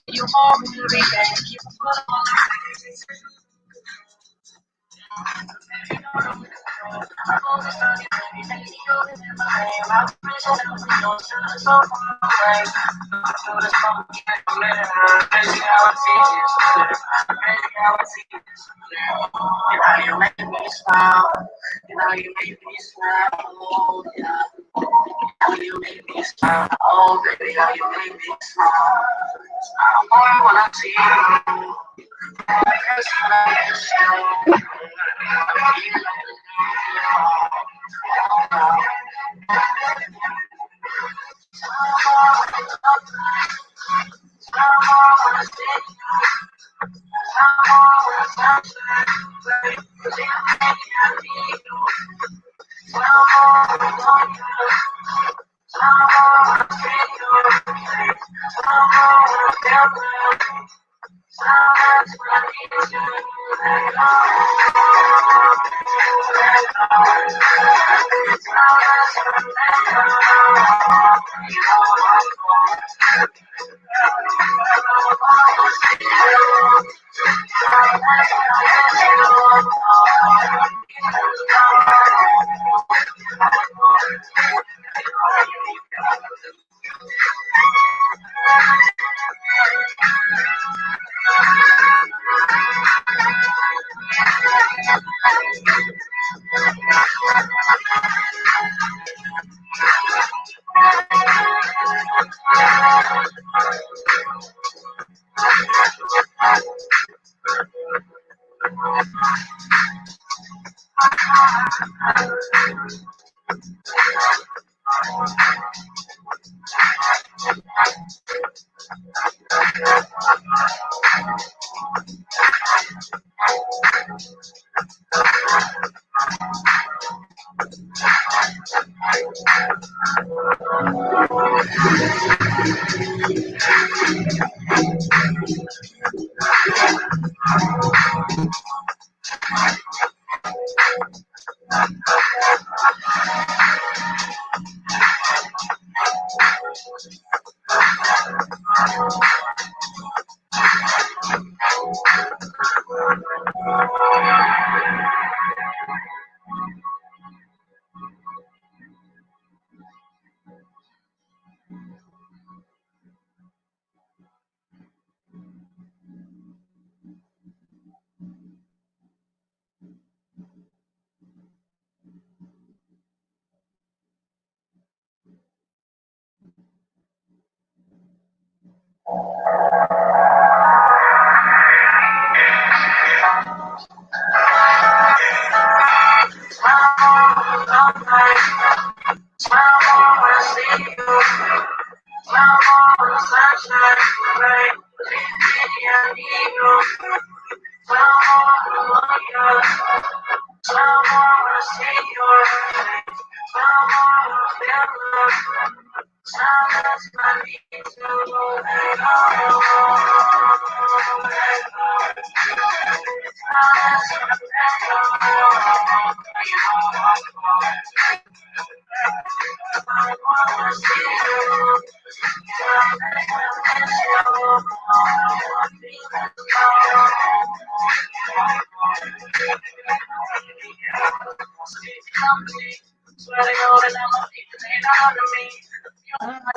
You hold me every day. You put on you make me smile. You make me smile. Oh, yeah. You make me smile. Oh, baby, how you make me smile. Smile more when I see you.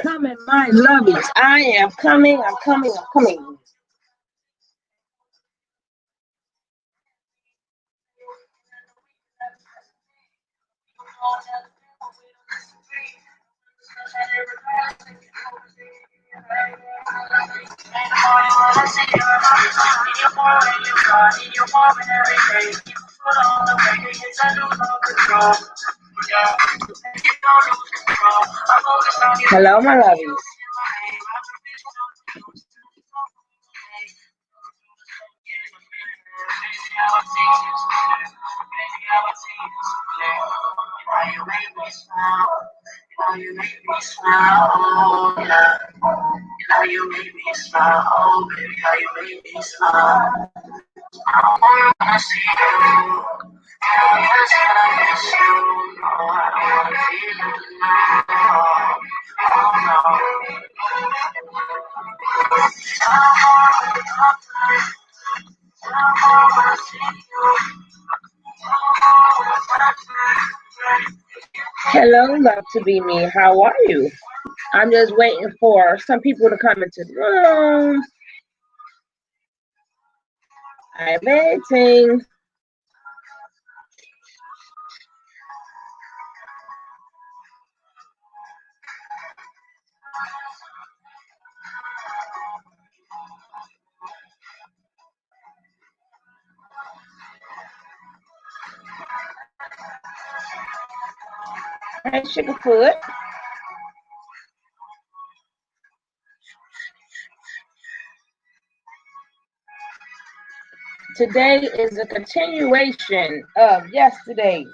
Coming, my lovies. I am coming. I'm coming. I'm coming. Hello, my lovies. You make me smile. You make me smile. Oh, yeah. You make me smile. Oh, baby, how you make me smile. I wanna see you. Yes, I miss you. Oh, I don't wanna feel it now. Oh, no. Hello, love to be me. How are you? I'm just waiting for some people to come into the room. I'm waiting. Hey, Sugarfoot. Today is a continuation of yesterday.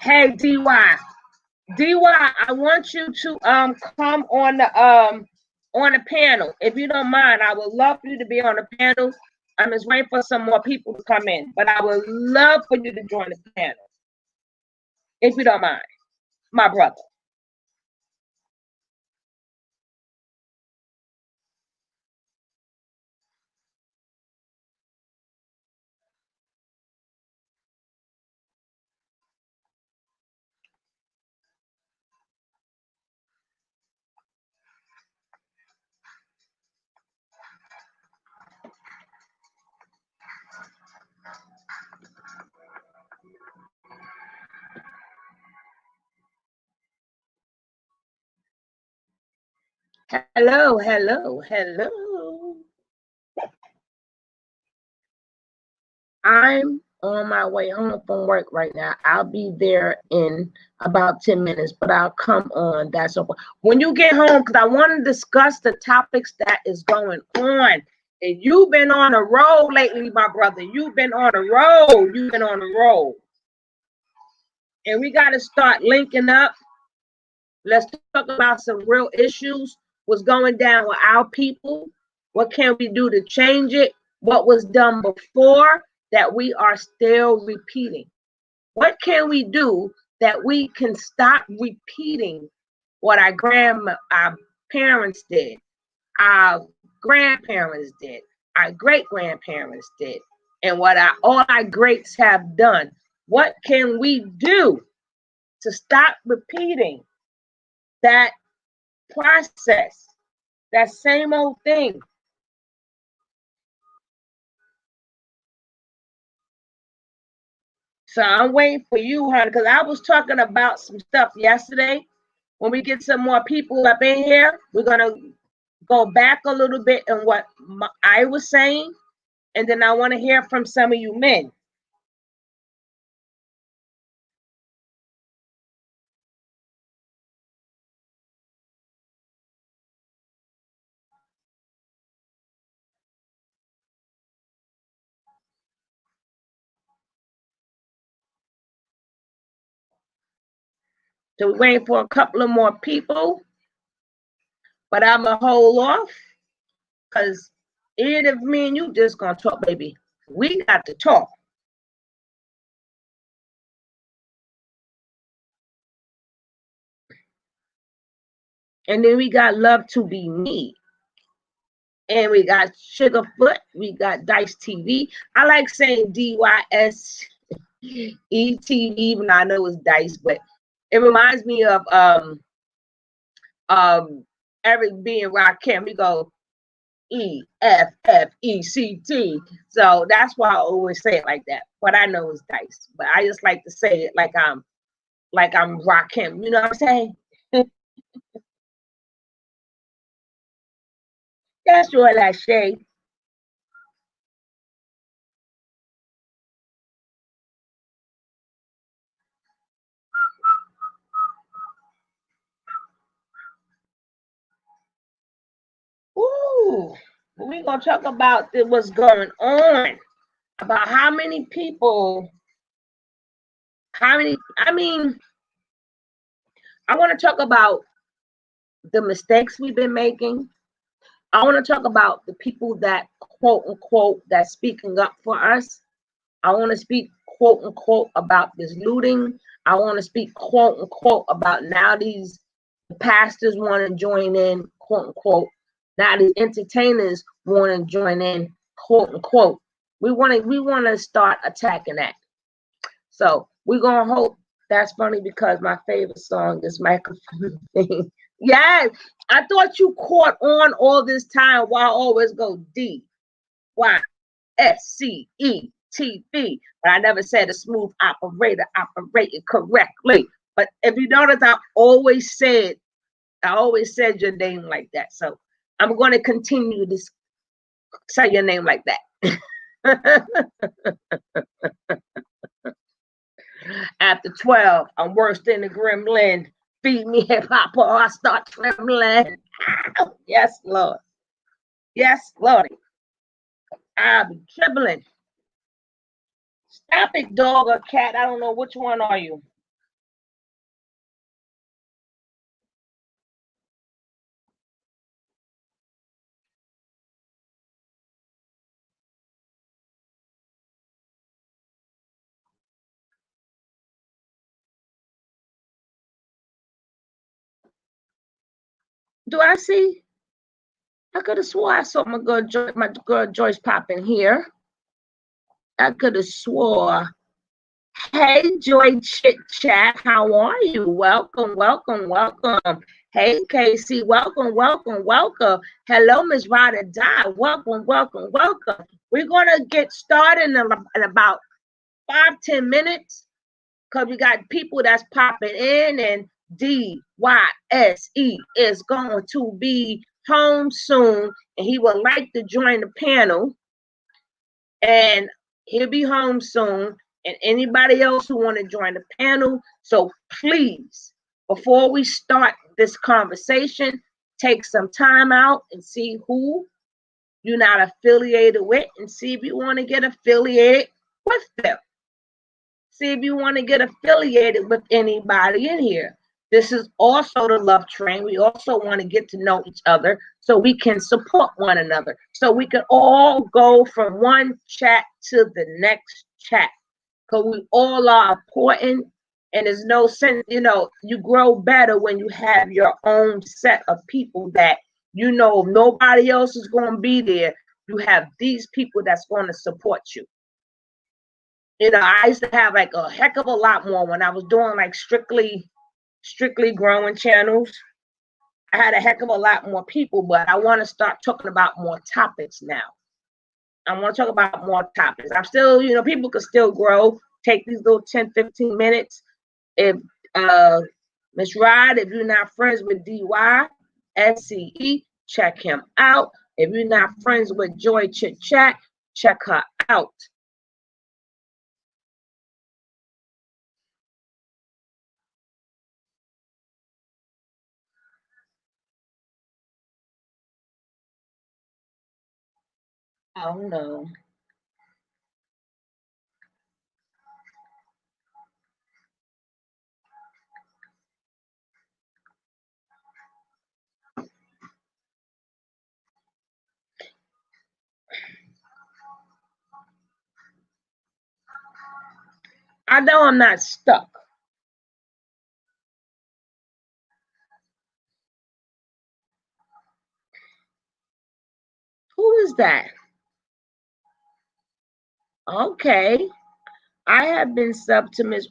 Hey, DY. DY, I want you to come on the panel. If you don't mind, I would love for you to be on the panel. I'm just waiting for some more people to come in, but I would love for you to join the panel. If you don't mind, my brother. Hello, hello, hello. I'm on my way home from work right now. I'll be there in about 10 minutes, but I'll come on. That's okay. When you get home, because I want to discuss the topics that is going on. And you've been on a roll lately, my brother. You've been on a roll. You've been on a roll. And we got to start linking up. Let's talk about some real issues. What's going down with our people? What can we do to change it? What was done before that we are still repeating? What can we do that we can stop repeating what our parents did, our grandparents did, our great-grandparents did, and what all our greats have done? What can we do to stop repeating that process, that same old thing? So I'm waiting for you, honey, because I was talking about some stuff yesterday. When we get some more people up in here, we're going to go back a little bit in what I was saying, and then I want to hear from some of you men. So we're waiting for a couple of more people, but I'm going to hold off because either of me and you just going to talk, baby. We got to talk. And then we got Love to Be Me. And we got Sugarfoot. We got Dice TV. I like saying DYSETV, even though I know it's Dice, but it reminds me of Eric B and Rakim. We go EFFECT. So that's why I always say it like that. But I know it's Dice. But I just like to say it like I'm Rakim. You know what I'm saying? That's what I say. Ooh, we're gonna talk about what's going on, about how many people, I want to talk about the mistakes we've been making. I want to talk about the people that quote unquote that's speaking up for us. I want to speak quote unquote about this looting. I want to speak quote unquote about now these pastors want to join in quote unquote. Now these entertainers want to join in quote unquote. We want to start attacking that. So we're gonna hope. That's funny because my favorite song is Microphone Thing. Yes, I thought you caught on all this time while I always go DYSCETV, but I never said a smooth operator operated correctly. But if you notice, I always said your name like that. So I'm going to continue to say your name like that. After 12, I'm worse than the gremlin. Feed me hip hop or I start trembling. Yes, Lord. Yes, Lord. I'll be trembling. Stop it, dog or cat. I don't know which one are you. Do I see? I could have swore I saw my girl Joyce pop in here. I could have swore. Hey, Joy Chit Chat, how are you? Welcome, welcome, welcome. Hey, Casey, welcome, welcome, welcome. Hello, Miss Rada Di, welcome, welcome, welcome. We're gonna get started in about 5-10 minutes because we got people that's popping in, and DYSE is going to be home soon, and he would like to join the panel, and he'll be home soon. And anybody else who want to join the panel, so please, before we start this conversation, take some time out and see who you're not affiliated with, and see if you want to get affiliated with them. See if you want to get affiliated with anybody in here. This is also the love train. We also want to get to know each other so we can support one another. So we can all go from one chat to the next chat. Because we all are important, and there's no sense, you grow better when you have your own set of people that nobody else is going to be there. You have these people that's going to support you. I used to have like a heck of a lot more when I was doing like strictly growing channels. I had a heck of a lot more people, but I want to start talking about more topics now. I want to talk about more topics. I'm still, people can still grow. Take these little 10, 15 minutes. If Miss Rod, if you're not friends with DYSCE, check him out. If you're not friends with Joy Chit Chat, check her out. Oh no. I know I'm not stuck. Who is that? Okay. I have been sub to Miss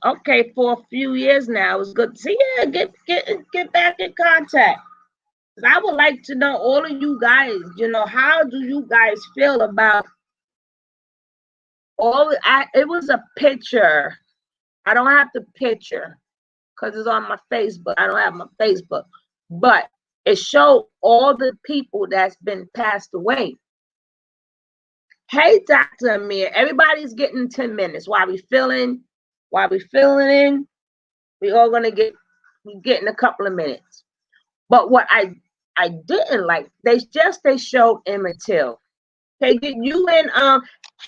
for a few years now. It's good to see. Yeah, get back in contact. I would like to know all of you guys, how do you guys feel about it was a picture. I don't have the picture because it's on my Facebook. I don't have my Facebook, but it showed all the people that's been passed away. Hey, Dr. Amir, everybody's getting 10 minutes. While we filling in, we all gonna get in a couple of minutes. But what I didn't like, they showed Emmett Till. Hey, get you in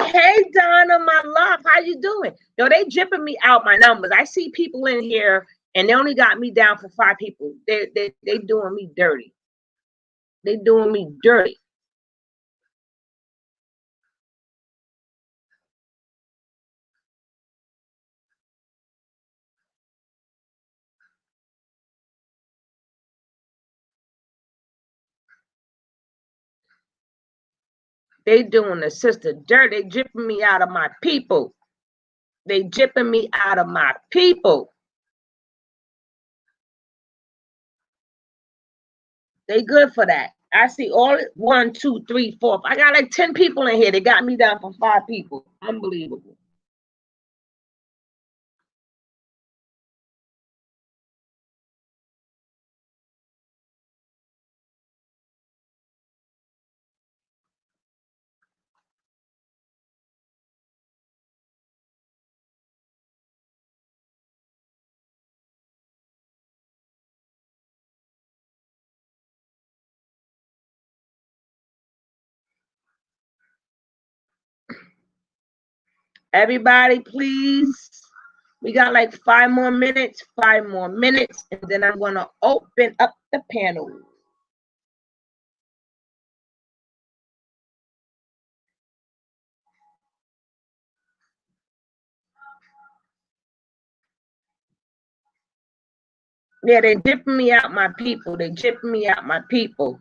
hey Donna, my love, how you doing? They dripping me out my numbers. I see people in here And they only got me down for 5 people. They doing me dirty. They doing me dirty. They doing the sister dirt. They jipping me out of my people. They jipping me out of my people. They good for that. I see all 1, 2, 3, 4. I got like 10 people in here. They got me down for 5 people. Unbelievable. Everybody, please. We got like 5 more minutes, and then I'm going to open up the panel. Yeah, they dipping me out my people. They jipping me out my people.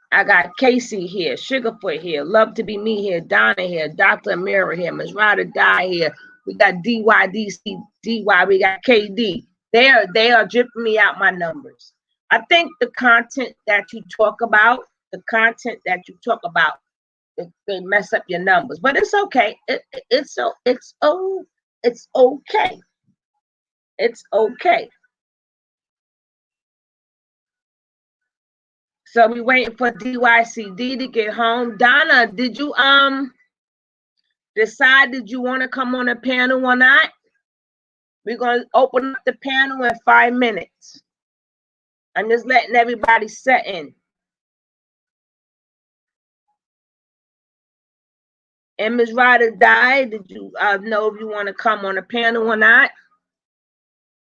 I got Casey here, Sugarfoot here, Love to Be Me here, Donna here, Dr. Amira here, Ms. Rada Die here. We got DYDC, DY, we got KD. They are dripping me out my numbers. I think the content that you talk about, they mess up your numbers, but it's okay. It's okay. It's okay. So we waiting for DYCD to get home. Donna, did you decide did you want to come on a panel or not? We're going to open up the panel in 5 minutes. I'm just letting everybody set in. And Ms. Ryder died. Did you know if you want to come on a panel or not?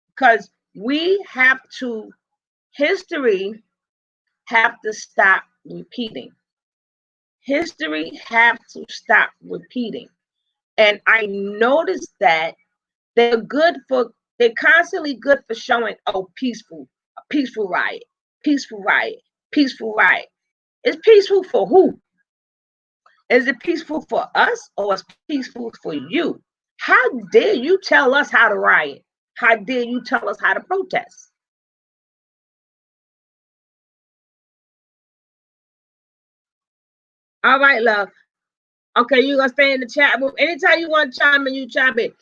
Because we have to, history have to stop repeating. History have to stop repeating. And I noticed that they're constantly good for showing, oh, peaceful riot. It's peaceful for who? Is it peaceful for us or is it peaceful for you? How dare you tell us how to riot? How dare you tell us how to protest? All right, love. Okay, you're going to stay in the chat room. Anytime you want to chime in, you chime in.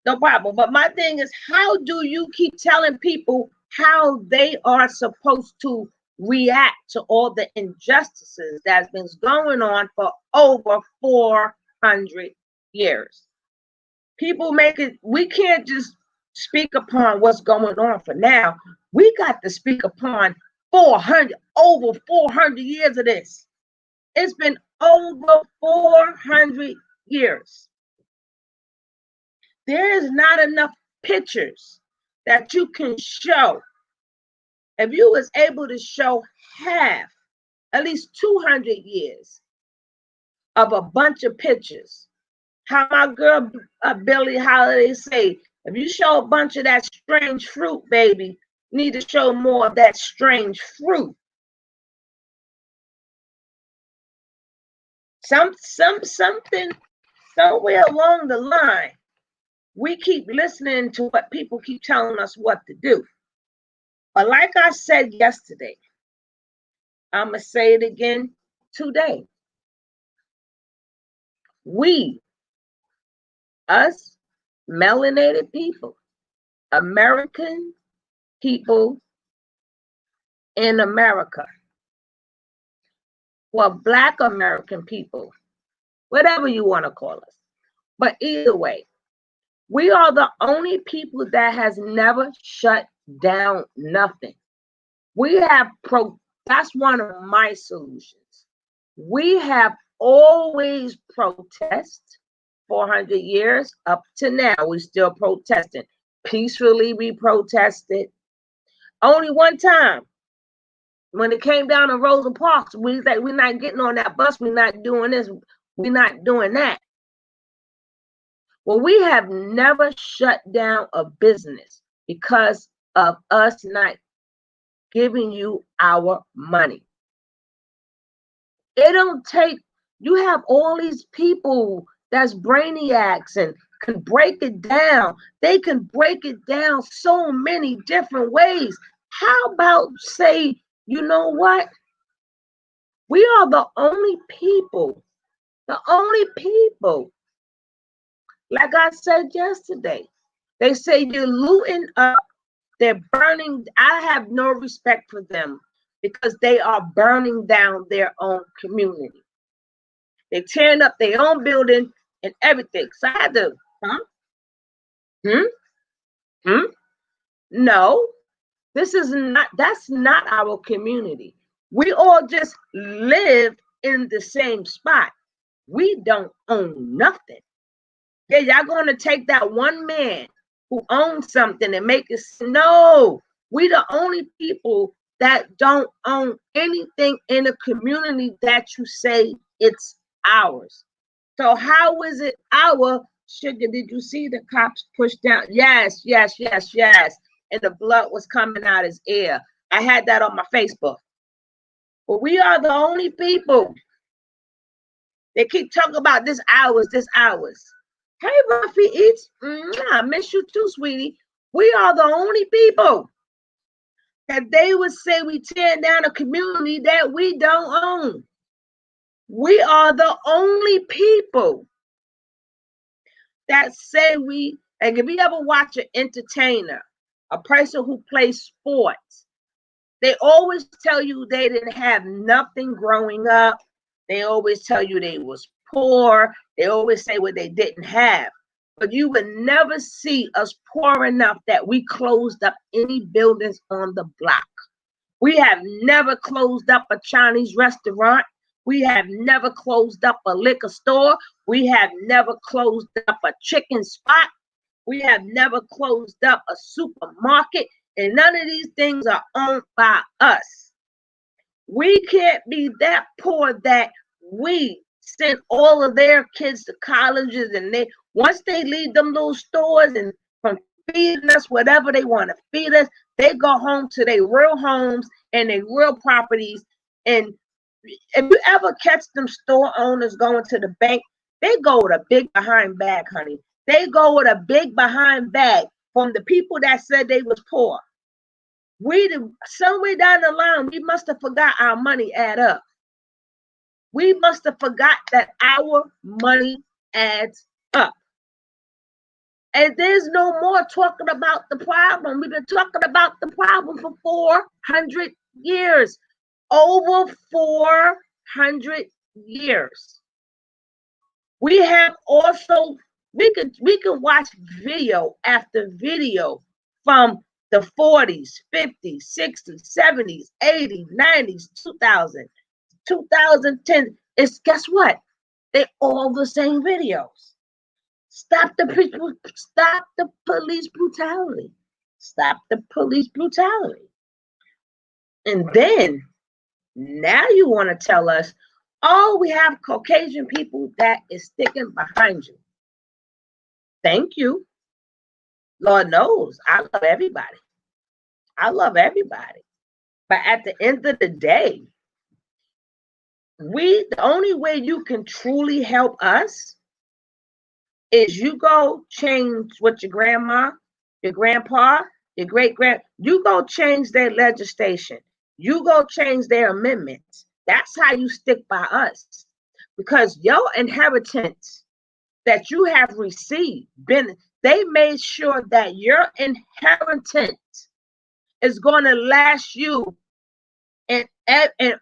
No problem. But my thing is, how do you keep telling people how they are supposed to react to all the injustices that's been going on for over 400 years? People make it, we can't just speak upon what's going on for now. We got to speak upon over 400 years of this. It's been over 400 years. There is not enough pictures that you can show. If you was able to show half, at least 200 years of a bunch of pictures, how my girl Billie Holiday say, if you show a bunch of that strange fruit, baby, you need to show more of that strange fruit. Something somewhere along the line, we keep listening to what people keep telling us what to do. But like I said yesterday, I'm going to say it again today. We, us melanated people, American people in America, well, Black American people, whatever you want to call us. But either way, we are the only people that has never shut down nothing. We have that's one of my solutions. We have always protested 400 years up to now. We're still protesting. Peacefully, we protested. Only one time, when it came down to Rosa Parks, we was like, we're not getting on that bus. We're not doing this. We're not doing that. Well, we have never shut down a business because of us not giving you our money. It don't take, you have all these people that's brainiacs and can break it down. They can break it down so many different ways. How about say, you know what? We are the only people, like I said yesterday, they say you're looting up, they're burning. I have no respect for them because they are burning down their own community. They're tearing up their own building and everything. So I had to, no, that's not our community. We all just live in the same spot. We don't own nothing. Yeah, y'all gonna take that one man who owns something and make it, no, we the only people that don't own anything in a community that you say it's ours. So how is it our? Sugar, did you see the cops push down? Yes. And the blood was coming out his ear. I had that on my Facebook. But we are the only people. They keep talking about this ours. Hey, Ruffy Eats, I miss you too, sweetie. We are the only people that they would say we tear down a community that we don't own. We are the only people that say we, like if you ever watch an entertainer, a person who plays sports, they always tell you they didn't have nothing growing up. They always tell you they was poor. They always say what they didn't have. But you would never see us poor enough that we closed up any buildings on the block. We have never closed up a Chinese restaurant. We have never closed up a liquor store. We have never closed up a chicken spot. We have never closed up a supermarket. And none of these things are owned by us. We can't be that poor that we send all of their kids to colleges, and they, once they leave them little stores and from feeding us whatever they want to feed us, they go home to their real homes and their real properties. And if you ever catch them store owners going to the bank, they go with a big behind bag, honey. They go with a big behind bag from the people that said they was poor. Somewhere down the line, we must have forgot our money add up. We must have forgot that our money adds up. And there's no more talking about the problem. We've been talking about the problem for 400 years. Over 400 years. We have also, we can watch video after video from the 40s, 50s, 60s, 70s, 80s, 90s, 2000, 2010. It's, guess what? They're all the same videos. Stop the police brutality. Stop the police brutality. And then now you want to tell us, oh, we have Caucasian people that is sticking behind you. Thank you. Lord knows, I love everybody. But at the end of the day, the only way you can truly help us is you go change what your grandma, your grandpa, your great-grand, you go change their legislation. You go change their amendments. That's how you stick by us. Because your inheritance that you have received, they made sure that your inheritance is going to last you and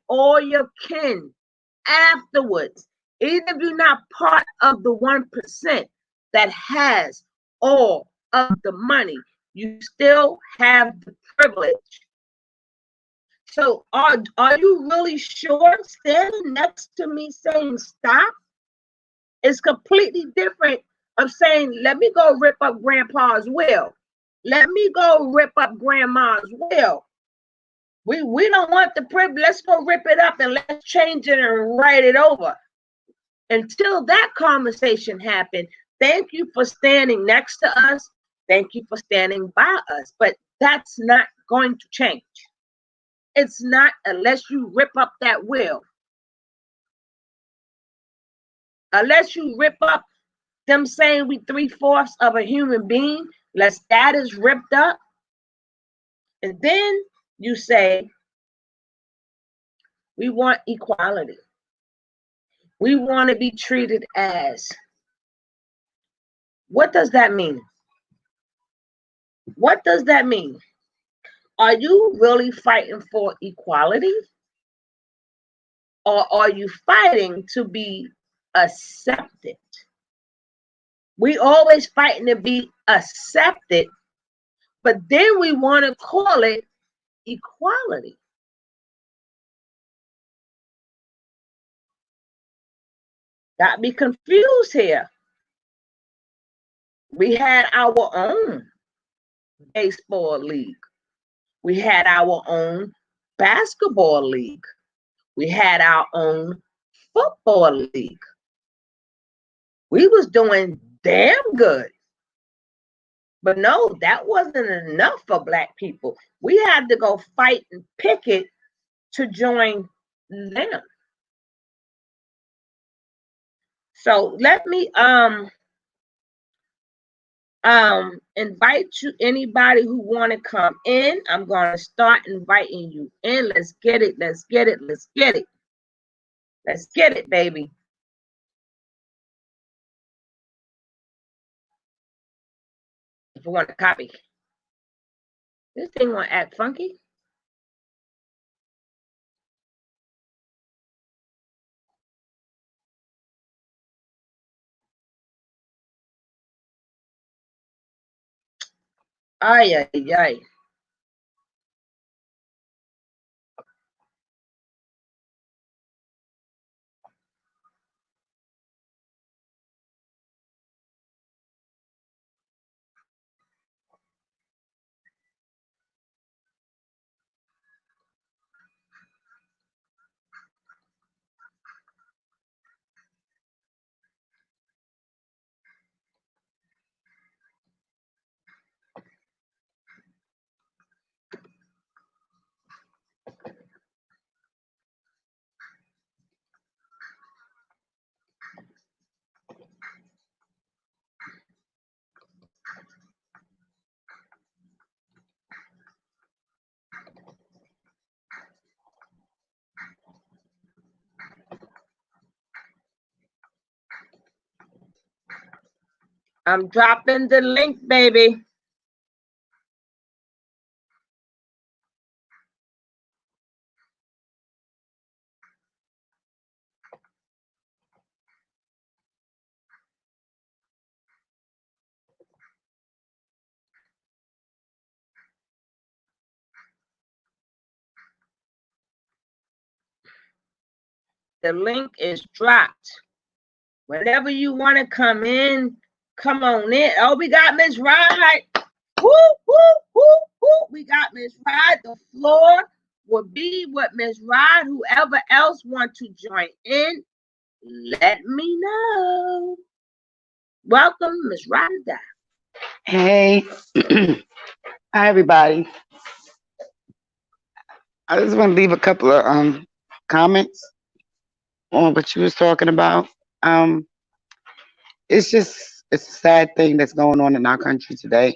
all your kin afterwards. Even if you're not part of the 1% that has all of the money, you still have the privilege. So are you really sure standing next to me saying stop is completely different of saying, let me go rip up grandpa's will. Let me go rip up grandma's will. We don't want the privilege. Let's go rip it up and let's change it and write it over. Until that conversation happened, thank you for standing next to us. Thank you for standing by us. But that's not going to change. It's not unless you rip up that will. Unless you rip up them saying we 3/4 of a human being, unless that is ripped up. And then you say, we want equality. We want to be treated as. What does that mean? What does that mean? Are you really fighting for equality? Or are you fighting to be accepted? We always fighting to be accepted, but then we want to call it equality. Got me confused here. We had our own baseball league. We had our own basketball league. We had our own football league. We was doing damn good. But no, that wasn't enough for Black people. We had to go fight and picket to join them. So let me invite you, anybody who want to come in. I'm going to start inviting you in. Let's get it. Let's get it. Let's get it. Let's get it, baby. If you want to copy. This thing want to act funky. Ay, ay, ay. I'm dropping the link, baby. The link is dropped. Whenever you want to come in, come on in. Oh, we got Miss Ride. Woo, woo, woo, woo. We got Miss Ride. The floor will be with Miss Ride. Whoever else want to join in, let me know. Welcome, Miss Ride. Hey, hi everybody. I just want to leave a couple of comments on what you was talking about. It's a sad thing that's going on in our country today,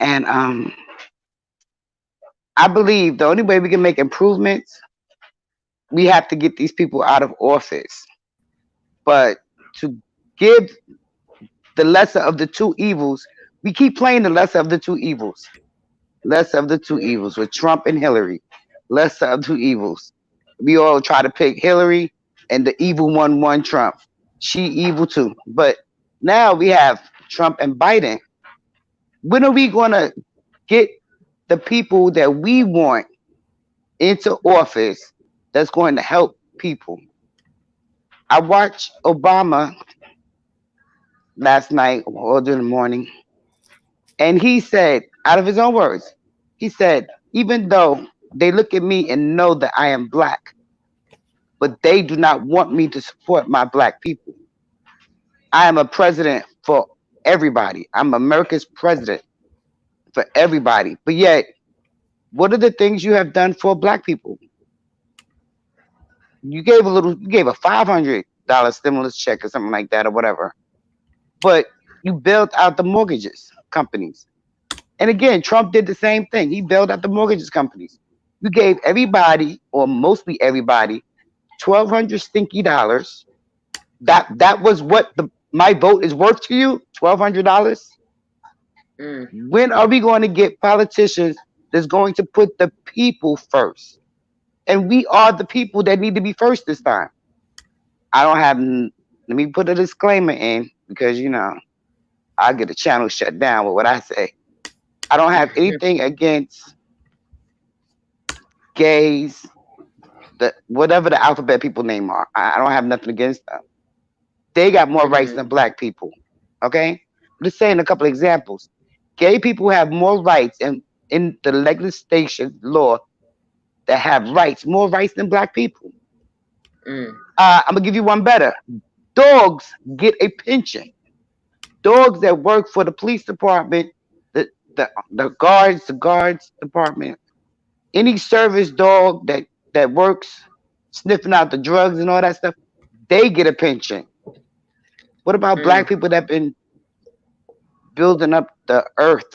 and I believe the only way we can make improvements, we have to get these people out of office. But to give the lesser of the two evils, we keep playing the lesser of the two evils. Lesser of the two evils with Trump and Hillary. Lesser of two evils. We all try to pick Hillary and the evil one won Trump. She evil too. But now we have Trump and Biden. When are we going to get the people that we want into office that's going to help people? I watched Obama last night or during the morning, And he said, out of his own words, he said, even though they look at me and know that I am black, but they do not want me to support my black people. I am a president for everybody. I'm America's president for everybody. But yet, what are the things you have done for black people? You gave a $500 stimulus check or something like that or whatever. But you bailed out the mortgages companies. And again, Trump did the same thing. He bailed out the mortgages companies. You gave everybody, or mostly everybody, $1,200 stinky dollars. That was what my vote is worth to you, $1,200. When are we going to get politicians that's going to put the people first? And we are the people that need to be first this time. I don't have. Let me put a disclaimer in because I'll get the channel shut down with what I say. I don't have anything against gays, whatever the alphabet people name are. I don't have nothing against them. They got more rights than black people. Okay? I'm just saying a couple examples. Gay people have more rights in the legislation law that have rights, more rights than black people. I'm gonna give you one better. Dogs get a pension. Dogs that work for the police department, the guards department, any service dog that works sniffing out the drugs and all that stuff, they get a pension. What about black people that been building up the earth,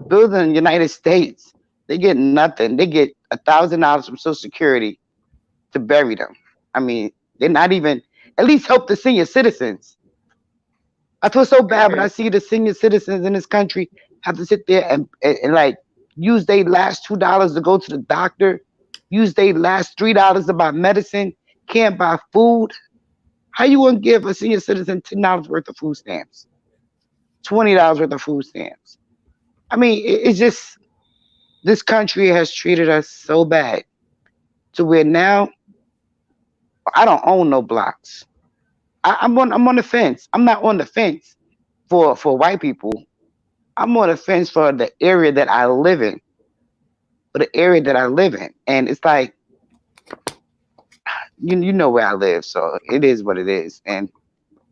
building the United States? They get nothing. They get $1,000 from Social Security to bury them. I mean, they're not even, at least help the senior citizens. I feel so bad when I see the senior citizens in this country have to sit there and like use their last $2 to go to the doctor, use their last $3 to buy medicine, can't buy food. How you gonna give a senior citizen $10 worth of food stamps, $20 worth of food stamps? I mean, it's just, this country has treated us so bad to where now I don't own no blocks. I'm on the fence. I'm not on the fence for white people. I'm on the fence for the area that I live in. And it's like, you know where I live, so it is what it is. And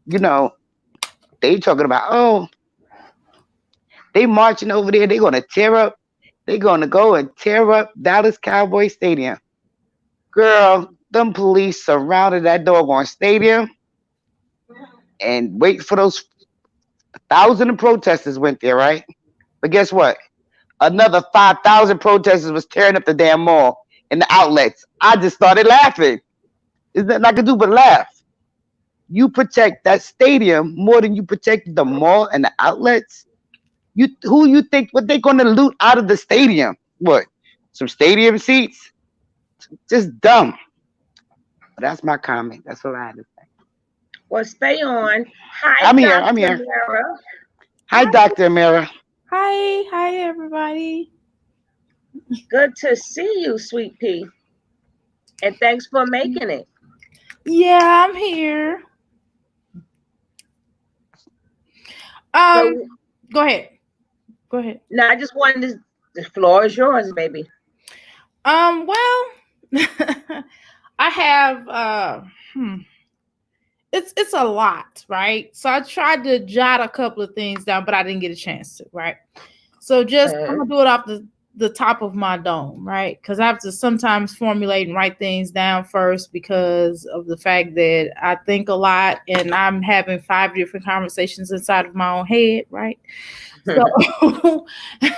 they talking about, they marching over there, they're gonna go and tear up Dallas Cowboy Stadium. Girl, them police surrounded that doggone stadium and wait for those 1,000 protesters went there, right? But guess what? Another 5,000 protesters was tearing up the damn mall and the outlets. I just started laughing. There's nothing I can do but laugh. You protect that stadium more than you protect the mall and the outlets. Who you think what they're gonna loot out of the stadium? What? Some stadium seats? Just dumb. But that's my comment. That's all I had to say. Well, stay on. Hi, I'm here. Amira. Hi, Dr. Amira. Hi, everybody. Good to see you, Sweet Pea. And thanks for making it. Yeah, I'm here. Go ahead. No, I just wanted the floor is yours, baby. Well, I have it's a lot, right? So I tried to jot a couple of things down, but I didn't get a chance to, right? So just I'm gonna do it off the top of my dome, right? Because I have to sometimes formulate and write things down first because of the fact that I think a lot and I'm having 5 different conversations inside of my own head, right? So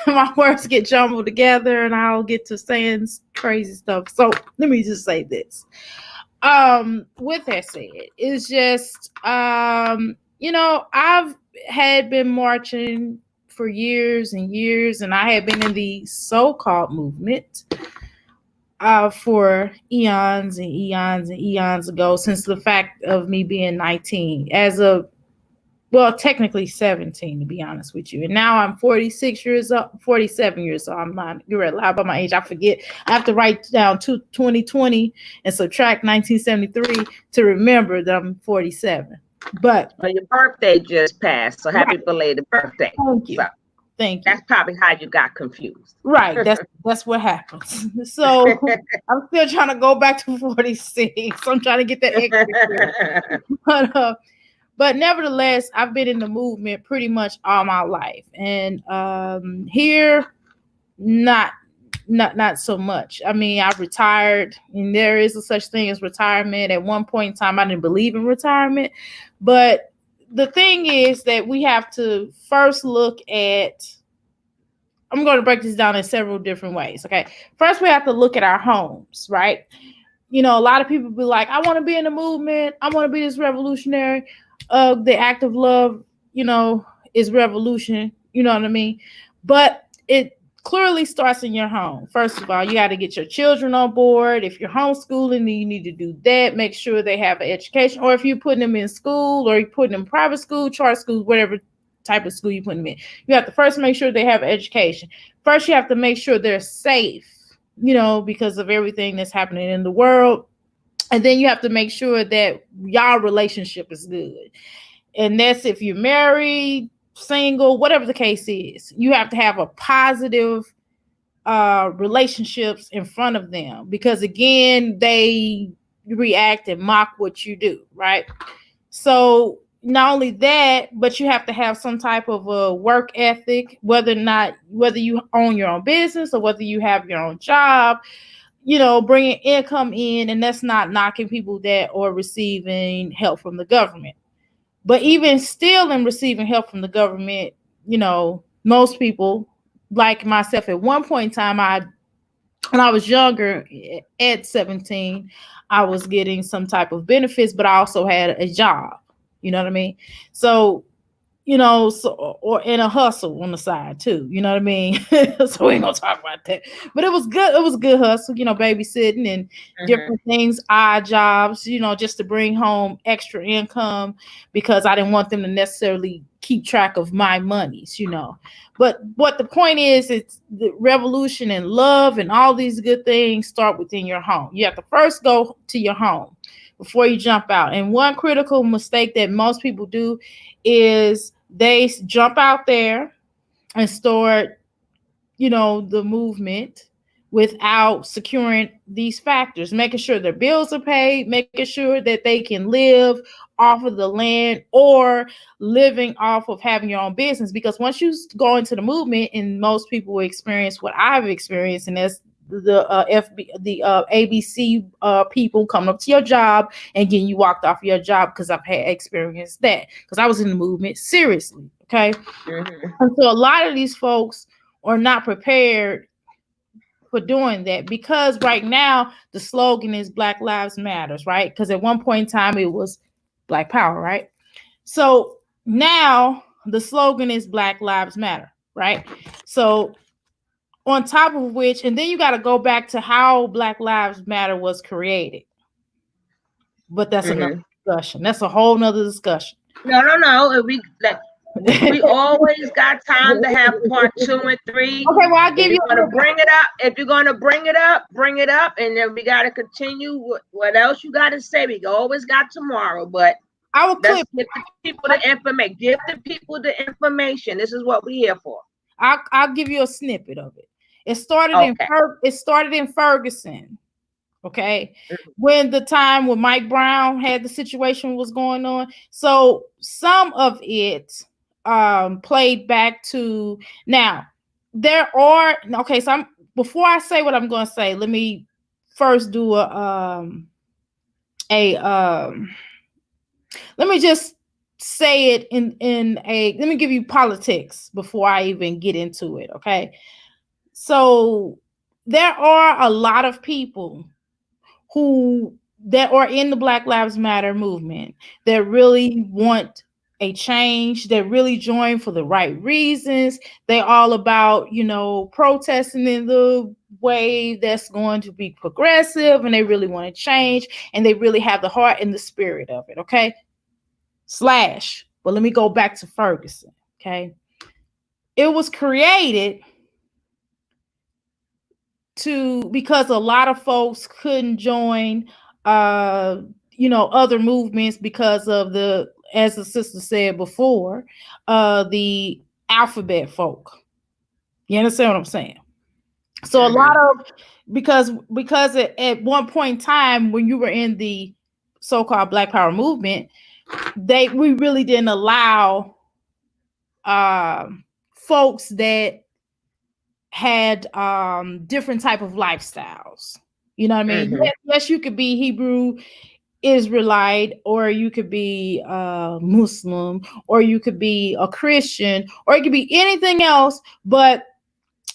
my words get jumbled together and I'll get to saying crazy stuff. So let me just say this. With that said, it's just I've had been marching for years and years, and I had been in the so-called movement for eons and eons and eons ago, since the fact of me being 19, technically 17, to be honest with you. And now I'm 47 years old. I'm not, you're lie about my age. I forget. I have to write down 2020 and subtract 1973 to remember that I'm 47. But your birthday just passed, so happy belated birthday. Thank you. Thank you. That's probably how you got confused. Right. That's what happens. So I'm still trying to go back to 46. I'm trying to get that extra. But nevertheless, I've been in the movement pretty much all my life, and here, not so much. I mean, I've retired, and there is a such thing as retirement. At one point in time, I didn't believe in retirement, but the thing is that we have to first look at. I'm going to break this down in several different ways. Okay, first we have to look at our homes, right? You know, a lot of people be like, I want to be in the movement. I want to be this revolutionary. The act of love, you know, is revolution. You know what I mean? But it clearly starts in your home. First of all, you got to get your children on board. If you're homeschooling, then you need to do that. Make sure they have an education. Or if you're putting them in school, or you're putting them in private school, charter school, whatever type of school you put them in, you have to first make sure they have education. First, you have to make sure they're safe, you know, because of everything that's happening in the world. And then you have to make sure that y'all relationship is good. And that's if you're married, single, whatever the case is. You have to have a positive relationships in front of them, because again, they react and mock what you do, right? So not only that, but you have to have some type of a work ethic, whether you own your own business or whether you have your own job, you know, bringing income in. And that's not knocking people that are receiving help from the government. But even still, in receiving help from the government, you know, most people like myself at one point in time, when I was younger, at 17, I was getting some type of benefits, but I also had a job. You know what I mean? So, you know, or in a hustle on the side too. You know what I mean? So we ain't gonna talk about that. But it was good. It was a good hustle, you know, babysitting and different things, odd jobs, you know, just to bring home extra income, because I didn't want them to necessarily keep track of my monies, you know. But what the point is, it's the revolution and love and all these good things start within your home. You have to first go to your home before you jump out. And one critical mistake that most people do is they jump out there and start, you know, the movement without securing these factors, making sure their bills are paid, making sure that they can live off of the land, or living off of having your own business. Because once you go into the movement, and most people will experience what I've experienced, and that's the ABC people coming up to your job and getting you walked off your job, because I've had experienced that, because I was in the movement seriously. Okay. And so a lot of these folks are not prepared for doing that, because right now the slogan is Black Lives Matters, right? Because at one point in time it was Black Power, right? So now the slogan is Black Lives Matter, right? So on top of which, and then you got to go back to how Black Lives Matter was created. But that's another discussion. That's a whole nother discussion. No. We always got time to have part 2 and 3. Okay, well, I'll give you. If you're gonna bring it up, bring it up, and then we gotta continue. What else you gotta say? We always got tomorrow, but I will give the people the information. Give the people the information. This is what we're here for. I'll give you a snippet of it. It started in Ferguson. Okay. When the time when Mike Brown had the situation was going on. So some of it played back to now. There are so before I say what I'm going to say, let me first do let me just say it let me give you politics before I even get into it. Okay. So there are a lot of people that are in the Black Lives Matter movement that really want a change, that really join for the right reasons. They're all about, you know, protesting in the way that's going to be progressive, and they really want to change, and they really have the heart and the spirit of it. Okay. But let me go back to Ferguson. Okay. It was created because a lot of folks couldn't join other movements because of as the sister said before, the alphabet folk. You understand what I'm saying? So a lot of because at one point in time when you were in the so-called Black Power movement, we really didn't allow folks that had different type of lifestyles. You know what I mean? Mhm. Yes, you could be Hebrew Israelite, or you could be Muslim, or you could be a Christian, or it could be anything else. But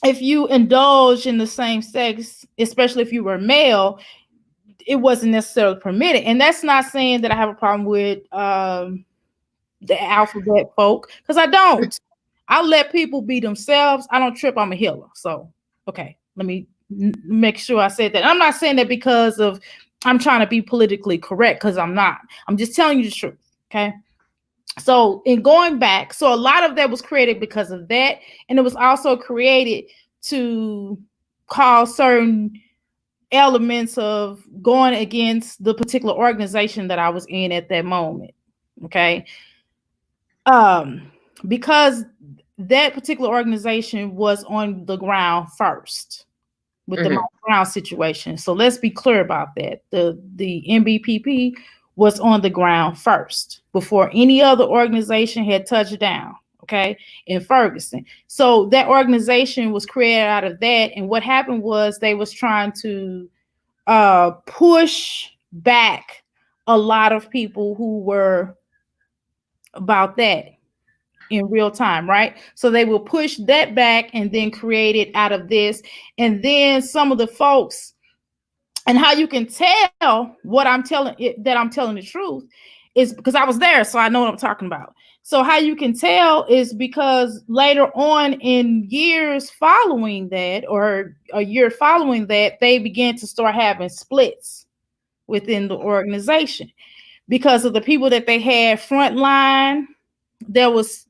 if you indulge in the same sex, especially if you were male, it wasn't necessarily permitted. And that's not saying that I have a problem with the alphabet folk, because I don't. I let people be themselves. I don't trip. I'm a healer. So, okay, let me make sure I said that. I'm not saying that because of I'm trying to be politically correct, because I'm not. I'm just telling you the truth. Okay. So, in going back, so a lot of that was created because of that. And it was also created to cause certain elements of going against the particular organization that I was in at that moment. Okay. Because that particular organization was on the ground first with the Mike Brown situation. So let's be clear about that. The MBPP was on the ground first before any other organization had touched down, okay, in Ferguson. So that organization was created out of that. And what happened was they was trying to push back a lot of people who were about that in real time, right? So they will push that back and then create it out of this. And then some of the folks, and how you can tell what I'm telling it, that I'm telling the truth, is because I was there, so I know what I'm talking about. So how you can tell is because later on in years following that, or a year following that, they began to start having splits within the organization because of the people that they had frontline. There was,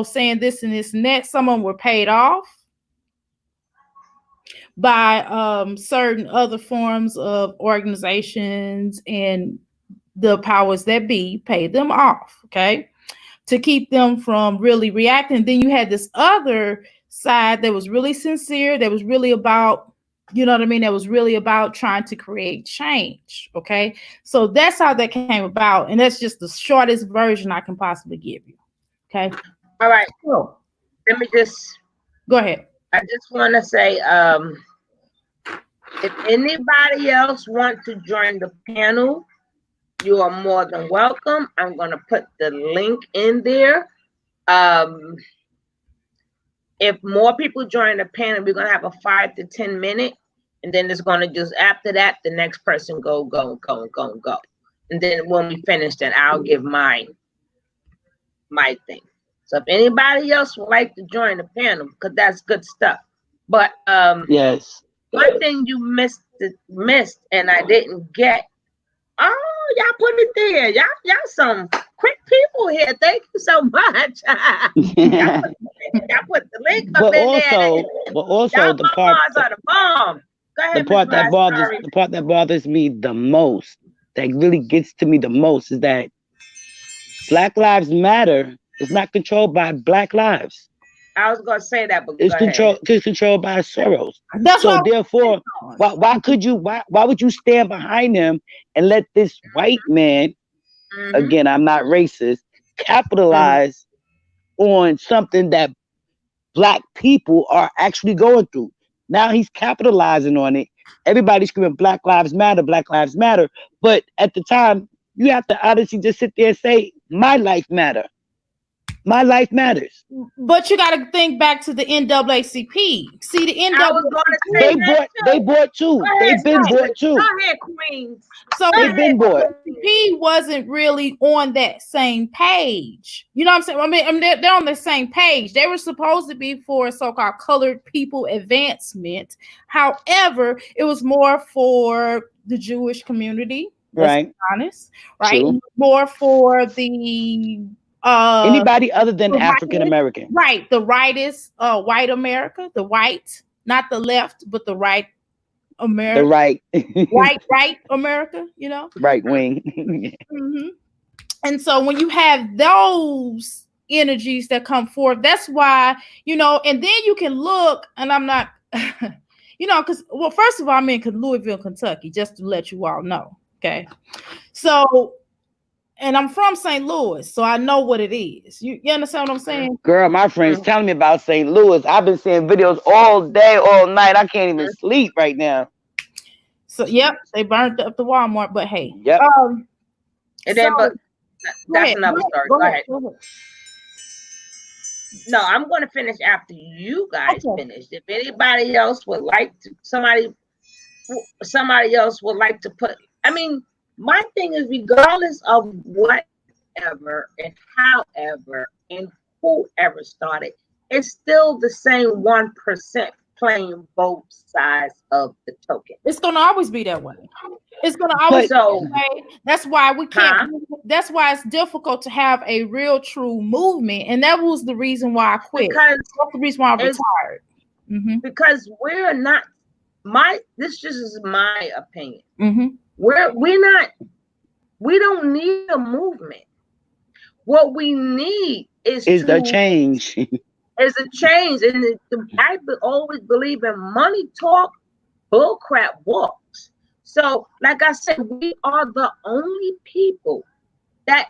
saying this and this and that. Some of them were paid off by certain other forms of organizations, and the powers that be paid them off, okay, to keep them from really reacting. Then you had this other side that was really sincere, that was really about, that was really about trying to create change, okay? So that's how that came about, and that's just the shortest version I can possibly give you, okay? All right. So Let me just go ahead. I just want to say, if anybody else want to join the panel, you are more than welcome. I'm going to put the link in there. If more people join the panel, we're going to have a 5 to 10 minute, and then it's going to just, after that, the next person go. And then when we finish that, I'll give my thing. So if anybody else would like to join the panel, because that's good stuff. But yes, one thing you missed and I didn't get. Oh, y'all put it there. Y'all some quick people here. Thank you so much. y'all put the link up in there. But also the part are the bomb. Go ahead, the part that bothers me the most, that really gets to me the most, is that Black Lives Matter is not controlled by Black Lives. I was gonna say that, but it's controlled by Soros. That's so therefore, why would you stand behind him and let this white man, again, I'm not racist, capitalize on something that Black people are actually going through? Now he's capitalizing on it. Everybody's screaming Black Lives Matter, Black Lives Matter. But at the time, you have to honestly just sit there and say, my life matter. My life matters. But you got to think back to the NAACP. See, the NAACP, they bought too. They've been bought too. Go ahead, Queens. So they've been bought. NAACP wasn't really on that same page. You know what I'm saying? I mean, they're on the same page. They were supposed to be for so-called colored people advancement. However, it was more for the Jewish community. Right. Honest. Right. True. More for the anybody other than African American, right? The rightist, white America, the white, not the left, but the right America, the right, right America, right wing. And so when you have those energies that come forth. That's why, and then you can look, and I'm not, because, well, first of all, I'm in Louisville, Kentucky, just to let you all know. Okay. So, and I'm from St. Louis, so I know what it is. You understand what I'm saying? Girl, my friend's telling me about St. Louis. I've been seeing videos all day, all night. I can't even sleep right now. So, yep, they burned up the Walmart, but hey. Yep. And then, but that's another story. Go ahead. No, I'm going to finish after you guys finish. If anybody else would like to, somebody else would like to put, I mean, my thing is, regardless of whatever and however and whoever started, it's still the same 1% playing both sides of the token. It's going to always be that way. It's going to always be that way. That's why we can't. That's why it's difficult to have a real, true movement. And that was the reason why I quit. That's the reason why I retired. Mm-hmm. Because we're not, this just is my opinion. Mm-hmm. We don't need a movement. What we need is the change. Is a change. And I always believe in money talk, bullcrap walks. So, like I said, we are the only people that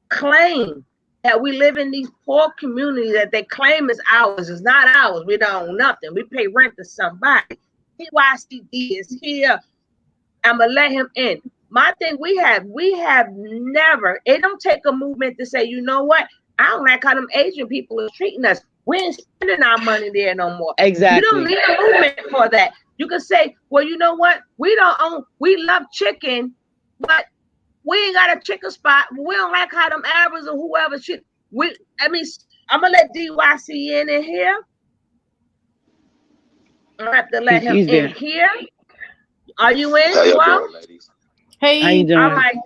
claim that we live in these poor communities that they claim is ours. It's not ours. We don't own nothing. We pay rent to somebody. PYCD is here. I'm gonna let him in. My thing, we have never, it don't take a movement to say, you know what? I don't like how them Asian people are treating us. We ain't spending our money there no more. Exactly. You don't need a movement for that. You can say, well, you know what? We love chicken, but we ain't got a chicken spot. We don't like how them Arabs or whoever shit. I'm gonna let DYC in here. I have to let him in here. Are you in? How y'all doing, ladies? Hey, how you doing? All right.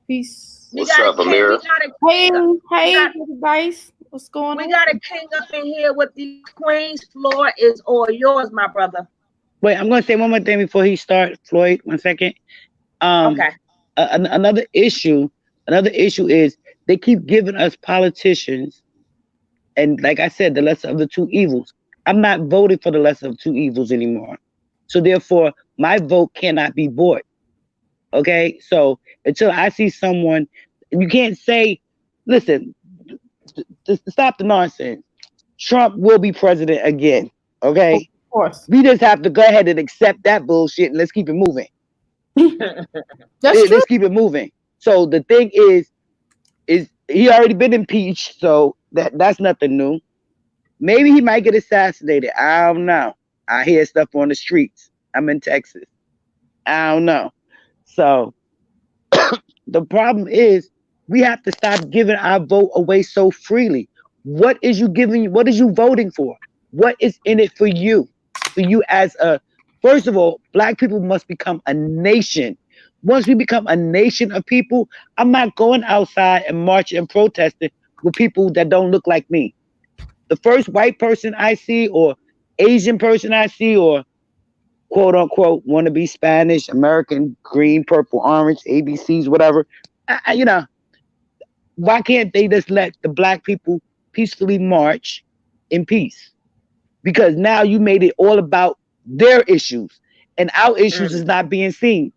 Peace. What's up, Amira? Hey, guys. What's going on? We got a king up in here with the Queen's floor is all yours, my brother. Wait, I'm going to say one more thing before he starts, Floyd. 1 second. Okay. Another issue is they keep giving us politicians, and like I said, the lesser of the two evils. I'm not voting for the lesser of two evils anymore. So therefore, my vote cannot be bought. Okay? So until I see someone, you can't say, listen, to stop the nonsense. Trump will be president again. Okay? Of course. We just have to go ahead and accept that bullshit and let's keep it moving. That's true. Let's keep it moving. So the thing is he already been impeached, so that's nothing new. Maybe he might get assassinated. I don't know. I hear stuff on the streets. I'm in Texas. I don't know. So the problem is we have to stop giving our vote away so freely. What is you giving? What is you voting for? What is in it for you? For you as first of all, Black people must become a nation. Once we become a nation of people, I'm not going outside and marching and protesting with people that don't look like me. The first white person I see or Asian person I see or quote unquote want to be Spanish, American, green, purple, orange, ABCs, whatever. Why can't they just let the Black people peacefully march in peace? Because now you made it all about their issues and our issues is not being seen.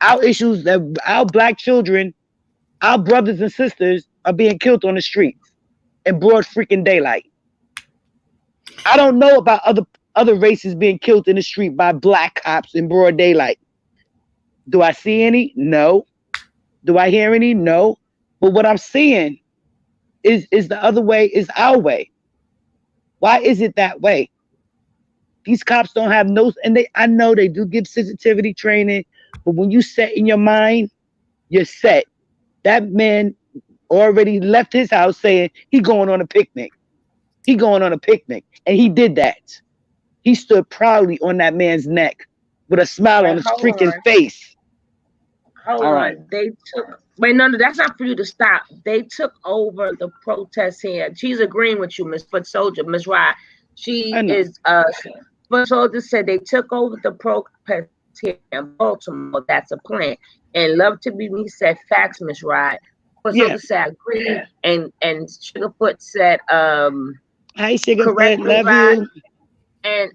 Our issues that our Black children, our brothers and sisters are being killed on the streets in broad freaking daylight. I don't know about other races being killed in the street by Black cops in broad daylight. Do I see any? No. Do I hear any? No. But what I'm seeing is the other way, is our way. Why is it that way? These cops don't have no, and I know they do give sensitivity training, but when you set in your mind, you're set. That man already left his house saying he going on a picnic. He going on a picnic. And he did that. He stood proudly on that man's neck with a smile on his freaking face. Hold on. They took, no, that's not for you to stop. They took over the protest here. She's agreeing with you, Miss Foot Soldier, Miss Rye. She is, Foot Soldier said they took over the protest here in Baltimore. That's a plan. And Love to Be Me said, facts, Miss Rye. But Yeah. Soka said, agree. And Sugarfoot said, Hi, Sugarfoot. correct me, Love Rod. you. And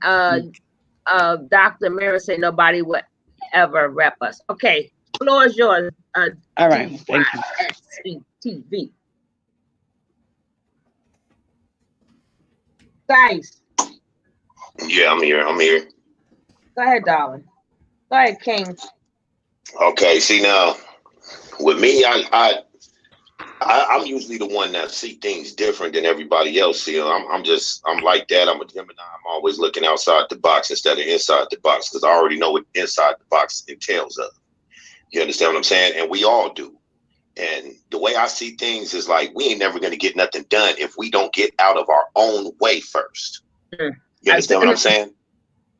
Dr. Mira said nobody would ever rep us. Okay, floor is yours. All right. Thank you. DYSCTV. Guys, Yeah, I'm here. go ahead, darling. Go ahead, King. Okay, see now, with me, I'm usually the one that see things different than everybody else. See, I'm like that. I'm a Gemini. I'm always looking outside the box instead of inside the box because I already know what inside the box entails of. You understand what I'm saying? And we all do. And the way I see things is like we ain't never gonna get nothing done if we don't get out of our own way first. You understand what I'm saying?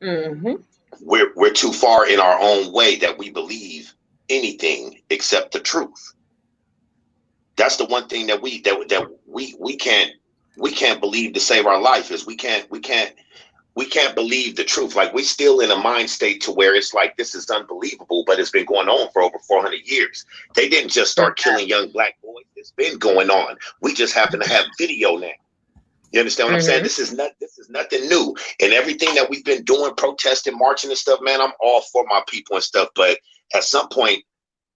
Mm-hmm. We're too far in our own way that we believe anything except the truth. That's the one thing that we can't believe to save our life is we can't believe the truth. Like we still in a mind state to where it's like this is unbelievable, but it's been going on for over 400 years. They didn't just start killing young black boys. It's been going on. We just happen to have video now. You understand what I'm saying? This is nothing new. And everything that we've been doing, protesting, marching and stuff, man, I'm all for my people and stuff. But at some point,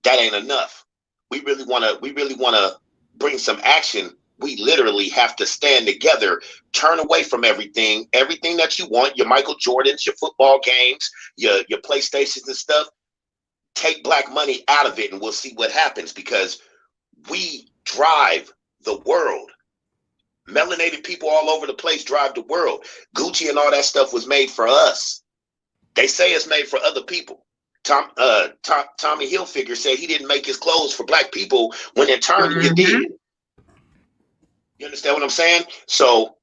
that ain't enough. We really wanna bring some action. We literally have to stand together, turn away from everything that you want, your Michael Jordans, your football games, your PlayStations and stuff. Take black money out of it and we'll see what happens because we drive the world. Melanated people all over the place drive the world. Gucci and all that stuff was made for us. They say it's made for other people. Tommy Hilfiger said he didn't make his clothes for black people when in turn you did. You understand what I'm saying? So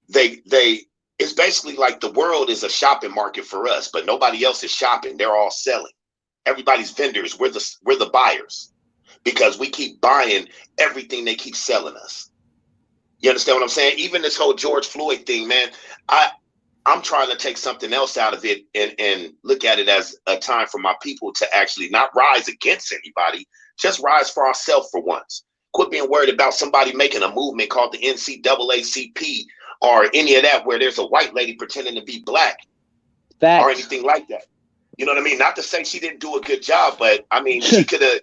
it's basically like the world is a shopping market for us, but nobody else is shopping. They're all selling. Everybody's vendors. We're the buyers because we keep buying everything they keep selling us. You understand what I'm saying? Even this whole George Floyd thing, man, I'm trying to take something else out of it and look at it as a time for my people to actually not rise against anybody, just rise for ourselves for once. Quit being worried about somebody making a movement called the NCAACP or any of that where there's a white lady pretending to be black or anything like that. You know what I mean? Not to say she didn't do a good job, but I mean, you could have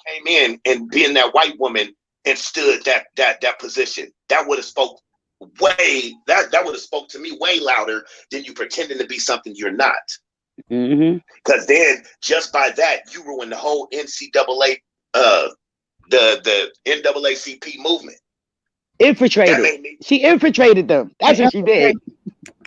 came in and being that white woman and stood that position. That would have spoke that would have spoke to me way louder than you pretending to be something you're not. Because then just by that you ruin the whole NCAA the NAACP movement. She infiltrated them. That's what she did.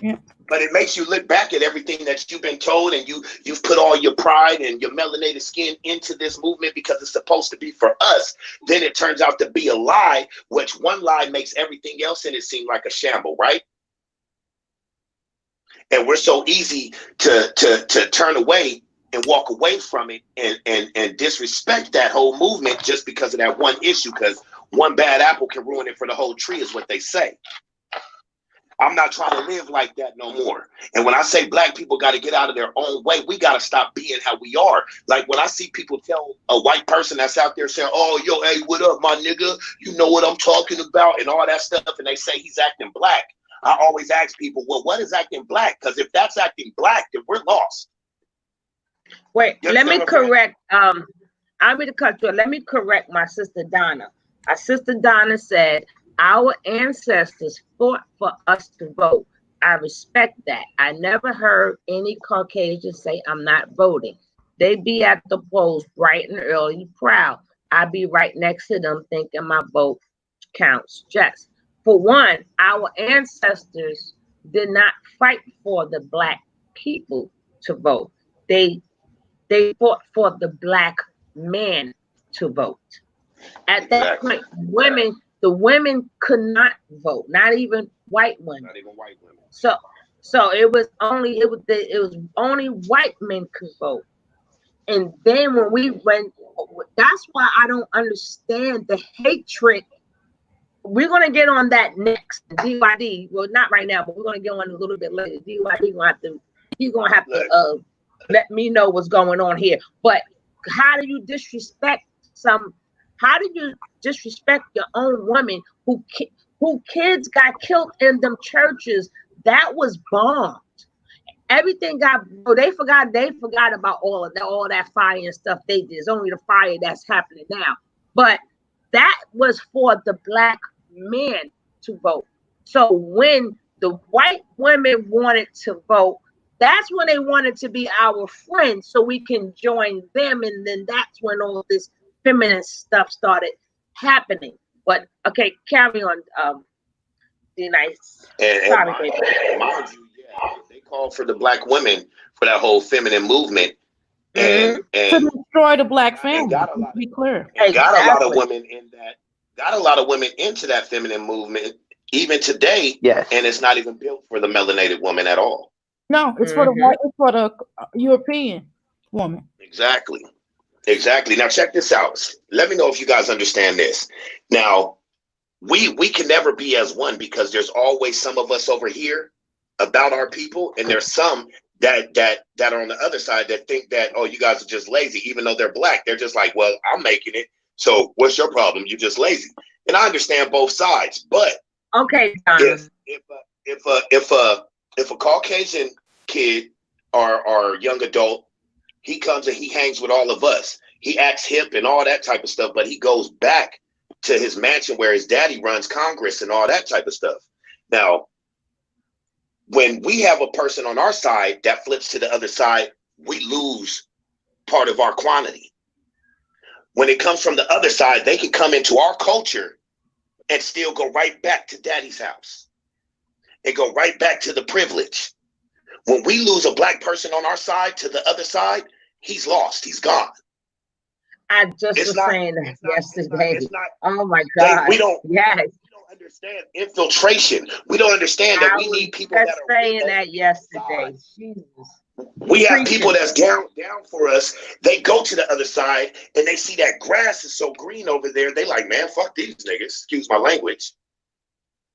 Yeah. But it makes you look back at everything that you've been told and you've put all your pride and your melanated skin into this movement because it's supposed to be for us. Then it turns out to be a lie, which one lie makes everything else in it seem like a shamble, right? And we're so easy to turn away and walk away from it and disrespect that whole movement just because of that one issue, because one bad apple can ruin it for the whole tree is what they say. I'm not trying to live like that no more. And when I say black people got to get out of their own way, we got to stop being how we are. Like when I see people tell a white person that's out there saying, oh, yo, hey, what up, my nigga? You know what I'm talking about and all that stuff. And they say he's acting black. I always ask people, well, what is acting black? Because if that's acting black, then we're lost. Wait, let me correct. I'm going to cut you. Let me correct my sister Donna. Our sister Donna said, our ancestors fought for us to vote. I respect that. I never heard any Caucasian say I'm not voting. They be at the polls bright and early, proud. I be right next to them thinking my vote counts. Just for one, our ancestors did not fight for the black people to vote. They fought for the black man to vote. At that point, the women could not vote, not even white women. Not even white women. So it was only white men could vote. And then that's why I don't understand the hatred. We're gonna get on that next. DYD, well, not right now, but we're gonna get on a little bit later. DYD he's gonna have to let me know what's going on here. But how do you disrespect some How do you disrespect your own woman who kids got killed in them churches? That was bombed. Everything they forgot about all that fire and stuff they did. It's only the fire that's happening now. But that was for the black men to vote. So when the white women wanted to vote, that's when they wanted to be our friends so we can join them. And then that's when all this feminist stuff started happening. But okay, carry on, D-Nice. Sorry, mind you, they called for the black women for that whole feminine movement. And to destroy the black family. To be clear. Got a lot of women in that. Got a lot of women into that feminine movement even today. Yes. And it's not even built for the melanated woman at all. No, it's for the white, it's for the European woman. Exactly. Now check this out. Let me know if you guys understand this. Now, we can never be as one because there's always some of us over here about our people, and there's some that are on the other side that think that, oh, you guys are just lazy, even though they're black. They're just like, well, I'm making it. So what's your problem? You're just lazy. And I understand both sides, but okay, if a Caucasian kid or young adult, he comes and he hangs with all of us, he acts hip and all that type of stuff, but he goes back to his mansion where his daddy runs Congress and all that type of stuff. Now, when we have a person on our side that flips to the other side, we lose part of our quantity. When it comes from the other side, they can come into our culture and still go right back to daddy's house and go right back to the privilege. When we lose a black person on our side to the other side, he's lost, he's gone. I just was saying that yesterday. Oh my God. We don't understand infiltration. We don't understand that we need people that are saying that yesterday. Jesus. We have people that's down for us. They go to the other side and they see that grass is so green over there. They like, man, fuck these niggas. Excuse my language.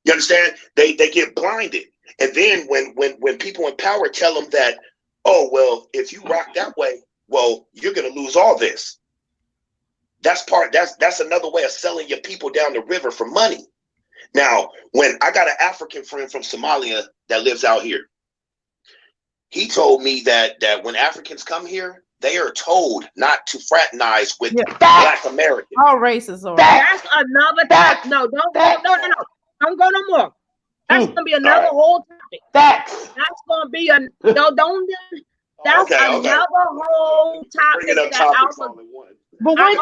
You understand? They get blinded. And then when people in power tell them that, oh, well, if you rock that way, well, you're gonna lose all this. That's another way of selling your people down the river for money. Now, when I got an African friend from Somalia that lives out here, he told me that when Africans come here, they are told not to fraternize with Black Americans. All races are. That's another topic. No, don't go no more. That's gonna be another whole topic. That's gonna be another whole topic. But I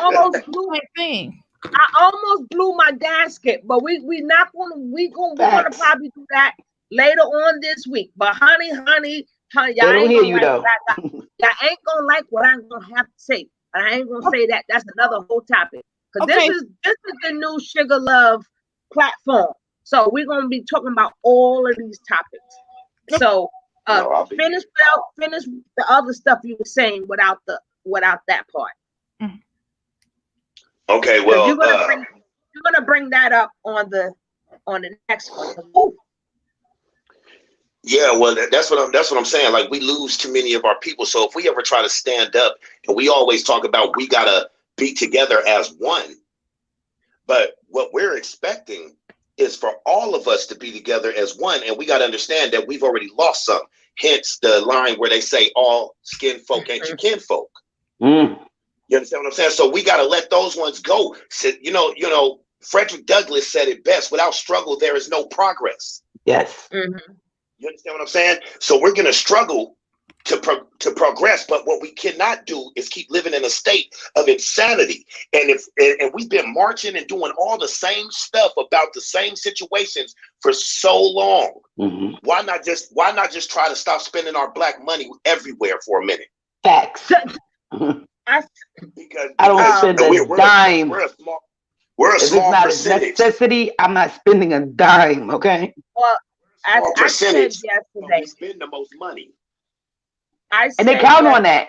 almost blew my gasket, but we're gonna probably do that later on this week. But honey, y'all don't hear you though. Y'all ain't gonna like what I'm gonna have to say. But I ain't gonna say that. That's another whole topic. Because this is the new Sugar Love platform. So we're gonna be talking about all of these topics. So finish the other stuff you were saying without that part. Okay, well, you're gonna bring that up on the next one. Ooh. Yeah, well, that's what I'm saying. Like, we lose too many of our people. So if we ever try to stand up, and we always talk about we gotta be together as one, but what we're expecting is for all of us to be together as one, and we got to understand that we've already lost some. Hence the line where they say, "All skin folk ain't your kinfolk." You understand what I'm saying? So we got to let those ones go. So, you know, Frederick Douglass said it best: without struggle, there is no progress. Yes. Mm-hmm. You understand what I'm saying? So we're going to struggle to progress, but what we cannot do is keep living in a state of insanity. And we've been marching and doing all the same stuff about the same situations for so long. Mm-hmm. Why not just try to stop spending our black money everywhere for a minute? Facts. Because I don't spend a dime. We're a small if it's percentage. Not a necessity, I'm not spending a dime. Okay. Well, I said yesterday, we spend the most money. And they count on that.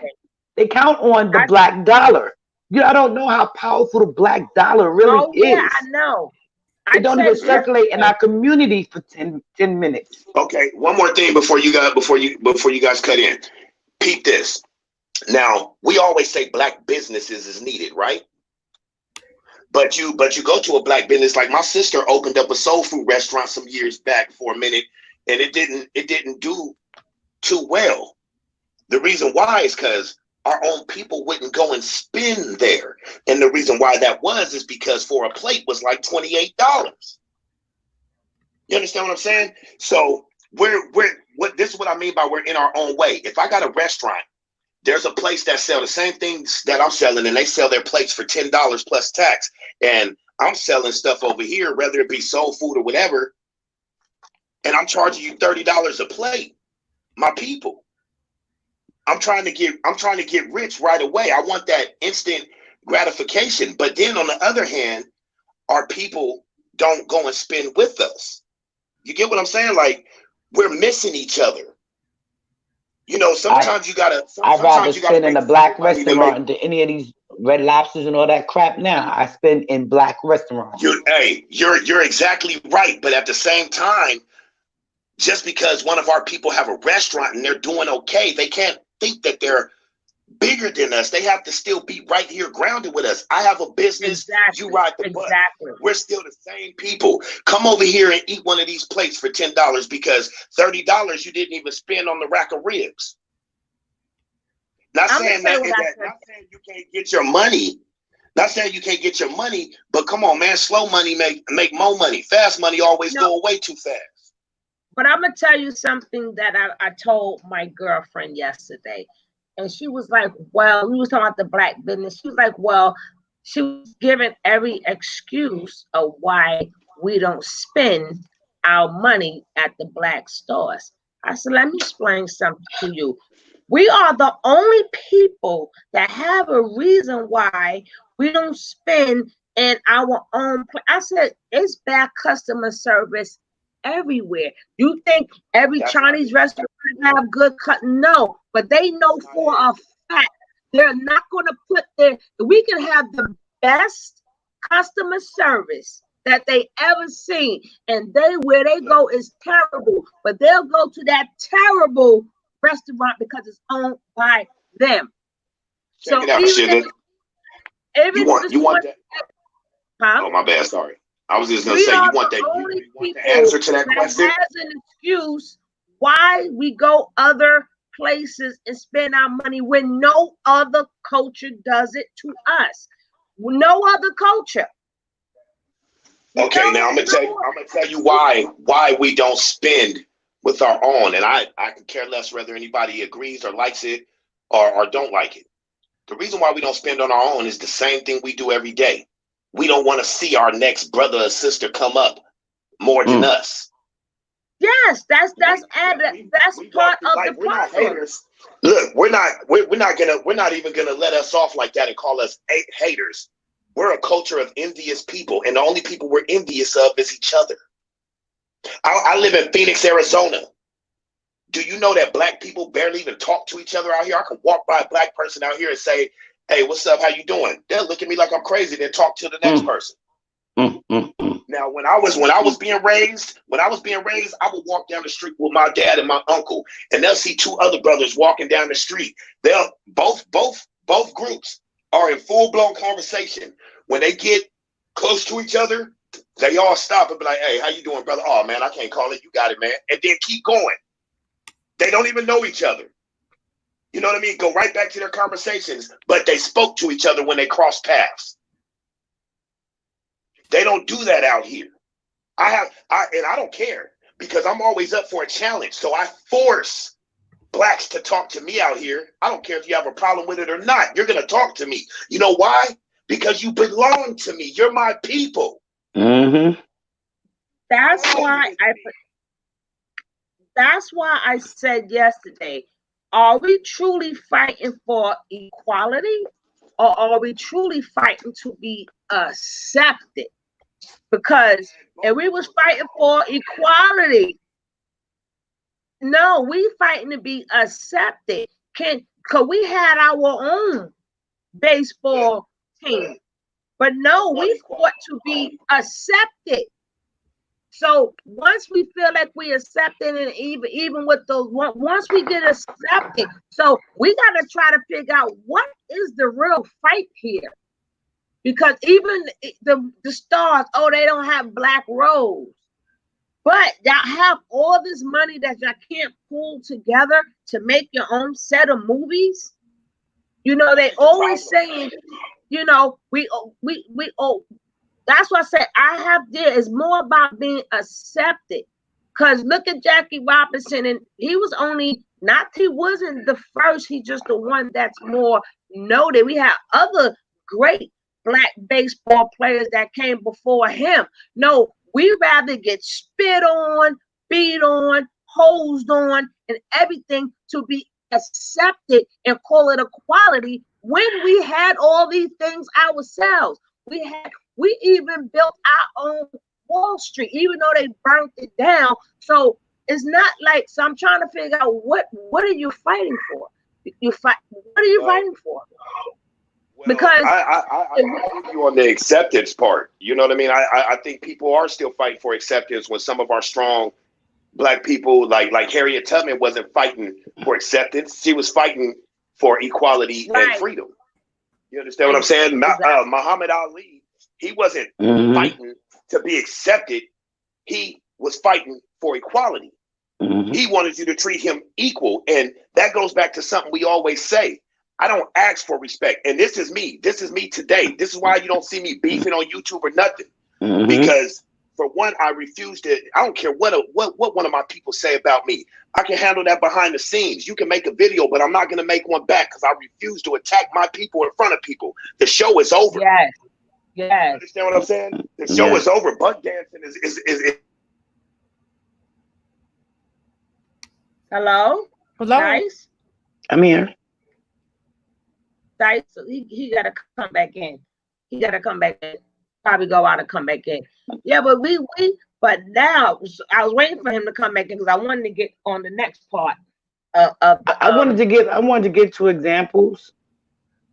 They count on the black dollar. I don't know how powerful the black dollar really is. Yeah, I know. It don't even circulate in our community for 10 minutes. Okay, one more thing before you guys cut in. Peep this. Now, we always say black businesses is needed, right? But you go to a black business. Like my sister opened up a soul food restaurant some years back for a minute, and it didn't do too well. The reason why is because our own people wouldn't go and spend there. And the reason why that was is because for a plate was like $28. You understand what I'm saying? So this is what I mean by we're in our own way. If I got a restaurant, there's a place that sell the same things that I'm selling, and they sell their plates for $10 plus tax. And I'm selling stuff over here, whether it be soul food or whatever, and I'm charging you $30 a plate. My people. I'm trying to get rich right away. I want that instant gratification. But then on the other hand, our people don't go and spend with us. You get what I'm saying? Like, we're missing each other. You know, sometimes you gotta. I'd rather spend in a black restaurant than any of these Red Lobsters and all that crap. Now I spend in black restaurants. You're exactly right. But at the same time, just because one of our people have a restaurant and they're doing okay, they can't think that they're bigger than us. They have to still be right here grounded with us. I have a business. Exactly. You ride the bus. Exactly. We're still the same people. Come over here and eat one of these plates for $10 because $30 you didn't even spend on the rack of ribs. Not saying you can't get your money. Not saying you can't get your money, but come on, man. Slow money make more money. Fast money always go away too fast. But I'm gonna tell you something that I told my girlfriend yesterday. And she was like, well, we was talking about the black business. She was like, well, she was giving every excuse of why we don't spend our money at the black stores. I said, let me explain something to you. We are the only people that have a reason why we don't spend in our own place. I said, it's bad customer service everywhere. You think every Chinese restaurant have good cut? No, but they know for a fact they're not going to put we can have the best customer service that they ever seen, and where they go is terrible, but they'll go to that terrible restaurant because it's owned by them. Check it out, you want that? Huh? Oh, my bad. Sorry. I was just going to say, you want the answer to that question? That has an excuse why we go other places and spend our money when no other culture does it to us. No other culture. Okay, now I'm gonna tell you why we don't spend with our own, and I can care less whether anybody agrees or likes it or don't like it. The reason why we don't spend on our own is the same thing we do every day. We don't want to see our next brother or sister come up more than us. Yes, that's part of the problem. Look, we're not even gonna let us off like that and call us haters. We're a culture of envious people, and the only people we're envious of is each other. I live in Phoenix, Arizona. Do you know that black people barely even talk to each other out here? I can walk by a black person out here and say, hey, what's up? How you doing? They'll look at me like I'm crazy, then talk to the next person. Now, when I was being raised, I would walk down the street with my dad and my uncle, and they'll see two other brothers walking down the street. They'll both groups are in full-blown conversation. When they get close to each other, they all stop and be like, hey, how you doing, brother? Oh, man, I can't call it. You got it, man. And then keep going. They don't even know each other. You know what I mean? Go right back to their conversations, but they spoke to each other when they crossed paths. They don't do that out here. I don't care because I'm always up for a challenge. So I force blacks to talk to me out here. I don't care if you have a problem with it or not. You're going to talk to me. You know why? Because you belong to me. You're my people. Mm-hmm. That's why I said yesterday, are we truly fighting for equality, or are we truly fighting to be accepted? Because if we was fighting for equality, no, we fighting to be accepted. Cause we had our own baseball team, but no, we fought to be accepted. So once we feel like we accepted, and even with those, once we get accepted, so we got to try to figure out what is the real fight here. because even the stars, oh, they don't have black roles. But y'all have all this money that y'all can't pull together to make your own set of movies. You know, they always saying, you know, we that's what I said. I have there is more about being accepted. Because look at Jackie Robinson, and he wasn't the first, he's just the one that's more noted. We have other great black baseball players that came before him. No, we rather get spit on, beat on, hosed on, and everything to be accepted and call it equality when we had all these things ourselves. We even built our own Wall Street, even though they burnt it down. So it's not like, so I'm trying to figure out what are you fighting for? What are you fighting for? Well, because I agree you on the acceptance part. You know what I mean? I think people are still fighting for acceptance when some of our strong black people, like Harriet Tubman, wasn't fighting for acceptance. She was fighting for equality and freedom. You understand what I'm saying? Exactly. Muhammad Ali, he wasn't fighting to be accepted. He was fighting for equality. He wanted you to treat him equal. And that goes back to something we always say. I don't ask for respect. And this is me. This is me today. This is why you don't see me beefing on YouTube or nothing. Because for one, I refuse to, I don't care what one of my people say about me. I can handle that behind the scenes. You can make a video, but I'm not going to make one back because I refuse to attack my people in front of people. The show is over. Yes. You understand what I'm saying? The show is over. Buck dancing is Hello? Dice? I'm here. Dice, so he got to come back in. He got to come back in. Probably go out and come back in. Yeah, but but now I was waiting for him to come back in because I wanted to get on the next part. I wanted to give two examples.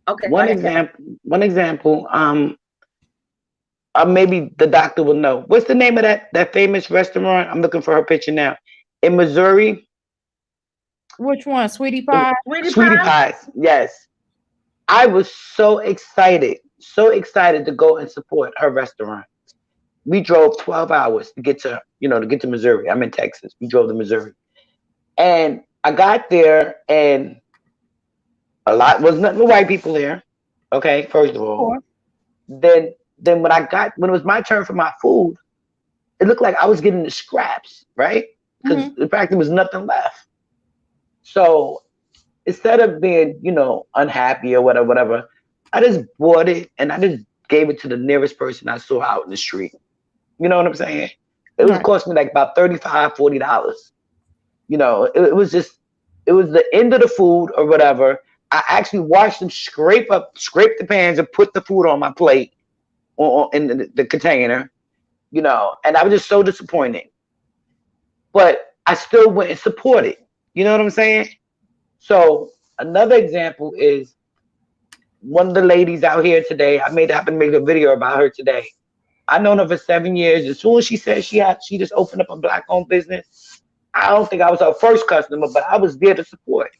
Okay. One example. Maybe the doctor will know. What's the name of that famous restaurant? I'm looking for her picture now. In Missouri. Which one? Sweetie Pie? Sweetie Pies. Yes. I was so excited to go and support her restaurant. We drove 12 hours to get to Missouri. I'm in Texas. We drove to Missouri. And I got there and was nothing but white people there. Okay, first of all. Then when it was my turn for my food, it looked like I was getting the scraps, right? Because in fact there was nothing left. So instead of being, unhappy or whatever, I just bought it and I just gave it to the nearest person I saw out in the street. You know what I'm saying? It was costing me like about $35, $40. It was the end of the food or whatever. I actually watched them scrape the pans and put the food on my plate in the container, and I was just so disappointed. But I still went and supported. You know what I'm saying? So another example is one of the ladies out here today. I happened to make a video about her today. I've known her for 7 years. As soon as she said she just opened up a black-owned business, I don't think I was her first customer, but I was there to support.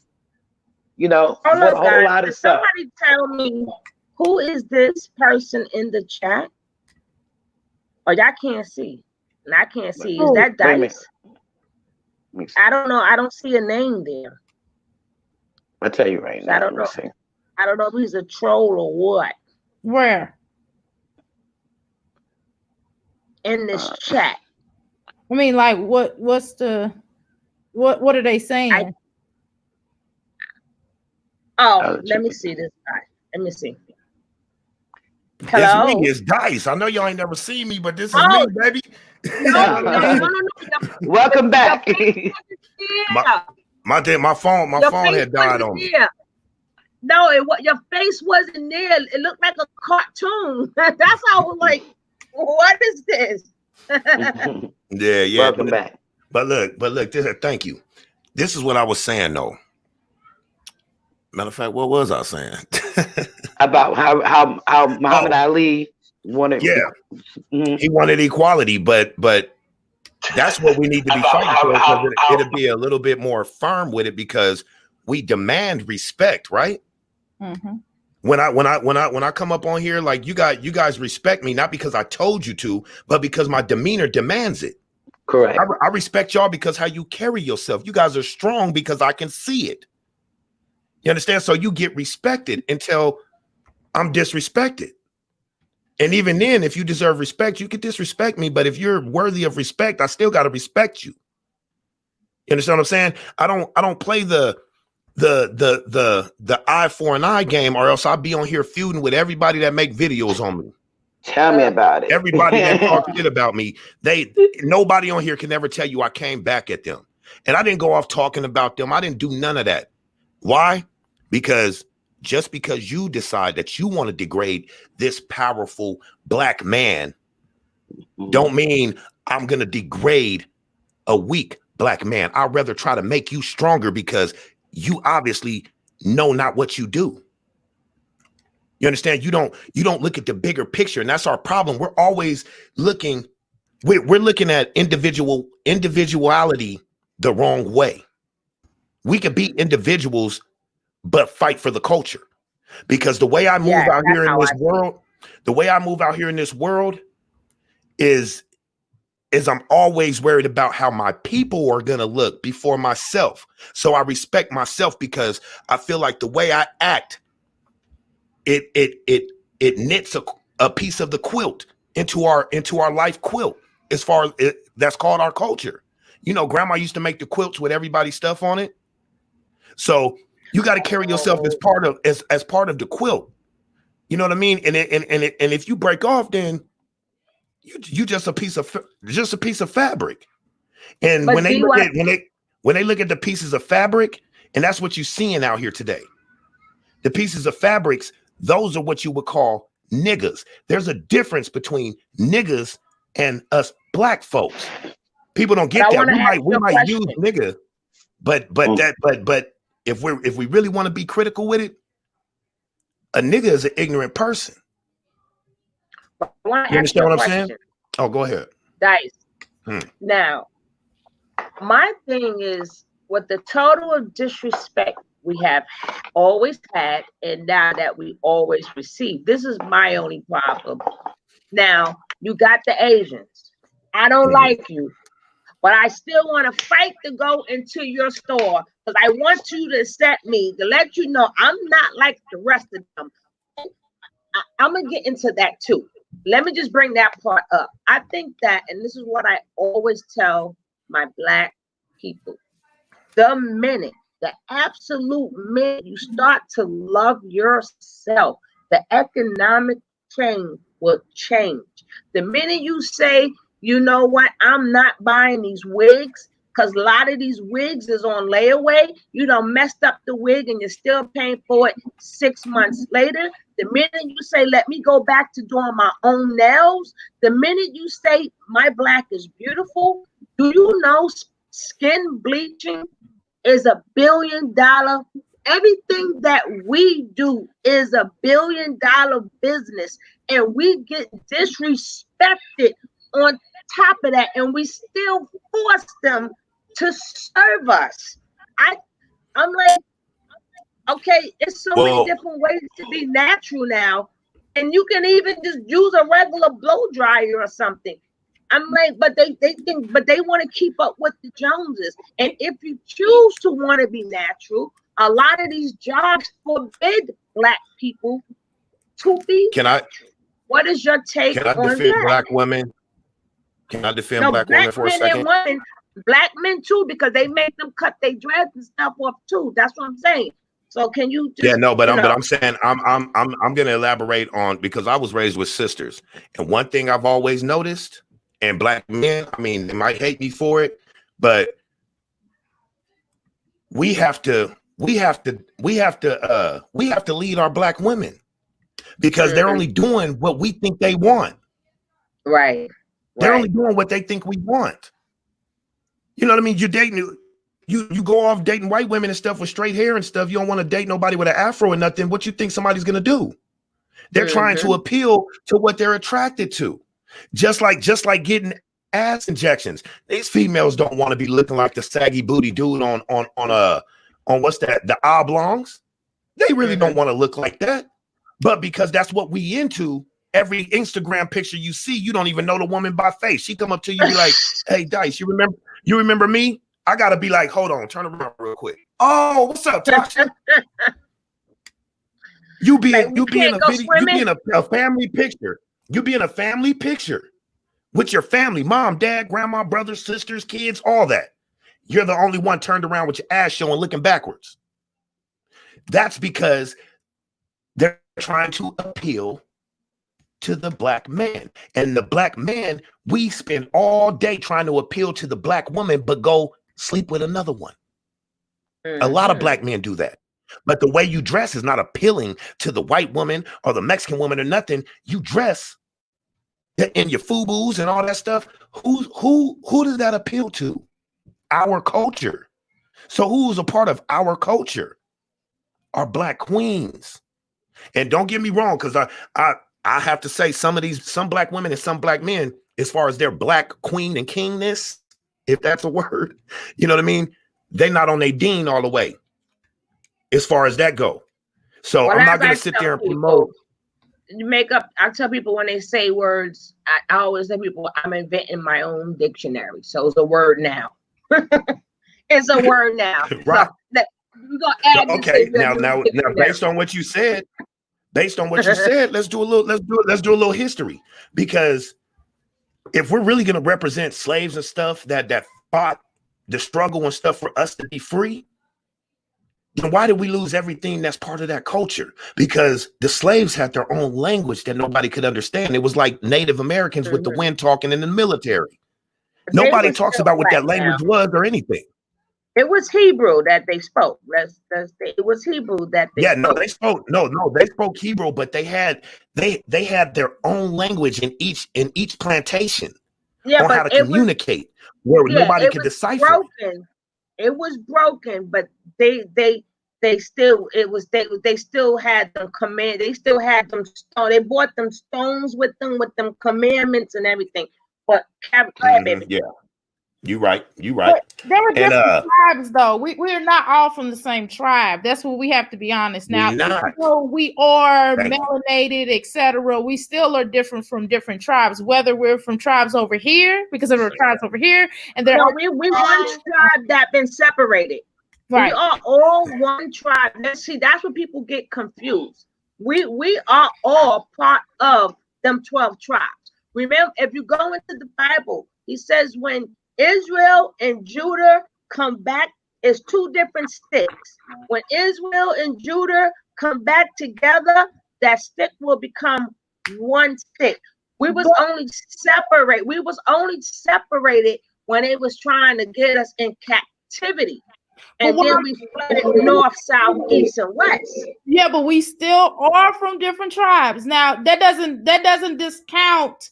A whole lot of stuff. Somebody tell me, who is this person in the chat? Oh, y'all can't see. And I can't see. Is that Dice? I don't know. I don't see a name there. I'll tell you right now. I don't know. I don't know if he's a troll or what. Where? In this chat. I mean, like, what are they saying? Let me see this guy. Let me see. Hello? It's me. It's Dice. I know y'all ain't never seen me, but this is me, baby. No. Welcome back. My phone had died on me. No, your face wasn't there. It looked like a cartoon. That's how I was like, what is this? Yeah. Welcome back. But look, thank you. This is what I was saying though. Matter of fact, what was I saying? About how Muhammad Ali wanted. Yeah, he wanted equality, but that's what we need to be fighting for, because it'll be a little bit more firm with it, because we demand respect, right? When I come up on here, like you guys respect me, not because I told you to, but because my demeanor demands it. Correct. I respect y'all because how you carry yourself. You guys are strong because I can see it. You understand? So you get respected until I'm disrespected. And even then, if you deserve respect, you can disrespect me. But if you're worthy of respect, I still got to respect you. You understand what I'm saying? I don't play the eye for an eye game, or else I'll be on here feuding with everybody that make videos on me. Tell me about it. Everybody that talks shit about me, nobody on here can ever tell you I came back at them. And I didn't go off talking about them. I didn't do none of that. Why? Because just because you decide that you want to degrade this powerful black man, don't mean I'm going to degrade a weak black man. I'd rather try to make you stronger because you obviously know not what you do. You understand? You don't look at the bigger picture, and that's our problem. We're always looking, we're looking at individuality the wrong way. We could be individuals, but fight for the culture. Because the way I move out here in this world, the way I move out here in this world is I'm always worried about how my people are going to look before myself. So I respect myself because I feel like the way I act, it knits a piece of the quilt into our life quilt. As far as that's called our culture. You know, grandma used to make the quilts with everybody's stuff on it. So you got to carry yourself as part of the quilt. You know what I mean? And if you break off, then you just a piece of fabric. And when they look at the pieces of fabric, and that's what you're seeing out here today. The pieces of fabrics, those are what you would call niggas. There's a difference between niggas and us black folks. People don't get that. We might use nigga, but if we really want to be critical with it, a nigga is an ignorant person. You understand what I'm saying? Oh, go ahead. Dice. Now, my thing is, with the total of disrespect we have always had, and now that we always receive, this is my only problem. Now, you got the Asians. I don't like you, but I still want to fight to go into your store because I want you to accept me, to let you know I'm not like the rest of them. I'm going to get into that too. Let me just bring that part up. I think that, and this is what I always tell my black people, the absolute minute you start to love yourself, the economic change will change. The minute you say, you know what, I'm not buying these wigs, because a lot of these wigs is on layaway. You done messed up the wig and you're still paying for it 6 months later. The minute you say, let me go back to doing my own nails, the minute you say, my black is beautiful, do you know skin bleaching is $1 billion? Everything that we do is $1 billion business, and we get disrespected on top of that, and we still force them to serve us. I'm like, okay, it's so many different ways to be natural now, and you can even just use a regular blow dryer or something. I'm like, but they want to keep up with the Joneses, and if you choose to want to be natural, a lot of these jobs forbid black people to be. What is your take on that? Can I defend black women? Can I defend black women for a second? Women, black men too, because they make them cut their dreads and stuff off too. That's what I'm saying. So can you just, but I'm saying I'm gonna elaborate on, because I was raised with sisters, and one thing I've always noticed, and black men, I mean, they might hate me for it, but we have to lead our black women, because they're only doing what we think they want. Right. They're only doing what they think we want. You know what I mean? You're dating, you go off dating white women and stuff with straight hair and stuff. You don't want to date nobody with an afro or nothing. What you think somebody's gonna do? They're trying to appeal to what they're attracted to. Just like getting ass injections. These females don't want to be looking like the saggy booty dude on what's that? The oblongs. They really don't want to look like that. But because that's what we into, every Instagram picture you see, you don't even know the woman by face. She come up to you, be like, "Hey, Dice, you remember me?" I gotta be like, "Hold on, turn around real quick." "Oh, what's up, Tasha?" You be in a video, you be in a family picture. You be in a family picture with your family, mom, dad, grandma, brothers, sisters, kids, all that. You're the only one turned around with your ass showing, looking backwards. That's because they're trying to appeal to the black man. And the black man, we spend all day trying to appeal to the black woman, but go sleep with another one. Mm-hmm. A lot of black men do that. But the way you dress is not appealing to the white woman or the Mexican woman or nothing. You dress in your FUBUs and all that stuff. Who does that appeal to? Our culture. So who's a part of our culture? Our black queens. And don't get me wrong, because I have to say some black women and some black men, as far as their black queen and kingness, if that's a word, you know what I mean? They're not on their dean all the way, as far as that go. So I'm not going to sit there and promote. I tell people when they say words, I always tell people I'm inventing my own dictionary. So it's a word now. It's a word now. Right. So we're gonna add okay. Now, based on what you said, let's do a little history, because if we're really going to represent slaves and stuff that fought the struggle and stuff for us to be free, then why did we lose everything that's part of that culture? Because the slaves had their own language that nobody could understand. It was like Native Americans with the wind talking in the military. Nobody talks about what that language was or anything. It was Hebrew that they spoke. It was Hebrew that they spoke. They spoke Hebrew, but they had their own language in each plantation on how to communicate, where nobody could decipher. It was broken, but they still had them command. They still had them stone. They brought them stones with them commandments and everything. But baby. Yeah. You're right. But they were different tribes, though. We're not all from the same tribe. That's what we have to be honest. Now, we are melanated, etc. We still are different from different tribes. Whether we're from tribes over here, because there are tribes over here, and there are we one tribe that been separated. Right. We are all one tribe. See, that's what people get confused. We are all part of them 12 tribes. Remember, if you go into the Bible, he says when Israel and Judah come back, it's two different sticks. When Israel and Judah come back together, that stick will become one stick. We was only separated when it was trying to get us in captivity. And then we split it north, south, east, and west. Yeah, but we still are from different tribes. Now, that doesn't discount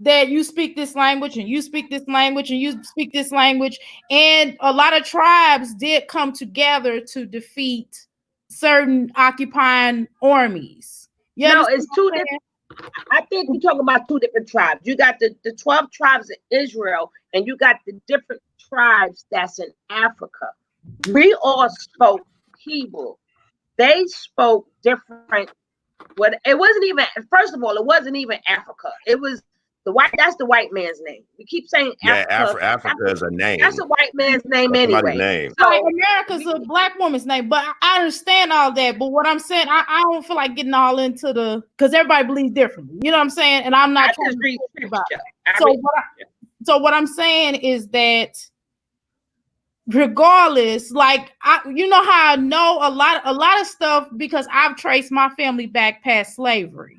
that you speak this language and you speak this language and you speak this language. And a lot of tribes did come together to defeat certain occupying armies. It's two different. I think we're talking about two different tribes. You got the 12 tribes of Israel, and you got the different tribes that's in Africa. We all spoke Hebrew. They spoke different. It wasn't even, first of all, it wasn't even Africa. It was that's the white man's name. We keep saying Africa. Africa is a name. That's a white man's name anyway. Name. So America's a black woman's name, but I understand all that. But what I'm saying, I don't feel like getting all into because everybody believes differently. You know what I'm saying? And I'm not trying to read about it. So what I'm saying is that regardless, like you know how I know a lot of stuff because I've traced my family back past slavery.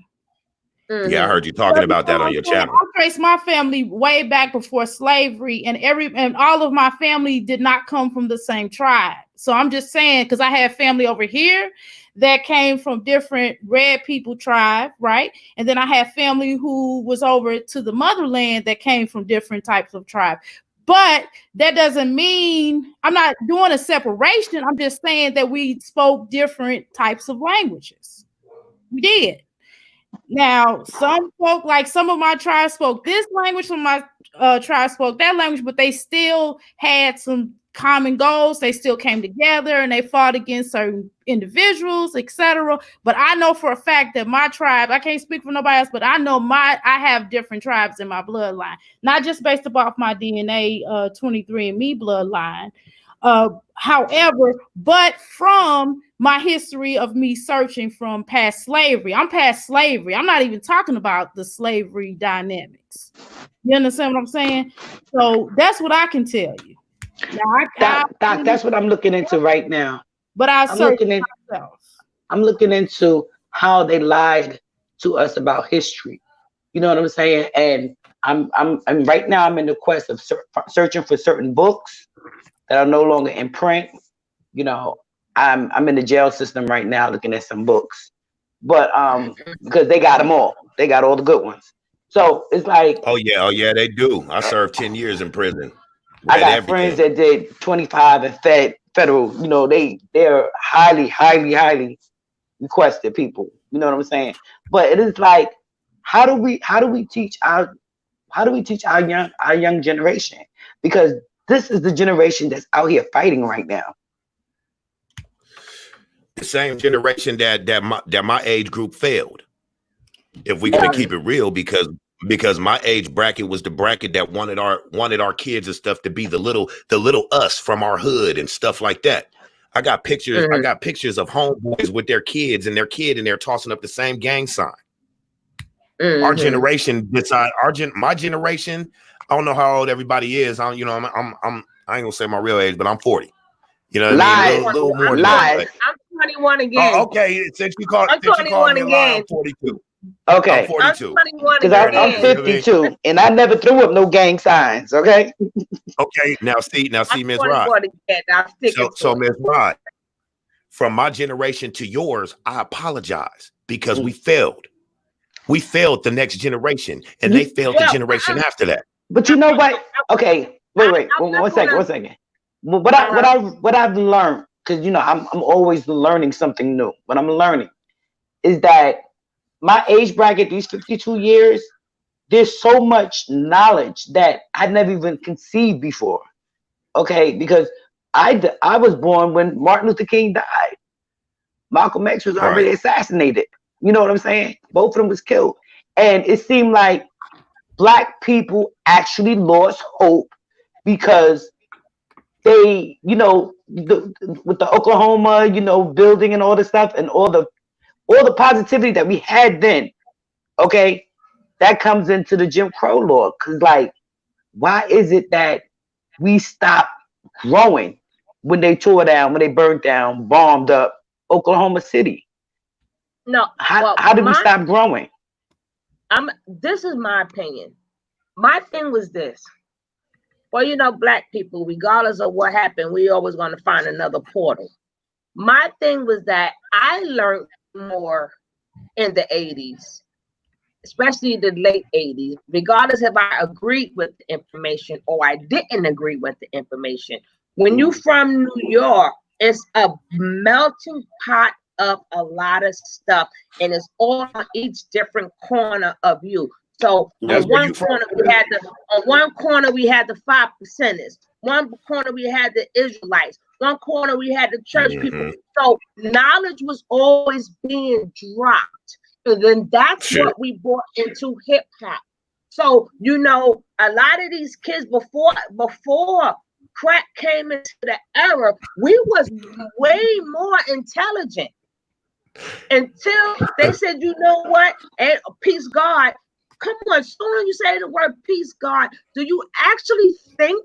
Mm-hmm. Yeah, I heard you talking about that on your channel. I traced my family way back before slavery, and all of my family did not come from the same tribe. So I'm just saying, because I have family over here that came from different red people tribe, right? And then I have family who was over to the motherland that came from different types of tribe. But that doesn't mean I'm not doing a separation. I'm just saying that we spoke different types of languages. We did. Now, some folk, like some of my tribe spoke this language, some of my tribe spoke that language, but they still had some common goals. They still came together and they fought against certain individuals, etc. But I know for a fact that my tribe, I can't speak for nobody else, but I know I have different tribes in my bloodline, not just based upon my DNA 23andMe bloodline. However, but from my history of me searching from past slavery. I'm past slavery. I'm not even talking about the slavery dynamics. You understand what I'm saying? So that's what I can tell you. Now, Doc, that's what I'm looking into right now. But I'm looking into how they lied to us about history. You know what I'm saying? And I'm right now I'm in the quest of searching for certain books that are no longer in print. You know, I'm in the jail system right now looking at some books, but because they got them all, they got all the good ones. So it's like, oh yeah, they do. I served 10 years in prison. I got friends that did 25 and federal. You know, they're highly requested people. You know what I'm saying? But it is like, how do we teach our young generation? Because this is the generation that's out here fighting right now. The same generation that my age group failed. If we're gonna keep it real, because my age bracket was the bracket that wanted our kids and stuff to be the little us from our hood and stuff like that. I got pictures. I got pictures of homeboys with their kids and they're tossing up the same gang sign. Our generation my generation. I don't know how old everybody is. I ain't gonna say my real age, but I'm 40. You know what I mean? A little more. I'm 21 again. Oh, okay, since you called me again. I'm 42. Okay, I'm 42. Because I'm 52, and I never threw up no gang signs. Okay. Okay. Now see, Ms. Rod. So Ms. Rod, from my generation to yours, I apologize because we failed. We failed the next generation, and they failed the generation after that. But you know what? Okay, wait, one second. What I've learned, because you know I'm always learning something new. What I'm learning is that my age bracket, these 52 years, there's so much knowledge that I never even conceived before. Okay, because I was born when Martin Luther King died. Malcolm X was already assassinated. You know what I'm saying? Both of them was killed. And it seemed like Black people actually lost hope because they, you know, with the Oklahoma, you know, building and all the stuff and all the positivity that we had then, okay, that comes into the Jim Crow law. Because, like, why is it that we stopped growing when they tore down, when they burned down, bombed up Oklahoma City? No. How did we stop growing? This is my opinion. My thing was this. Well, you know, Black people, regardless of what happened, we always going to find another portal. My thing was that I learned more in the 80s, especially the late 80s, regardless if I agreed with the information or I didn't agree with the information. When you from New York, it's a melting pot of a lot of stuff, and it's all on each different corner of you. So on one corner we had the 5%ers, one corner we had the Israelites, one corner we had the church people. So knowledge was always being dropped, and then that's what we brought into hip hop. So you know, a lot of these kids before crack came into the era, we was way more intelligent until they said, you know what, and peace God. Come on, soon as you say the word peace God, do you actually think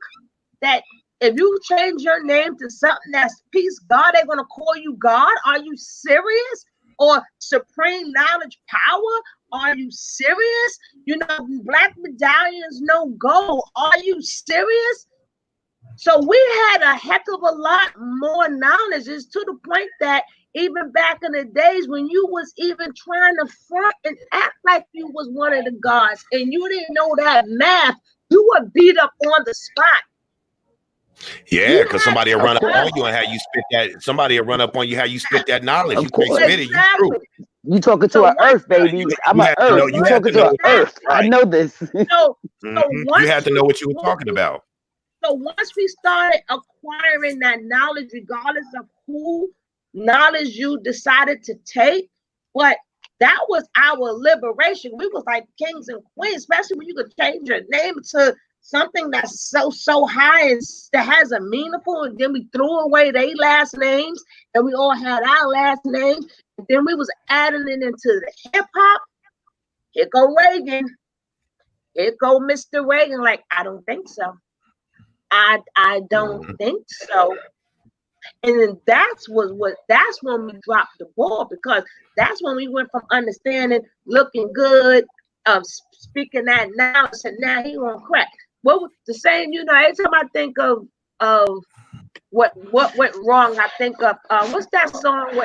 that if you change your name to something that's peace God, they're gonna call you God? Are you serious? Or supreme knowledge power? Are you serious? You know, Black medallions, no gold. Are you serious? So we had a heck of a lot more knowledge. It's to the point that even back in the days when you was even trying to front and act like you was one of the gods and you didn't know that math, you were beat up on the spot. Yeah, because somebody will run up on you and how you spit that. Somebody will run up on you how you spit that knowledge. You can't spit it. You through. You talking to an earth, baby. I'm an earth. You talking to an earth. I know this. So you have to know what you were talking about. So once we started acquiring that knowledge, regardless of who knowledge you decided to take, but that was our liberation. We was like kings and queens, especially when you could change your name to something that's so high and that has a meaningful, and then we threw away their last names and we all had our last names. And then we was adding it into the hip hop. Here go Reagan. Here go Mr. Reagan. Like, I don't think so. I don't think so. And then that's when we dropped the ball, because that's when we went from understanding, looking good, speaking that now, and now he on crack. What was the same? You know, every time I think of what went wrong, I think of what's that song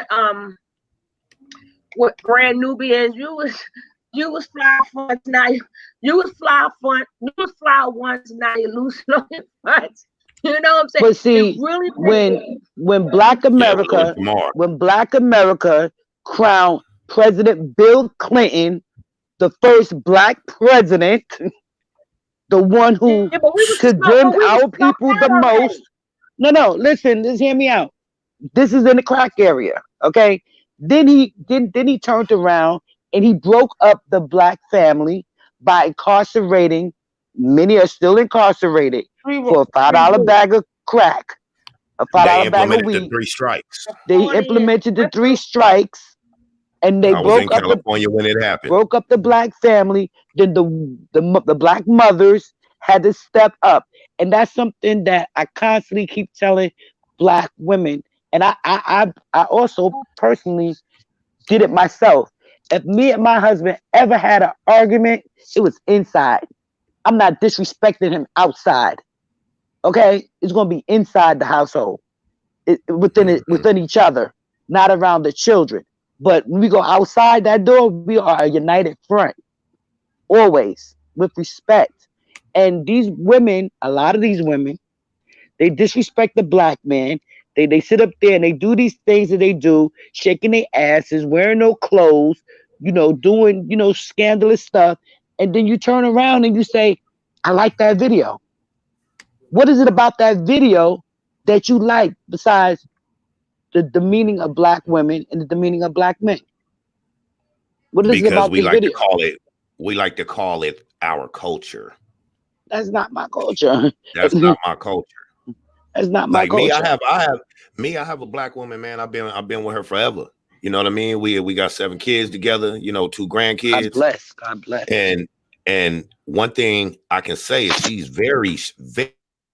with Brand Nubians? You was fly once, now you was fly once, now you're losing on your fronts. You know what I'm saying? But see, really when Black America, when Black America crowned President Bill Clinton the first Black president, the one who condemned our people the most. No, listen, just hear me out. This is in the crack area, okay? Then he turned around and he broke up the Black family by incarcerating. Many are still incarcerated for a $5 bag of crack, a $5 bag of weed. The 3 strikes. They implemented the 3 strikes, and they broke up California when it happened. Broke up the Black family. Then the Black mothers had to step up, and that's something that I constantly keep telling Black women. And I also personally did it myself. If me and my husband ever had an argument, it was inside. I'm not disrespecting him outside. Okay, it's gonna be inside the household, within each other, not around the children. But when we go outside that door, we are a united front, always with respect. And these women, a lot of these women, they disrespect the Black man. They sit up there and they do these things that they do, shaking their asses, wearing no clothes, doing scandalous stuff. And then you turn around and you say, I like that video. What is it about that video that you like besides the demeaning of Black women and the demeaning of Black men? What is it about this video? We like to call it our culture. That's not my culture. That's not my culture. That's not my culture. I have a Black woman, man. I've been with her forever. You know what I mean? We got 7 kids together, 2 grandkids. God bless. And one thing I can say is she's very,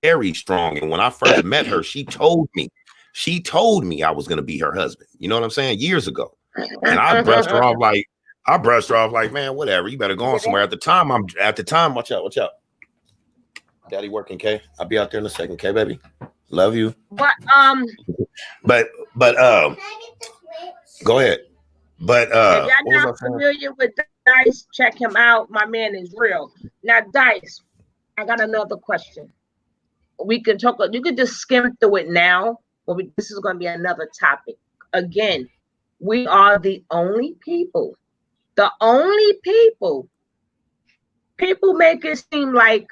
very strong. And when I first met her, she told me I was gonna be her husband. You know what I'm saying? Years ago. And I brushed her off like, man, whatever. You better go on somewhere. At the time, watch out. Daddy working, Kay. I'll be out there in a second, Kay, baby. Love you. But go ahead. But if y'all not familiar with Dice, check him out. My man is real. Now, Dice, I got another question. We can talk. You could just skim through it now, but this is going to be another topic. Again, we are the only people. The only people. People make it seem like,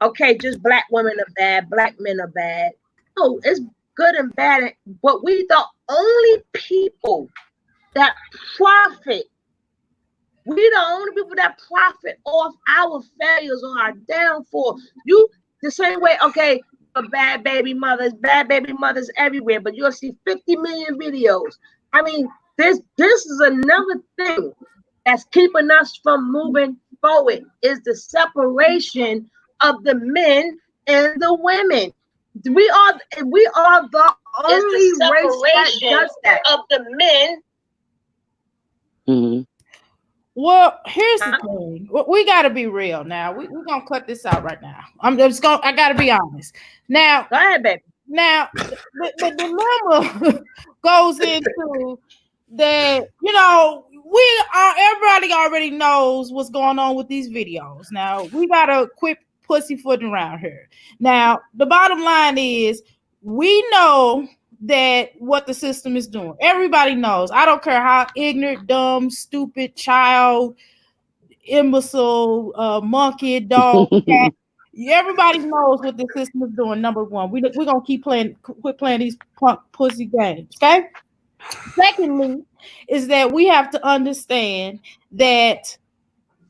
okay, just Black women are bad, Black men are bad. No, it's good and bad, but we the only people that profit. We the only people that profit off our failures, on our downfall. You the same way, okay, bad baby mothers everywhere, but you'll see 50 million videos. I mean, this is another thing that's keeping us from moving forward, is the separation of the men and the women. We are the only race that does that. Of the men. Mm-hmm. Well, here's the thing. We got to be real now. We're going to cut this out right now. I got to be honest. Now, go ahead, baby. Now, the dilemma goes into that, everybody already knows what's going on with these videos. Now, we got to quit pussyfooting around here. Now, the bottom line is, we know that what the system is doing. Everybody knows. I don't care how ignorant, dumb, stupid, child, imbecile, monkey, dog, cat Everybody knows what the system is doing. Number one, we're gonna quit playing these punk pussy games. Okay. Secondly, is that we have to understand that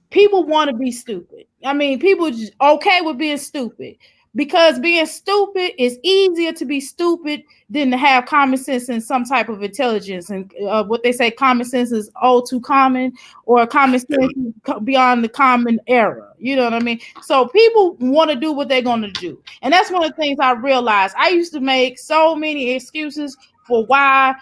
people want to be stupid. I mean, people just okay with being stupid because being stupid is easier to be stupid than to have common sense and some type of intelligence. And what they say, common sense is all too common, or common sense is beyond the common era. You know what I mean? So people want to do what they're going to do. And that's one of the things I realized. I used to make so many excuses for why,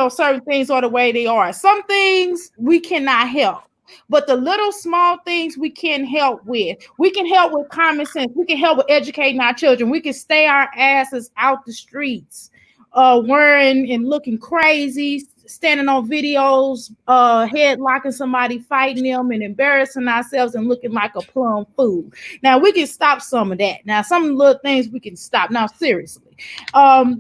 certain things are the way they are. Some things we cannot help. But the little small things we can help with. We can help with common sense. We can help with educating our children. We can stay our asses out the streets, wearing and looking crazy, standing on videos, headlocking somebody, fighting them, and embarrassing ourselves and looking like a plum fool. Now we can stop some of that. Now some little things we can stop. Now seriously,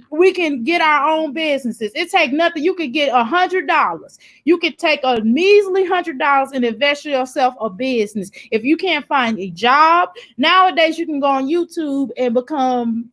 we can get our own businesses. It take nothing. You could get $100. You could take a measly $100 and invest in yourself a business. If you can't find a job nowadays, you can go on YouTube and become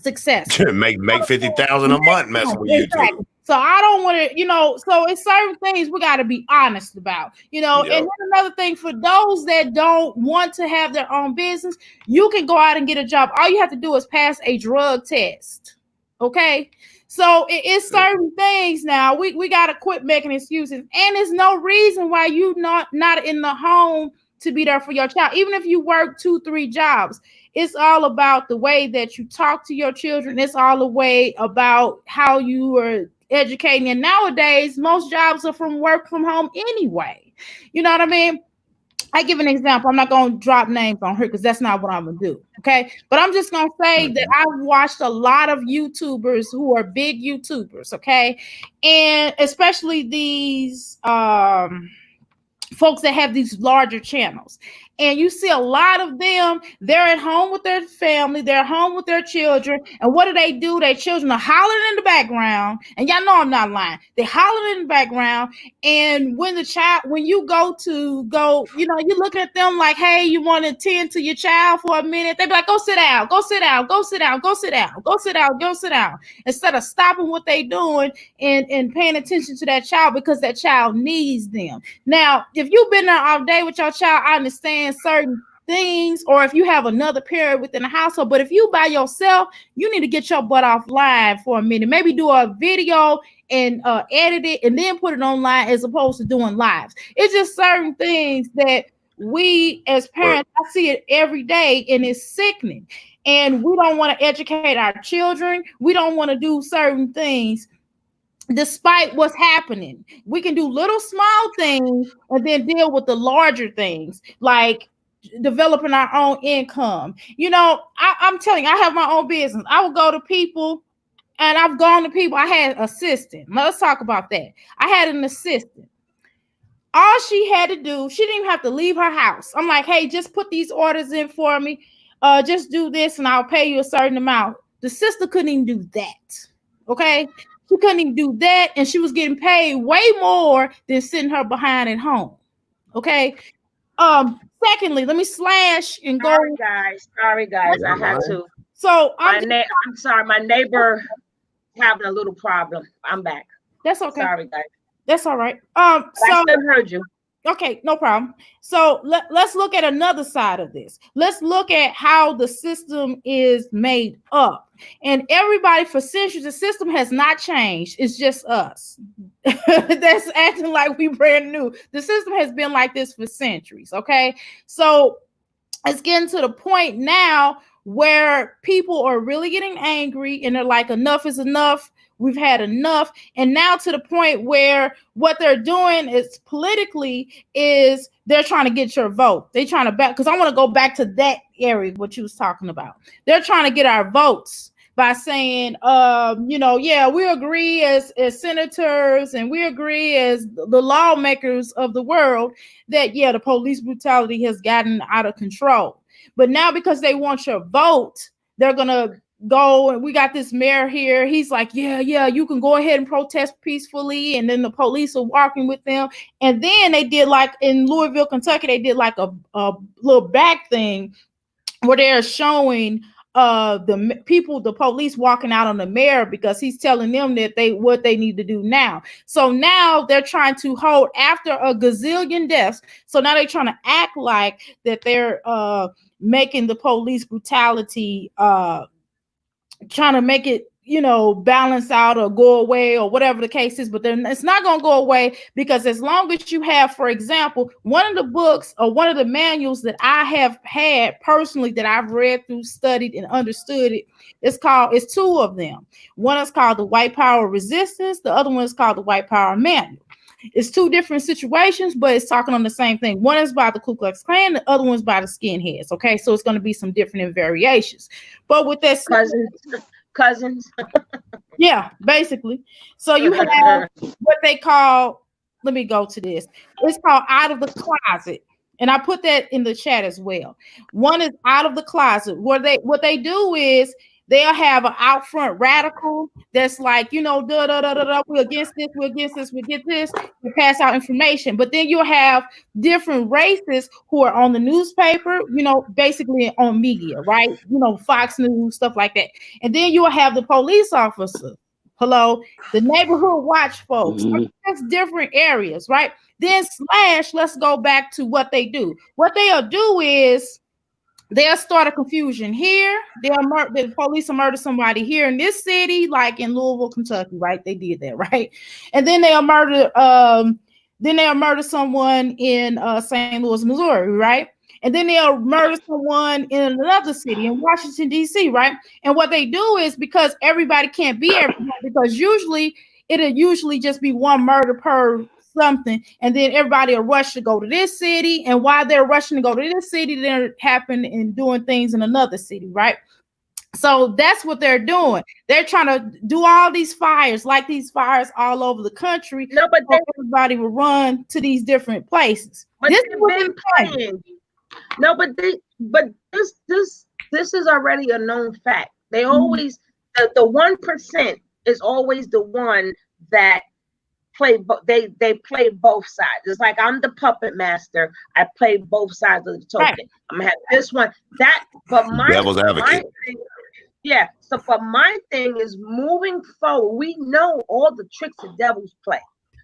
successful. make 50,000 a month messing with YouTube. So I don't want to, so it's certain things we got to be honest about, And then another thing, for those that don't want to have their own business, you can go out and get a job. All you have to do is pass a drug test. Okay. So it's certain things now. We got to quit making excuses. And there's no reason why you not in the home to be there for your child. Even if you work 2-3 jobs, it's all about the way that you talk to your children. It's all the way about how you are educating. And nowadays, most jobs are from work from home anyway. You know what I mean? I give an example. I'm not going to drop names on her because that's not what I'm going to do. Okay. But I'm just going to say that I've watched a lot of YouTubers who are big YouTubers. Okay. And especially these folks that have these larger channels. And you see a lot of them, they're at home with their family, they're home with their children. And what do? Their children are hollering in the background. And y'all know I'm not lying. They're hollering in the background. And when you go, you're looking at them like, hey, you want to tend to your child for a minute. They be like, go sit down, go sit down, go sit down, go sit down, go sit down, go sit down. Instead of stopping what they're doing and paying attention to that child because that child needs them. Now, if you've been there all day with your child, I understand certain things, or if you have another parent within the household. But if you by yourself, you need to get your butt offline for a minute. Maybe do a video and edit it and then put it online as opposed to doing lives. It's just certain things that we as parents, I see it every day, and it's sickening. And we don't want to educate our children. We don't want to do certain things. Despite what's happening, we can do little small things and then deal with the larger things, like developing our own income. I'm telling you, I have my own business. I will go to people, and I've gone to people. I had an assistant. Let's talk about that. I had an assistant. All she had to do, she didn't even have to leave her house. I'm like, hey, just put these orders in for me. Just do this and I'll pay you a certain amount. The sister couldn't even do that. Okay. She couldn't even do that, and she was getting paid way more than sitting her behind at home. Okay. Secondly, let me slash and go. Sorry, guys. I had to. So I'm sorry. My neighbor having a little problem. I'm back. That's okay. Sorry, guys. That's all right. So I still heard you. Okay, no problem. So let's look at another side of this. Let's look at how the system is made up. And everybody, for centuries, the system has not changed. It's just us that's acting like we brand new. The system has been like this for centuries. Okay, so it's getting to the point now where people are really getting angry and they're like, enough is enough. We've had enough. And now to the point where what they're doing is politically is they're trying to get your vote. They're trying to back, because I want to go back to that area, what you was talking about. They're trying to get our votes by saying, we agree as senators and we agree as the lawmakers of the world that, the police brutality has gotten out of control. But now because they want your vote, they're going to go, and we got this mayor here. He's like, you can go ahead and protest peacefully. And then the police are walking with them. And then they did, like in Louisville, Kentucky, they did like a little back thing where they're showing the police walking out on the mayor because he's telling them that what they need to do now. So now they're trying to hold after a gazillion deaths. So now they're trying to act like that they're making the police brutality, trying to make it, balance out or go away or whatever the case is, but then it's not going to go away, because as long as you have, for example, one of the books or one of the manuals that I have had personally that I've read through, studied, and understood it's two of them. One is called the White Power Resistance. The other one is called the White Power Manual. It's two different situations, but it's talking on the same thing. One is by the Ku Klux Klan, the other one's by the skinheads. Okay, so it's going to be some different variations. But with that cousins. Yeah, basically. So you have what they call, let me go to this. It's called Out of the Closet. And I put that in the chat as well. One is Out of the Closet, where what they do is they'll have an out front radical that's like, we're against this, we get this, we pass out information. But then you'll have different races who are on the newspaper, basically on media, right? Fox News, stuff like that. And then you'll have the police officer, the neighborhood watch folks. That's different areas, right? Then let's go back to what they do. What they'll do is they'll start a confusion here. The police will murder somebody here in this city, like in Louisville, Kentucky, right? They did that, right? And then they'll murder someone in St. Louis, Missouri, right? And then they'll murder someone in another city in Washington, D.C., right? And what they do is, because everybody can't be everybody, because it'll usually just be one murder per something, and then everybody will rush to go to this city, and while they're rushing to go to this city, they're happening and doing things in another city, right? So that's what they're doing. They're trying to do all these fires, like these fires all over the country. No, but everybody will run to these different places. But this is what they're playing. No, but this is already a known fact. They always the 1% is always the one that they play both sides. It's like I'm the puppet master. I play both sides of the token. Right. I'm gonna have this one, that, but my devil's advocate. But my thing is moving forward. We know all the tricks the devils play.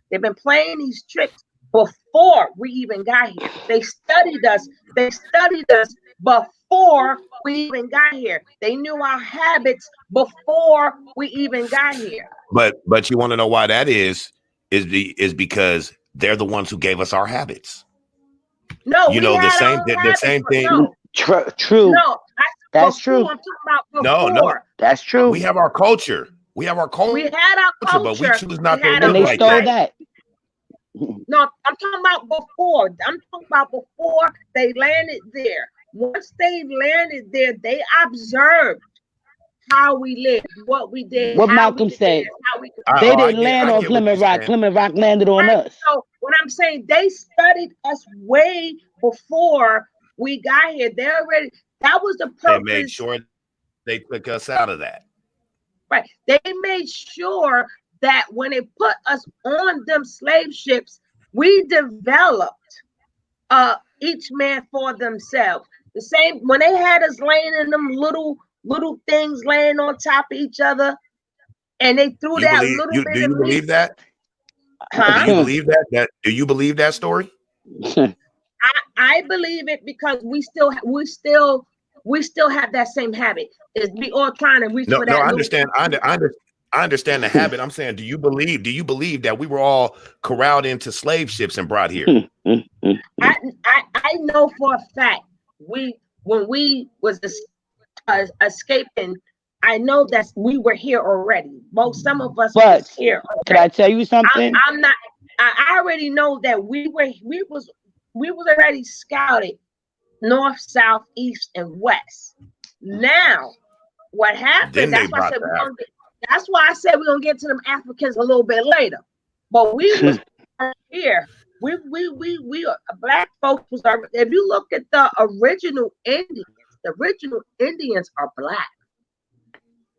They've been playing these tricks before we even got here. They studied us before we even got here. They knew our habits before we even got here. But you want to know why that is because they're the ones who gave us our habits. No, the same thing. No. True. No, that's true. I'm talking about before. No, that's true. We have our culture. We had our culture, but we choose not to live like that. No, I'm talking about before. I'm talking about before they landed there. Once they landed there, they observed how we lived, what we did. What Malcolm said. They didn't land on Plymouth Rock. Plymouth Rock landed on us. So what I'm saying, they studied us way before we got here. That was the purpose. They made sure they took us out of that. Right. They made sure that when they put us on them slave ships, we developed each man for themselves. The same when they had us laying in them little things laying on top of each other, and they threw that little bit. Do you believe that? Huh? Do you believe that? Do you believe that story? I believe it because we still have that same habit. Is we all trying to reach for that. No, I understand. I understand the habit. I'm saying, do you believe that we were all corralled into slave ships and brought here? I know for a fact when we was escaping, I know that we were here already. Some of us was here. Already. Can I tell you something? I'm not. I already know that we was already scouted north, south, east, and west. Now, what happened? That's why I said we're gonna get to them Africans a little bit later. But we was here. We black folks was. If you look at the original Indians are black.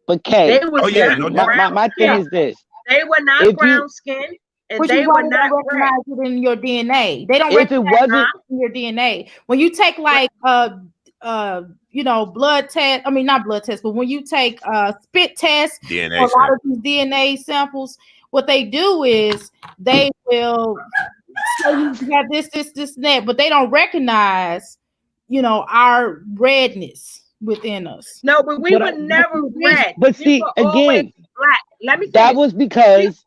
But Kay, my thing is this: they were not brown skinned. And which they were not recognized it in your DNA. They don't recognize it in your DNA. When you take like blood test, I mean not blood test, but when you take spit tests, DNA a lot sample. of these DNA samples, what they do is they will say you have this, and that, but they don't recognize, our redness within us. No, but we were never red. But We see, were always again, black. Let me that finish. was because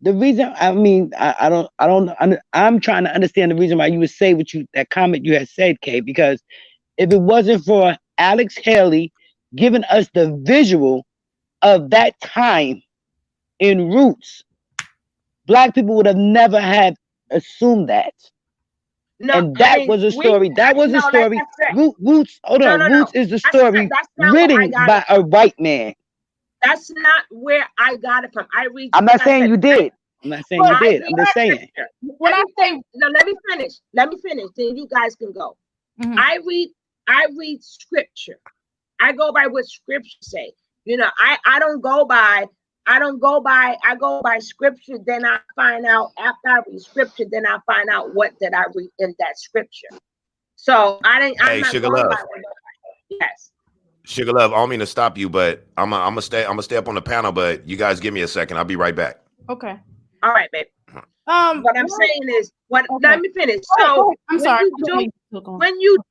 the reason, I mean, I'm trying to understand the reason why you would say that comment you had said, Kay, because if it wasn't for Alex Haley giving us the visual of that time in Roots, Black people would have never had assumed that. No, And that was a story. That was a story. Like I said, Roots, hold on. Roots is the story written by a white man. That's not where I got it from. I'm not saying you did. I'm not saying you did. I'm just saying. When I say, no, let me finish. Let me finish. Then you guys can go. Mhm. I read scripture. I go by what scripture say. I don't go by. I go by scripture. Then I find out after I read scripture. Then I find out what did I read in that scripture. So I didn't. Hey, Sugar Love. Yes. Sugar Love, I don't mean to stop you, but I'm gonna stay up on the panel, but you guys give me a second. I'll be right back. Okay. All right, babe. What I'm saying is, let me finish. So I'm sorry. When you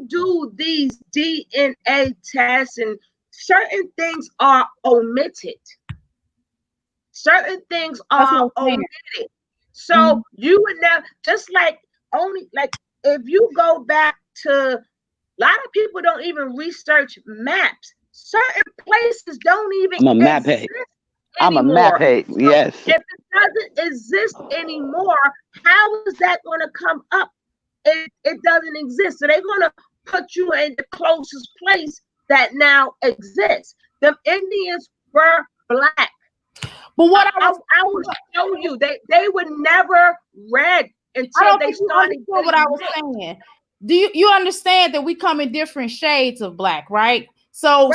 do these DNA tests, and certain things are omitted. Certain things are omitted. So you would never, just like if you go back to, a lot of people don't even research maps. Certain places don't even I'm a map head. I'm a map head. Yes. If it doesn't exist anymore, how is that going to come up? It doesn't exist. So they're going to put you in the closest place that now exists. The Indians were black. But what I will show you, they were never red until they started. What I was saying. Do you understand that we come in different shades of black, right? So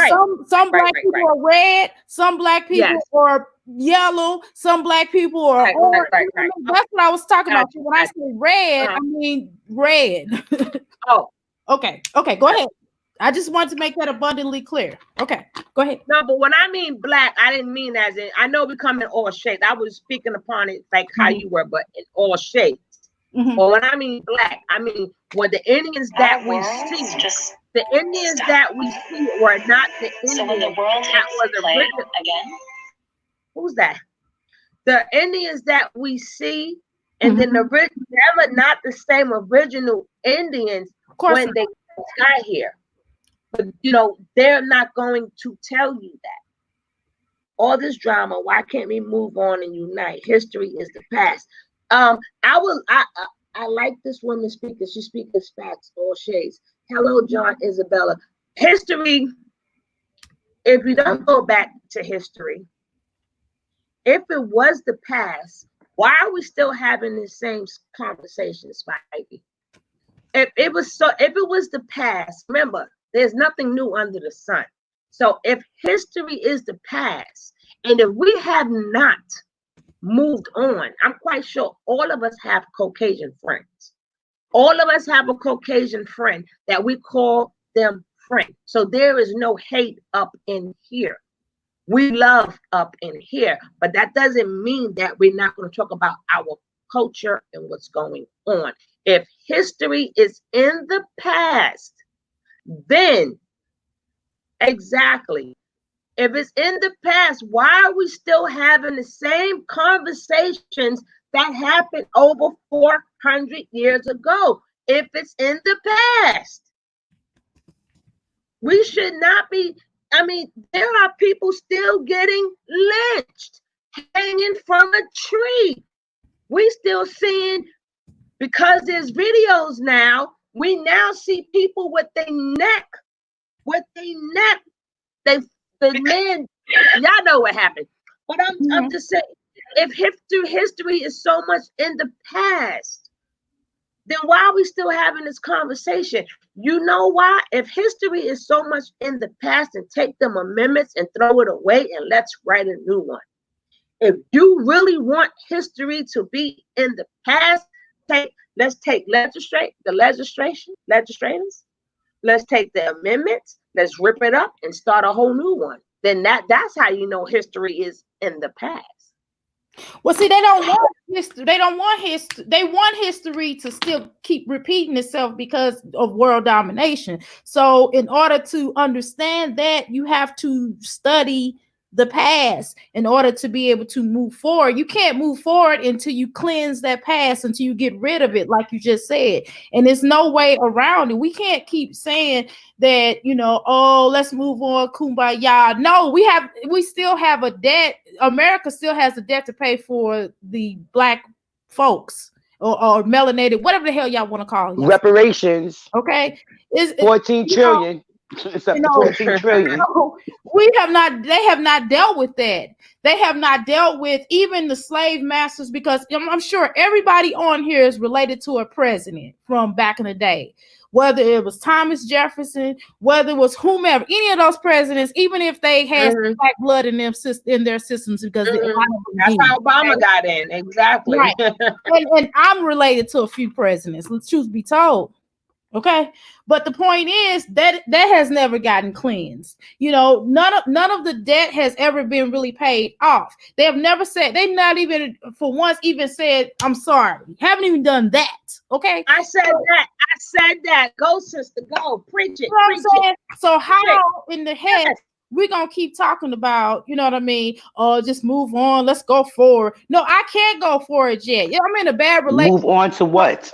some black people are red, some black people are yellow, some black people are orange. That's what I was talking about. When I say red, I mean red. Oh, okay. Go ahead. I just wanted to make that abundantly clear. Okay, go ahead. No, but when I mean black, I didn't mean as in, I know we come in all shades. I was speaking upon it like how you were, but in all shades. But when I mean black, I mean the Indians that we see. The Indians that we see were not the Indians that was original. Again? Who's that? The Indians that we see, and then the never not the same original Indians when they got here. But they're not going to tell you that. All this drama, why can't we move on and unite? History is the past. I like this woman speaker. She speaks facts, all shades. Hello, John Isabella. History, if you don't go back to history, if it was the past, why are we still having the same conversation, Spidey? If it was the past, remember, there's nothing new under the sun. So if history is the past, and if we have not moved on, I'm quite sure all of us have Caucasian friends. All of us have a Caucasian friend that we call them friend. So there is no hate up in here. We love up in here, but that doesn't mean that we're not going to talk about our culture and what's going on. If history is in the past, then exactly. If it's in the past, why are we still having the same conversations that happened over 400 years ago? If it's in the past, we should not be. I mean, there are people still getting lynched, hanging from a tree. We still seeing, because there's videos now, we now see people with their neck, the man, y'all know what happened. But I'm just saying, if history is so much in the past, then why are we still having this conversation? You know why? If history is so much in the past, and take them amendments and throw it away and let's write a new one. If you really want history to be in the past, let's take the legislators, let's take the amendments, let's rip it up and start a whole new one. Then that's how you know history is in the past. Well, see, they don't want history. They don't want history. They want history to still keep repeating itself because of world domination. So in order to understand that, you have to study the past in order to be able to move forward. You can't move forward until you cleanse that past, until you get rid of it, like you just said. And there's no way around it. We can't keep saying that, you know, oh, let's move on, kumbaya. No, we still have a debt. America still has a debt to pay for the black folks or melanated, whatever the hell y'all want to call it. Reparations. Okay. 14 trillion. It's up to 14 trillion. They have not dealt with that. They have not dealt with even the slave masters, because I'm sure everybody on here is related to a president from back in the day, whether it was Thomas Jefferson, whether it was whomever, any of those presidents, even if they had black blood in their systems, because that's how Obama got in. Exactly. Right. and I'm related to a few presidents, truth be told. Okay, but the point is that has never gotten cleansed. You know, none of the debt has ever been really paid off. They have never said, they've not even for once even said, I'm sorry. Haven't even done that. Okay, I said that. Go, sister, go. Preach it. You know what I'm saying? So how it. In the head we're gonna keep talking about, you know what I mean? Oh, just move on. Let's go forward. No, I can't go forward yet. I'm in a bad relationship. Move on to what?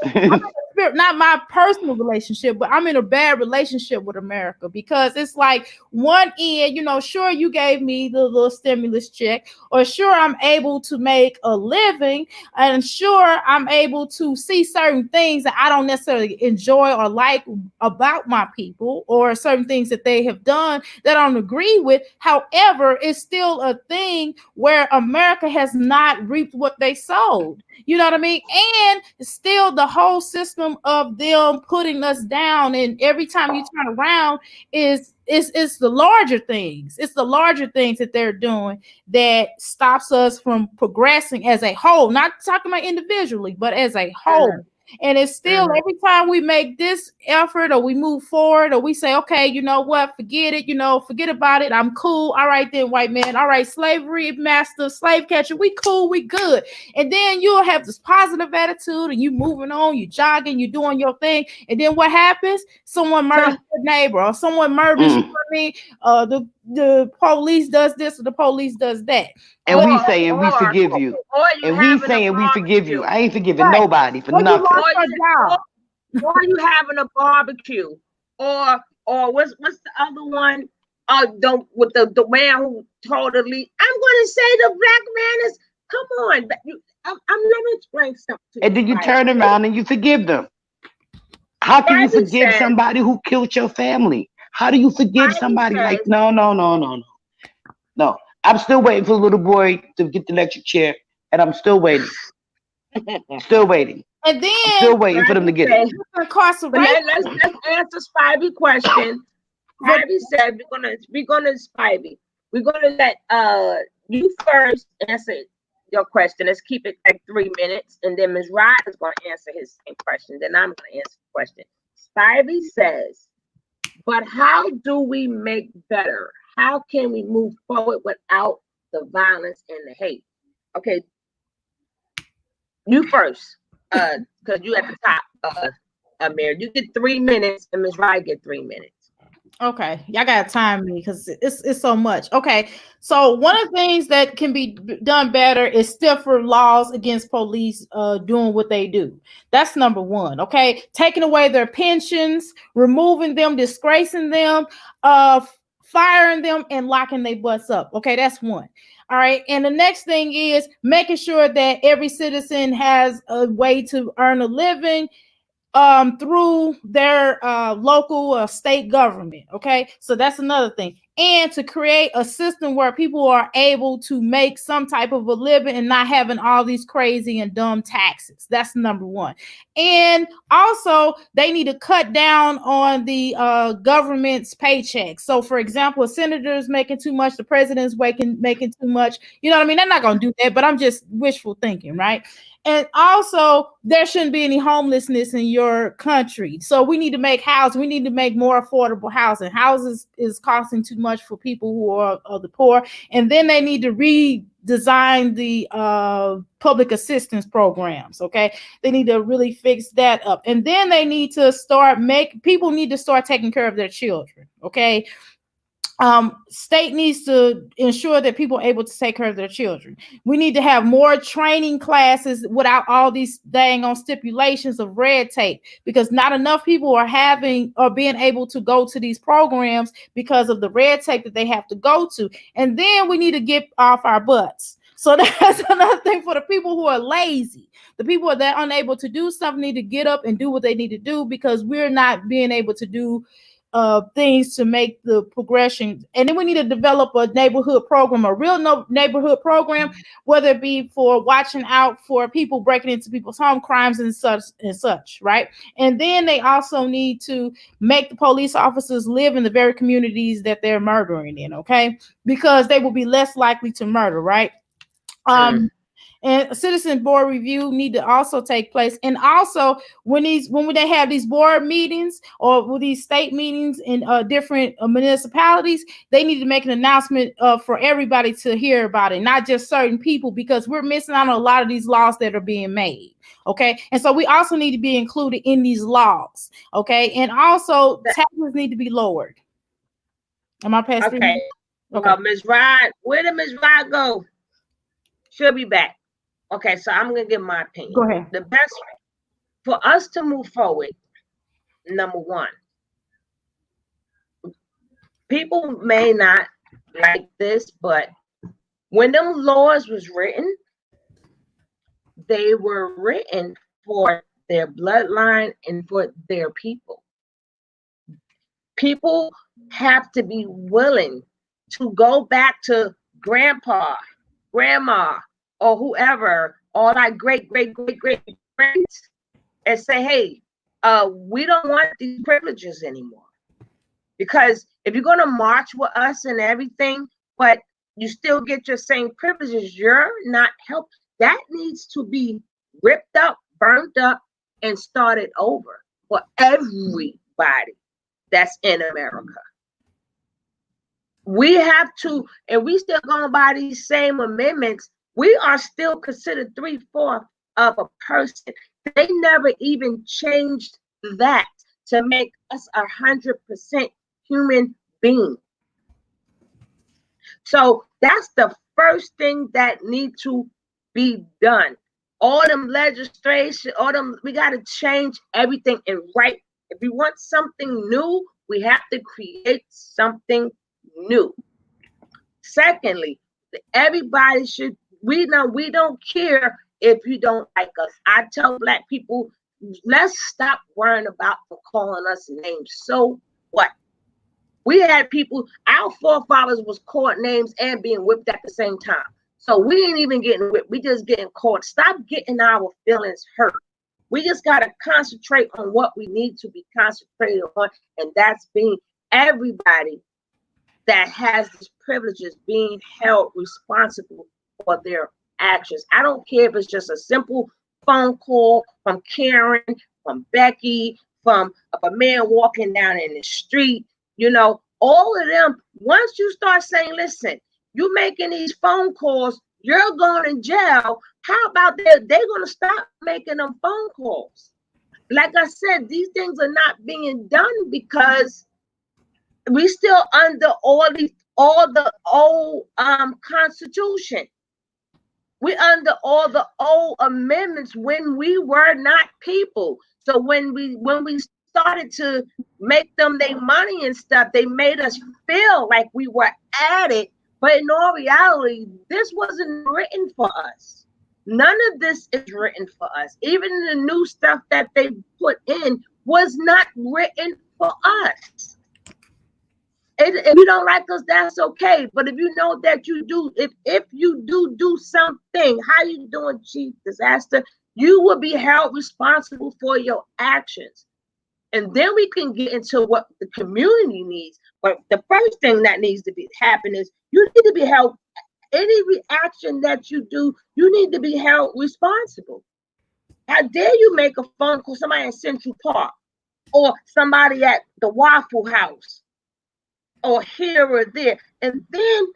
Not my personal relationship, but I'm in a bad relationship with America, because it's like one end, you know, sure, you gave me the little stimulus check, or sure, I'm able to make a living, and sure, I'm able to see certain things that I don't necessarily enjoy or like about my people, or certain things that they have done that I don't agree with. However, it's still a thing where America has not reaped what they sowed. You know what I mean? And still the whole system of them putting us down, and every time you turn around is the larger things. It's the larger things that they're doing that stops us from progressing as a whole, not talking about individually, but as a whole. And it's still every time we make this effort, or we move forward, or we say, okay, you know what, forget it, forget about it, I'm cool. All right then, white man. All right, slavery master, slave catcher, we cool, we good. And then you'll have this positive attitude, and you moving on, you jogging, you doing your thing. And then what happens? Someone murders your neighbor, or someone murders the police does this, or the police does that. And we saying we forgive you. And we saying we forgive you. I ain't forgiving nobody for nothing. Or you having a barbecue. Or what's the other one? With the man who told the lead. I'm gonna say the black man is, come on. I'm gonna explain something to you. And then you turn around and you forgive them. How can you forgive somebody who killed your family? How do you forgive somebody like, no. No, I'm still waiting for the little boy to get the electric chair, and I'm still waiting. Still waiting. And then I'm still waiting for them to get it. Let's answer Spivey's question. Spivey said we're gonna Spivey. We're gonna let you first answer your question. Let's keep it like 3 minutes, and then Ms. Rod is gonna answer his same question. Then I'm gonna answer the question. Spivey says, but how do we make better? How can we move forward without the violence and the hate? Okay, you first, because you at the top, Amir. You get 3 minutes, and Ms. Rod get 3 minutes. Okay, y'all gotta time me because it's so much. Okay, so one of the things that can be done better is stiffer laws against police doing what they do. That's number one. Okay, taking away their pensions, removing them, disgracing them, firing them, and locking their butts up. Okay, that's one. All right, and the next thing is making sure that every citizen has a way to earn a living through their local state government. Okay, so that's another thing. and to create a system where people are able to make some type of a living and not having all these crazy and dumb taxes. That's number one. And also, they need to cut down on the government's paychecks. So, for example, a senator's making too much, the president's making too much. You know what I mean? They're not going to do that, but I'm just wishful thinking, right? And also, there shouldn't be any homelessness in your country. So we need to make housing. We need to make more affordable housing. Houses is costing too much for people who are the poor. And then they need to redesign the public assistance programs. Okay, they need to really fix that up. And then they need to people need to start taking care of their children. Okay. State needs to ensure that people are able to take care of their children. We need to have more training classes without all these dang on stipulations of red tape, because not enough people are being able to go to these programs because of the red tape that they have to go to. And then we need to get off our butts. So that's another thing for the people who are lazy. The people that are unable to do something need to get up and do what they need to do, because we're not being able to do things to make the progression. And then we need to develop a neighborhood program, a real neighborhood program, whether it be for watching out for people breaking into people's home, crimes and such, right? And then they also need to make the police officers live in the very communities that they're murdering in, okay? Because they will be less likely to murder, right? And a citizen board review need to also take place. And also, when they have these board meetings or with these state meetings in different municipalities, they need to make an announcement for everybody to hear about it, not just certain people, because we're missing out on a lot of these laws that are being made. Okay, and so we also need to be included in these laws. Okay, and also taxes need to be lowered. Am I past? Okay. Okay. Well, Ms. Rod, where did Ms. Rod go? She'll be back. Okay, so I'm gonna give my opinion. Go ahead. The best way for us to move forward, number one, people may not like this, but when them laws was written, they were written for their bloodline and for their people. People have to be willing to go back to grandpa, grandma, or whoever, or like great greats, and say, hey, we don't want these privileges anymore. Because if you're going to march with us and everything, but you still get your same privileges, you're not helped. That needs to be ripped up, burnt up, and started over for everybody that's in America. We have to, and we still going by these same amendments. We are still considered 3/4 of a person. They never even changed that to make us 100% human being. So that's the first thing that needs to be done. All them legislation, we got to change everything and right. If we want something new, we have to create something new. Secondly, everybody should. We don't care if you don't like us. I tell Black people, let's stop worrying about for calling us names. So what? We had people, our forefathers was called names and being whipped at the same time. So we ain't even getting whipped. We just getting caught. Stop getting our feelings hurt. We just got to concentrate on what we need to be concentrated on. And that's being everybody that has these privileges being held responsible for their actions. I don't care if it's just a simple phone call from Karen, from Becky, from a man walking down in the street, all of them. Once you start saying, listen, you making these phone calls, you're going to jail. How about they're going to stop making them phone calls? Like I said, these things are not being done because we still under all the old Constitution. We under all the old amendments when we were not people. So when we started to make them their money and stuff, they made us feel like we were at it. But in all reality, this wasn't written for us. None of this is written for us. Even the new stuff that they put in was not written for us. If you don't like us, that's okay. But if you know that you do, if you do something, how you doing, Chief Disaster? You will be held responsible for your actions. And then we can get into what the community needs. But the first thing that needs to be happen is you need to be held. Any reaction that you do, you need to be held responsible. How dare you make a phone call somebody in Central Park or somebody at the Waffle House or here or there? And then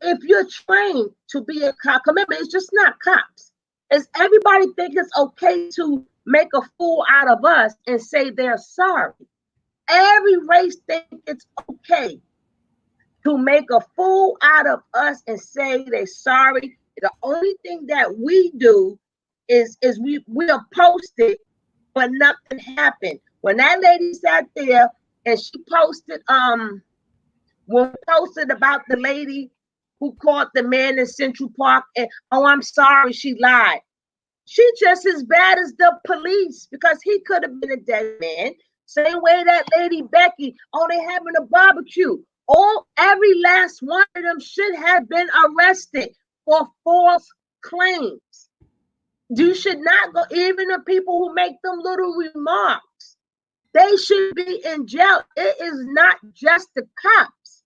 if you're trained to be a cop, remember, it's just not cops. It's everybody think it's okay to make a fool out of us and say they're sorry. Every race think it's okay to make a fool out of us and say they're sorry. The only thing that we do is we are posted, but nothing happened. When that lady sat there and she posted when we posted about the lady who caught the man in Central Park and I'm sorry, she lied. She just as bad as the police because he could have been a dead man. Same way that lady Becky, they having a barbecue. Every last one of them should have been arrested for false claims. You should not go, even the people who make them little remarks, they should be in jail. It is not just the cops.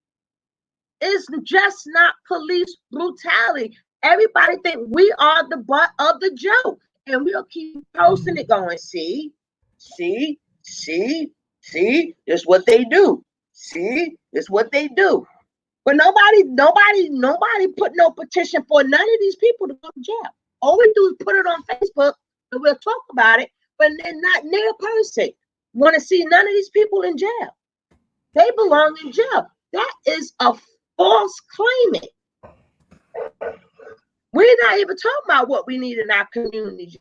It's just not police brutality. Everybody think we are the butt of the joke. And we'll keep posting it going, see, this what they do. See, this what they do. But nobody put no petition for none of these people to go to jail. All we do is put it on Facebook and we'll talk about it, but they're not near person. Want to see none of these people in jail. They belong in jail. That is a false claiming. We're not even talking about what we need in our community.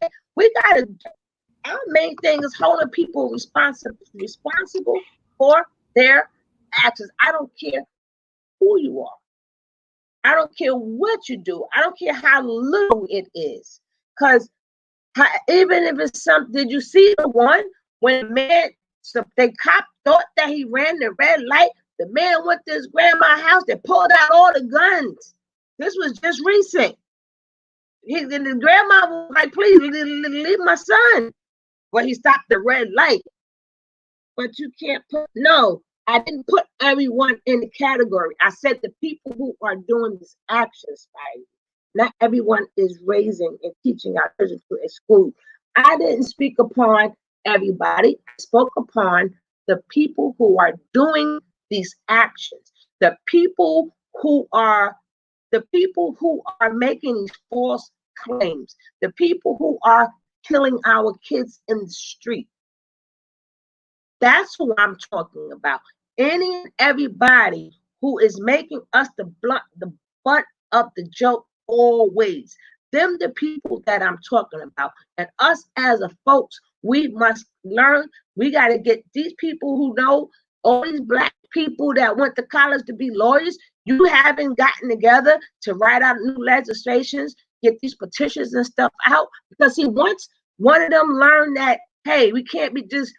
Our main thing is holding people responsible for their actions. I don't care who you are. I don't care what you do. I don't care how little it is. Because even if it's something, did you see the one when the cop thought that he ran the red light? The man went to his grandma's house. They pulled out all the guns. This was just recent. The grandma was like, please leave my son. But he stopped the red light. But you can't I didn't put everyone in the category. I said the people who are doing these actions, right? Not everyone is raising and teaching our children to exclude. I didn't speak upon everybody. I spoke upon the people who are doing these actions, the people who are making these false claims, the people who are killing our kids in the street. That's who I'm talking about. Any and everybody who is making us the butt of the joke always. Them the people that I'm talking about. And us as a folks, we must learn. We got to get these people who know, all these black people that went to college to be lawyers. You haven't gotten together to write out new legislations, get these petitions and stuff out. Because see, once one of them learned that, hey, we can't be just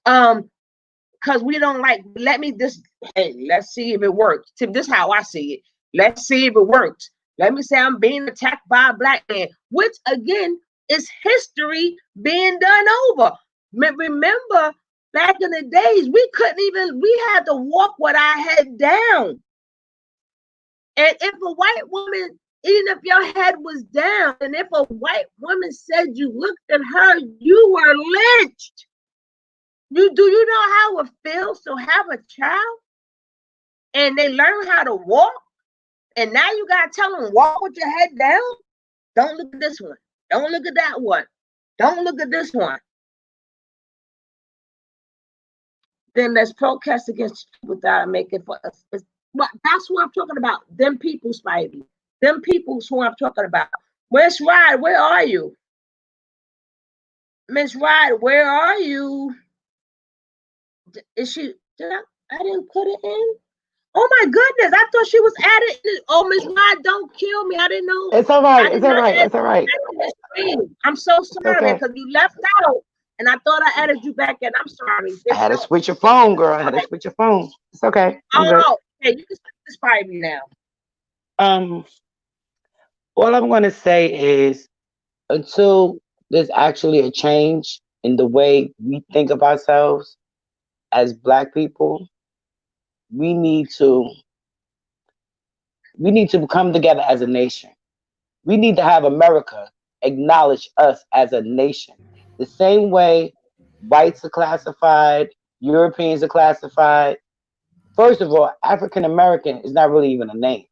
because we don't like, let's see if it works. Tim, this is how I see it. Let's see if it works. Let me say I'm being attacked by a black man, which again is history being done over. Remember, back in the days, we had to walk with our head down. And if a white woman, even if your head was down, and if a white woman said you looked at her, you were lynched. You know how it feels to have a child and they learn how to walk? And now you got to tell them, walk with your head down. Don't look at this one. Don't look at that one. Don't look at this one. Then let's protest against people that are making for us. But that's what I'm talking about. Them people, Spidey. Them people's who I'm talking about. Miss Ride, where are you? Miss Ride, where are you? Is she? I didn't put it in. Oh my goodness! I thought she was added. Oh, Miss Rod, don't kill me. I didn't know. It's all right. It's all right. It's all right. I'm so sorry because you left out And I thought I added you back in. I'm sorry. I had to switch your phone, girl. I had to switch your phone. It's okay. I'm good. Oh, okay. You can speak to Spivey now. All I'm gonna say is until there's actually a change in the way we think of ourselves as Black people, we need to come together as a nation. We need to have America acknowledge us as a nation. The same way whites are classified, Europeans are classified. First of all, African American is not really even a name.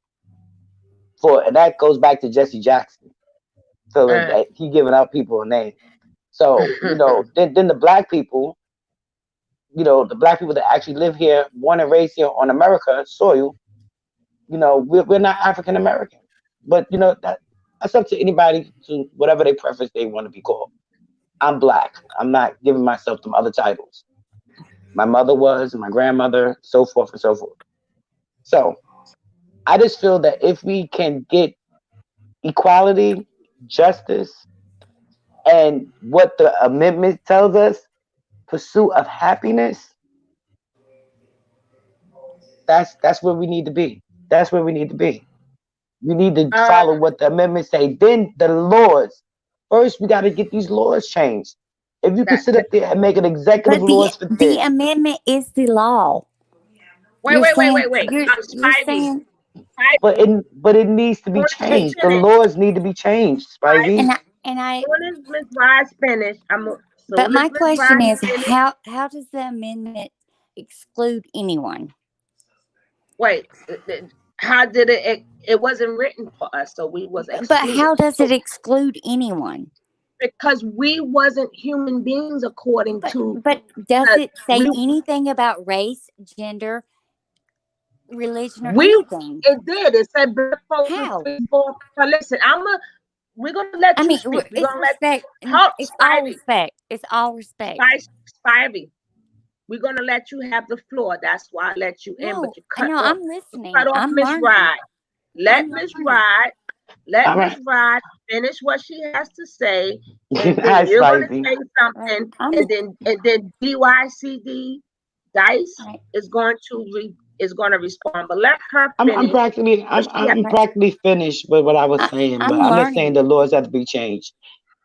And that goes back to Jesse Jackson. So that he giving out people a name. So, then the Black people, the Black people that actually live here, born and raised here on America soil, we're not African American. But that's up to anybody to whatever they preference they want to be called. I'm Black. I'm not giving myself some other titles. My mother was, my grandmother, so forth and so forth. So I just feel that if we can get equality, justice, and what the amendment tells us, pursuit of happiness, that's where we need to be. That's where we need to be. We need to follow what the amendments say. Then the laws. First, we got to get these laws changed. If you can sit up there and make an executive laws for the amendment is the law. Wait. You're saying, but it needs to be changed. The laws need to be changed, Spivey. And I. When is Ms. Rice finished? But my question is, how does the amendment exclude anyone? Wait, how did it? It wasn't written for us, so we was excluded. But how does it exclude anyone? Because we wasn't human beings according to. But does it say anything about race, gender, religion, or anything? It did. It said how? But listen, we're gonna let you speak. It's respect. It's all respect. It's all respect. Spivey, we're gonna let you have the floor. That's why I let you in. But you cut off. I'm listening. Cut off Miss Ride. Let Miss Ride. Let Miss Ride finish what she has to say. And then you're gonna say something, and then DYCD Dice is going to respond. But let her finish. I'm practically finished with what I was saying, but I'm just saying the laws have to be changed.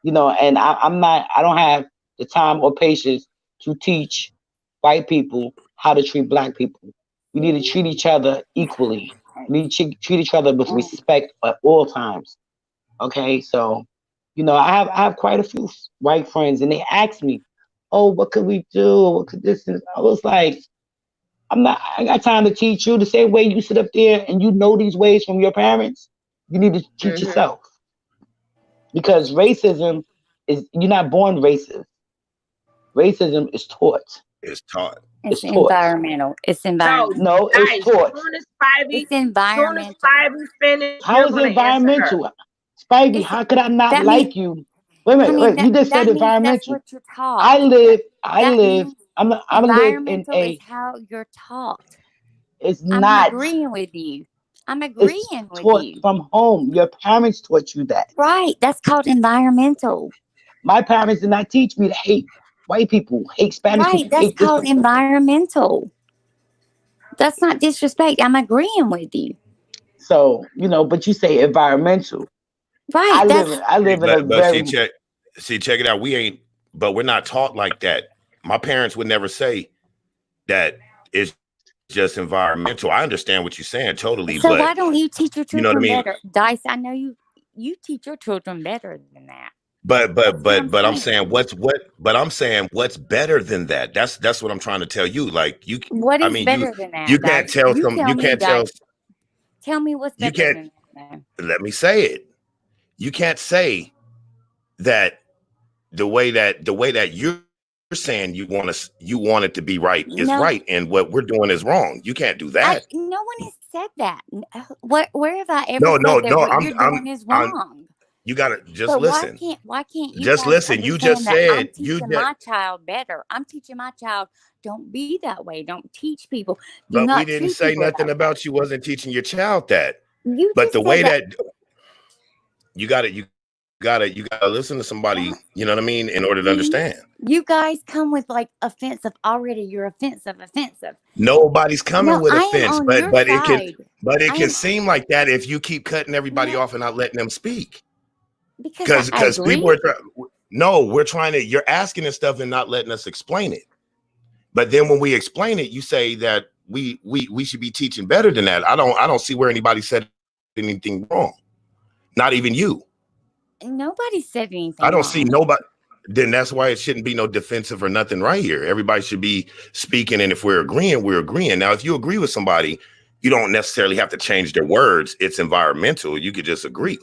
And I don't have the time or patience to teach white people how to treat Black people. We need to treat each other equally. We need to treat each other with respect at all times. Okay, so I have quite a few white friends, and they ask me, "Oh, what could we do? What could this?" And I was like, I got time to teach you the same way you sit up there and you know these ways from your parents. You need to teach yourself, because racism is, you're not born racist. Racism is taught. It's taught. It's environmental. It's environmental. No, it's taught. It's environmental. How is it environmental? Spivey, how could I not like you? Wait. You just said environmental. That's what you're taught. I live in is how you're taught. It's not. I'm agreeing with you. It's taught from home. Your parents taught you that. Right. That's called environmental. My parents did not teach me to hate white people, hate Spanish people. Right. That's called environmental. That's not disrespect. I'm agreeing with you. So, but you say environmental. Right. I live in a very. Check it out. But we're not taught like that. My parents would never say that it's just environmental. I understand what you're saying totally. So but why don't you teach your children better? Mean? Dice, I know you teach your children better than that. But I'm saying what's better than that? That's what I'm trying to tell you. Like what is better than that? You can't tell some. You can't tell. Tell me what's better than that. Let me say it. You can't say that the way that you're saying you want it to be right is right, and what we're doing is wrong. You can't do that. No one has said that. Where have I ever said that what you're doing is wrong? You gotta just listen. Why can't you just listen? You just said I'm teaching my child better. I'm teaching my child, don't be that way. Don't teach people. But we didn't say nothing about you wasn't teaching your child that. You but the way that you got it, gotta listen to somebody, you know what I mean, in order to understand. You guys come with like offensive already. You're offensive. Nobody's coming No, with I am offense, on but your it can side I can am seem like that if you keep cutting everybody no off and not letting them speak. because I Because people agree. are we're trying to, you're asking us stuff and not letting us explain it. But then when we explain it, you say that we should be teaching better than that. I don't see where anybody said anything wrong. Not even you. Nobody said I anything don't see wrong. nobody. Then that's why it shouldn't be no defensive or nothing right here. Everybody should be speaking, and if we're agreeing, we're agreeing. Now, if you agree with somebody, you don't necessarily have to change their words. It's environmental. You could just agree.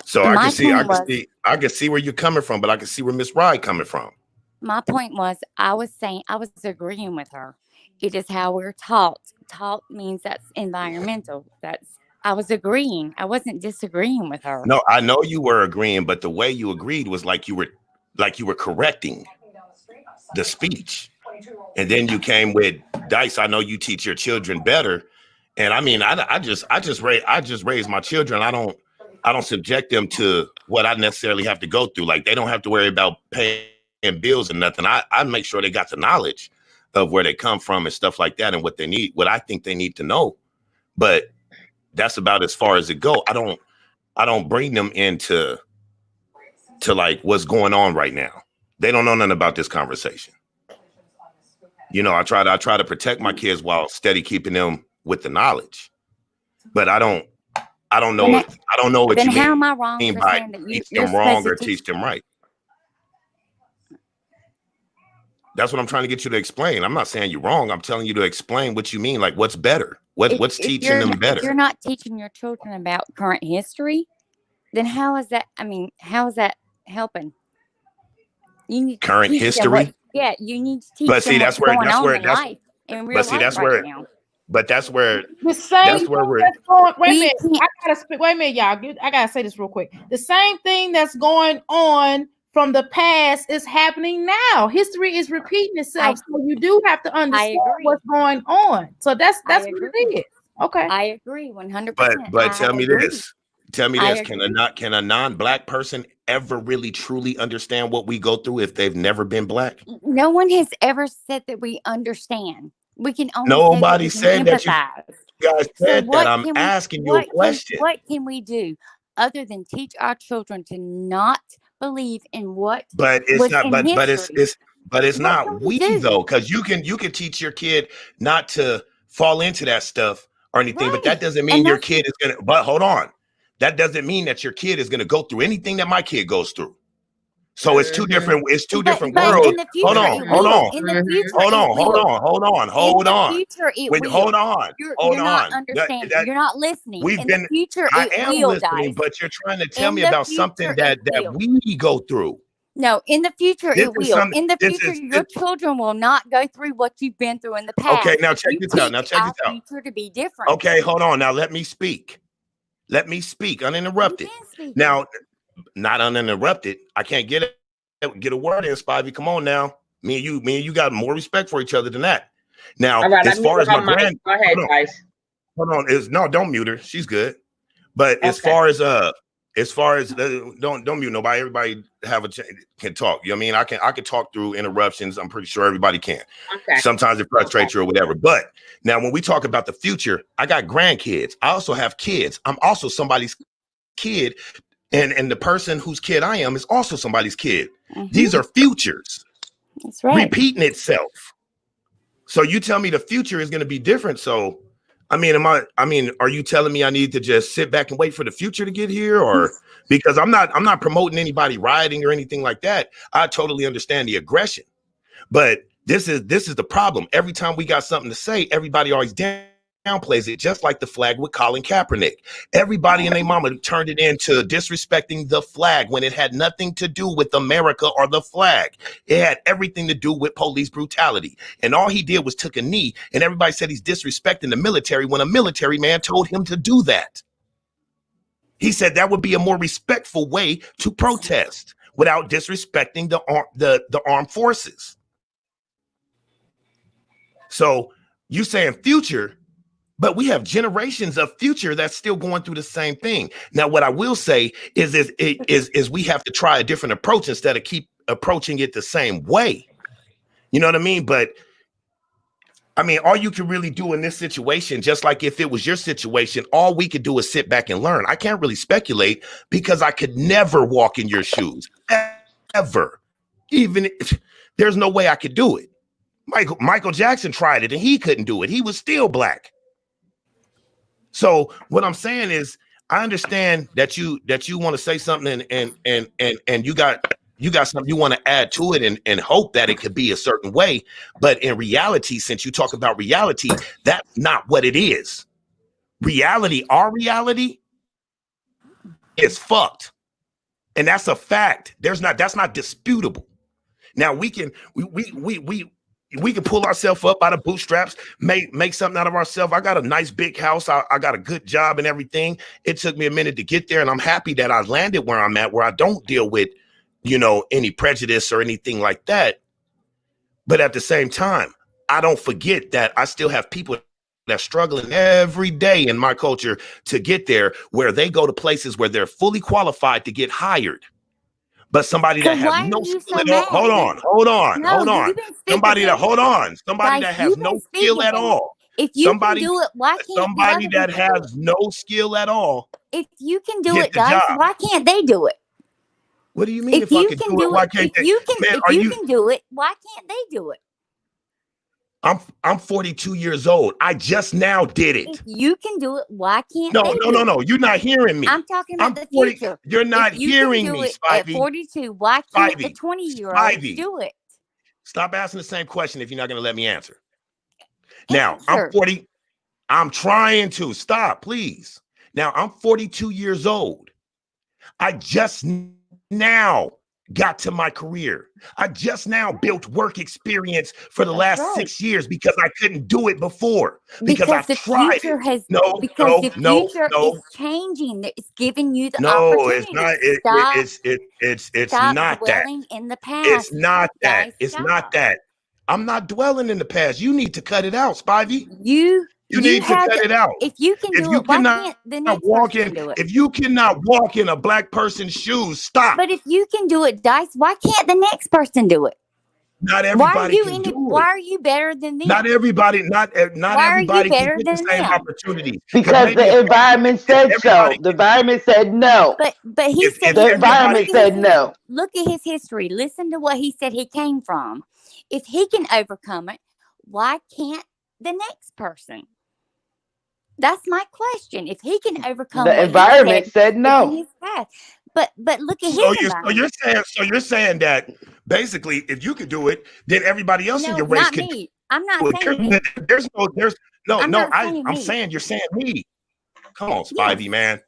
So I My can see where you're coming from, but I can see where Miss Rye coming from. my point was I was saying I was agreeing with her. It is how we're taught. Taught means that's environmental. I was agreeing. I wasn't disagreeing with her. No, I know you were agreeing, but the way you agreed was like you were correcting the speech. And then you came with Dice. I know you teach your children better. And I mean, I just raise my children. I don't subject them to what I necessarily have to go through. Like they don't have to worry about paying bills and nothing. I make sure they got the knowledge of where they come from and stuff like that and what they need, what I think they need to know. But that's about as far as it go. I don't bring them into like what's going on right now. They don't know nothing about this conversation. You know, I try to protect my kids while steady keeping them with the knowledge. But I don't know Then, what then you how am I wrong mean for by saying that teach you're them wrong supposed or to teach them right. That's what I'm trying to get you to explain. I'm not saying you're wrong. I'm telling you to explain what you mean. Like what's better? What's teaching them better? If you're not teaching your children about current history, then how is that? I mean, how is that helping? You need to Current teach them history. you need to teach But see, them that's what's where going that's on where in that's life, in real but see life that's right where now. but that's where The same that's where thing we're that's going. Wait a We minute. can't. I gotta speak. Wait a minute, y'all. I gotta say this real quick. The same thing that's going on from the past is happening now. History is repeating itself, so you do have to understand agree. what's going on. So that's I what agree. it is. Okay. I agree 100%. but tell me agree. this. Tell me I this. Can a non-black person ever really truly understand what we go through if they've never been black? No one has ever said that we understand. We can only Nobody say said that we that can empathize. you guys So said that. what I'm can we asking you a question. what can we do other than teach our children to not believe in what But it's was not. in But history? it's What not can we we do? though, because you can teach your kid not to fall into that stuff or anything. But that Right. doesn't And mean your that's kid is gonna. But hold on, that doesn't mean that your kid is gonna go through anything that my kid goes through. So it's two different. It's two different but worlds. in the Hold future on. it Hold will. on. In the future Hold it on. Hold will. on. Hold on. In Hold the on. future it Wait, will. hold on. Hold You're not on. understanding. That You're not listening. we've In been. the future I it am will, listening, Dice. but you're trying to tell In me the about something future it that will. we go through. No, in the future This it is will. something. In the This future, is your children will not go through what you've been through in the past. okay. Now check You this out. Now teach check our this out. future to be different. Okay, hold on. Now let me speak. Let me speak You've uninterrupted. been speaking. Now, not uninterrupted. I can't get a word in, Spivey. Come on now. Me and you got more respect for each other than that. Now, All right, as far as my grand, go ahead, guys. hold on, no, don't mute her. She's good. But as Okay. far as don't mute nobody. Everybody can talk. You know what I mean? I can talk through interruptions. I'm pretty sure everybody can. Okay. Sometimes it frustrates you or whatever. But now when we talk about the future, I got grandkids. I also have kids. I'm also somebody's kid. And the person whose kid I am is also somebody's kid. These are futures. That's right. Repeating itself. So you tell me the future is going to be different. So, I mean, are you telling me I need to just sit back and wait for the future to get here? Or because I'm not promoting anybody rioting or anything like that. I totally understand the aggression. But this is the problem. Every time we got something to say, everybody always downplays it, just like the flag with Colin Kaepernick. Everybody and their mama turned it into disrespecting the flag when it had nothing to do with America or the flag. It had everything to do with police brutality. And all he did was took a knee, and everybody said he's disrespecting the military when a military man told him to do that. He said that would be a more respectful way to protest without disrespecting the armed forces. So you saying future, But we have generations of future that's still going through the same thing. Now, what I will say is we have to try a different approach instead of keep approaching it the same way. You know what I mean? But I mean, all you can really do in this situation, just like if it was your situation, all we could do is sit back and learn. I can't really speculate because I could never walk in your shoes, ever. Even if there's no way I could do it. Michael Jackson tried it and he couldn't do it. He was still black. So what I'm saying is, I understand that you want to say something and you got something you want to add to it and hope that it could be a certain way. But in reality, since you talk about reality, that's not what it is. Reality, our reality is fucked. And that's a fact. That's not disputable. Now we can pull ourselves up out of bootstraps, make something out of ourselves. I got a nice big house. I got a good job and everything. It took me a minute to get there. And I'm happy that I landed where I'm at, where I don't deal with, any prejudice or anything like that. But at the same time, I don't forget that I still have people that's struggling every day in my culture to get there, where they go to places where they're fully qualified to get hired. But somebody that has no skill at all, hold on. Somebody that has no skill at all. If you can do it, why can't somebody that has no skill at all? If you can do it, guys, why can't they do it? What do you mean? If I can do it, why can't they? If you can do it, why can't they do it? I'm 42 years old. I just now did it. If you can do it, why can't No. You're not hearing me. I'm talking about the future. You're not hearing me, Spivey. At 42, why can't the 20-year-old do it? Stop asking the same question if you're not going to let me answer. Now, I'm 40. I'm trying to. Stop, please. Now, I'm 42 years old. I just now got to my career. I just now built work experience for the last 6 years because I couldn't do it before. Because I tried. The future is changing. It's giving you the opportunity. It's not that. In the past. It's not that. It's not that. I'm not dwelling in the past. You need to cut it out, Spivey. You need to cut it out. If you can do it, why can't the next person do it? If you cannot walk in a black person's shoes, stop. But if you can do it, Dice, why can't the next person do it? Not everybody can do it. Why are you better than them? Not everybody can get the same opportunity. Because the environment said so. The environment said no. But he said the environment said no. Look at his history. Listen to what he said he came from. If he can overcome it, why can't the next person? That's my question. If he can overcome the environment said no. But look at his environment. So you're saying that basically if you could do it, then everybody else in your race could. Me. I'm not saying I'm saying you're saying me. Come on, Spivey, man.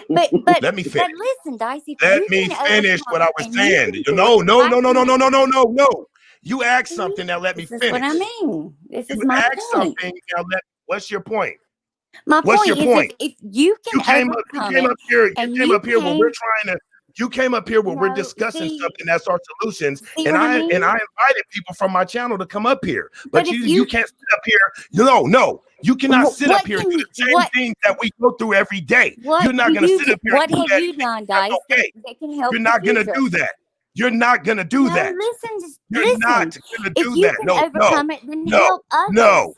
But let me finish. But listen, Dicey. Let me finish what I was saying. No. You asked something that let me finish. This is what I mean. This is my point. Something now what's your point? My What's point your point? If you can You came up here where we're discussing something that's our solutions, and I invited people from my channel to come up here, but you can't sit up here. No, you cannot sit up here and do the same things that we go through every day. You're not going to sit up here. What have you done, Dice? Okay, you're not going to do that. You're not going to do that. You're not going to do that. No,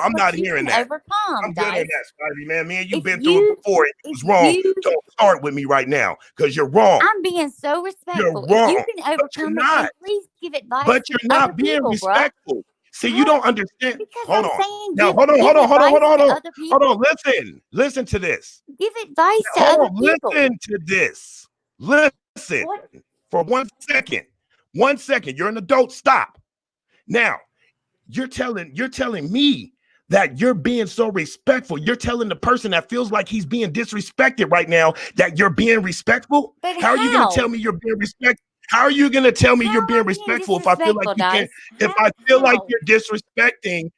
I'm not hearing that. I'm good at that, Spivey, man. Me and you've been through it before. It was wrong. Don't start with me right now because you're wrong. I'm being so respectful. You're wrong. If you can overcome it, please give advice. But you're not being respectful. See, you don't understand. Hold on. Now, hold on. Listen to this. Give advice to other people. Listen to this. Listen. For 1 second. 1 second. You're an adult. Stop. Now, you're telling me that you're being so respectful. You're telling the person that feels like he's being disrespected right now that you're being respectful. But how are you going to tell me you're being respectful? How are you going to tell me you're being respectful if I feel like you can't? If I feel like you're disrespecting.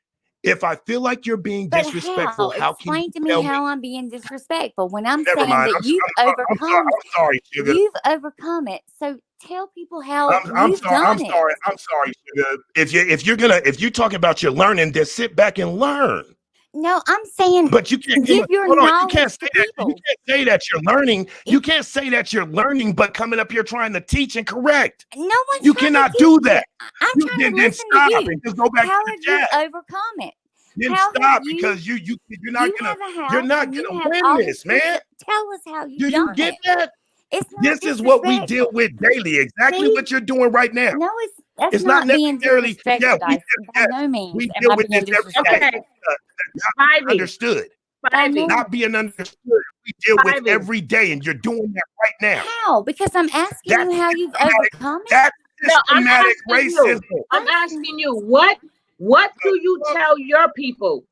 If I feel like you're being disrespectful, how can you explain to me how I'm being disrespectful when I'm Never saying mind. that you've overcome it? I'm sorry, Sugar. You've overcome it. So tell people how I'm sorry, Sugar. If you're talking about your learning, then sit back and learn. No, I'm saying But you can't give your hold on. You knowledge can't say to that. You people. can't say that you're learning. You can't say that you're learning, but coming up here trying to teach and correct. No one's You trying cannot to do teach that. you. I'm You trying to then listen stop to you. and just go back How to have the you chat. overcome it? Then How stop have you? because you're not You gonna have a house. you're not and you gonna have win all this, these man. people. Tell us how Do you've you done get it. that? It's not This is what we deal disrespectful. with daily. Exactly See? what you're doing right now. No, that's It's not not being necessarily, yeah, disrespectful, we guys. By no means we am deal I with being this every day. disrespectful. Not Spivey, understood. By Spivey, no Not being understood. We deal with Spivey. every day, and you're doing that right now. How? Because I'm asking That's you how you've systematic. overcome it. That's No, I'm systematic asking you. racism. I'm asking you. What do you tell your people?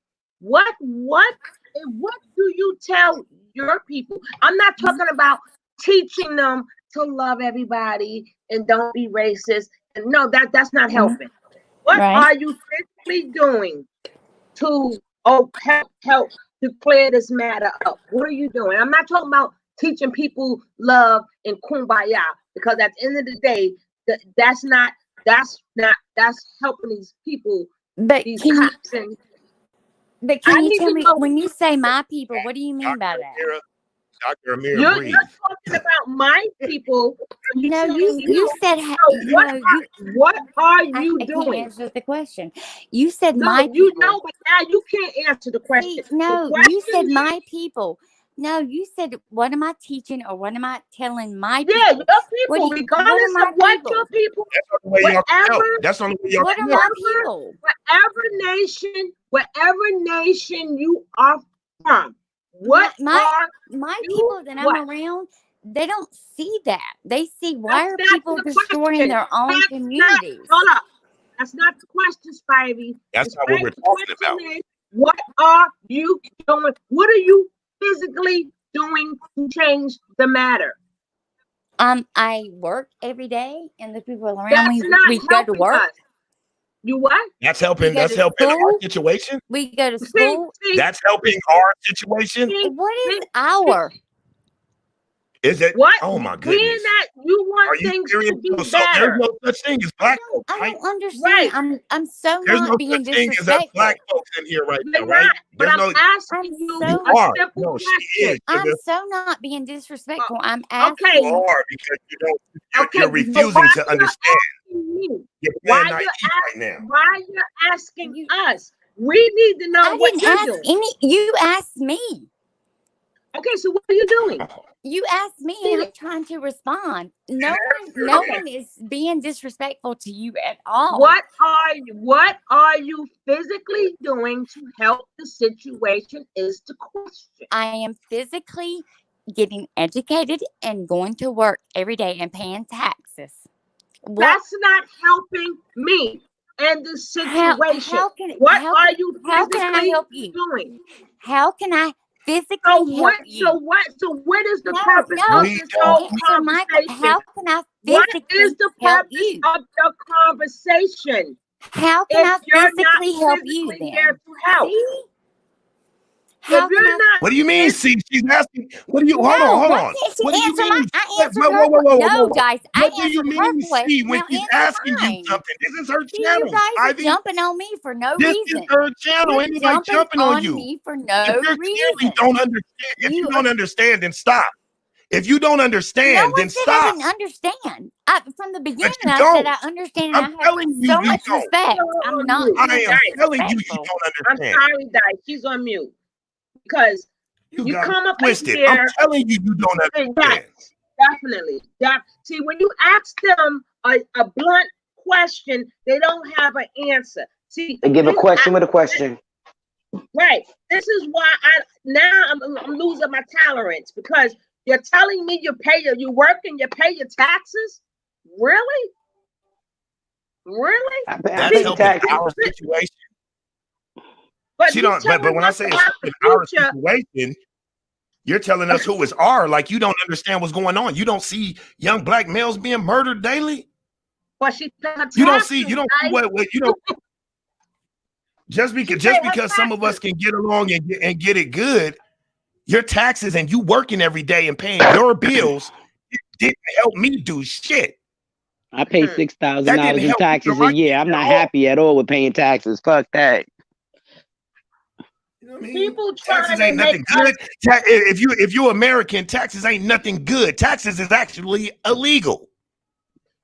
What do you tell your people? I'm not talking about teaching them to love everybody and don't be racist. And no, that's not helping. What Right. are you physically doing to help to clear this matter up? What are you doing? I'm not talking about teaching people love and kumbaya, because at the end of the day, that's helping these people, But these can you? cops. And But I can you need tell to me know. when you say my people? What do you mean by Dr. that? Amira, Dr. Amira, You're breathe. talking about my people. And you're No, saying, you said so what are you I can't doing? answer the question. You said No, my you people. know, but now you can't answer the question. See, The no, question you said is, my people. No, you said what am I teaching or what am I telling my yeah, people? your What people, do you, regardless what are of what my your people? people, That's the only way y'all can help. whatever, That's the only way y'all What can are help. my people? whatever nation you are from, what My are people that what? I'm around, they don't see that. They see why That's are not people the destroying question. their own That's communities? Hold up. That's not the question, Spivey. That's not what we're The talking question about. is, what are you doing? What are you physically doing to change the matter? I work every day, and the people around That's me, not we go to helping work. us. You what? That's helping. go That's to helping our school. situation. We go to See, school. That's helping our situation. What is our? Is it? What? Oh my Being goodness. that you Are want you things serious? to be So there's better. no such thing as black No, folks, I right? don't understand. Right. I'm so There's no not being such thing as us disrespectful. black folks in here right You're now, right? not, but There's I'm no. asking I'm you so a are. simple No, she question. is. I'm Sugar. so not being disrespectful. I'm Okay, asking. You are because you don't. okay, You're but refusing why to you're understand. asking me? You're Why playing naive you're right now. why you're asking You, us? We need to know I what didn't you're ask doing. any. You asked me. Okay, so what are you doing? You asked me, and I'm trying to respond. No Okay. one is being disrespectful to you at all. What are you physically doing to help the situation is the question. I am physically getting educated and going to work every day and paying taxes. What? That's not helping me in this situation. How can What how are can you how can I physically help you? doing? How can I physically So help what? you? So what is the No, purpose no. of We this don't. whole Answer my. conversation? How can I What physically is the help purpose you? of the conversation How can if I you're not physically help you physically there then? to help? See? If How can you're I? not, What do you mean? See, she's asking. What do you? Hold No, on, hold why on. can't she What do you answer my? mean? I answered Whoa, her. whoa, whoa, whoa, No, whoa. guys, I What do you answered her mean? See, question. when Now she's answer asking you mine. something, this is her See, you channel, guys are Ivy. jumping on me for no This is reason. her channel. You're Ain't nobody jumping on you. me for If no you clearly reason. don't understand, if you You don't understand, then stop. If you don't No understand, one then said I stop. didn't understand. From the beginning, But you I said don't. I understand, and I'm I have telling you, so you much don't. respect. I'm not mute. I being am telling you, you disrespectful. don't I'm understand. sorry, Dice. She's on mute because You you got come up in twisted. I'm here. telling you, you don't understand. Yes, definitely. See, when you ask them a blunt question, they don't have an answer. See, They give a question with a question. right. This is why I'm losing my tolerance, because you're telling me you work and you pay your taxes. Really? Really? I That's pay helping taxes. our situation. But She you don't. But telling when I us say it's about the helping our future, situation, you're telling us who is our. Like you don't understand what's going on. You don't see young black males being murdered daily. but she paid her taxes. You don't see. You don't see right? what you don't. Just because some of us can get along and get it good, your taxes and you working every day and paying your bills, it didn't help me do shit. I pay Mhm. $6,000 in taxes a year. I'm not happy at all with paying taxes. Fuck that. You know I mean, People taxes trying ain't to nothing make good. If you American, taxes ain't nothing good. Taxes is actually illegal.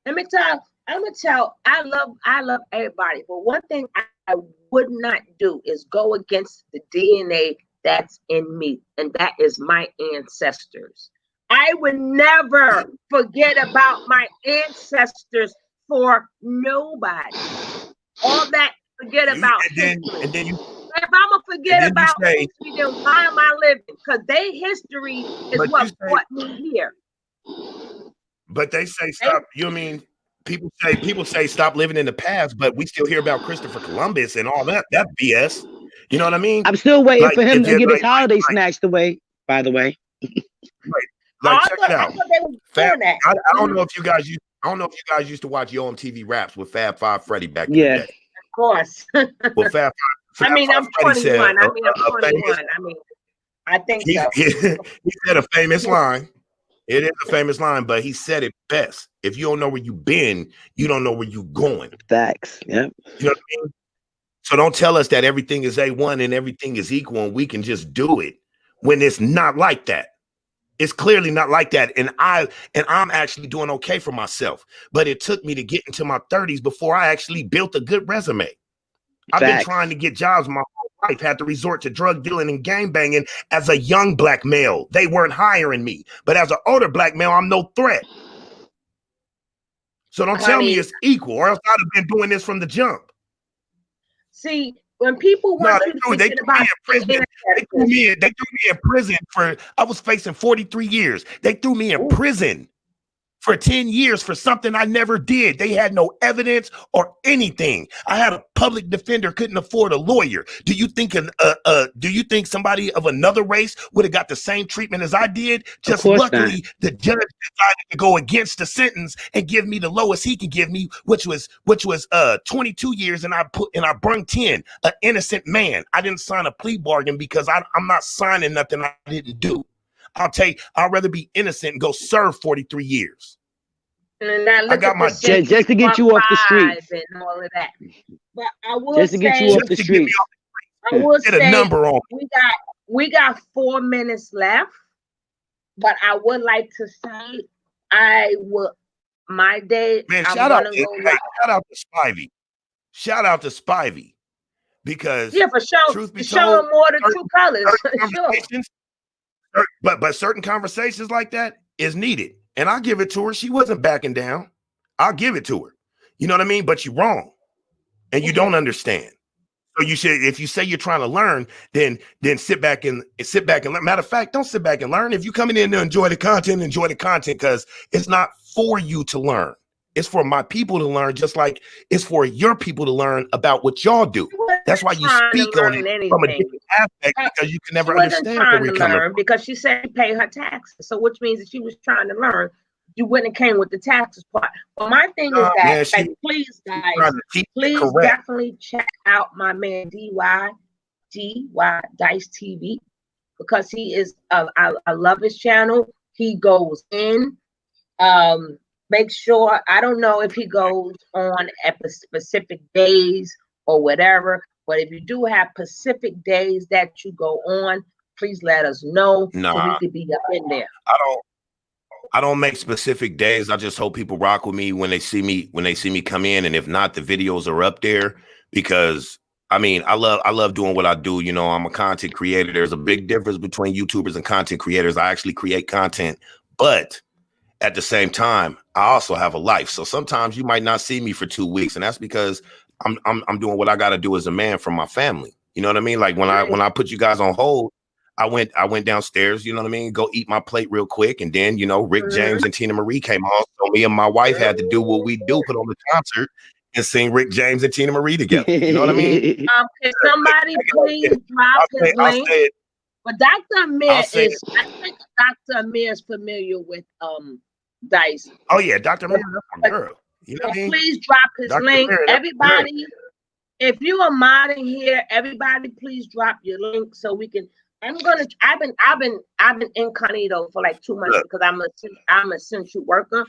I'm gonna tell, I love everybody, but one thing I would not do is go against the DNA that's in me, and that is my ancestors. I would never forget about my ancestors for nobody. All that forget about history. And then you If I'm gonna forget about say, history, then why am I living? Because their history is what brought me here. But they say stop. You know what I mean? People say stop living in the past, but we still hear about Christopher Columbus and all that BS. You know what I mean? I'm still waiting for him to get his holiday snatched away. By the way, check it out. I don't know if you guys used to watch Yo MTV Raps with Fab Five Freddy back in the day. Of course. Well, Fab I mean, I'm 21. I think so. He said a famous line. It is a famous line, but he said it best. If you don't know where you've been, you don't know where you're going. Facts. Yep. You know what I mean? So don't tell us that everything is A1 and everything is equal and we can just do it when it's not like that. It's clearly not like that. And I'm actually doing okay for myself. But it took me to get into my 30s before I actually built a good resume. I've been trying to get jobs my whole life, had to resort to drug dealing and gang banging as a young black male. They weren't hiring me. But as an older black male, I'm no threat. So don't tell me it's equal, or else I'd have been doing this from the jump. See, when people want they threw me in prison for, I was facing 43 years. They threw me in prison for 10 years for something I never did. They had no evidence or anything. I had a public defender, couldn't afford a lawyer. Do you think somebody of another race would have got the same treatment as I did? Just luckily, the judge decided to go against the sentence and give me the lowest he could give me, which was 22 years, and I brung 10. An innocent man. I didn't sign a plea bargain because I'm not signing nothing I didn't do. I'd rather be innocent and go serve 43 years. And I got my just to get you off the streets and all of that. But I will just to get you off the streets. I will say a number on. We got 4 minutes left, but I would like to say my day. Man, shout out to Spivey. Shout out to Spivey because for sure, truth be showing told, more the true colors. Sure. But certain conversations like that is needed. And I'll give it to her. She wasn't backing down. I'll give it to her. You know what I mean? But you're wrong. And you don't understand. So you should, if you say you're trying to learn, then sit back and learn. Matter of fact, don't sit back and learn. If you're coming in to enjoy the content because it's not for you to learn. It's for my people to learn, just like it's for your people to learn about what y'all do. That's why you speak on it from a different aspect, because you can never understand where we're coming from. Because she said she paid her taxes. So which means if she was trying to learn, you wouldn't have came with the taxes part. But my thing is that, please, guys, please definitely check out my man DY Dice TV, because he is, I love his channel. He goes in. Make sure, I don't know if he goes on at specific days or whatever, but if you do have specific days that you go on, please let us know so we could be up in there. I don't make specific days. I just hope people rock with me when they see me come in, and if not, the videos are up there, because I mean, I love doing what I do. You know, I'm a content creator. There's a big difference between YouTubers and content creators. I actually create content, but at the same time, I also have a life. So sometimes you might not see me for 2 weeks, and that's because I'm doing what I got to do as a man for my family. You know what I mean? Like when I put you guys on hold, I went downstairs, you know what I mean? Go eat my plate real quick. And then, you know, Rick James and Tina Marie came on. So me and my wife had to do what we do, put on the concert and sing Rick James and Tina Marie together. You know what I mean? Can somebody please drop his link? But Dr. Amir I think Dr. Amir is familiar with Dice. Oh yeah, Dr. Amir, that's my girl. You know what I mean? Please drop his link. Everybody, if you are modding here, everybody please drop your link so we can. I've been incognito for like 2 months because I'm an essential worker.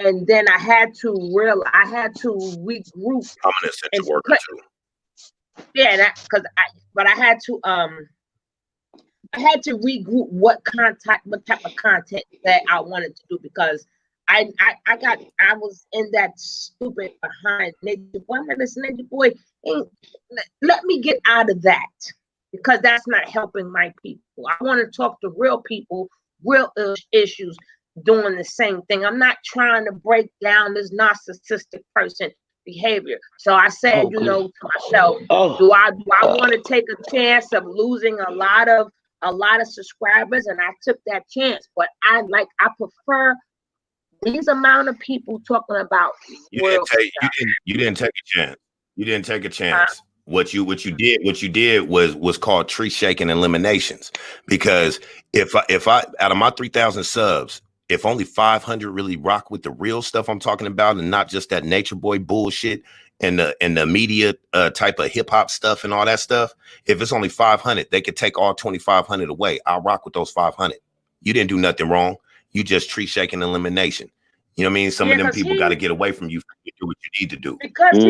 And then I had to regroup. I'm an essential worker too. Yeah, but I had to regroup what type of content that I wanted to do, because I was in that stupid behind Nature Boy. I'm like, listen, Nature Boy, let me get out of that, because that's not helping my people. I want to talk to real people, real issues, doing the same thing. I'm not trying to break down this narcissistic person behavior. So I said, to myself, do I want to take a chance of losing a lot of subscribers? And I took that chance, but I prefer these amount of people talking about you didn't take a chance. You didn't take a chance. What you did was called tree shaking eliminations. Because if I out of my 3,000 subs, if only 500 really rock with the real stuff I'm talking about, and not just that Nature Boy bullshit and the media type of hip hop stuff and all that stuff, if it's only 500, they could take all 2,500 away. I'll rock with those 500. You didn't do nothing wrong. You just tree shaking elimination. You know what I mean? Some of them people got to get away from you to do what you need to do. Because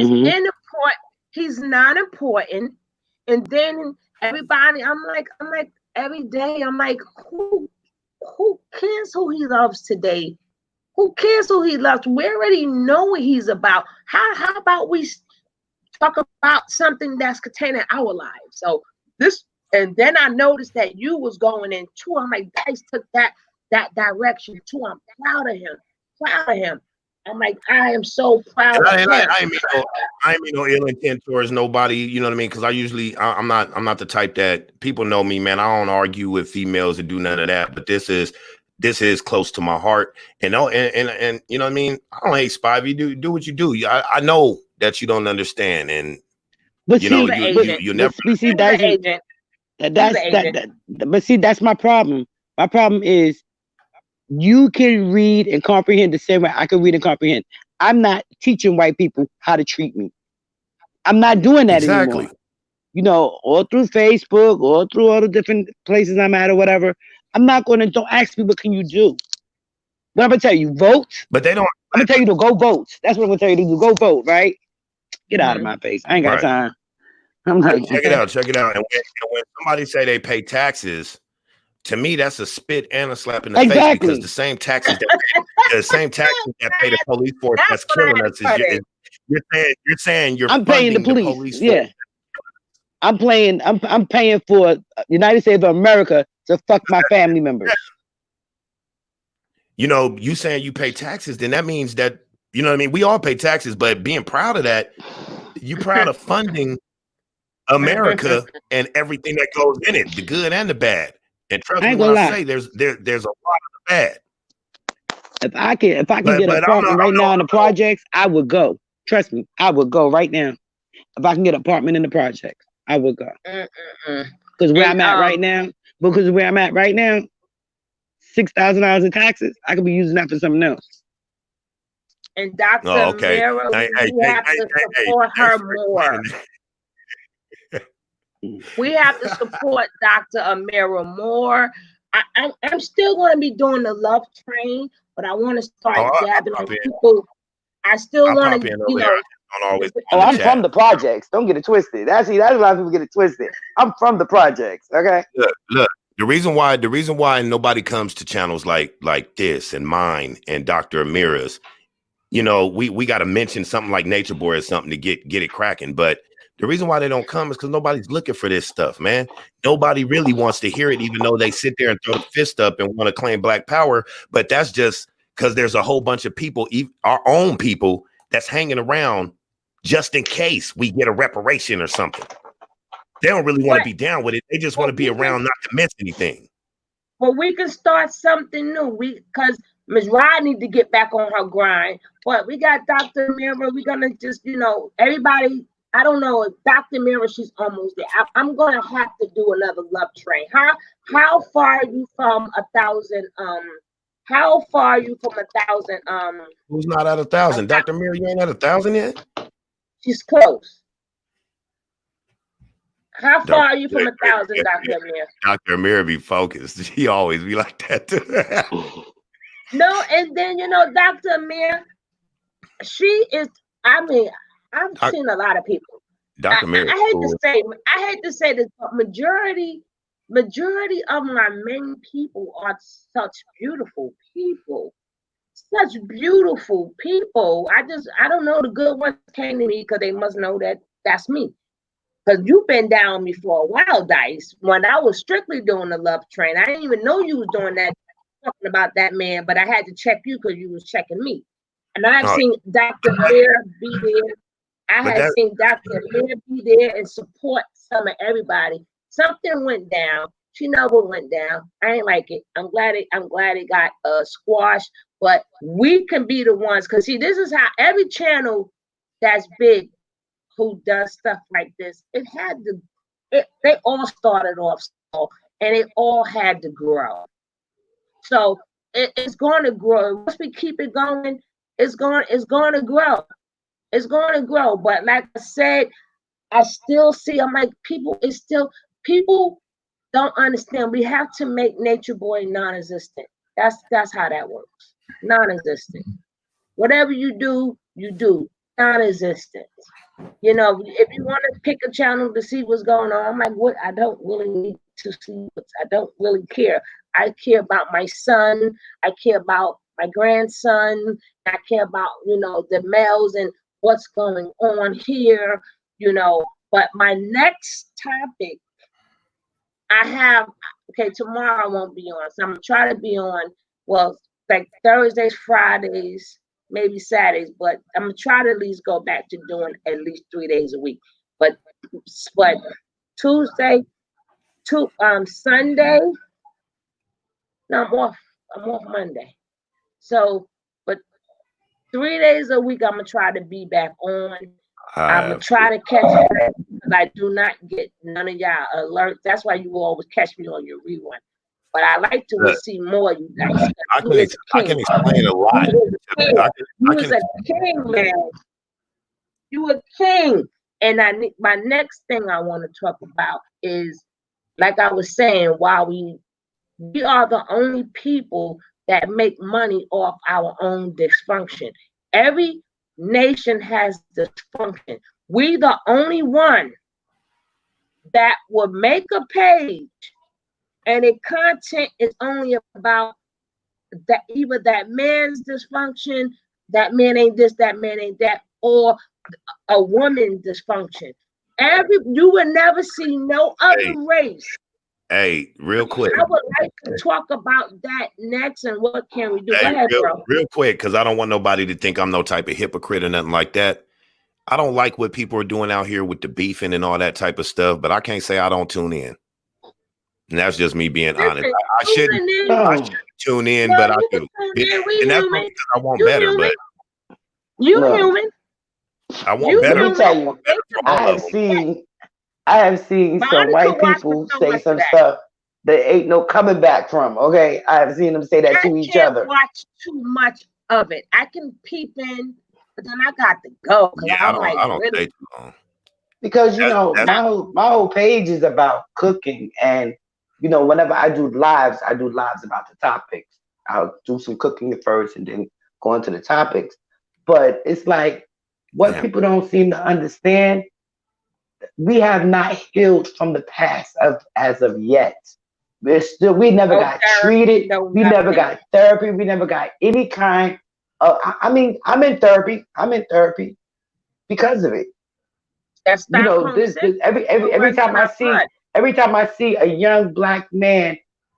he's not important. And then everybody, I'm like every day, I'm like, who cares who he loves today? Who cares who he loves? We already know what he's about. How about we talk about something that's containing our lives? So and then I noticed that you was going in too. I'm like, guys took that direction too. I'm proud of him. I'm like, I am so proud of him. I mean no ill intent towards nobody, you know what I mean? Because I'm not the type that, people know me, man. I don't argue with females and do none of that. But this is close to my heart, and you know what I mean. I don't hate Spivey. Do what you do. I know that you don't understand, and but you see, know you never. But see, that's my problem. My problem is, you can read and comprehend the same way I can read and comprehend. I'm not teaching white people how to treat me. I'm not doing that anymore. You know, or through Facebook or through all the different places I'm at or whatever. I'm not going to, don't ask me what can you do. But I'm going to tell you, vote. But they don't. I'm going to tell you to go vote. That's what I'm going to tell you to do. Go vote, right? Get out of my face. I ain't got time. I'm not. Check it out. And when somebody say they pay taxes, to me, that's a spit and a slap in the face, because the same taxes that pay the police force that's killing us is you're saying you're I'm paying the police. Yeah. I'm paying for United States of America to fuck my family members. You know, you saying you pay taxes, then that means that, you know what I mean? We all pay taxes, but being proud of that, you proud of funding America and everything that goes in it, the good and the bad. And trust me when I say there's a lot of the bad. If I can get an apartment right now in the projects, I would go. Trust me, I would go right now. If I can get an apartment in the projects, I would go. Because where I'm at right now, $6,000 in taxes, I could be using that for something else. And Dr. Amira, we have to support her more. We have to support Dr. Amira more. I'm still going to be doing the love train, but I want to start dabbing on people. I still want to, you know. I'm from the projects. Don't get it twisted. That's a lot of people get it twisted. I'm from the projects. Okay. Look. The reason why nobody comes to channels like this and mine and Dr. Amira's, you know, we got to mention something like Nature Boy or something to get it cracking. But the reason why they don't come is because nobody's looking for this stuff, man. Nobody really wants to hear it, even though they sit there and throw the fist up and want to claim Black Power. But that's just because there's a whole bunch of people, our own people, that's hanging around just in case we get a reparation or something. They don't really want to be down with it. They just want to be around not to miss anything. But we can start something new. Because Ms. Rod need to get back on her grind. But we got Dr. Amira. We're going to just, you know, everybody, I don't know if Dr. Amira, she's almost there. I'm going to have to do another love train. How far are you from 1,000? How far are you from 1,000? Who's not at 1,000? Dr. Amira, you ain't at 1,000 yet? She's close. How far are you from 1,000, Dr. Amira? Dr. Amira be focused. She always be like that too. No, and then, you know, Dr. Amira, she is, I mean, I've seen a lot of people. Dr. Mary. I hate to say this, but majority of my main people are such beautiful people. Such beautiful people. I don't know, the good ones came to me because they must know that that's me. Because you've been down with me for a while, Dice. When I was strictly doing the love train, I didn't even know you was doing that, talking about that man, but I had to check you because you was checking me. And I've seen Dr. Lear be there. I had seen Dr. Lear be there and support some of everybody. Something went down. She never went down. I ain't like it. I'm glad it got squashed. But we can be the ones, because see, this is how every channel that's big who does stuff like this, they all started off small and it all had to grow. So it's going to grow. Once we keep it going, it's going to grow. It's going to grow. But like I said, I still see, I'm like, people don't understand. We have to make Nature Boy non-existent. That's how that works. Non-existent. Whatever you do, non-existent. You know, if you want to pick a channel to see what's going on, I'm like, what? I don't really need to see what's, I don't really care. I care about my son. I care about my grandson. I care about, you know, the males and what's going on here, you know. But my next topic, tomorrow I won't be on. So I'm going to try to be on, well, like Thursdays, Fridays, maybe Saturdays, but I'm going to try to at least go back to doing at least 3 days a week. But Tuesday, Sunday, no, I'm off Monday. So, but 3 days a week, I'm going to try to be back on. I'm going to try to catch it, because I do not get none of y'all alerts. That's why you will always catch me on your rerun. But I like to see more of you guys. I can explain a lot. You was a king, man. You a king. And my next thing I want to talk about is, like I was saying, while we are the only people that make money off our own dysfunction. Every nation has dysfunction. We the only one that would make a page and the content is only about that, either that man's dysfunction, that man ain't this, that man ain't that, or a woman dysfunction. You will never see no other race. Hey, real quick. I would like to talk about that next, and what can we do? Go ahead, bro. Real quick, because I don't want nobody to think I'm no type of hypocrite or nothing like that. I don't like what people are doing out here with the beefing and all that type of stuff, but I can't say I don't tune in. And that's just me being honest. I shouldn't tune in, but I do. And that's because I want better, but you human. I want better. Let me tell you, I have seen some white people say some stuff that ain't no coming back from. Okay, I have seen them say that to each other. I can't watch too much of it. I can peep in, but then I got to go. Yeah, I don't stay too long. Because you know, my whole page is about cooking, and you know, whenever I do lives about the topics. I'll do some cooking at first, and then go into the topics. But it's like what people don't seem to understand. We have not healed from the past as of yet. We never got treated. We never got therapy. We never got any kind of. I mean, I'm in therapy. Because of it. That's you know, every time I see a young black man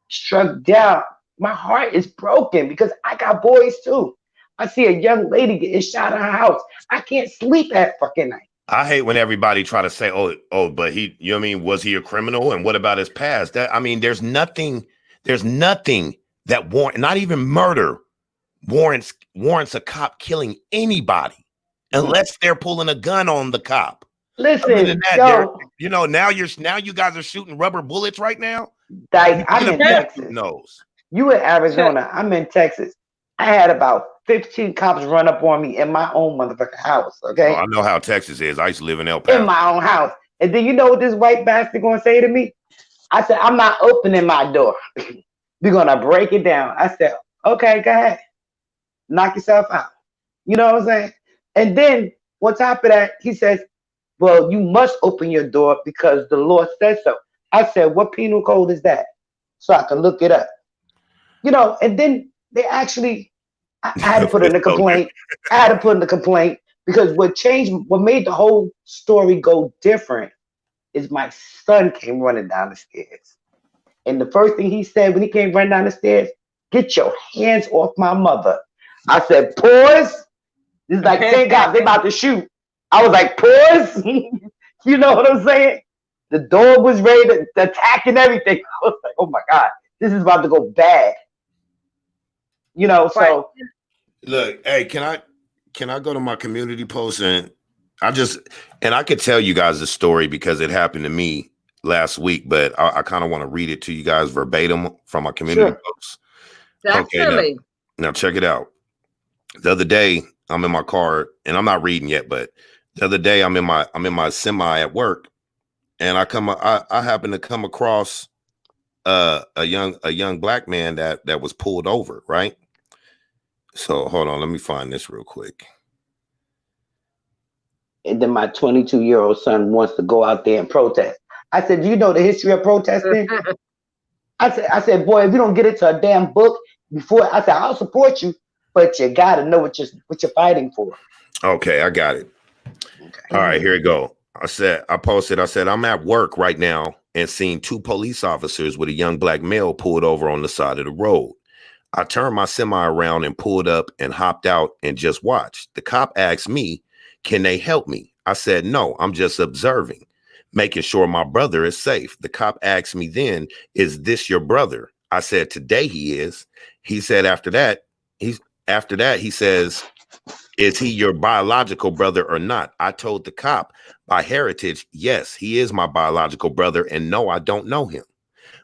struck down, my heart is broken because I got boys too. I see a young lady getting shot in her house. I can't sleep at fucking night. I hate when everybody try to say, but he, you know what I mean? Was he a criminal? And what about his past? There's nothing that not even murder warrants a cop killing anybody unless they're pulling a gun on the cop. Listen, now you guys are shooting rubber bullets right now. Like, I'm in Texas. You in Arizona. I'm in Texas. I had about 15 cops run up on me in my own motherfucking house. Okay. Oh, I know how Texas is. I used to live in El Paso. In my own house. And then you know what this white bastard gonna say to me? I said, I'm not opening my door. We're gonna break it down. I said, okay, go ahead. Knock yourself out. You know what I'm saying? And then on top of that, he says, well, you must open your door because the law says so. I said, what penal code is that? So I can look it up. You know, and then they actually, I had to put in a complaint. I had to put in a complaint because what made the whole story go different is my son came running down the stairs. And the first thing he said when he came running down the stairs, get your hands off my mother. I said, pause. It's like, thank God they about to shoot. I was like, pause. You know what I'm saying? The dog was ready to attack and everything. I was like, oh my God, this is about to go bad. You know, so look, hey, can I go to my community post and I could tell you guys the story because it happened to me last week, but I kind of want to read it to you guys verbatim from my community post. Definitely. Okay, now check it out. The other day, I'm in my car and I'm not reading yet, but the other day I'm in my semi at work, and I happen to come across a young black man that was pulled over, right? So hold on, let me find this real quick. And then my 22-year-old son wants to go out there and protest. I said, do you know the history of protesting? I said, boy, if you don't get it to a damn book before, I said, I'll support you, but you gotta know what you're fighting for. Okay, I got it. Okay. All right, here we go. I said, I'm at work right now and seeing two police officers with a young black male pulled over on the side of the road. I turned my semi around and pulled up and hopped out and just watched. The cop asked me, can they help me? I said, no, I'm just observing, making sure my brother is safe. The cop asked me then, is this your brother? I said, today he is. He said, after that, he says, is he your biological brother or not? I told the cop, by heritage, yes, he is my biological brother. And no, I don't know him,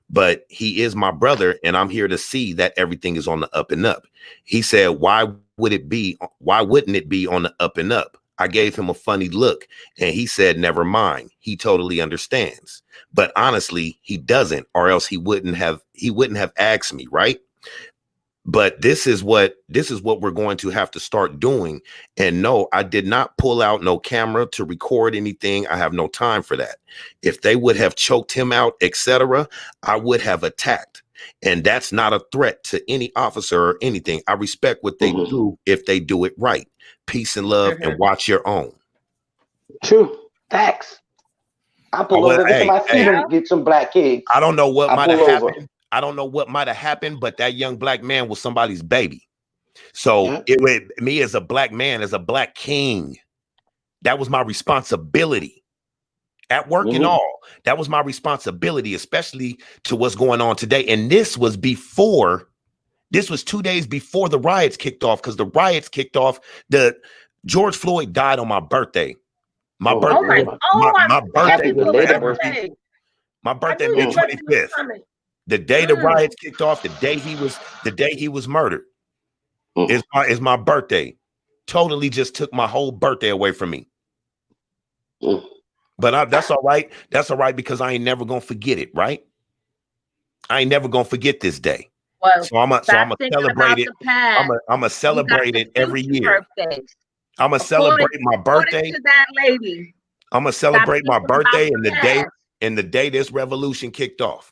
but he is my brother. And I'm here to see that everything is on the up and up. He said, why wouldn't it be on the up and up? I gave him a funny look and he said, never mind. He totally understands. But honestly, he doesn't, or else he wouldn't have asked me, right? But this is what we're going to have to start doing. And no, I did not pull out no camera to record anything. I have no time for that. If they would have choked him out, etc., I would have attacked. And that's not a threat to any officer or anything. I respect what they do if they do it right. Peace and love, and watch your own. True. Facts. I pull over every time I see them get some black kids. I don't know what might have happened. I don't know what might have happened, but that young black man was somebody's baby. So me as a black man, as a black king, that was my responsibility at work and all. That was my responsibility, especially to what's going on today. And this was 2 days before the riots kicked off, because the riots kicked off. George Floyd died on my birthday. My birthday, May 25th. The day the riots kicked off, the day he was murdered, is my birthday. Totally just took my whole birthday away from me. But that's all right. That's all right, because I ain't never gonna forget it, right? I ain't never gonna forget this day. Well, so I'm gonna celebrate it. I'm gonna celebrate it every year. I'm gonna celebrate my birthday. To that lady. I'm gonna celebrate my birthday and the day this revolution kicked off.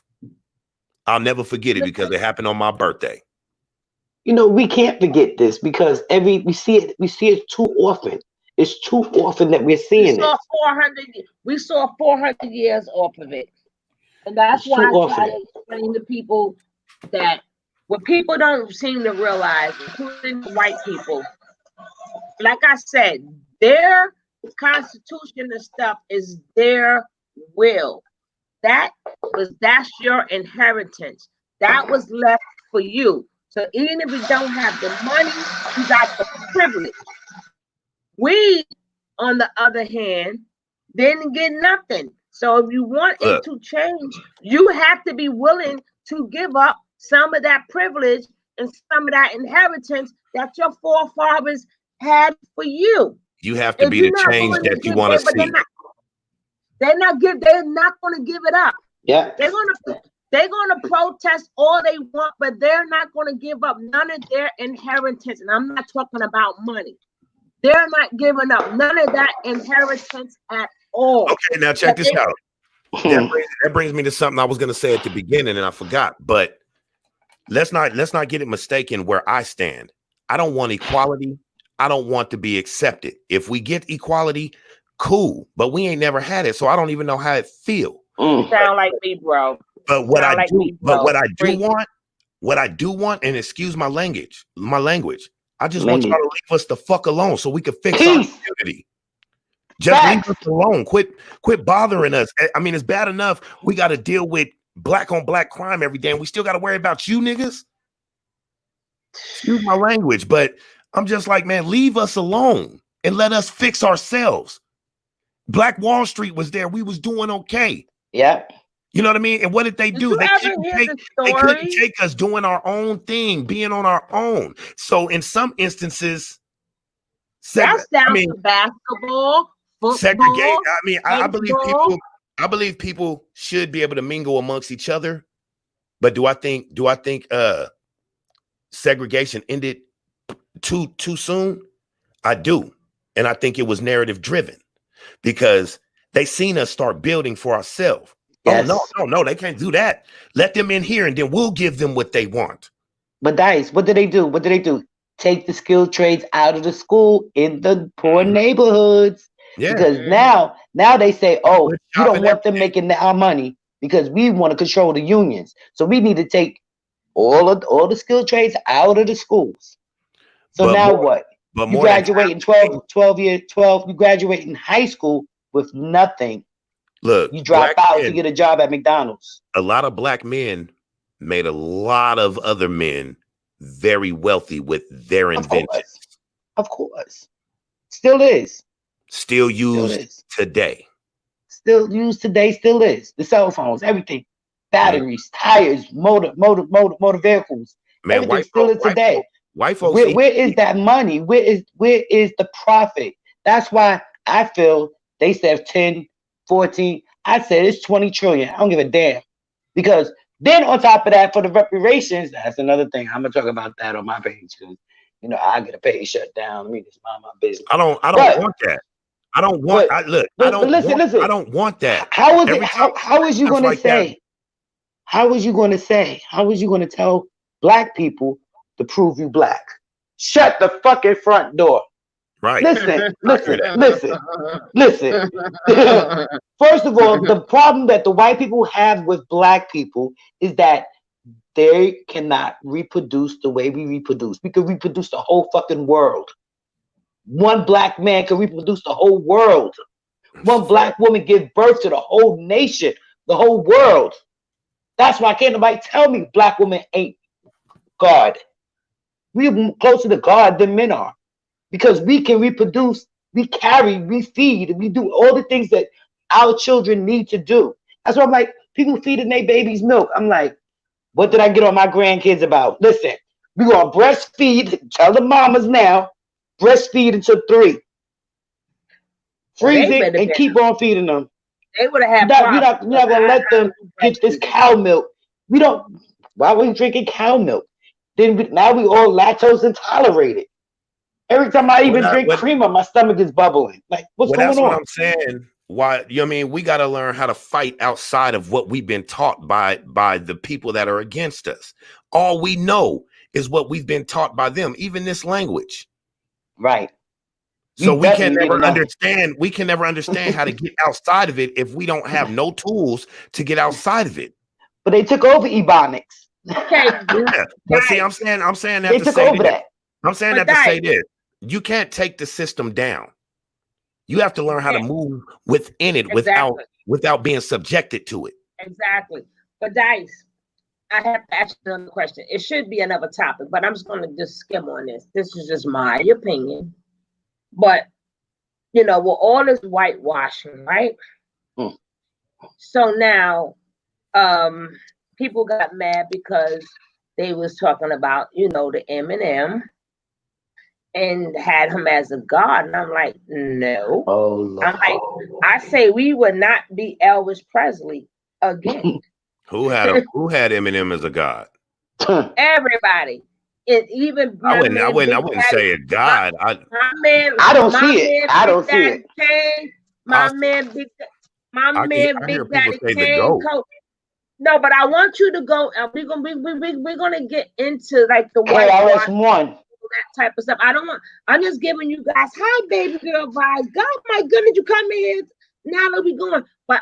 I'll never forget it because it happened on my birthday. You know, we can't forget this because we see it too often. It's too often that we're seeing it. We saw 400 years off of it. And that's why I try to explain to people that what people don't seem to realize, including white people, like I said, their constitution and stuff is their will. That's your inheritance. That was left for you. So even if you don't have the money, you got the privilege. We, on the other hand, didn't get nothing. So if you want it to change, you have to be willing to give up some of that privilege and some of that inheritance that your forefathers had for you. You have to be the change that you want to see. They're not going to give it up. Yeah. They're going to protest all they want, but they're not going to give up none of their inheritance. And I'm not talking about money. They're not giving up none of that inheritance at all. Okay, now check this out. That brings me to something I was going to say at the beginning and I forgot. But let's not get it mistaken where I stand. I don't want equality. I don't want to be accepted. If we get equality, cool. But we ain't never had it, so I don't even know how it feel. Sound like me, bro. But what I do want, and excuse my language, I just want y'all to leave us the fuck alone so we can fix our community. Just leave us alone. Quit bothering us. I mean, it's bad enough we got to deal with black on black crime every day, and we still got to worry about you niggas. Excuse my language, but I'm just like, man, leave us alone and let us fix ourselves. Black Wall Street was there. We was doing okay. Yeah. You know what I mean? And what did they do? They couldn't take us doing our own thing, being on our own. So in some instances, that's down to basketball, football, segregate. I mean, I believe people should be able to mingle amongst each other. But do I think segregation ended too soon? I do. And I think it was narrative driven because they seen us start building for ourselves. Yes. Oh, no, they can't do that. Let them in here and then we'll give them what they want. But Dice, what did they do? Take the skilled trades out of the school in the poor neighborhoods. Yeah. Because now they say, oh, you don't want them making our money because we want to control the unions. So we need to take all the skilled trades out of the schools. So what? You graduate in 12 years, you graduate in high school with nothing. Look, you drop out to get a job at McDonald's. A lot of black men made a lot of other men very wealthy with their inventions. Of course. Still is. Still used today. Still used today, still is. The cell phones, everything. Batteries, tires, motor vehicles. Man, everything still is today. White folks. Where is that money? Where is the profit? That's why I feel they said 10, 14. I said it's 20 trillion. I don't give a damn. Because then on top of that, for the reparations, that's another thing. I'm gonna talk about that on my page because I get a page shut down. Let me just mind my business. I don't want that. I don't want. Listen. I don't want that. How is you going to say? How is you going to say? How is you going to tell black people to prove you black? Shut the fucking front door. Right. Listen. First of all, the problem that the white people have with black people is that they cannot reproduce the way we reproduce. We can reproduce the whole fucking world. One black man can reproduce the whole world. One black woman gives birth to the whole nation, the whole world. That's why can't nobody tell me black women ain't God. We're closer to God than men are. Because we can reproduce, we carry, we feed, we do all the things that our children need to do. That's why I'm like, people feeding their babies milk. I'm like, what did I get on my grandkids about? Listen, we're going to breastfeed, tell the mamas now, breastfeed until 3. Freeze it and keep on feeding them. They would have You're not going to let them get this cow milk. Why are we drinking cow milk? Now we all lactose intolerant. Every time I even drink creamer, my stomach is bubbling. Like, what's going on? That's what I'm saying. Why? We got to learn how to fight outside of what we've been taught by the people that are against us. All we know is what we've been taught by them, even this language. Right. So we can never understand. We can never understand how to get outside of it if we don't have no tools to get outside of it. But they took over Ebonics. Okay. Yeah. But see, I'm saying that they to took say over that. I'm saying that to say this. You can't take the system down. You have to learn how to move within it without being subjected to it. Exactly. But Dice, I have to ask you another question. It should be another topic, but I'm just going to just skim on this. This is just my opinion. But, with all this whitewashing, right? So now people got mad because they was talking about, the Eminem and had him as a god. And I'm like, no. Oh, Lord. I'm like, I say we would not be Elvis Presley again. Who had Eminem as a god? Everybody. It even I wouldn't say a god. I don't see it. My Possibly. man, Big I hear people Daddy say the Kane, GOAT. Coach. No, but I want you to go, and we're gonna get into like the KRS whitewash, One. that type of stuff. I'm just giving you guys hi baby girl vibes. God, my goodness, you come in here now that we going. But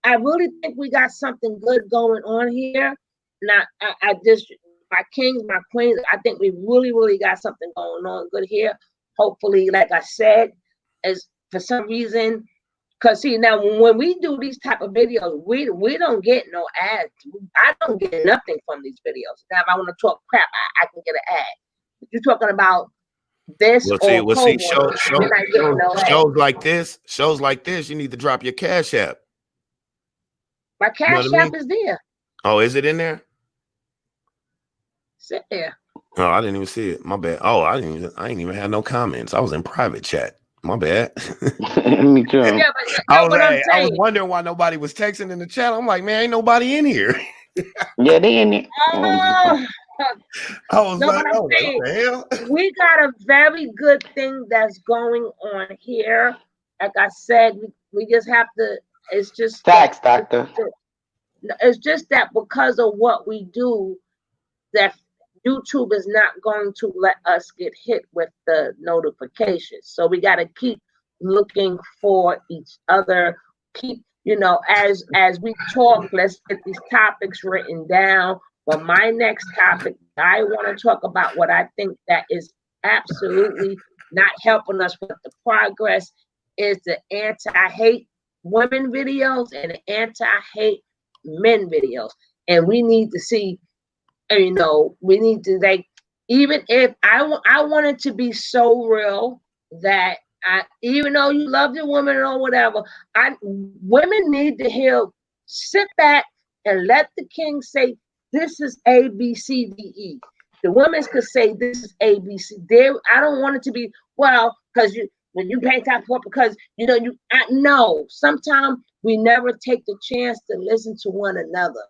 I really think we got something good going on here. Now I just my kings, my queens, I think we really got something going on good here. Hopefully, like I said, as for some reason, because see now when we do these type of videos, we don't get no ads. I don't get nothing from these videos. Now if I want to talk crap, I can get an ad. You're talking about this We'll or see. you're not getting no ad. Shows like this, you need to drop your Cash App. My You know Cash what I App mean? is there. Oh, is it in there? Sit there. Oh, I didn't even see it. My bad. Oh, I ain't even had no comments. I was in private chat. My bad. Me too. Yeah, I but was wondering why nobody was texting in the chat. I'm like, man, ain't nobody in here. Yeah, they in there. Oh, I was no, like, but I'm saying, what the hell? we got a very good thing that's going on here. Like I said, we just have to. It's just Facts, doctor. It's just that because of what we do, that YouTube is not going to let us get hit with the notifications. So we got to keep looking for each other. Keep, as we talk, let's get these topics written down. But my next topic, I want to talk about what I think that is absolutely not helping us with the progress is the anti-hate women videos and the anti-hate men videos. And we need to see, we need to, like, even if I want it to be so real that even though you love your woman or whatever, women need to hear, sit back and let the king say, this is A, B, C, D, E. The women could say this is A, B, C. I don't want it to be, well, because when you pay top for, because no, sometimes we never take the chance to listen to one another.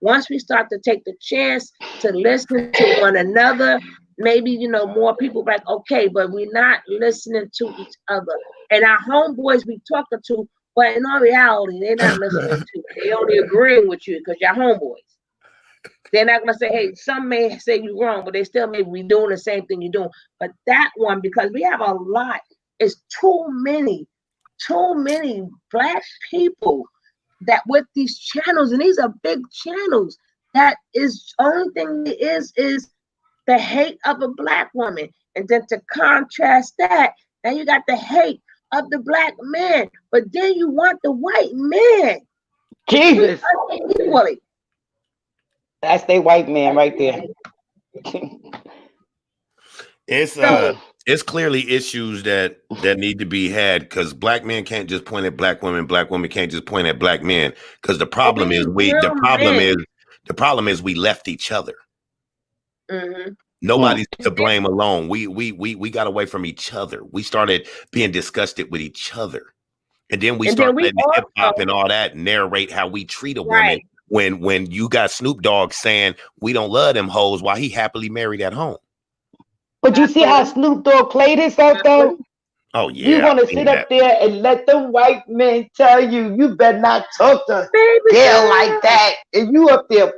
Once we start to take the chance to listen to one another, maybe, more people like, okay, but we're not listening to each other. And our homeboys we talking to, but in all reality, they're not listening to you. They only agreeing with you because you're homeboys. They're not going to say, hey, some may say you're wrong, but they still may be doing the same thing you're doing. But that one, because we have a lot, it's too many Black people that with these channels, and these are big channels, that is only thing is the hate of a Black woman. And then to contrast that, now you got the hate of the Black man, but then you want the white man. Jesus. Equally. That's the white man right there. It's clearly issues that need to be had, because Black men can't just point at Black women. Black women can't just point at Black men, because the problem is we left each other. Mm-hmm. Nobody's to blame alone. We got away from each other. We started being disgusted with each other, and then we started letting hip hop and all that narrate how we treat a woman. When you got Snoop Dogg saying we don't love them hoes while he happily married at home. But you see how Snoop Dogg played himself though? Oh yeah. You want to sit up there and let them white men tell you better not talk to Gail like that, and you up there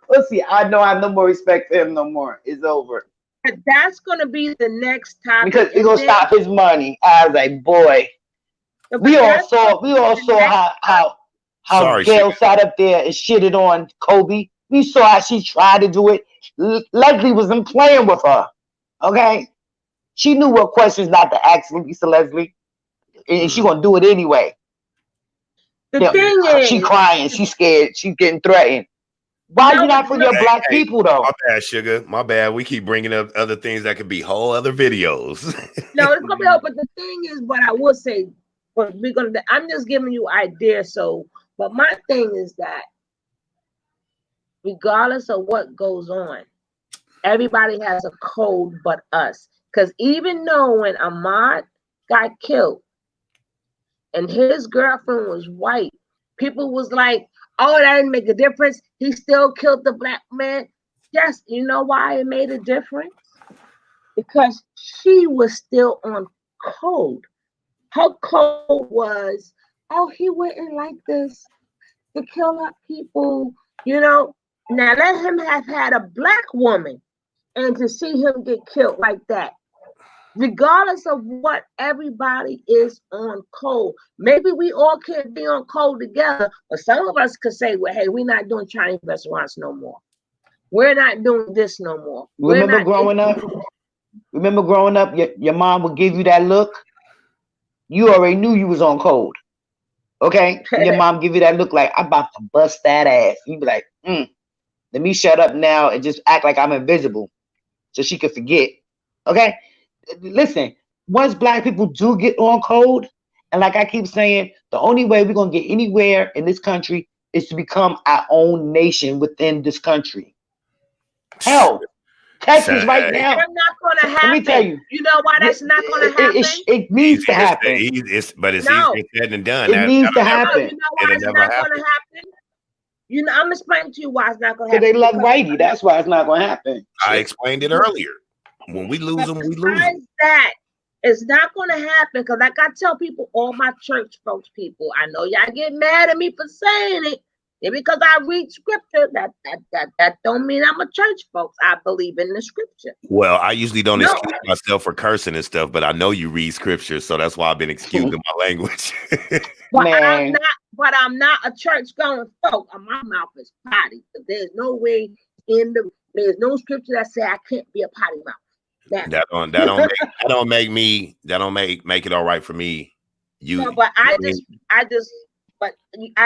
pussy. I know I have no more respect for him no more. It's over. That's gonna be the next topic because it's gonna stop his money. I was like, boy, we all saw how Gail sat up there and shitted on Kobe. We saw how she tried to do it. Leslie wasn't playing with her. Okay, she knew what questions not to ask Lisa Leslie, and she gonna do it anyway. The thing is, she crying, she's scared, she's getting threatened. Why you not for your Black people though? My bad, sugar. My bad. We keep bringing up other things that could be whole other videos. No, it's gonna be help. But the thing is, what I will say, I'm just giving you ideas. So, but my thing is that regardless of what goes on, everybody has a code but us. Because even though when Ahmaud got killed and his girlfriend was white, people was like, oh, that didn't make a difference. He still killed the Black man. Yes, you know why it made a difference? Because she was still on code. her code was, oh, he wouldn't like this to kill up people, you know. Now let him have had a black woman and to see him get killed like that. Regardless of what everybody is on code. Maybe we all can't be on code together, but some of us could say, well, hey, we're not doing Chinese restaurants no more. We're not doing this no more. Remember growing up, your mom would give you that look. You already knew you was on code. Okay? And your mom give you that look like, I'm about to bust that ass. You be like, let me shut up now and just act like I'm invisible so she could forget. Okay? Listen, once black people do get on code, and like I keep saying, the only way we're going to get anywhere in this country is to become our own nation within this country. Hell, Texas right now. That's not going to happen. Let me tell you. You know why that's not going to happen? It needs to happen. But it's easier said than done. It needs to happen. You know why it's not going to happen? You know, I'm explaining to you why it's not going to happen. Because they love whitey. That's why it's not going to happen. I explained it earlier. When we lose them, we lose them. That it's not going to happen because, like I tell people, all my church folks, people, I know y'all get mad at me for saying it. And because I read scripture, that don't mean I'm a church, folks. I believe in the scripture. Well, I usually don't excuse myself for cursing and stuff, but I know you read scripture, so that's why I've been excusing my language. But I'm not a church going folk. My mouth is potty. There's no way there's no scripture that say I can't be a potty mouth. That don't make it all right for me. But I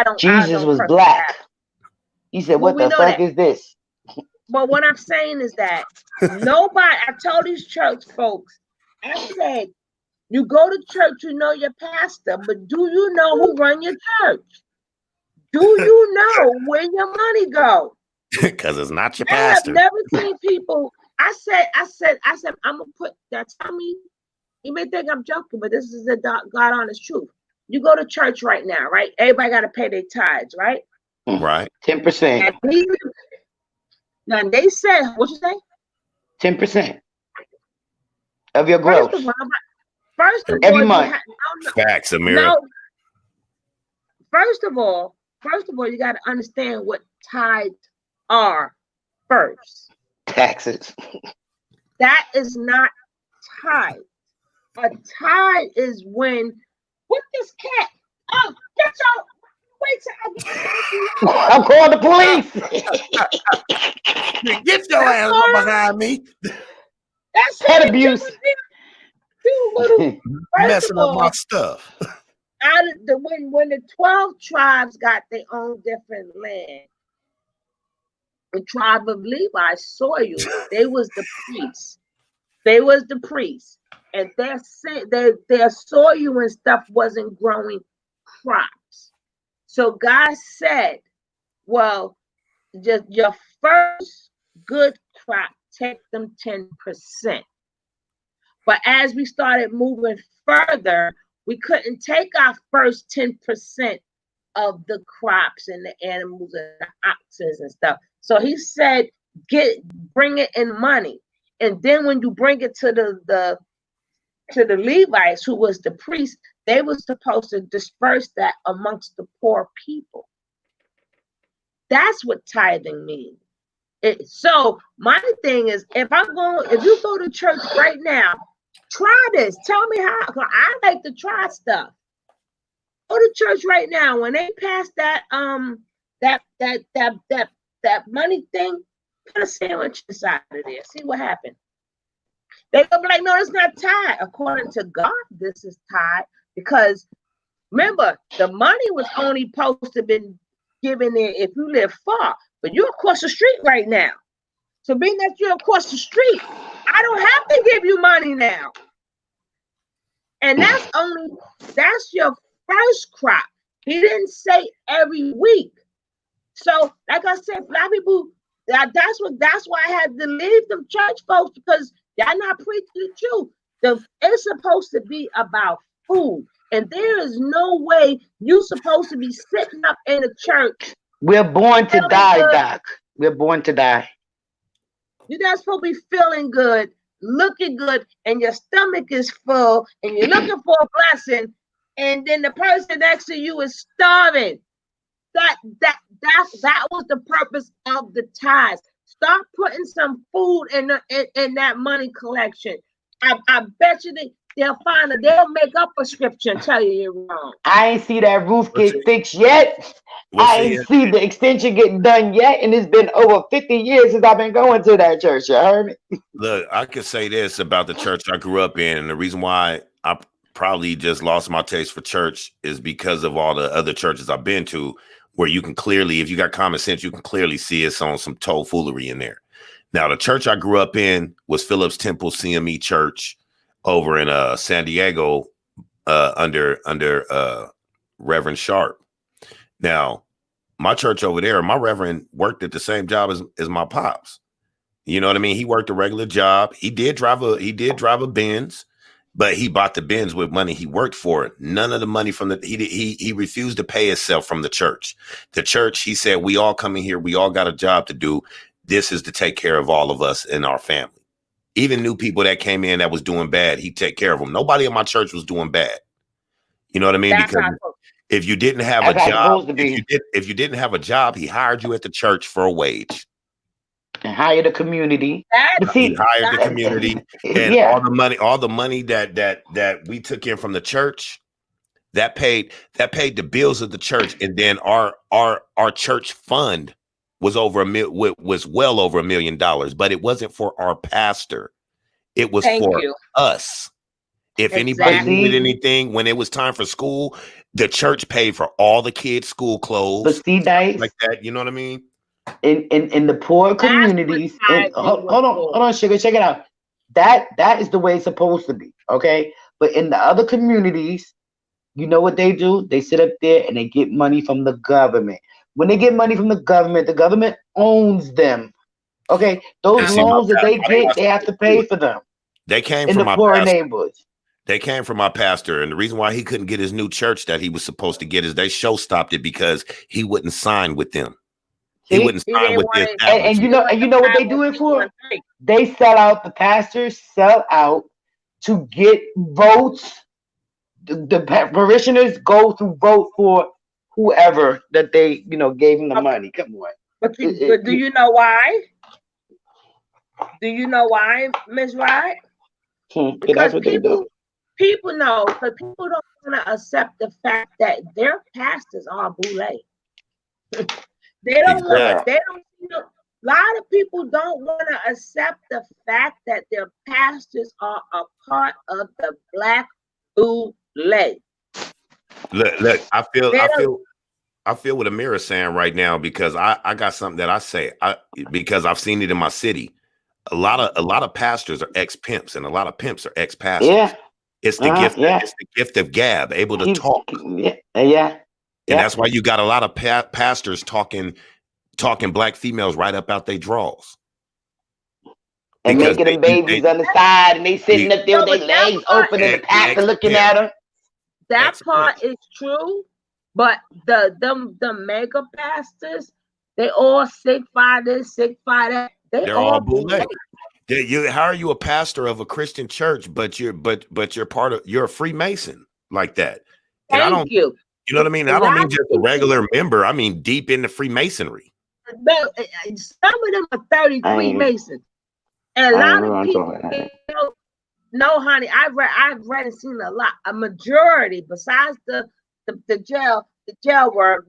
don't. Jesus was black. He said, "What the fuck is this?" But what I'm saying is that nobody. I told these church folks. I said, "You go to church, you know your pastor, but do you know who run your church? Do you know where your money go? Because it's not your pastor." I have never seen people. I said, I'm gonna put that. Tell me, you may think I'm joking, but this is the God honest truth. You go to church right now, right? Everybody got to pay their tithes, right? Right. 10%. Now they said, what you say? 10% of your gross. First of all, every month. Facts, Amira. First of all, you got to understand what tithes are first. Taxes. That is not tithe. A tithe is when, what this cat? Oh, get your, wait till I get I'm calling the police. Get your ass up behind me. That's pet abuse. Messing up my stuff. When the 12 tribes got their own different land, the tribe of Levi saw you. They was the priests. They was the priests. And their soil and stuff wasn't growing crops. So God said, well, just your first good crop, take them 10%. But as we started moving further, we couldn't take our first 10% of the crops and the animals and the oxen and stuff. So he said, bring it in money. And then when you bring it to the Levites, who was the priest, they were supposed to disperse that amongst the poor people. That's what tithing means. So my thing is, if you go to church right now, try this. Tell me how. I like to try stuff. Go to church right now. When they pass that money thing, put a sandwich inside of there. See what happens. They're gonna be like, no, it's not tithe. According to God, this is tithe. Because remember, the money was only supposed to be given there if you live far. But you're across the street right now. So being that you're across the street, I don't have to give you money now. And that's your first crop. He didn't say every week. So, like I said, black people, that's why I had to leave them church folks, because y'all not preaching the truth. It's supposed to be about food. And there is no way you're supposed to be sitting up in a church. We're born to die, Doc. We're born to die. You're not supposed to be feeling good, looking good, and your stomach is full, and you're looking for a blessing, and then the person next to you is starving. That was the purpose of the tithes. Start putting some food in that money collection. I bet you they'll make up a scripture and tell you you're wrong. I ain't see that roof get fixed yet. I ain't see the extension getting done yet, and it's been over 50 years since I've been going to that church. You heard me? Look, I can say this about the church I grew up in, and the reason why I probably just lost my taste for church is because of all the other churches I've been to, where you can clearly, if you got common sense, you can clearly see it's on some tomfoolery in there. Now, the church I grew up in was Phillips Temple CME Church over in San Diego, under Reverend Sharp. Now, my church over there, my reverend worked at the same job as my pops. You know what I mean? He worked a regular job. He did drive a Benz, but he bought the Benz with money he worked for it. None of the money from he refused to pay himself from the church. The church, he said, we all come in here. We all got a job to do. This is to take care of all of us and our family. Even new people that came in that was doing bad, he'd take care of them. Nobody in my church was doing bad. You know what I mean? Because if you didn't have a job, if you didn't have a job, he hired you at the church for a wage. And hired the community. He hired the community, and all the money that we took in from the church, that paid the bills of the church, and then our church fund was well over $1 million, but it wasn't for our pastor. It was for us. If anybody needed anything when it was time for school, the church paid for all the kids' school clothes. But see, Dice, like that, you know what I mean? In the poor communities, hold on, sugar, check it out. That is the way it's supposed to be, okay? But in the other communities, you know what they do? They sit up there and they get money from the government. When they get money from the government owns them. Okay, those loans that they get, they have to pay for them. They came in from the poor neighborhoods. They came from my pastor, and the reason why he couldn't get his new church that he was supposed to get is they show stopped it because he wouldn't sign with them. He wouldn't sign with this. And you know what they do it for? They sell out. The pastors sell out to get votes. The parishioners go to vote for whoever that they gave him the money. Come on. But do you know why? Do you know why, Ms. Wright? Because that's what they do. People know, but people don't want to accept the fact that their pastors are boule. They don't want. They don't. A lot of people don't want to accept the fact that their pastors are a part of the black boule. Look, I feel what Amira's saying right now, because I got something that I say because I've seen it in my city. A lot of pastors are ex-pimps, and a lot of pimps are ex-pastors. Yeah. It's the gift. Yeah. It's the gift of gab, able to talk. Yeah. And that's why you got a lot of pastors talking black females right up out their draws. And making them babies on the side, and they sitting up there with their legs open and the pastor looking at them. That part is true, but the mega pastors, they all signify this, signify that. They're all boule. How are you a pastor of a Christian church, but you're a Freemason like that? And Thank you. You know what I mean? I don't mean just a regular member. I mean deep into Freemasonry. Some of them are 33 Masons. And a lot of people no, honey, I've read and seen a lot. A majority, besides the jailbird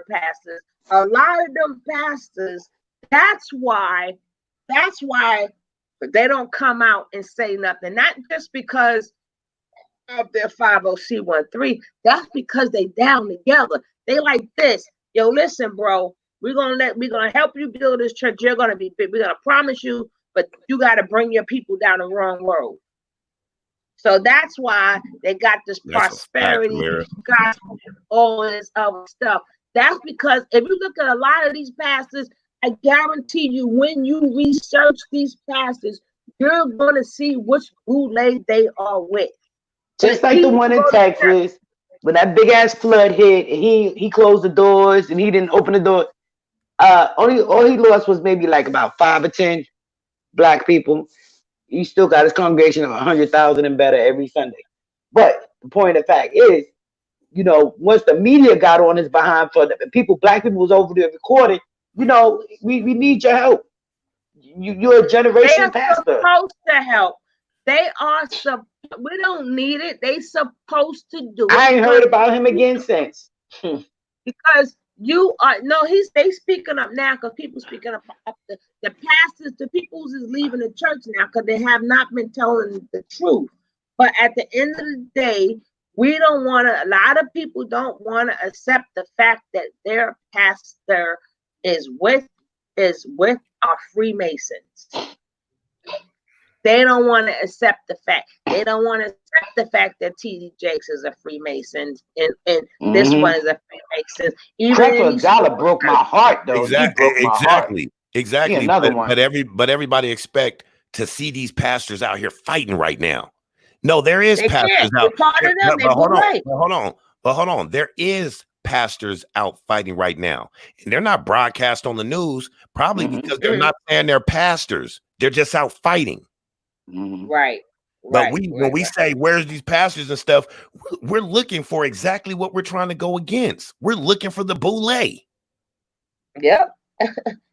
pastors, a lot of them pastors, that's why they don't come out and say nothing. Not just because of their 50C13. That's because they down together. They like this. Yo, listen, bro. We're gonna help you build this church. You're gonna be big. We're gonna promise you, but you gotta bring your people down the wrong road. So that's why they got this prosperity, gospel, all this other stuff. That's because if you look at a lot of these pastors, I guarantee you, when you research these pastors, you're gonna see which boule they are with. Just like the one in Texas, when that big ass flood hit, and he closed the doors and he didn't open the door. All he lost was maybe like about 5 or 10 black people. He still got his congregation of 100,000 and better every Sunday. But the point of the fact is, you know, once the media got on his behind for the people, black people was over there recording, you know, we need your help. You're a They generation are pastor. supposed to help. They are we don't need it. They supposed to do it. I ain't heard about him again since. Because you are they speaking up now because people speaking up. The pastors, the peoples is leaving the church now because they have not been telling the truth. But at the end of the day, we don't want to. A lot of people don't want to accept the fact that their pastor is with our Freemasons. They don't want to accept the fact. They don't want to accept the fact that T.D. Jakes is a Freemason and this one is a Freemason. Creflo Dollar broke my heart though. Exactly. He broke my heart. Exactly. Another one. But everybody expect to see these pastors out here fighting right now. No, there is pastors out. But hold on. There is pastors out fighting right now, and they're not broadcast on the news, probably because they're not saying they're pastors. They're just out fighting. Right. But when we say where's these pastors and stuff, we're looking for exactly what we're trying to go against. We're looking for the boule. Yep.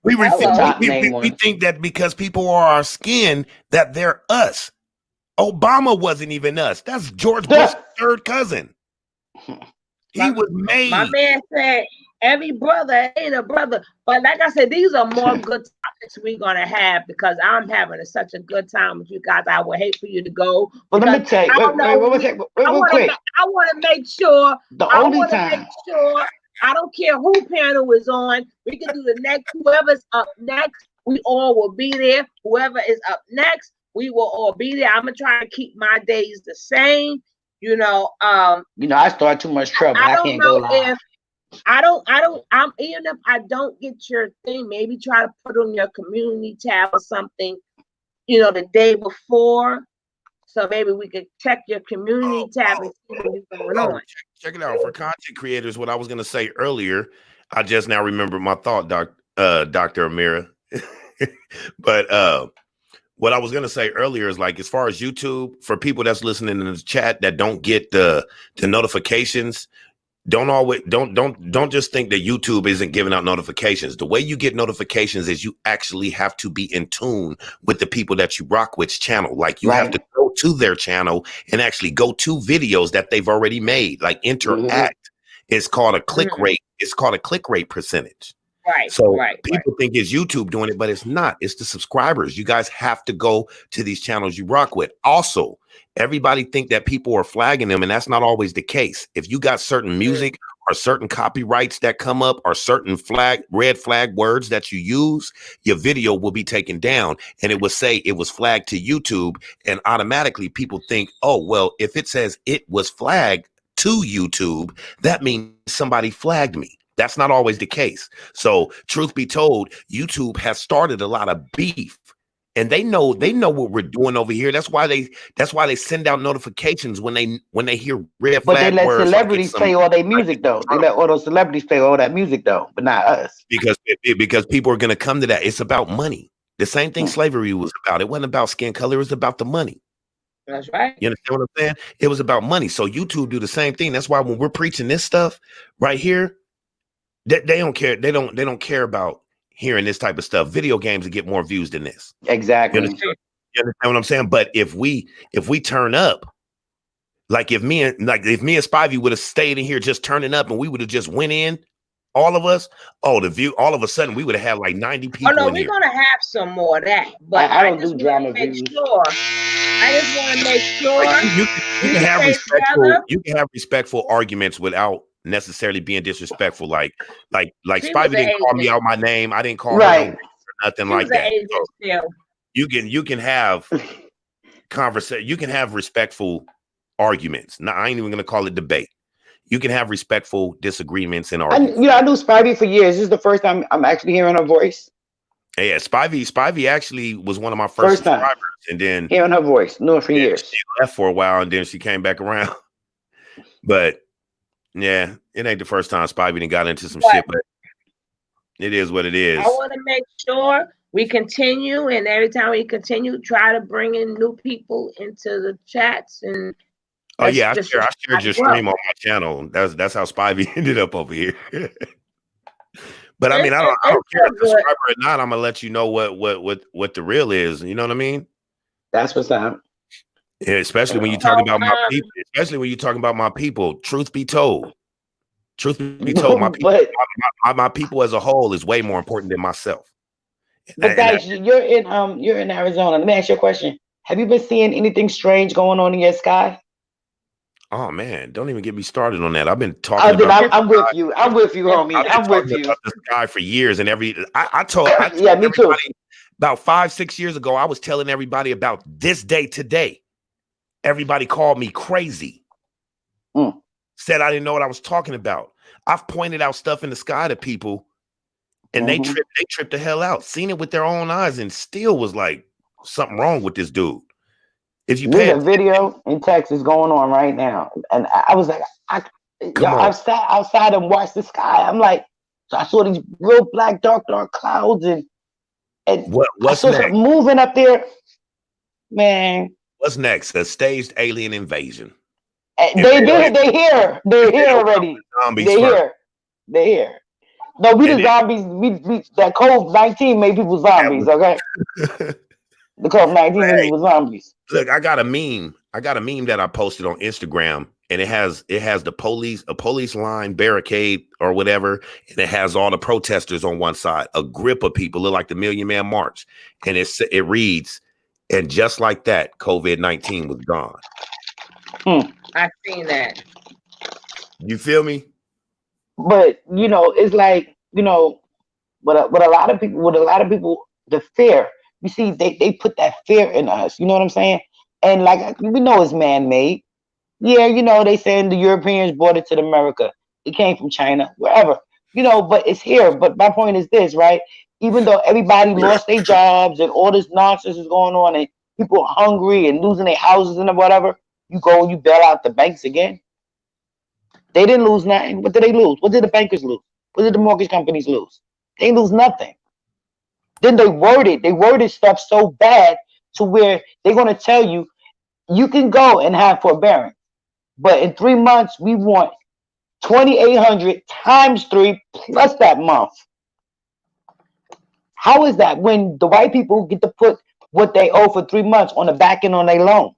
We think that because people are our skin, that they're us. Obama wasn't even us. That's George Bush's third cousin. He was made. My man said every brother ain't a brother. But like I said, these are more good topics we're gonna have because I'm having such a good time with you guys. I would hate for you to go. But let me tell you, I want to make sure. I don't care who panel is on. We can do the next. Whoever's up next, we all will be there. Whoever is up next, we will all be there. I'm gonna try to keep my days the same. I start too much trouble. I can't go live. Even if I don't get your thing, maybe try to put on your community tab or something, the day before. So maybe we could check your community tab and see what's going on. Check it out. For content creators, what I was going to say earlier, I just now remembered my thought, Dr. Amira. But what I was going to say earlier is like, as far as YouTube, for people that's listening in the chat that don't get the notifications, don't just think that YouTube isn't giving out notifications. The way you get notifications is you actually have to be in tune with the people that you rock with channel. Like you have to go to their channel and actually go to videos that they've already made, like interact. It's called a click rate. It's called a click rate percentage. Right. So people think it's YouTube doing it, but it's not. It's the subscribers. You guys have to go to these channels you rock with. Also, everybody think that people are flagging them, and that's not always the case. If you got certain music or certain copyrights that come up or certain red flag words that you use, your video will be taken down, and it will say it was flagged to YouTube, and automatically people think, oh, well, if it says it was flagged to YouTube, that means somebody flagged me. That's not always the case. So truth be told, YouTube has started a lot of beef, and they know what we're doing over here. That's why they send out notifications when they hear red flag words. But they let celebrities play all their music though. They let all those celebrities play all that music though, but not us. Because people are going to come to that. It's about money. The same thing slavery was about. It wasn't about skin color. It was about the money. That's right. You understand what I'm saying? It was about money. So YouTube do the same thing. That's why when we're preaching this stuff right here, they don't care. They don't care about hearing this type of stuff. Video games will get more views than this. Exactly. You understand what I'm saying? But if we turn up, like if me and Spivey would have stayed in here just turning up, and we would have just went in, all of us, all of a sudden we would have had like 90 people. Oh no, we're gonna have some more of that. But I don't do drama views. I just want to make sure you can have respectful arguments without necessarily being disrespectful. Like Spivey didn't call me out my name. I didn't call her or nothing like that. So you can have conversation. You can have respectful arguments. Now I ain't even gonna call it debate. You can have respectful disagreements and arguments. I knew Spivey for years. This is the first time I'm actually hearing her voice. Yeah, Spivey actually was one of my first subscribers, and then hearing her voice, knew her for years. She left for a while, and then she came back around. But yeah, it ain't the first time Spivey done got into some shit, but it is what it is. I want to make sure we continue, and every time we continue, try to bring in new people into the chats and Oh That's yeah, just I shared not your well. stream on my channel. That's how Spivey ended up over here. But I mean, I It's don't care so if good. subscriber or not. I'm gonna let you know what the real is. You know what I mean? That's what's up. Yeah, especially when you're So, talking about my people. Especially when you're talking about my people. Truth be told, my people, But my people as a whole is way more important than myself. but guys, you're in Arizona. Let me ask you a question. Have you been seeing anything strange going on in your sky? Oh man, don't even get me started on that. I've been talking about. I'm with you. I'm with you, homie. I've been I'm with talking you. about this guy for years, and I told Yeah, me too. everybody about 5-6 years ago. I was telling everybody about this day today. Everybody called me crazy. Said I didn't know what I was talking about. I've pointed out stuff in the sky to people, and they tripped the hell out. Seen it with their own eyes, and still was like something wrong with this dude. If you There's a video in Texas going on right now, and I was like, I've sat outside and watched the sky. I'm like, so I saw these real black, dark clouds, and I saw something moving up there. Man, what's next? A staged alien invasion. They're here already. They're here. No, we the zombies. We that COVID-19 made people zombies. Okay. The COVID-19 made people zombies. Look, I got a meme that I posted on Instagram, and it has a police line barricade or whatever, and it has all the protesters on one side, a grip of people, look like the Million Man March, and it reads, and just like that, COVID-19 was gone. I've seen that. You feel me? But it's like what a lot of people, the fear. You see, they put that fear in us. You know what I'm saying? And like we know it's man-made. Yeah, they saying the Europeans brought it to America. It came from China, wherever. But it's here. But my point is this, right? Even though everybody lost their jobs and all this nonsense is going on, and people are hungry and losing their houses and whatever, you go and you bail out the banks again. They didn't lose nothing. What did they lose? What did the bankers lose? What did the mortgage companies lose? They lose nothing. Then they worded stuff so bad to where they're going to tell you, you can go and have forbearance, but in 3 months, we want 2,800 times 3 plus that month. How is that when the white people get to put what they owe for 3 months on the back end on their loan?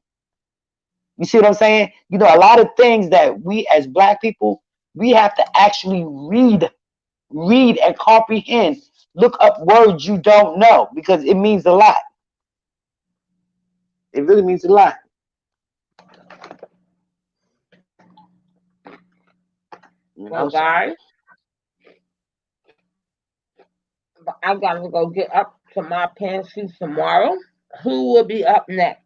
You see what I'm saying? A lot of things that we as black people, we have to actually read and comprehend. Look up words you don't know because it means a lot. It really means a lot. Well, guys, I gotta go get up to my pantry tomorrow. Who will be up next?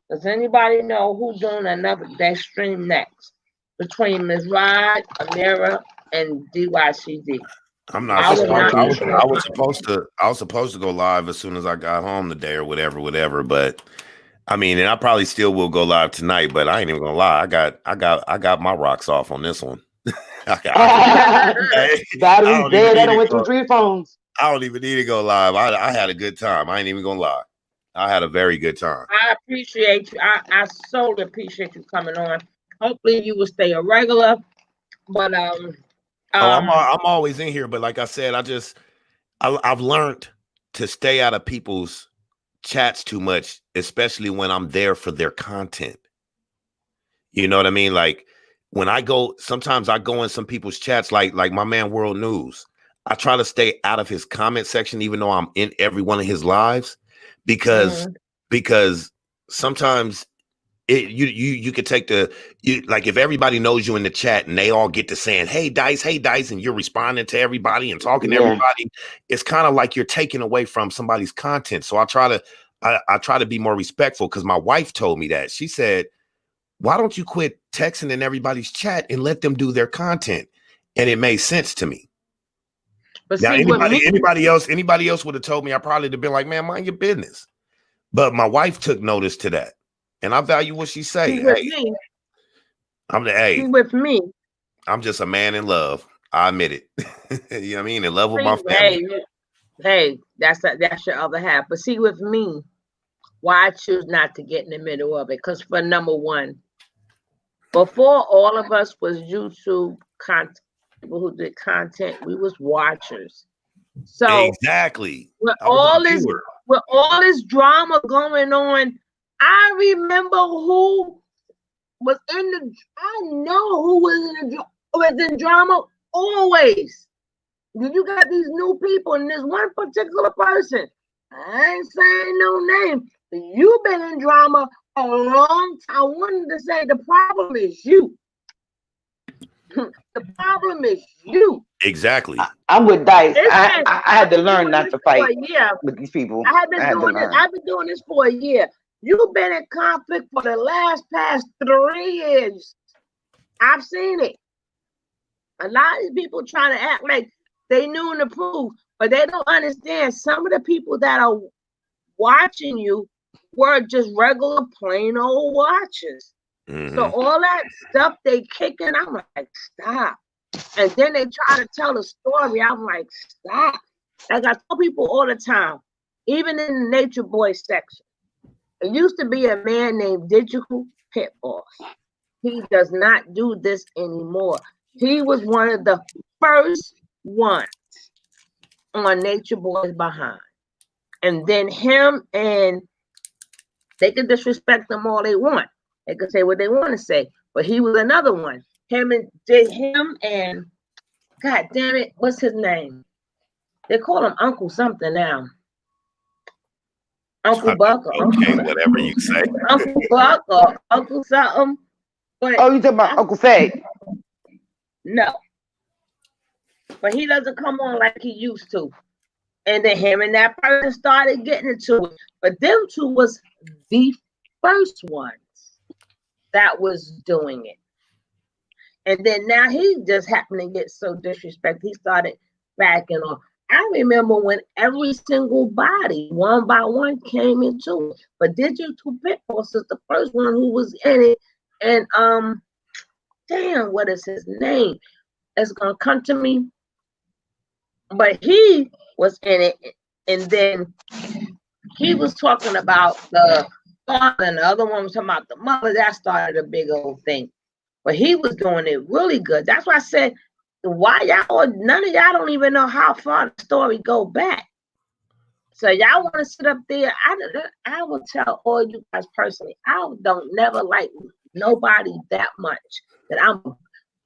Does anybody know who's doing another day stream next between Ms. Rod, Amira, and DYCD? I'm not. I was supposed to go live as soon as I got home today or whatever. But I mean, and I probably still will go live tonight. But I ain't even gonna lie. I got my rocks off on this one. Battery's dead. I went through 3 phones. I don't even need to go live. I had a good time. I ain't even gonna lie. I had a very good time. I appreciate you. I so appreciate you coming on. Hopefully you will stay a regular. But I'm always in here. But like I said, I've learned to stay out of people's chats too much, especially when I'm there for their content. You know what I mean? Like when sometimes I go in some people's chats, like my man World News. I try to stay out of his comment section, even though I'm in every one of his lives, because sometimes you could take like if everybody knows you in the chat and they all get to saying, hey Dice, and you're responding to everybody and talking to everybody, it's kind of like you're taking away from somebody's content. So I try to be more respectful because my wife told me that. She said, why don't you quit texting in everybody's chat and let them do their content? And it made sense to me. But now, anybody else would have told me, I probably would have been like, man, mind your business. But my wife took notice to that. And I value what she say. Hey, with me. I'm just a man in love. I admit it. You know what I mean? In love with my family. Hey, that's your other half. But see, with me, why I choose not to get in the middle of it? Because for number one, Before all of us was YouTube content, people who did content, we was watchers. So Exactly. with I was a all this viewer. drama going on, I remember who was in the. I know who was in drama always. You got these new people, and this one particular person. I ain't saying no name, but you've been in drama a long time. I wanted to say the problem is you. The problem is you. Exactly. I'm with Dice. It's I been- had to learn not to for fight a year. with these people. I have been I had to doing this. learn. I've been doing this for a year. You've been in conflict for the past 3 years. I've seen it. A lot of people trying to act like they knew and approved, but they don't understand. Some of the people that are watching you were just regular plain old watchers. Mhm. So all that stuff they kicking, I'm like, stop. And then they try to tell a story. I'm like, stop. Like I tell people all the time, even in the Nature Boy section, it used to be a man named Digital Pit Boss. He does not do this anymore. He was one of the first ones on Nature Boy's behind. And then him, and they can disrespect them all they want. They can say what they want to say. But he was another one. Him and God damn it, what's his name? They call him Uncle something now. Uncle Buck or Okay, Uncle whatever you say. Uncle Buck or Uncle something. But Oh, you talking about Uncle Fay? no. But he doesn't come on like he used to. And then him and that person started getting into it. But them two was the first ones that was doing it. And then now he just happened to get so disrespected. He started backing off. I remember when every single body, one by one, came into it. But Digital Pit Boss is the first one who was in it. And damn, what is his name? It's gonna come to me. But he was in it, and then he was talking about the father, and the other one was talking about the mother. That started a big old thing. But he was doing it really good. That's why I said, why y'all, none of y'all don't even know how far the story go back. So y'all want to sit up there. I will tell all you guys personally, I don't never like nobody that much that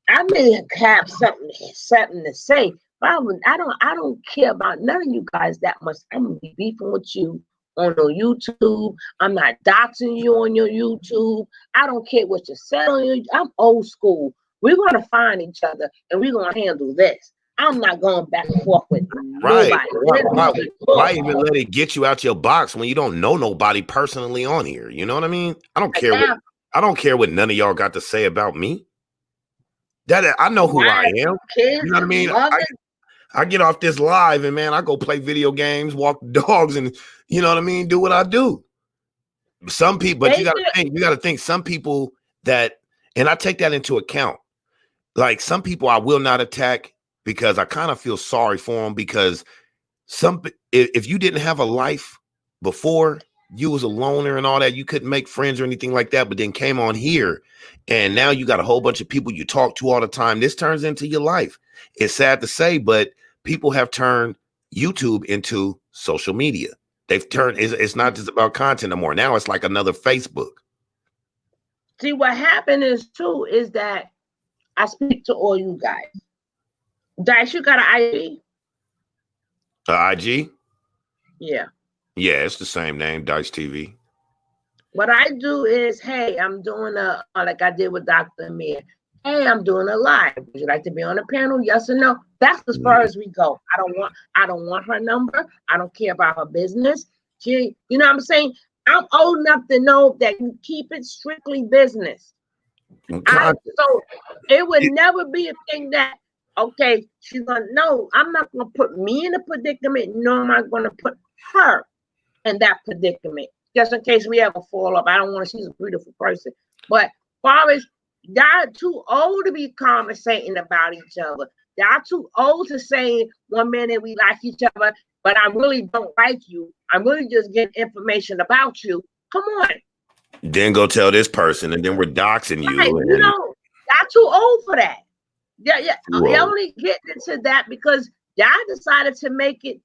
I may have something to say, but I don't care about none of you guys that much. I'm gonna be beefing with you on your YouTube. I'm not doxing you on your YouTube. I don't care what you said on your. I'm old school. We're gonna find each other and we're gonna handle this. I'm not going back and forth with Right. nobody. Why even let it get you out your box when you don't know nobody personally on here? You know what I mean? I don't care what none of y'all got to say about me. That I know who I am. You know what I mean? I get off this live and man, I go play video games, walk dogs, and you know what I mean, do what I do. Some people, but you gotta think some people that, and I take that into account. Like some people I will not attack because I kind of feel sorry for them, because if you didn't have a life before, you was a loner and all that, you couldn't make friends or anything like that, but then came on here and now you got a whole bunch of people you talk to all the time. This turns into your life. It's sad to say, but people have turned YouTube into social media. They've turned, it's not just about content anymore. Now it's like another Facebook. See, what happened is that I speak to all you guys. Dice, you got an IG? IG? Yeah. Yeah, it's the same name, Dice TV. What I do is, hey, I'm doing like I did with Dr. Amir. Hey, I'm doing a live. Would you like to be on a panel? Yes or no? That's as far as we go. I don't want her number. I don't care about her business. You know what I'm saying? I'm old enough to know that you keep it strictly business. So it would never be a thing that, okay, she's gonna, no, I'm not gonna put me in a predicament, nor am I gonna put her in that predicament. Just in case we have a fall up. I don't want to, she's a beautiful person. But as far as y'all too old to be conversating about each other. Y'all too old to say 1 minute we like each other, but I really don't like you. I'm really just getting information about you. Come on. Then go tell this person, and then we're doxing you. Right, And you know, y'all too old for that. Yeah, Too y'all old. only get into that because y'all decided to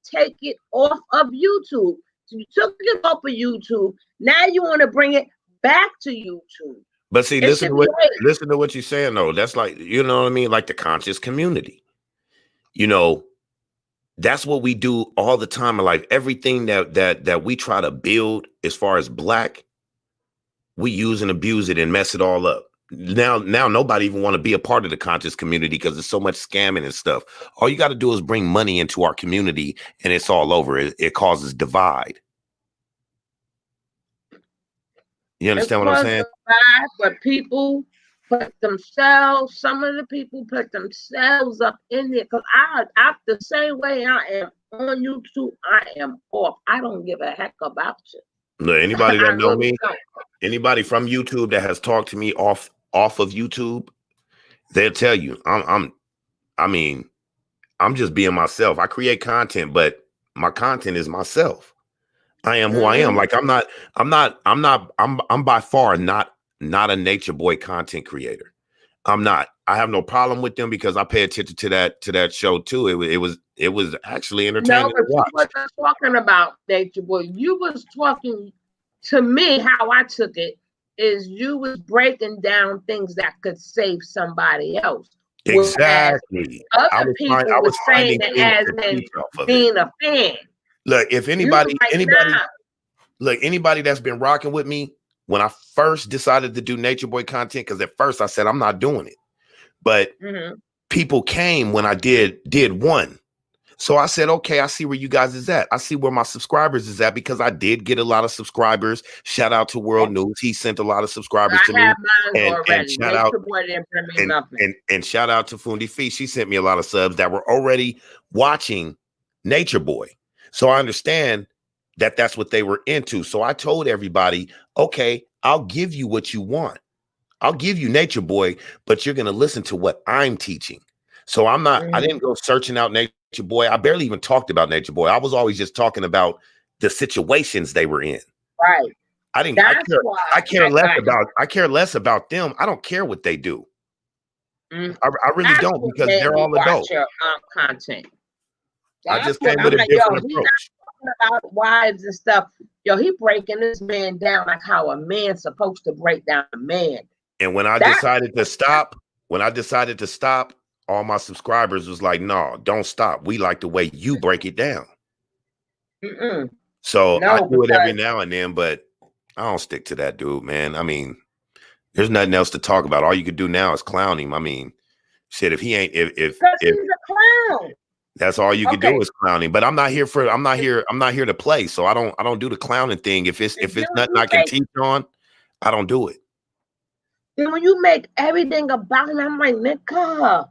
take it off of YouTube. So you took it off of YouTube. Now you want to bring it back to YouTube. But see, It listen should to be what listen to what you're saying though. That's like, you know what I mean? Like the conscious community. You know, that's what we do all the time in life. Everything that we try to build as far as black, we use and abuse it and mess it all up. Now nobody even want to be a part of the conscious community because there's so much scamming and stuff. All you got to do is bring money into our community and it's all over. It causes divide. You understand what I'm saying? But people put themselves, some of the people put themselves up in there. Because I the same way I am on YouTube, I am off. I don't give a heck about you. Look, anybody that know really me, don't. anybody from YouTube that has talked to me off of YouTube, they'll tell you I'm just being myself. I create content, but my content is myself. I am who I am. Like I'm by far not a Nature Boy content creator. I'm not. I have no problem with them because I pay attention to that show too. It was actually entertaining. No, but to watch. you wasn't talking about Nature Boy. You was talking to me. How I took it is you was breaking down things that could save somebody else. Exactly. Other people were saying it as being a fan. Look, if anybody that's been rocking with me when I first decided to do Nature Boy content, because at first I said I'm not doing it, but people came when I did one. So I said, okay, I see where you guys is at. I see where my subscribers is at because I did get a lot of subscribers. Shout out to World News. He sent a lot of subscribers to me. And shout out and shout out to Fundi Fee. She sent me a lot of subs that were already watching Nature Boy. So I understand that that's what they were into. So I told everybody, okay, I'll give you what you want. I'll give you Nature Boy, but you're going to listen to what I'm teaching. So I'm not, I didn't go searching out Nature Boy. I barely even talked about Nature Boy. I was always just talking about the situations they were in. Right. I care less about them. I don't care what they do. I really don't because they're all adults. Your content. I just came with a different approach. About wives and stuff. Yo, he breaking this man down like how a man's supposed to break down a man. And when I decided to stop, all my subscribers was like, no, don't stop. We like the way you break it down. So I do it every now and then, but I don't stick to that, dude, man. I mean, there's nothing else to talk about. All you could do now is clown him. I mean, shit, if he ain't, if he's a clown. That's all you can do is clowning. But I'm not here to play. So I don't do the clowning thing. If it's nothing I can teach on, I don't do it. Then when you make everything about him, I'm like, Nika,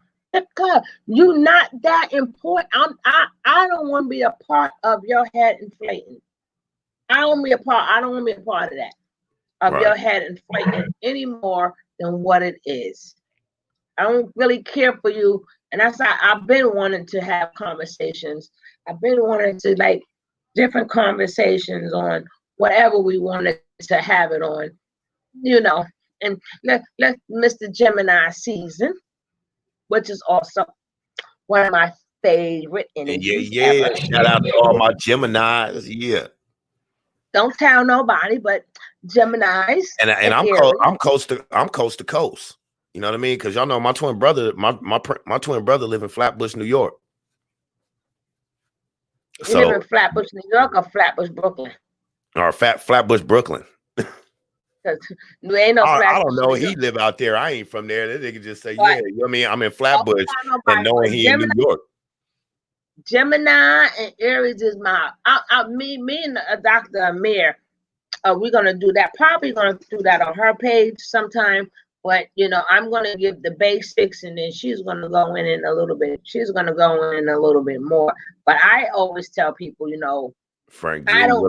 you not that important. I don't want to be a part of your head inflating. I don't want to be a part of that. Of your head inflating any more than what it is. I don't really care for you. And that's how I've been wanting to have conversations. I've been wanting to like different conversations on whatever we wanted to have it on, you know. And let Mr. Gemini season, which is also one of my favorite energies. Yeah. Shout out to all my Geminis. Yeah. Don't tell nobody, but Geminis. And I'm coast to coast. You know what I mean? Because y'all know my twin brother, my twin brother live in Flatbush, New York. You live in Flatbush, New York, or Flatbush, Brooklyn? Or Flatbush, Brooklyn. Ain't no I don't know. He live out there. I ain't from there. They could just say, yeah. You know what I mean? I'm in Flatbush and knowing he in New York. Gemini and Aries is my. Me and Dr. Amir. We're gonna do that. Probably gonna do that on her page sometime. But, you know, I'm going to give the basics and then she's going to go in a little bit. She's going to go in a little bit more. But I always tell people, you know, Frank, I don't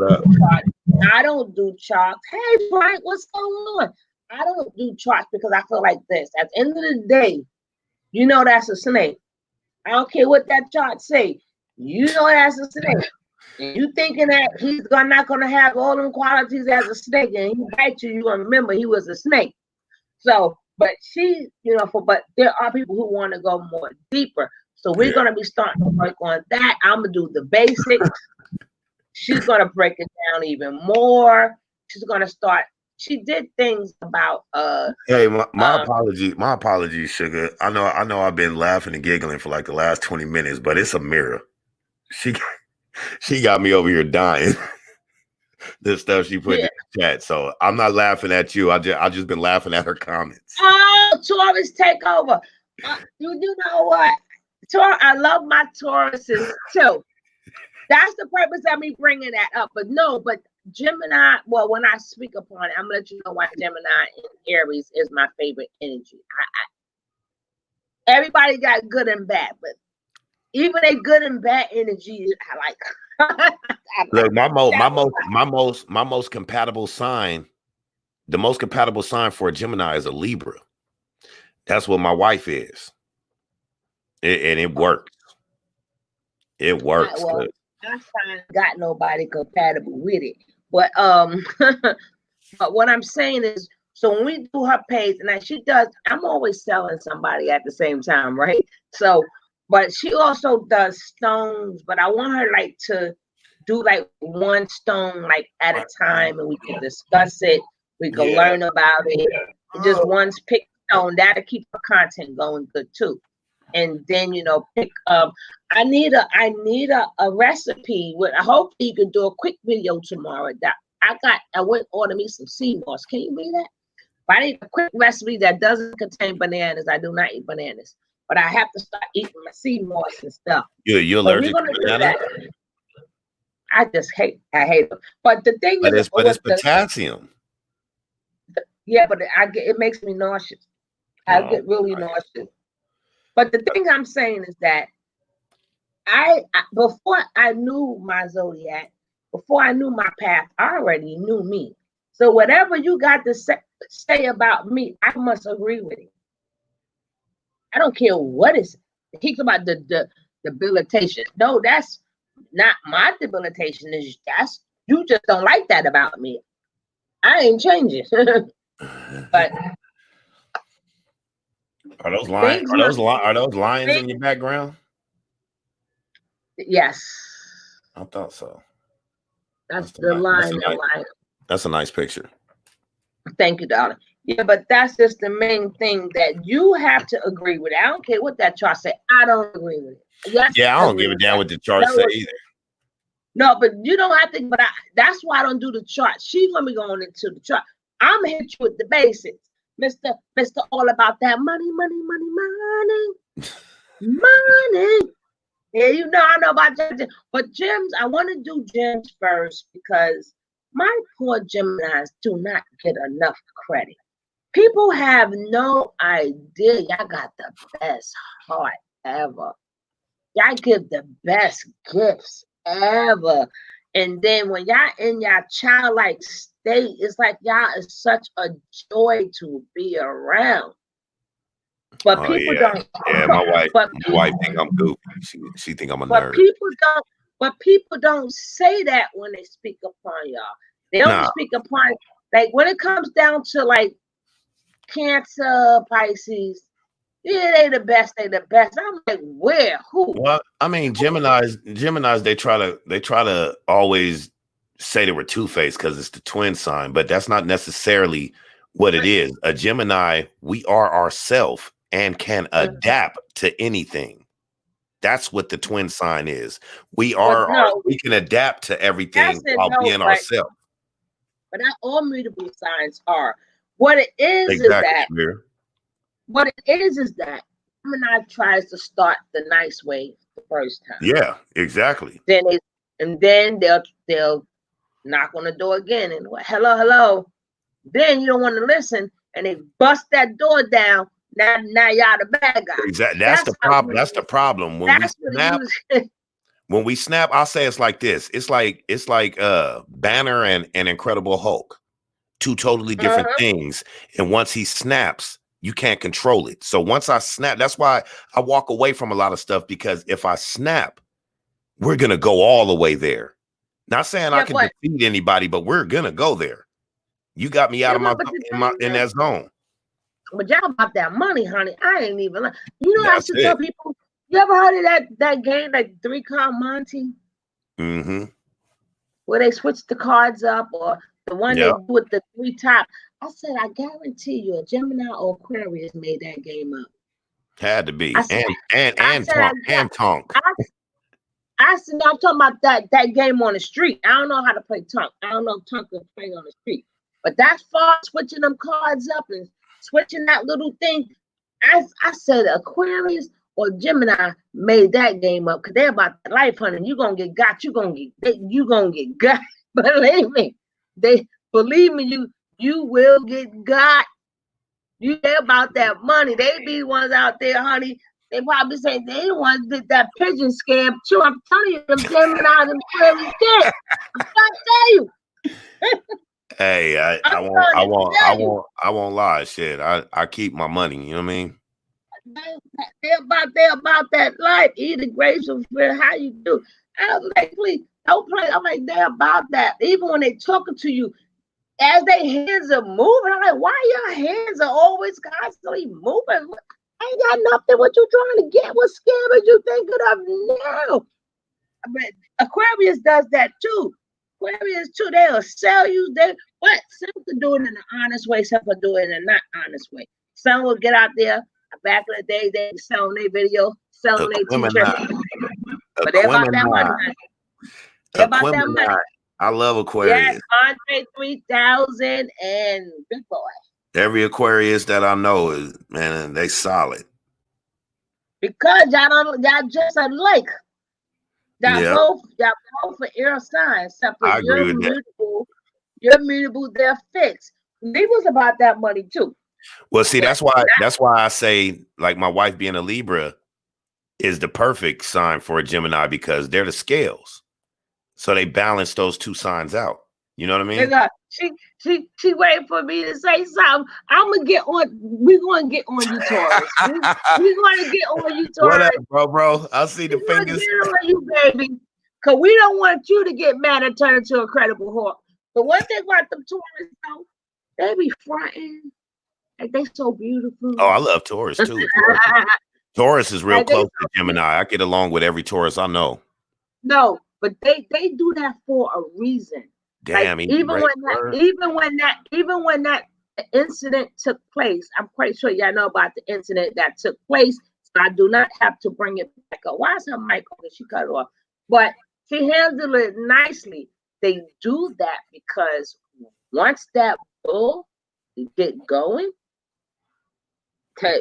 do charts. Hey, Frank, what's going on? I don't do charts because I feel like this. At the end of the day, you know that's a snake. I don't care what that chart say. You know that's a snake. And you thinking that he's not gonna have all them qualities as a snake, and he bites you, you gonna remember he was a snake. So, but she, but there are people who want to go more deeper. So we're gonna be starting to work on that. I'm gonna do the basics. She's gonna break it down even more. She's gonna start. She did things about Hey, my apologies, Sugar. I know I've been laughing and giggling for like the last 20 minutes, but it's a mirror. She got me over here dying. This stuff she put in the chat. So I'm not laughing at you. I just been laughing at her comments. Oh, Taurus take over. You know what? I love my Tauruses too. That's the purpose of me bringing that up. But Gemini, well, when I speak upon it, I'm gonna let you know why Gemini and Aries is my favorite energy. Everybody got good and bad, but even a good and bad energy, I like. Look, my most compatible sign, the most compatible sign for a Gemini is a Libra. That's what my wife is, and it works. It works. Well, I find got nobody compatible with it, but but what I'm saying is, so when we do her page, and she does, I'm always selling somebody at the same time, right? So, but she also does stones, but I want her like to do like one stone like at a time, and we can discuss it. We can learn about it. Just one pick stone that'll keep her content going good too. And then pick I need a recipe with. I hope you could do a quick video tomorrow. That I went and order me some sea moss. Can you read that? But I need a quick recipe that doesn't contain bananas. I do not eat bananas, but I have to start eating my sea moss and stuff. You're allergic to bananas? I hate them. But the thing is, it's potassium. Yeah, but it makes me nauseous. I get really nauseous. But the thing I'm saying is that I before I knew my zodiac, before I knew my path, I already knew me. So whatever you got to say about me, I must agree with it. I don't care what is. He's about the debilitation. No, that's not my debilitation. That's you just don't like that about me. I ain't changing. But are those lions? Are those lions in your background? Yes. I thought so. That's the lion. That's a nice picture. Thank you, darling. Yeah, but that's just the main thing that you have to agree with. I don't care what that chart say. I don't agree with it. Yeah, I don't give a damn what the chart say either. No, but you don't have to. But that's why I don't do the chart. She's gonna be going into the chart. I'm gonna hit you with the basics, Mister All about that money. Yeah, I know about gems, but gems. I want to do gems first because my poor Geminis do not get enough credit. People have no idea. Y'all got the best heart ever. Y'all give the best gifts ever. And then when y'all in y'all childlike state, it's like y'all is such a joy to be around. But people don't. Yeah, my wife think I'm goofy. She think I'm a nerd. People don't say that when they speak upon y'all. They don't speak upon, like when it comes down to like Cancer, Pisces. Yeah, they the best. I'm like, where? Who? Well, I mean, Geminis, they try to always say they were two-faced because it's the twin sign, but that's not necessarily what it is. A Gemini, we are ourselves and can adapt to anything. That's what the twin sign is. We can adapt to everything while being ourselves. But not all mutable signs are. What it is what it is that Gemini tries to start the nice way the first time. Yeah, exactly. Then they'll knock on the door again and hello. Then you don't want to listen and they bust that door down. Now y'all the bad guy. Exactly. That's the problem. That's the problem. When we snap, I'll say it's like this. It's like Banner and Incredible Hulk. Two totally different things. And once he snaps, you can't control it. So once I snap, that's why I walk away from a lot of stuff, because if I snap, we're going to go all the way there. Not saying Yeah, I can but defeat anybody, but we're gonna go there. You got me out yeah, of my but the in my thing in is, that zone. but y'all about that money, honey. I ain't even like. You know, I used That's to tell it. people. You ever heard of that game, like 3-card Monty, Mm-hmm. where they switch the cards up, or the one they Yep. do with the 3 top? I said, I guarantee you, a Gemini or Aquarius made that game up. Had to be. I said, And Tonk. I said, no, I'm talking about that game on the street. I don't know how to play Tonk. I don't know if Tonk can play on the street. But that's far switching them cards up and switching that little thing. I said Aquarius or Gemini made that game up because they're about the life, honey. You're gonna get got, you're gonna get got. Believe me. You will get got. You care about that money. They be the ones out there, honey. They probably say they the ones did that pigeon scam too. I'm telling you, them Gemini, them Aquarius did. I'm trying to tell you. Hey, I won't lie. Shit, I keep my money. You know what I mean? They're about that life. Eating grapes and how you do. I was like, please don't play. I'm like, they're about that. Even when they talking to you, as their hands are moving, I'm like, why your hands are always constantly moving? I ain't got nothing. What you trying to get? What scam are you thinking of now? But Aquarius does that too. Aquarius too. They'll sell you. Some can do it in an honest way. Some can do it in a not honest way. Some will get out there. Back in the day, they were selling their video, selling their t-shirts. But they're about that money. They're about that money. I love Aquarius. Yes, Andre 3000 and Big Boy. Every Aquarius that I know is, man, they solid. Because y'all just alike. Y'all both for air signs. Except for I agree with that. You're mutable, they're fixed. Libras about that money too. Well, see, that's why I say, like, my wife being a Libra is the perfect sign for a Gemini because they're the scales. So they balance those two signs out. You know what I mean? She waiting for me to say something. We're gonna get on you, Taurus. We're gonna get on you, Taurus. What up, bro? I see the fingers. Get on you, baby. Cause we don't want you to get mad and turn into a credible whore. But one thing about them Taurus, though, they be fronting. Like they so beautiful. Oh, I love Taurus too. Taurus is real close to Gemini. I get along with every Taurus I know. No, but they do that for a reason. Damn, like, even when that incident took place, I'm quite sure y'all know about the incident that took place. So I do not have to bring it back up. Why is her mic on? She cut it off. But she handled it nicely. They do that because once that bull get going,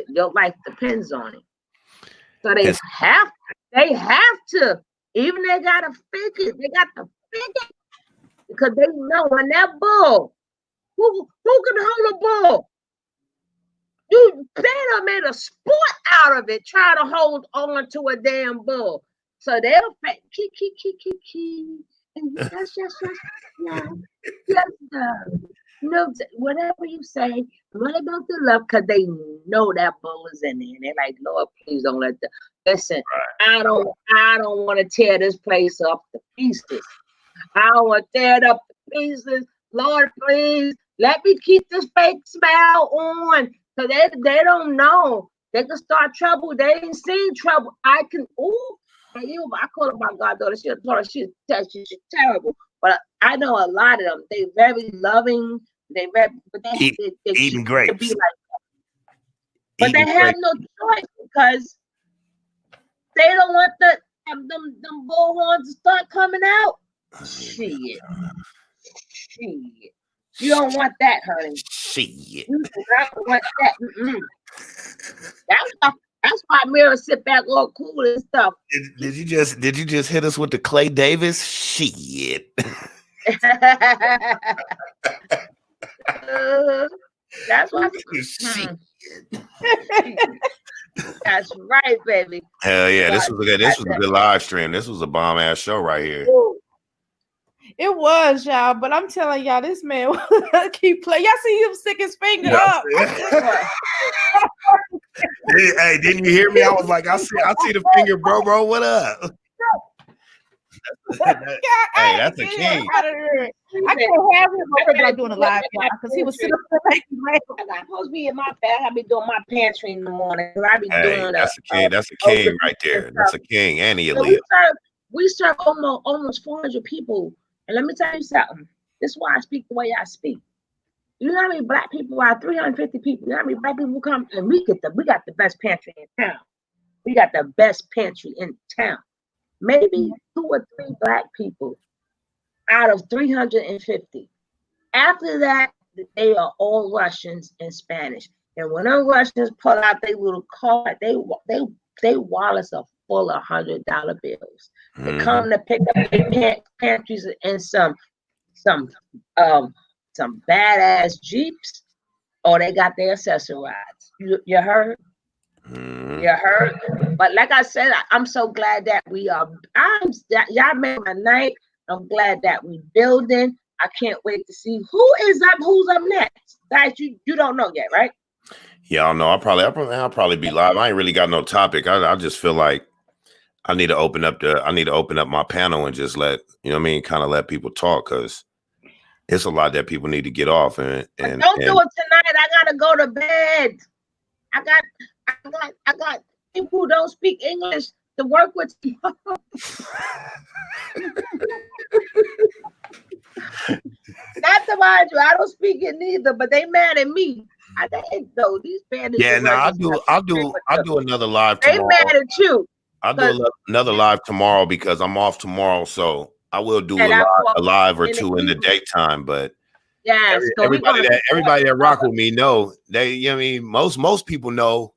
your life depends on it. So they have to, even they gotta fake it. They got to fake it because they know when that bull, who can hold a bull? They done made a sport out of it, trying to hold on to a damn bull. So they'll fake key. Yes, no, whatever you say, what about the love? Because they know that bull is in there. And they're like, Lord, please don't let the listen. I don't want to tear this place up to pieces. I don't want to tear it up to pieces. Lord, please let me keep this fake smile on. So they don't know. They can start trouble. They ain't seen trouble. I call her my goddaughter. She's terrible. But I know a lot of them. They very loving. They eating grapes. Be like that. But they have no choice because they don't want them bullhorns to start coming out. Shit. You don't want that, honey. Shit. You do not want that. That's why Mira sit back all cool and stuff. Did you just hit us with the Clay Davis? Shit. That's why. That's right, baby. Hell yeah! This was a good live stream. This was a bomb ass show right here. It was, y'all, but I'm telling y'all, this man keep playing. Y'all see him stick his finger up. Hey, didn't you hear me? I was like, I see the finger, bro. What up? Hey, that's a king. I can't have him over there doing a live because he was sitting up there making I'm not supposed to be in my bed. I be doing my pantry in the morning. I be Hey, doing that's a king. That's a king right there. That's a king. And he a So Leo. we serve almost 400 people. And let me tell you something. This is why I speak the way I speak. You know how many black people are? 350 people. You know how many black people come? And we got the best pantry in town. We got the best pantry in town. Maybe 2 or 3 black people out of 350. After that, they are all Russians and Spanish. And when the Russians pull out their little card, they wallets are full of $100 bills. They come to pick up their pantries and some badass Jeeps, or they got their accessories. You heard? You heard? But like I said, I'm so glad that y'all made my night. I'm glad that we building. I can't wait to see who's up next. Guys, you don't know yet, right? Yeah, I don't know. I'll probably be live. I ain't really got no topic. I just feel like I need to open up my panel and just let, you know what I mean, kind of let people talk, because it's a lot that people need to get off and do it tonight. I gotta go to bed. I got people who don't speak English to work with. Not to mind you, I don't speak it neither, but they mad at me. Though these bandits. Yeah, no, I'll do another live they tomorrow. Mad at you. I'll do another live tomorrow because I'm off tomorrow, so I will do a live or two in the daytime. But yes, everybody that rock with me know you know what I mean, most people know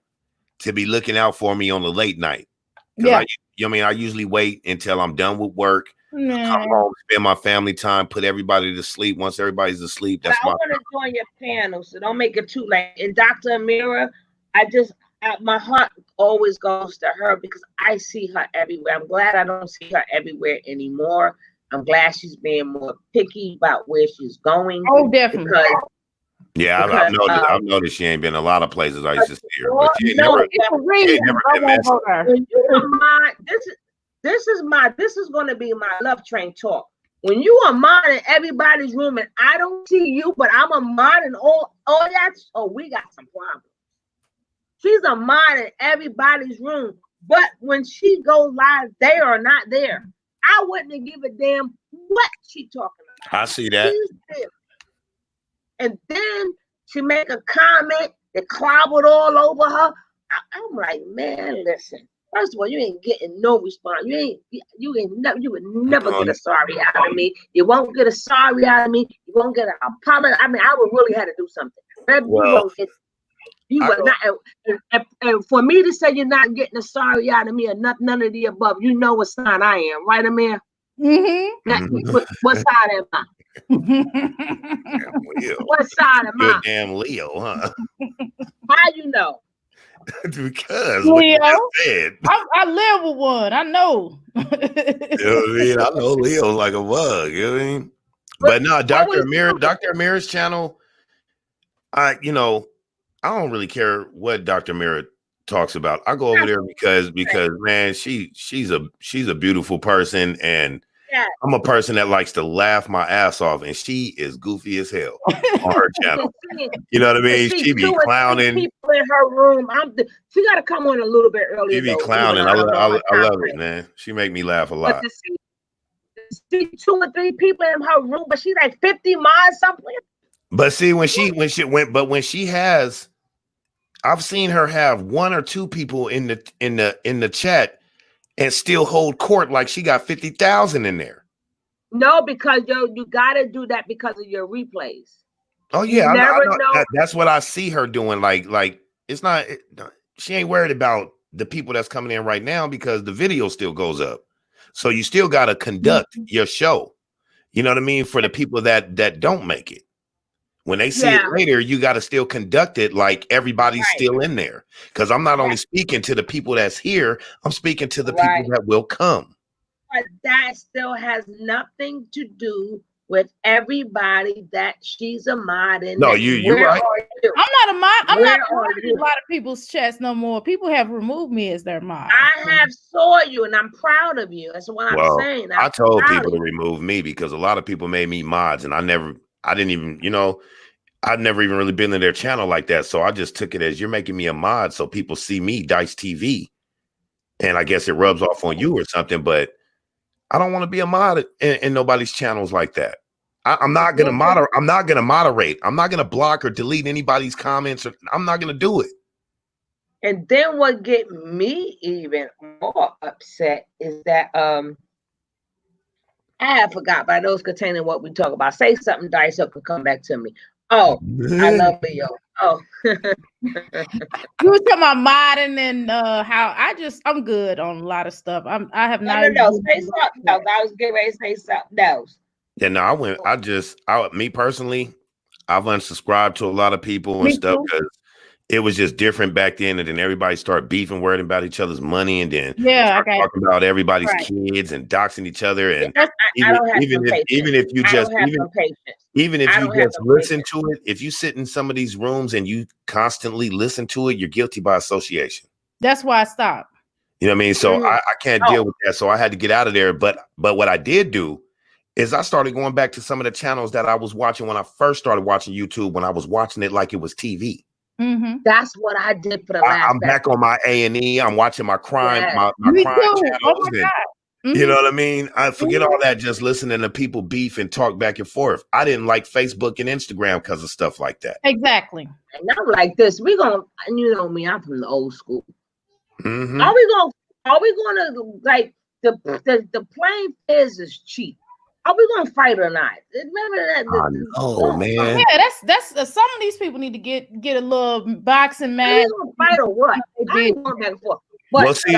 to be looking out for me on the late night. Yeah, you know what I mean, I usually wait until I'm done with work. Come home, spend my family time, put everybody to sleep. Once everybody's asleep, that's I want to join your panel, so don't make it too late. And Dr. Amira, my heart always goes to her because I see her everywhere. I'm glad I don't see her everywhere anymore. I'm glad she's being more picky about where she's going. Oh, definitely. I've noticed she ain't been a lot of places I used to see her. But she never been messy. This is going to be my love train talk. When you are modding everybody's room and I don't see you, but I'm a mod and all that, we got some problems. She's a mod in everybody's room, but when she goes live, they are not there. I wouldn't give a damn what she talking about. I see that. And then she make a comment that clobbered all over her. I'm like, man, listen. First of all, you ain't getting no response. You would never get a sorry out of me. You won't get a sorry out of me. You won't get an apology. I mean, I would really have to do something. You would not. And for me to say you're not getting a sorry out of me or none of the above, you know what sign I am, right, Amir? What side am I? What side am I? Damn Leo, huh? How you know? Because Leo, I live with one. I know. You know what I mean? I know Leo's like a bug. You know what I mean? But no, Dr. Amira's channel. I don't really care what Dr. Amira talks about. I go over there because man, she's a beautiful person, and I'm a person that likes to laugh my ass off, and she is goofy as hell on her channel. You know what I mean? She be clowning. People in her room. She got to come on a little bit earlier. She be clowning. I love it, man. She make me laugh a lot. To see 2 or 3 people in her room, but she's like 50 miles somewhere. But see, when she has, I've seen her have 1 or 2 people in the chat and still hold court like she got 50,000 in there. No, because you gotta do that because of your replays. Oh yeah, I know. That's what I see her doing. Like it's not. She ain't worried about the people that's coming in right now because the video still goes up. So you still gotta conduct your show. You know what I mean? For the people that don't make it. When they see it later, you got to still conduct it like everybody's still in there. Because I'm not only speaking to the people that's here, I'm speaking to the people that will come. But that still has nothing to do with everybody that she's a mod in. No, that- you're where right. are you? I'm not a mod. I'm Where not are modding you? a lot of people's chats no more. People have removed me as their mod. I have saw you, and I'm proud of you. That's what I'm Well, saying. I I'm told proud people of to you. remove me because a lot of people made me mods, and I didn't even, you know, I've never even really been in their channel like that. So I just took it as you're making me a mod, so people see me, Dice TV, and I guess it rubs off on you or something. But I don't want to be a mod in nobody's channels like that. I'm not gonna moderate. I'm not gonna moderate. I'm not gonna block or delete anybody's comments. I'm not gonna do it. And then what get me even more upset is that I forgot, but I know it's containing what we talk about. Say something, Dice, so it could come back to me. Oh, I love Leo. Oh. You were talking about modding and how I'm good on a lot of stuff. I have not. No. Say something else. I was getting ready to say something else. Yeah, no, me personally, I've unsubscribed to a lot of people and stuff because it was just different back then, and then everybody started beefing, worrying about each other's money, and then talking about everybody's kids and doxing each other. And I don't have even if you just listen to it, if you sit in some of these rooms and you constantly listen to it, you're guilty by association. That's why I stopped. You know what I mean? So I can't deal with that. So I had to get out of there. But what I did do is I started going back to some of the channels that I was watching when I first started watching YouTube, when I was watching it like it was TV. Mm-hmm. That's what I did for the last. I'm back on my A&E. I'm watching my crime, my crime channels. Oh my God. You know what I mean? I forget all that, just listening to people beef and talk back and forth. I didn't like Facebook and Instagram because of stuff like that. Exactly. And I'm like this. You know me, I'm from the old school. Mm-hmm. Are we gonna like the playing fields is cheap? Are we gonna fight or not? Remember that? Oh man. Yeah, that's some of these people need to get a little boxing match. Are we gonna fight or what? I ain't going back and forth. But well, see,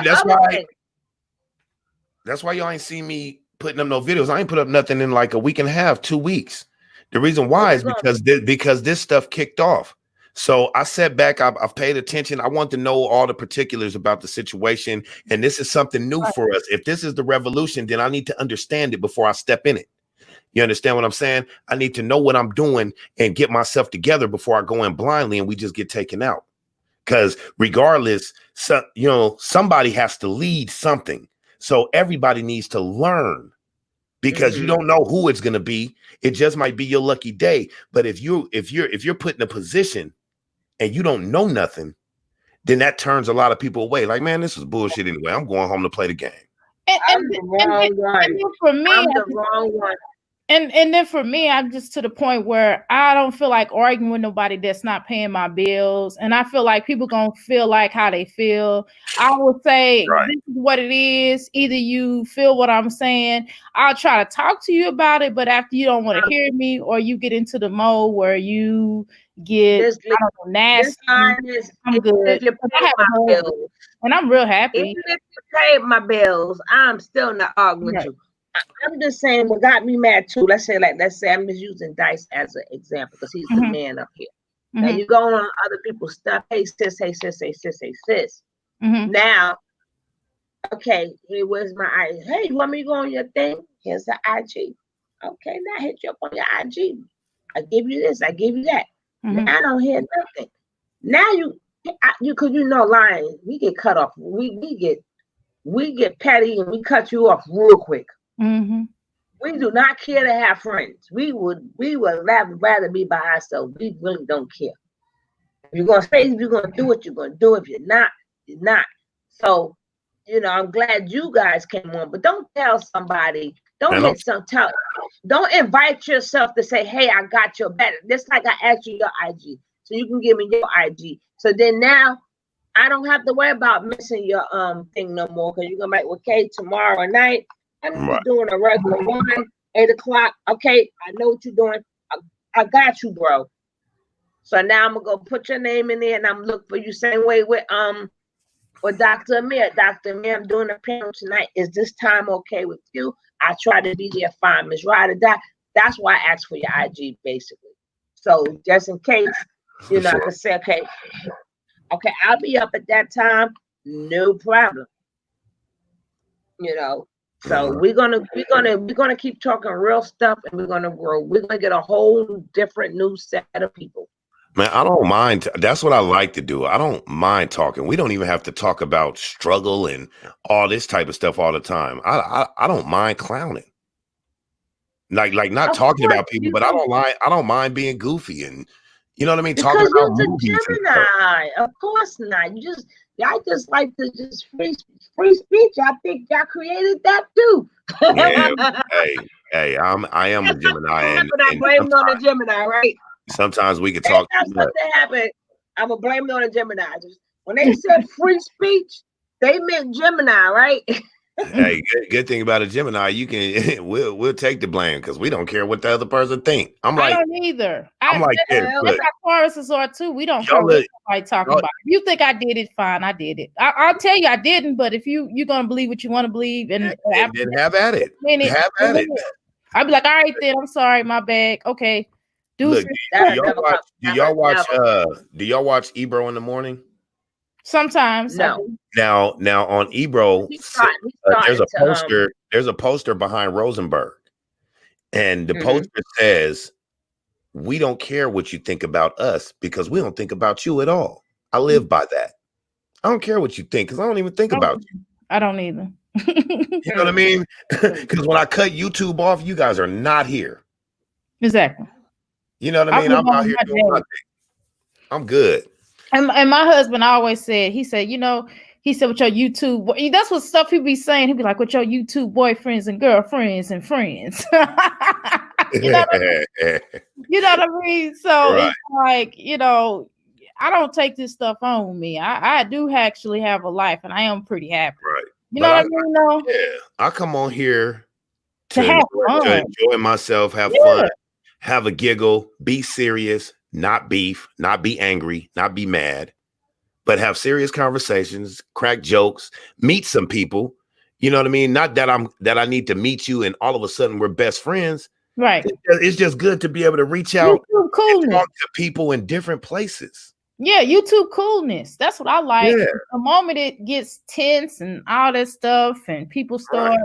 that's why y'all ain't see me putting up no videos. I ain't put up nothing in like a week and a half, 2 weeks. The reason why is because this stuff kicked off. So I sat back, I've paid attention. I want to know all the particulars about the situation. And this is something new for us. If this is the revolution, then I need to understand it before I step in it. You understand what I'm saying? I need to know what I'm doing and get myself together before I go in blindly and we just get taken out. Because regardless, somebody has to lead something. So everybody needs to learn, because you don't know who it's going to be. It just might be your lucky day. But if you're put in a position and you don't know nothing, then that turns a lot of people away. Like, man, this is bullshit anyway. I'm going home to play the game. I'm the wrong one. And then for me, I'm just to the point where I don't feel like arguing with nobody that's not paying my bills. And I feel like people gonna feel like how they feel. I would say this is what it is. Either you feel what I'm saying, I'll try to talk to you about it, but after you don't want to hear me, or you get into the mode where you get nasty, I'm good. And I'm real happy. Even if you paid my bills, I'm still not arguing with you. I'm just saying what got me mad too. Let's say I'm just using Dice as an example because he's the man up here. Now you go on other people's stuff. Hey sis, hey sis, hey sis, hey sis. Now, okay, here was my IG. Hey, you want me to go on your thing? Here's the IG. Okay, now I hit you up on your IG. I give you this, I give you that. Now I don't hear nothing. Now you because lying, we get cut off. We get petty and we cut you off real quick. We do not care to have friends. We would rather be by ourselves. We really don't care. If you're gonna say if you're gonna do it, you're gonna do it. If you're not, you're not. So, I'm glad you guys came on, but don't tell somebody. Don't invite yourself to say, "Hey, I got your back." Just like I asked you your IG, so you can give me your IG. So then now, I don't have to worry about missing your thing no more because you're gonna make okay tomorrow night. I'm doing a regular one, 8 o'clock. Okay, I know what you're doing. I got you, bro. So now I'm gonna go put your name in there, and I'm looking for you. Same way with Dr. Amir. Dr. Amir, I'm doing a panel tonight. Is this time okay with you? I try to be there. Fine, Miss Ryder. That's why I asked for your IG, basically. So just in case, I can say, okay, I'll be up at that time. No problem. So we're gonna keep talking real stuff, and we're gonna grow. We're gonna get a whole different new set of people. Man, I don't mind. That's what I like to do. I don't mind talking. We don't even have to talk about struggle and all this type of stuff all the time. I don't mind clowning. Like not Of talking course about people, you but I do. don't mind being goofy and you know what I mean, talking Because about you're movies the and stuff. Gemini. Of course not. I just like to just free speech. I think y'all created that too. Yeah, hey, I am a Gemini, and I blame it on the Gemini, right? sometimes we can Every talk time too much. something happened, I would blame it on the Gemini. When they said free speech, they meant Gemini, right? Hey, good thing about a Gemini, you can we'll take the blame because we don't care what the other person think. I'm I like, don't either. I'm like this. Well, Look, That's how Tauruses are too. We don't Y'all care what let- somebody talking y'all- about. If you think I did it, fine, I did it. I'll tell you I didn't, but if you're gonna believe what you want to believe, and and then have at it. minute, Have at it. I'll be like, all right, then I'm sorry, my bad. Okay, Look, That'll do never come. y'all watch Never. do y'all watch Ebro in the morning? sometimes. I No. do. Now on Ebro, He's starting there's a to, poster. There's a poster behind Rosenberg, and the Mhm. poster says, "We don't care what you think about us because we don't think about you at all." I live by that. I don't care what you think because I don't even think about you. I don't either. You know what I mean? Because when I cut YouTube off, you guys are not here. Exactly. You know what I mean? I'm out here doing my thing. I'm good. And my husband always said, he said, with your YouTube, that's what stuff he be saying. He'd be like, with your YouTube boyfriends and girlfriends and friends. You know what I mean? You know what I mean? So Right. it's like, I don't take this stuff on me. I do actually have a life, and I am pretty happy. Right. You know But what I mean? Though? Yeah, I come on here To have to fun. enjoy myself, have Yeah. fun, have a giggle, be serious, not beef, not be angry, not be mad, but have serious conversations, crack jokes, meet some people. You know what I mean? Not that I need to meet you and all of a sudden we're best friends. Right. It's just good to be able to reach out YouTube and coolness. talk to people in different places. Yeah, YouTube coolness. That's what I like. Yeah. The moment it gets tense and all that stuff, and people start,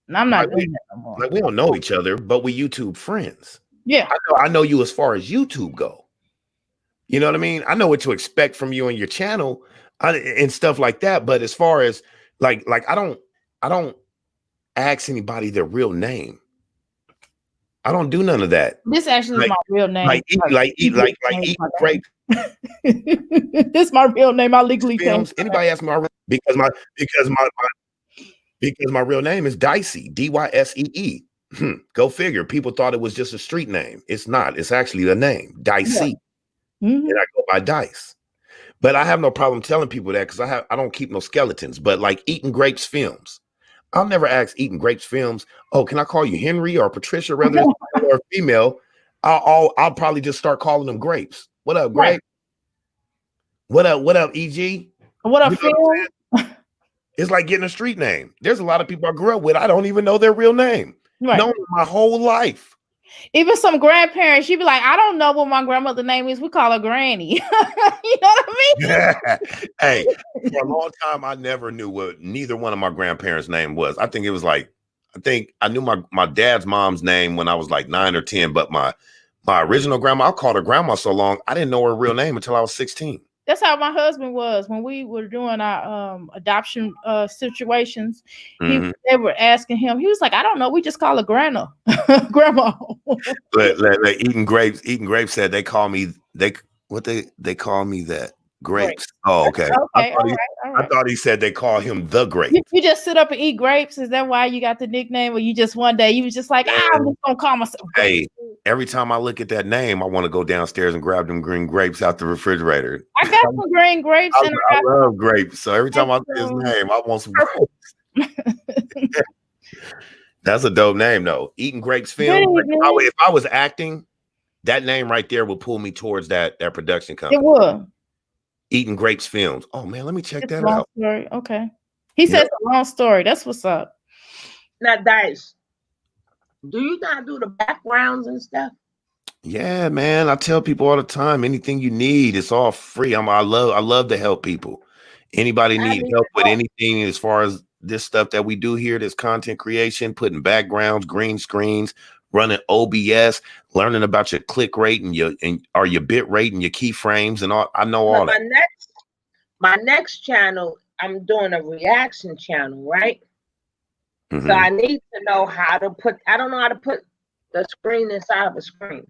and I'm not Like doing that no more. Like we don't know each other, but we YouTube friends. Yeah. I know you as far as YouTube go. You know what I mean? I know what to expect from you and your channel and stuff like that. But as far as like I don't ask anybody their real name. I don't do none of that. This actually is my real name. Like eat grape This is my real name. I legally films. can't. Anybody ask me because my real name is Dicey, Dysee. Go figure. People thought it was just a street name. It's not. It's actually the name, Dicey. Yeah. Mm-hmm. And I go by Dice. But I have no problem telling people that because I don't keep no skeletons. But like Eating Grapes Films, I'll never ask Eating Grapes Films, oh, can I call you Henry or Patricia, whether it's male or female? I'll probably just start calling them Grapes. What up, Grape? Right. What up, EG? What up, You know what I'm saying? It's like getting a street name. There's a lot of people I grew up with. I don't even know their real name. Right. Known my whole life. Even some grandparents, she'd be like, I don't know what my grandmother's name is. We call her Granny. You know what I mean? Hey, for a long time, I never knew what neither one of my grandparents' name was. I think I knew my dad's mom's name when I was like 9 or 10, but my original grandma, I called her grandma so long, I didn't know her real name until I was 16. That's how my husband was when we were doing our adoption situations. Mhm. They were asking him. He was like, I don't know. We just call her grandma. Like Eating Grapes said they call me they call me that grapes. Oh, okay. Okay, I thought he said they call him the grape. You just sit up and eat grapes. Is that why you got the nickname? Or you just one day you was just like, I'm just gonna call myself. Hey, every time I look at that name, I want to go downstairs and grab them green grapes out the refrigerator. I got some green grapes and I love grapes. So every time I see his name, I want some grapes. That's a dope name, though. Eating Grapes Film. Like, if I was acting, that name right there would pull me towards that production company. It would. Eating Grapes Films. Oh man, let me check It's that a long out. story. Okay. He says it's a long story. That's what's up. Now, Dice, do you not do the backgrounds and stuff? Yeah, man. I tell people all the time, anything you need, it's all free. I love to help people. Anybody need help with anything as far as this stuff that we do here, this content creation, putting backgrounds, green screens, running OBS, learning about your click rate and your bit rate and your keyframes and all. I know all that. My next channel, I'm doing a reaction channel, right? Mhm. So I need to know how to put. I don't know how to put the screen inside of a screen.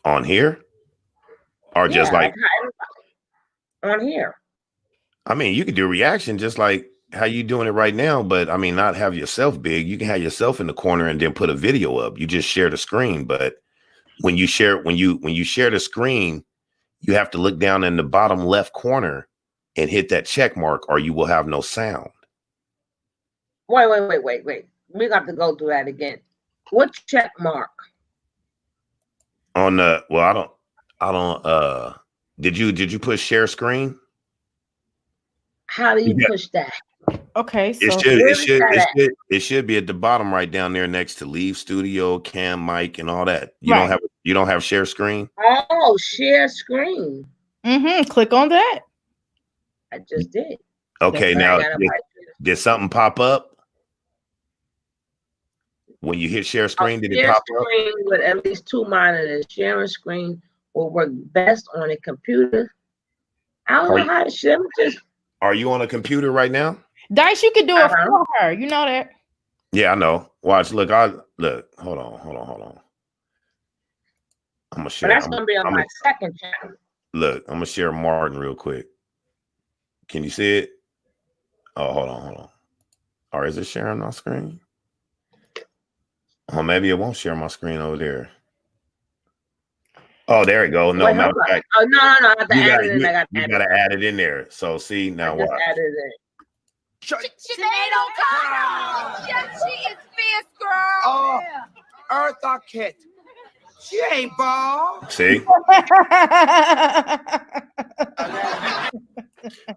On here, or just like on here. I mean, you could do reaction just like how you doing it right now, but I mean, not have yourself big. You can have yourself in the corner and then put a video up. You just share the screen, but when you share the screen, you have to look down in the bottom left corner and hit that check mark, or you will have no sound. Wait. We got to go through that again. What check mark? On the I don't did you push share screen? How do you push that? Okay, so it should be at the bottom right down there next to leave studio, cam, mic, and all that. You don't have share screen? Oh, share screen. Click on that. I just did. Okay, now did something pop up? When you hit share screen, did it pop up? Screen with at least 2 monitors. Sharing screen will work best on a computer. I don't know how to share. Are you on a computer right now? Dice, you can do it for her. You know that. Yeah, I know. Watch. Look. Hold on. I'm gonna share. But that's gonna be on my second channel. Look, I'm gonna share Martin real quick. Can you see it? Oh, hold on. Or is it sharing my screen? Oh, maybe it won't share my screen over there. Oh, there we go. No, matter of fact. Oh, no. I got to add it in. You got to add it in there. So, see, now what? Added it in. Sinead O'Connell! Yes, she is fierce, girl! Oh, Eartha Kitt. She ain't bald. See?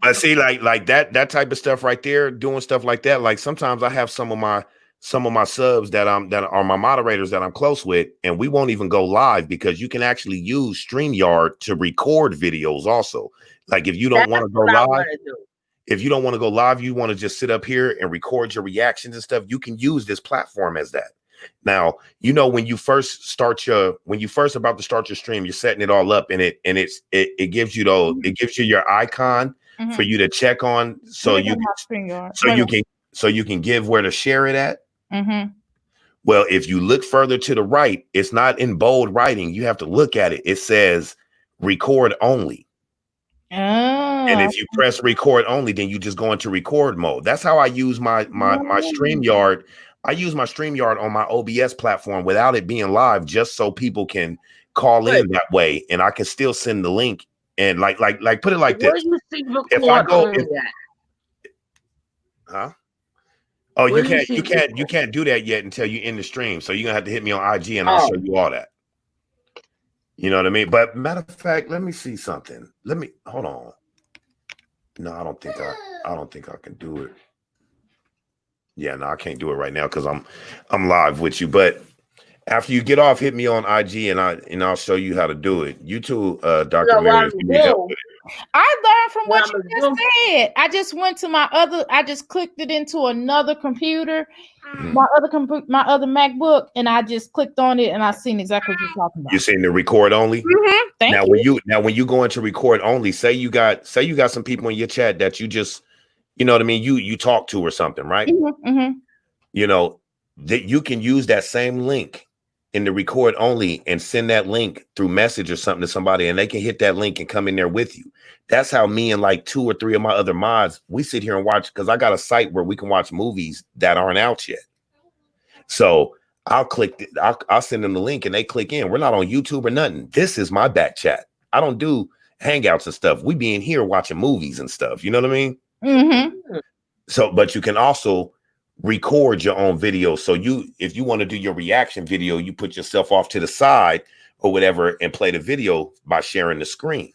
But see, like that type of stuff right there, doing stuff like that. Like sometimes I have some of my subs that are my moderators that I'm close with, and we won't even go live because you can actually use StreamYard to record videos also. Like if you don't want to go live, you want to just sit up here and record your reactions and stuff, you can use this platform as that. Now, when you first about to start your stream, you're setting it all up and it gives you your icon for you to check on so you can give where to share it at. Well, if you look further to the right, it's not in bold writing. You have to look at it. It says record only. And if you press record only, then you just go into record mode. That's how I use my StreamYard. I use my StreamYard on my OBS platform without it being live, just so people can call in that way, and I can still send the link and like put it like this. If I go, Oh, you can't do that yet until you end the stream. So you're gonna have to hit me on IG and I'll show you all that. You know what I mean? But matter of fact, let me see something. Hold on. No, I don't think I can do it. Yeah, no, I can't do it right now because I'm live with you. But after you get off, hit me on IG and I'll show you how to do it. You too, Dr. Mary, if you need help with it. I learned from what you just said. I just went to I just clicked it into another computer, my other MacBook, and I just clicked on it and I seen exactly what you're talking about. You seen the record only? Thank you. When you go into record only, say you got some people in your chat that you just, you know what I mean, you talk to or something, right? You know, that you can use that same link in the record only and send that link through message or something to somebody, and they can hit that link and come in there with you. That's how me and like 2 or 3 of my other mods, we sit here and watch, because I got a site where we can watch movies that aren't out yet. So I'll send them the link and they click in. We're not on YouTube or nothing. This is my back chat. I don't do hangouts and stuff. We be in here watching movies and stuff. You know what I mean? So, but you can also record your own video. So if you want to do your reaction video, you put yourself off to the side or whatever and play the video by sharing the screen.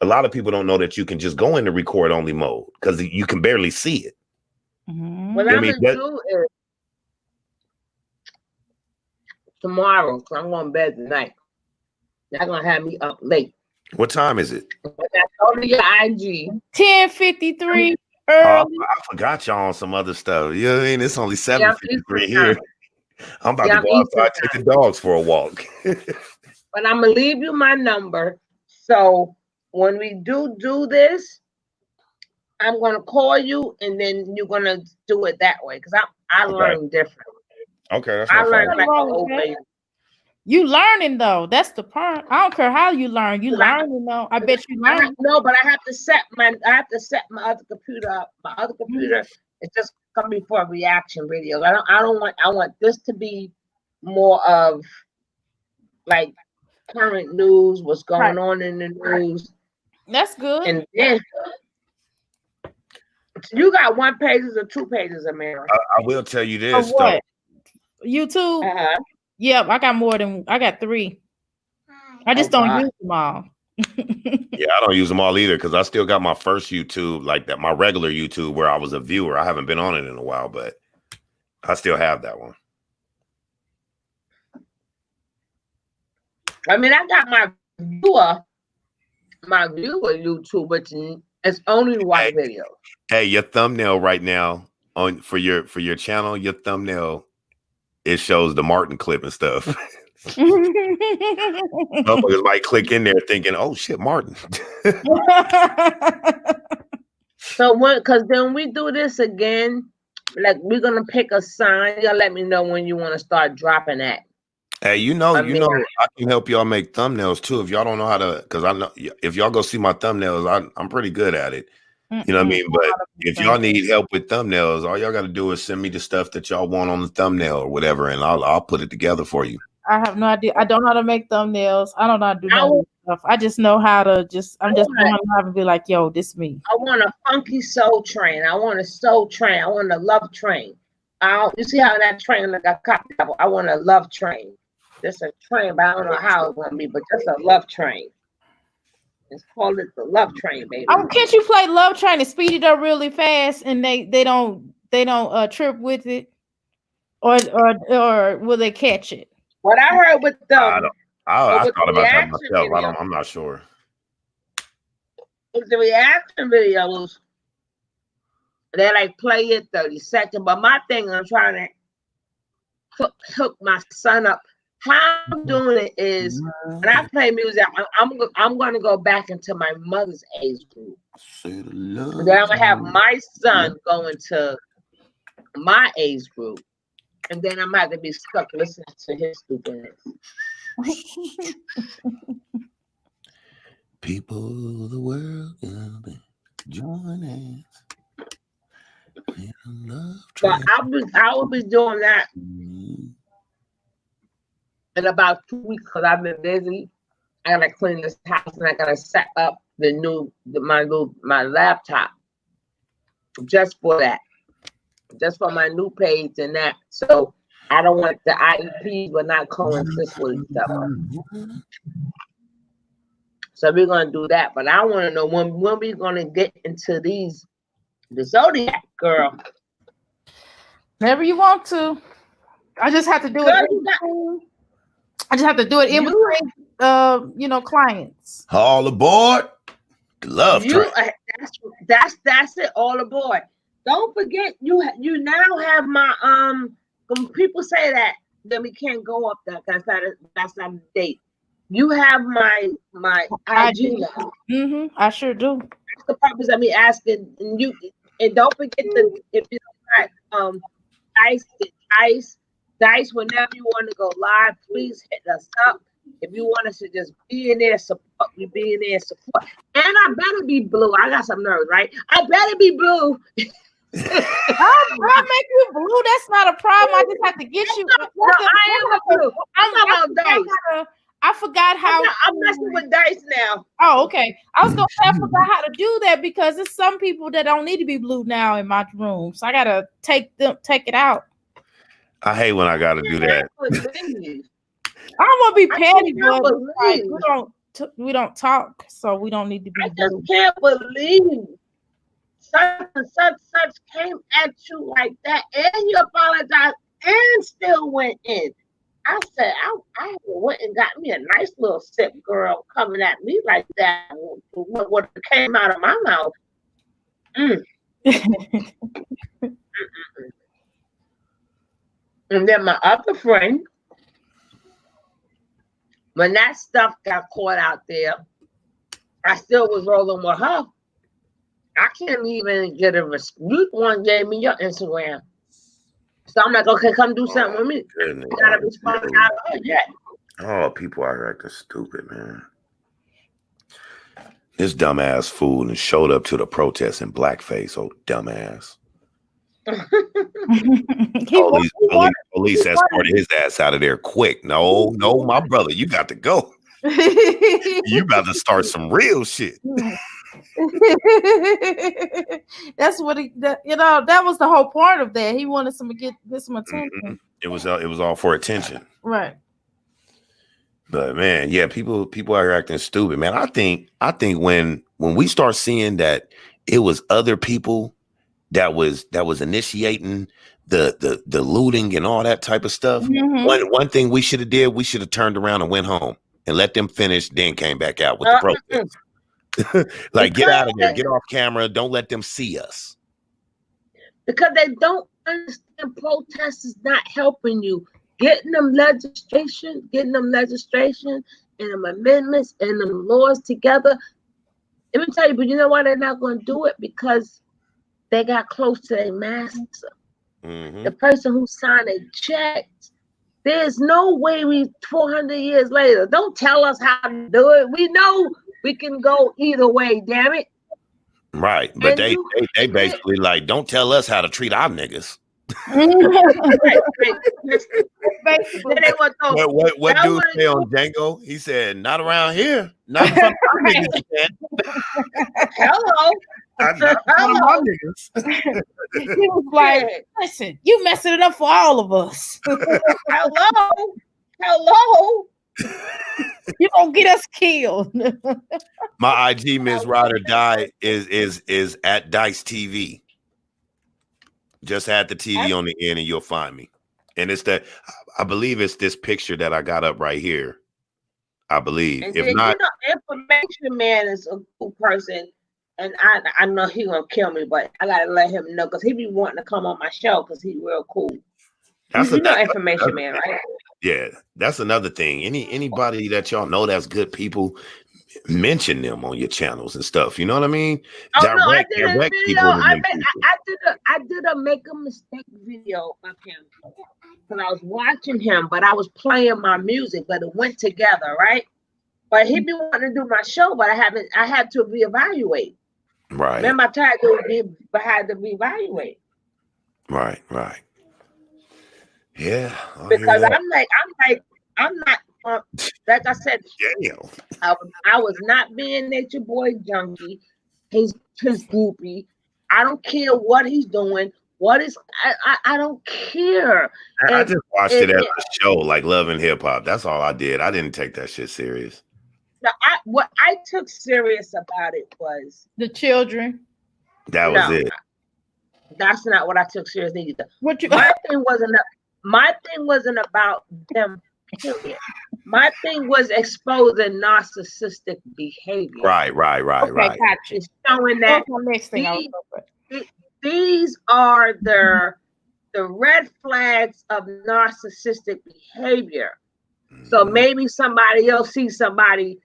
A lot of people don't know that you can just go into record only mode because you can barely see it. What I'm gonna do is tomorrow, because I'm going to bed tonight. They're gonna have me up late. What time is it? Go to your IG. 10:53. early. I forgot y'all on some other stuff. You know what I mean? It's only Yeah, I'm 7:53 Eastern here. time. I'm about Yeah, to I'm go Eastern outside, take the dogs for a walk. But I'm gonna leave you my number. So when we do this, I'm gonna call you, and then you're gonna do it that way. Cause I Okay. learn different. Okay, that's I no learn problem. like an Wrong with old that? lady. You learning though. That's the part. I don't care how you learn. You learning though. I bet you learn. No, but I have to set my other computer up. My other computer is just coming for a reaction video. I want this to be more of like current news, what's going on in the news. That's good. And then you got 1 pages or 2 pages, Amira. I will tell you For this what? YouTube? Uh-huh. Yep, I got 3. I just don't use them all. Yeah, I don't use them all either because I still got my first YouTube, like that, my regular YouTube where I was a viewer. I haven't been on it in a while, but I still have that one. I mean, I got my viewer YouTube, but it's only one video. Hey, your thumbnail right now on for your channel, your thumbnail, it shows the Martin clip and stuff. Motherfuckers might click in there thinking, "Oh shit, Martin." So because then we do this again, like we're gonna pick a sign. Y'all let me know when you want to start dropping that. Hey, you know, I can help y'all make thumbnails too. If y'all don't know how to, because I know if y'all go see my thumbnails, I'm pretty good at it. You know what I mean? But if y'all need help with thumbnails, all y'all got to do is send me the stuff that y'all want on the thumbnail or whatever, and I'll put it together for you. I have no idea. I don't know how to make thumbnails. I don't know how to do none of stuff. I just know how to I'm just going to be like, yo, this me. I want a funky soul train. I want a soul train. I want a love train. You see how that train like a cop? I want a love train. Just a train, but I don't know how it's gonna be, but just a love train. Let's call it the love train, baby. Oh, can't you play Love Train and speed it up really fast and they don't trip with it, or will they catch it? What I heard with them, I thought about that myself. I'm not sure. With the reaction videos, they like play it 30 seconds. But my thing, I'm trying to hook my son up. How I'm doing it is when I play music, I'm going to go back into my mother's age group. Then I'm going to have my son go into my age group. And then I'm going to be stuck listening to his stupidness. People of the world, join hands. But I will be doing that in about 2 weeks because I've been busy. I gotta clean this house and I gotta set up my laptop just for that, just for my new page and that. So I don't want the IEPs will not coincide with each other. So we're gonna do that. But I want to know when we're gonna get into the Zodiac, girl. Whenever you want to. I just have to do it. I just have to do it in between, clients. All aboard the love train. That's it. All aboard. Don't forget, you now have my when people say that, then we can't go up there. That's not a date. You have my IG now. I sure do. That's the purpose of me asking you. And don't forget if you don't Dice, whenever you want to go live, please hit us up. If you want us to just be in there, support. And I better be blue. I got some nerves, right? I better be blue. I'll make you blue. That's not a problem. I just have to get you. I am blue. I'm about Dice. I forgot how. I'm messing with Dice now. Oh, okay. I was gonna say I forgot how to do that because there's some people that don't need to be blue now in my room, so I gotta take it out. I hate when I gotta do that. I don't want to be petty, but we don't talk, so we don't need to be. I just can't believe such and such came at you like that, and you apologized and still went in. I said, I went and got me a nice little sip, girl, coming at me like that. What came out of my mouth? And then my other friend, when that stuff got caught out there, I still was rolling with her. I can't even get a response. You one gave me your Instagram. So I'm like, okay, come do something with me. Goodness. I got a response out of her yet. Oh, people are acting stupid, man. This dumbass fool and showed up to the protest in blackface. Oh, dumbass. Police escorted his ass out of there quick. No, my brother, you got to go. You about to start some real shit. That's what that was the whole part of that. He wanted some to get some attention. Mm-hmm. It was all for attention. Right. But man, yeah, people are acting stupid, man. I think when we start seeing that it was other people that was initiating the looting and all that type of stuff. Mm-hmm. One thing we should have did, we should have turned around and went home and let them finish, then came back out with the protest. Like, get out of there, get off camera, don't let them see us. Because they don't understand protest is not helping you. Getting them legislation and them amendments and them laws together. Let me tell you, but you know why they're not going to do it? Because they got close to their master. Mm-hmm. The person who signed a check. There's no way 400 years later. Don't tell us how to do it. We know we can go either way, damn it. Right. But they basically like, don't tell us how to treat our niggas. What dude say on Django? He said, not around here. Not from our niggas. Hello. Hello. He was like, listen, you messing it up for all of us. Hello. You gonna get us killed. My IG Miss Ride or Die is at Dice TV. Just add the TV on the end and you'll find me. And it's that, I believe it's this picture that I got up right here. I believe. And if then, not, Information Man is a cool person. And I know he gonna kill me, but I gotta let him know because he be wanting to come on my show because he's real cool. That's Information Man, right? Yeah, that's another thing. Anybody that y'all know that's good people, mention them on your channels and stuff. You know what I mean? I did a video. I did a make a mistake video of him because I was watching him, but I was playing my music, but it went together, right? But he be wanting to do my show, but I had to reevaluate. Right. Remember, I had to reevaluate. Right. Yeah. Because I'm not. Like I said, I was not being Nature Boy junkie. His groupie. I don't care what he's doing. I don't care. I just watched it as a show, like Love and Hip Hop. That's all I did. I didn't take that shit serious. Now, what I took serious about it was the children. That was it. That's not what I took serious either. My thing wasn't about them. Period. My thing was exposing narcissistic behavior. Right. Gotcha. It's showing that these are the red flags of narcissistic behavior. So maybe somebody else sees somebody,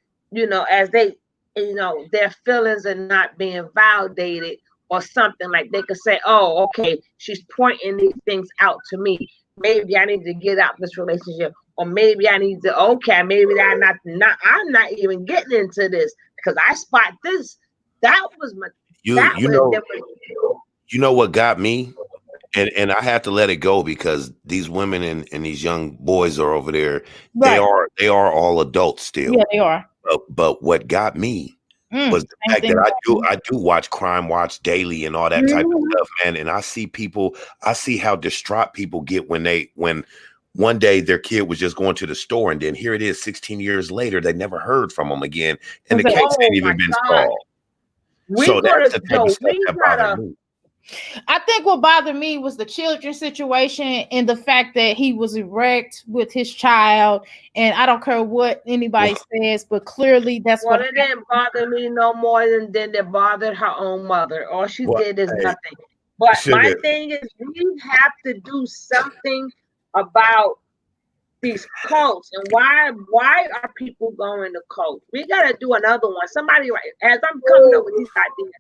as they, their feelings are not being validated or something, like they could say, oh, okay, she's pointing these things out to me. Maybe I need to get out this relationship. Or maybe I need to, maybe I'm not even getting into this because I spot this. That was my, you know what got me? And I had to let it go because these women and these young boys are over there. Right. They are all adults still. Yeah, they are. But what got me was the fact that I do watch Crime Watch daily and all that type of stuff, man. And I see how distraught people get when one day their kid was just going to the store and then here it is 16 years later, they never heard from them again. And the case ain't even been solved. So that's the type of stuff that bothered me. I think what bothered me was the children situation and the fact that he was erect with his child. And I don't care what anybody says, but clearly that's Well, what it didn't bother me no more than it bothered her own mother. All she Well, did is hey, nothing. But my sugar. thing is, we have to do something about these cults and why are people going to cults? We gotta do another one. Somebody, as I'm coming up with these ideas,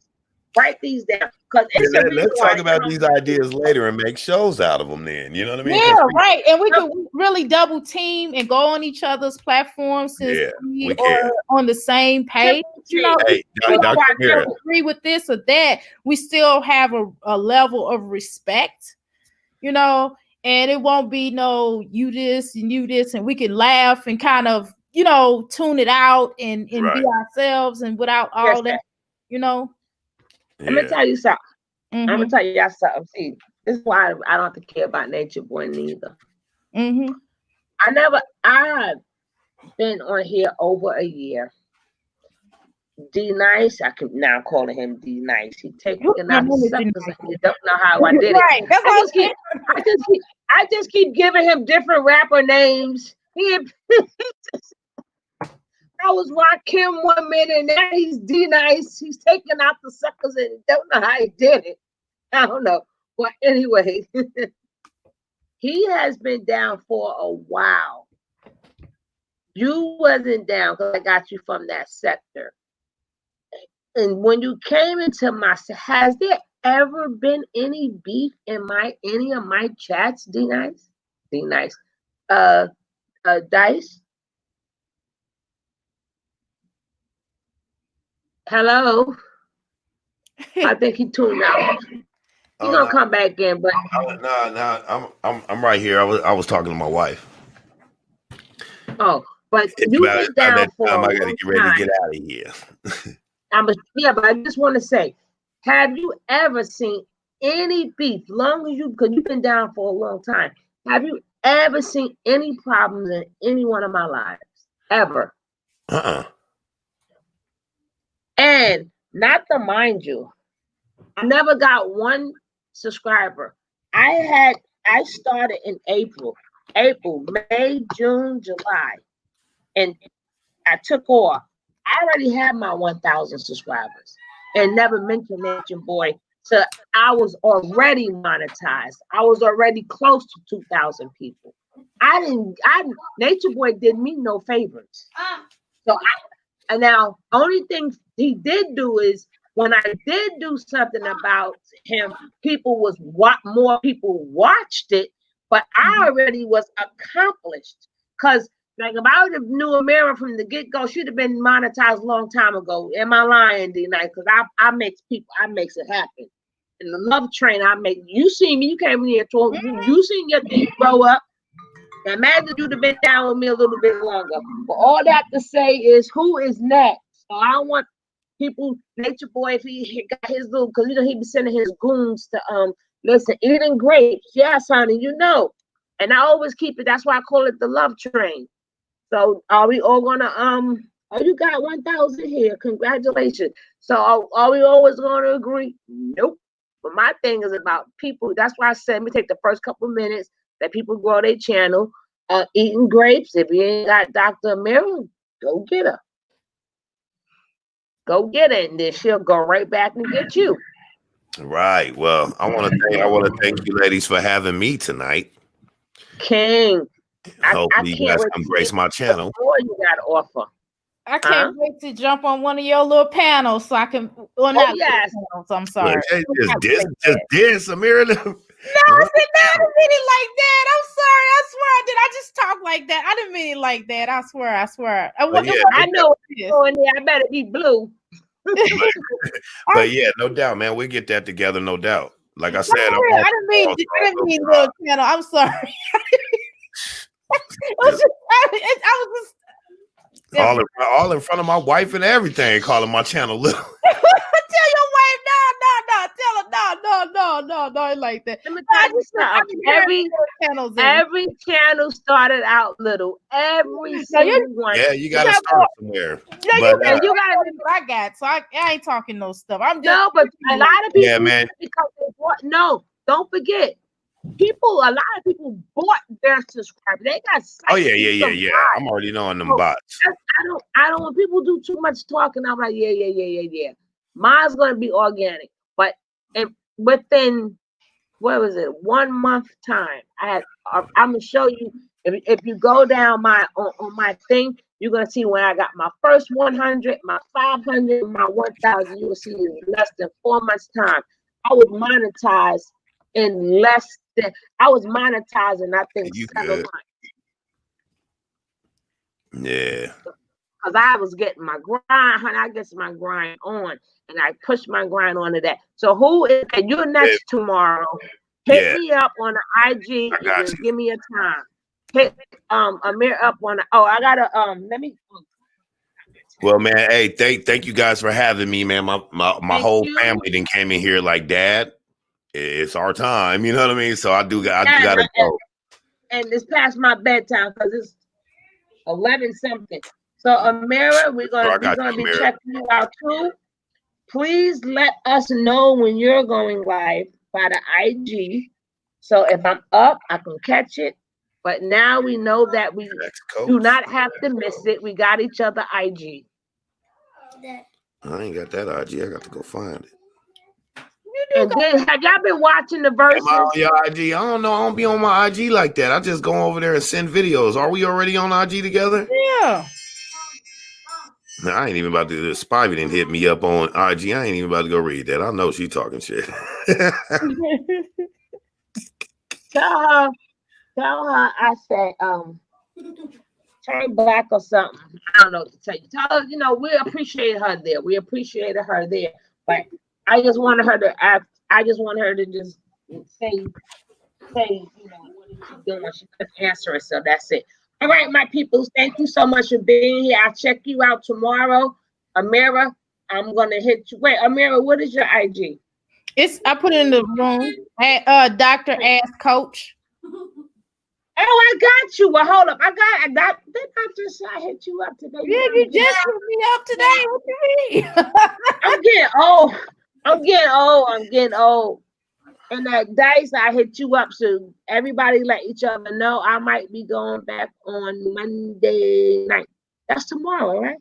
write these down because it's a reason Let's why talk it about comes these ideas later and make shows out of them. Then you know what I mean? 'Cause Yeah, right. And we could really double team and go on each other's platforms since Yeah, we we are can. on the same page. You know, Hey, we Dr. don't Mira. agree with this or that. We still have a level of respect, you know, and it won't be no you this and you this, and we can laugh and kind of, you know, tune it out and Right. be ourselves and without all that, you know. Let me tell you something. I'm Mhm. gonna tell you something. See, this is why I don't have to care about Nature Boy neither. Mhm. I've been on here over a year. D Nice, I can now calling him D Nice. He taking out the suckers and you don't know how I did it. Right. That's what I just keep giving him different rapper names. I was Rakim 1 minute, and now he's D Nice. He's taking out the suckers and don't know how he did it. I don't know. But anyway, he has been down for a while. You wasn't down because I got you from that sector. And when you came into my, has there ever been any beef in any of my chats, D Nice? D Nice. Dice? Hello? I think he tuned out. He's gonna come back in, but No, I'm right here. I was talking to my wife. oh, but you About was down that for time, a I gotta long get ready to time. get out of here. But I just want to say, have you ever seen any beef? Long as because you've been down for a long time. Have you ever seen any problems in any one of my lives? Ever? And not to mind you, I never got one subscriber. I started in April, May, June, July, and I took off. I already had my 1,000 subscribers, and never mentioned Nature Boy. So I was already monetized. I was already close to 2,000 people. Nature Boy did me no favors. So and now only thing he did do is when I did do something about him, more people watched it, but I already was accomplished. Because like if I would have knew Amira from the get-go, she'd have been monetized a long time ago. Am I lying, D-Night? Because I makes it happen. In the love train, you see me, you came in here, you seen your thing grow up. Now imagine you'd have been down with me a little bit longer. But all that to say is who is next? So I don't want people, Nature Boy, if he got his little, because you know he be sending his goons to listen, eating grapes. Yes, honey, you know. And I always keep it, that's why I call it the love train. So are we all gonna oh, you got 1,000 here. Congratulations. So are we always gonna agree? Nope. But my thing is about people. That's why I said let me take the first couple of minutes, let people grow their channel, eating grapes. If you ain't got Dr. Amira, go get her. Go get it, and then she'll go right back and get you. Right. Well, I want to thank you, ladies, for having me tonight. King. Hopefully, you guys come grace my channel. What you got to offer? I can't wait to jump on one of your little panels so I can. Well, not yes. Panels, I'm sorry. Look, just this, Amira. No, I said no, I didn't mean it like that. I'm sorry. I swear I did. I just talk like that. I didn't mean it like that. I swear. I know it's going there. I better be blue. But yeah, no doubt, man. We'll get that together, no doubt. Like I said, I didn't mean little channel. I'm sorry. all in front of my wife and everything, calling my channel little. Tell your wife, no. Tell her, like that. Let me I tell you just I something. can hear channels in it. Every channel started out little. Every No, you- single one. Yeah, you gotta start somewhere. Yeah, But, you got what I got. So I ain't talking no stuff. I'm just No, but a lot of people Yeah, man. because they bought. No, don't forget. A lot of people bought their subscribers. They got. Oh yeah, yeah, yeah, subscribers. yeah. I'm already knowing them So, bots. I don't. When people do too much talking, I'm like, yeah. Mine's gonna be organic, but within what was it? 1 month time, I'm gonna show you. If you go down on my thing, you're gonna see when I got my first 100, my 500, my 1,000. You will see in less than 4 months time. I was monetized in less than. I was monetizing. I think You 7 good. months. Yeah. Because I was getting my grind, honey. I get my grind on, and I push my grind onto that. So who is that? You're next tomorrow. Hit me up on the IG. I got and just you. give me a time. Hit Amir up on the. Oh, I gotta let me. Well, man, hey, thank you guys for having me, man. My whole family then came in here like, Dad, it's our time. You know what I mean? So I gotta go. And it's past my bedtime because it's 11 something. So Amira, we're gonna be checking you out too. Please let us know when you're going live by the IG. So if I'm up, I can catch it. But now we know that we do not have to miss it. We got each other IG. I ain't got that IG. I got to go find it. And then have y'all been watching the verses? Am I on your IG? I don't know. I don't be on my IG like that. I just go over there and send videos. Are we already on IG together? Yeah. No, I ain't even about to do this. Spivey didn't hit me up on IG. I ain't even about to go read that. I know she talking shit. Tell her I said, turn back or something. I don't know what to tell you. Tell her, we appreciate her there. We appreciated her there. But I just wanted her to act. I just want her to just say, what is she doing? She couldn't answer it, so that's it. All right, my peoples, thank you so much for being here. I'll check you out tomorrow. Amira, I'm gonna hit you. Wait, Amira, what is your IG? I put it in the room. Dr. Ass Coach. Oh, I got you. Well, hold up. I got. Did I just hit you up today? Yeah, you just hit me up today. What you mean? I'm getting old. And that dice, I hit you up. So everybody let each other know I might be going back on Monday night. That's tomorrow, right?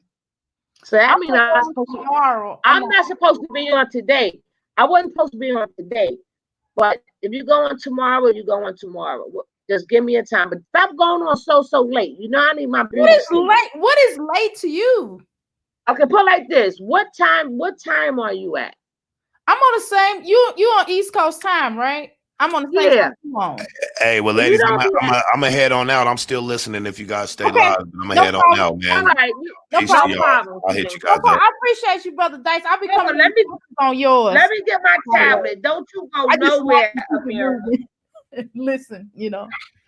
So that means I'm not supposed to be on today. I wasn't supposed to be on today. But if you go on tomorrow, you go on tomorrow. Just give me a time. But stop going on so late. I need my beauty. What is late? What is late to you? Okay, put it like this. What time are you at? I'm on the same. You on East Coast time, right? I'm on the same time you on. Hey, well, ladies, I'm gonna head on out. I'm still listening. If you guys stay live, I'm gonna head on out, man. All right, no problem. I'll hit you guys up. I appreciate you, brother Dice. I'll be coming. Let me on yours. Let me get my tablet. Don't you go nowhere, Amira. Listen,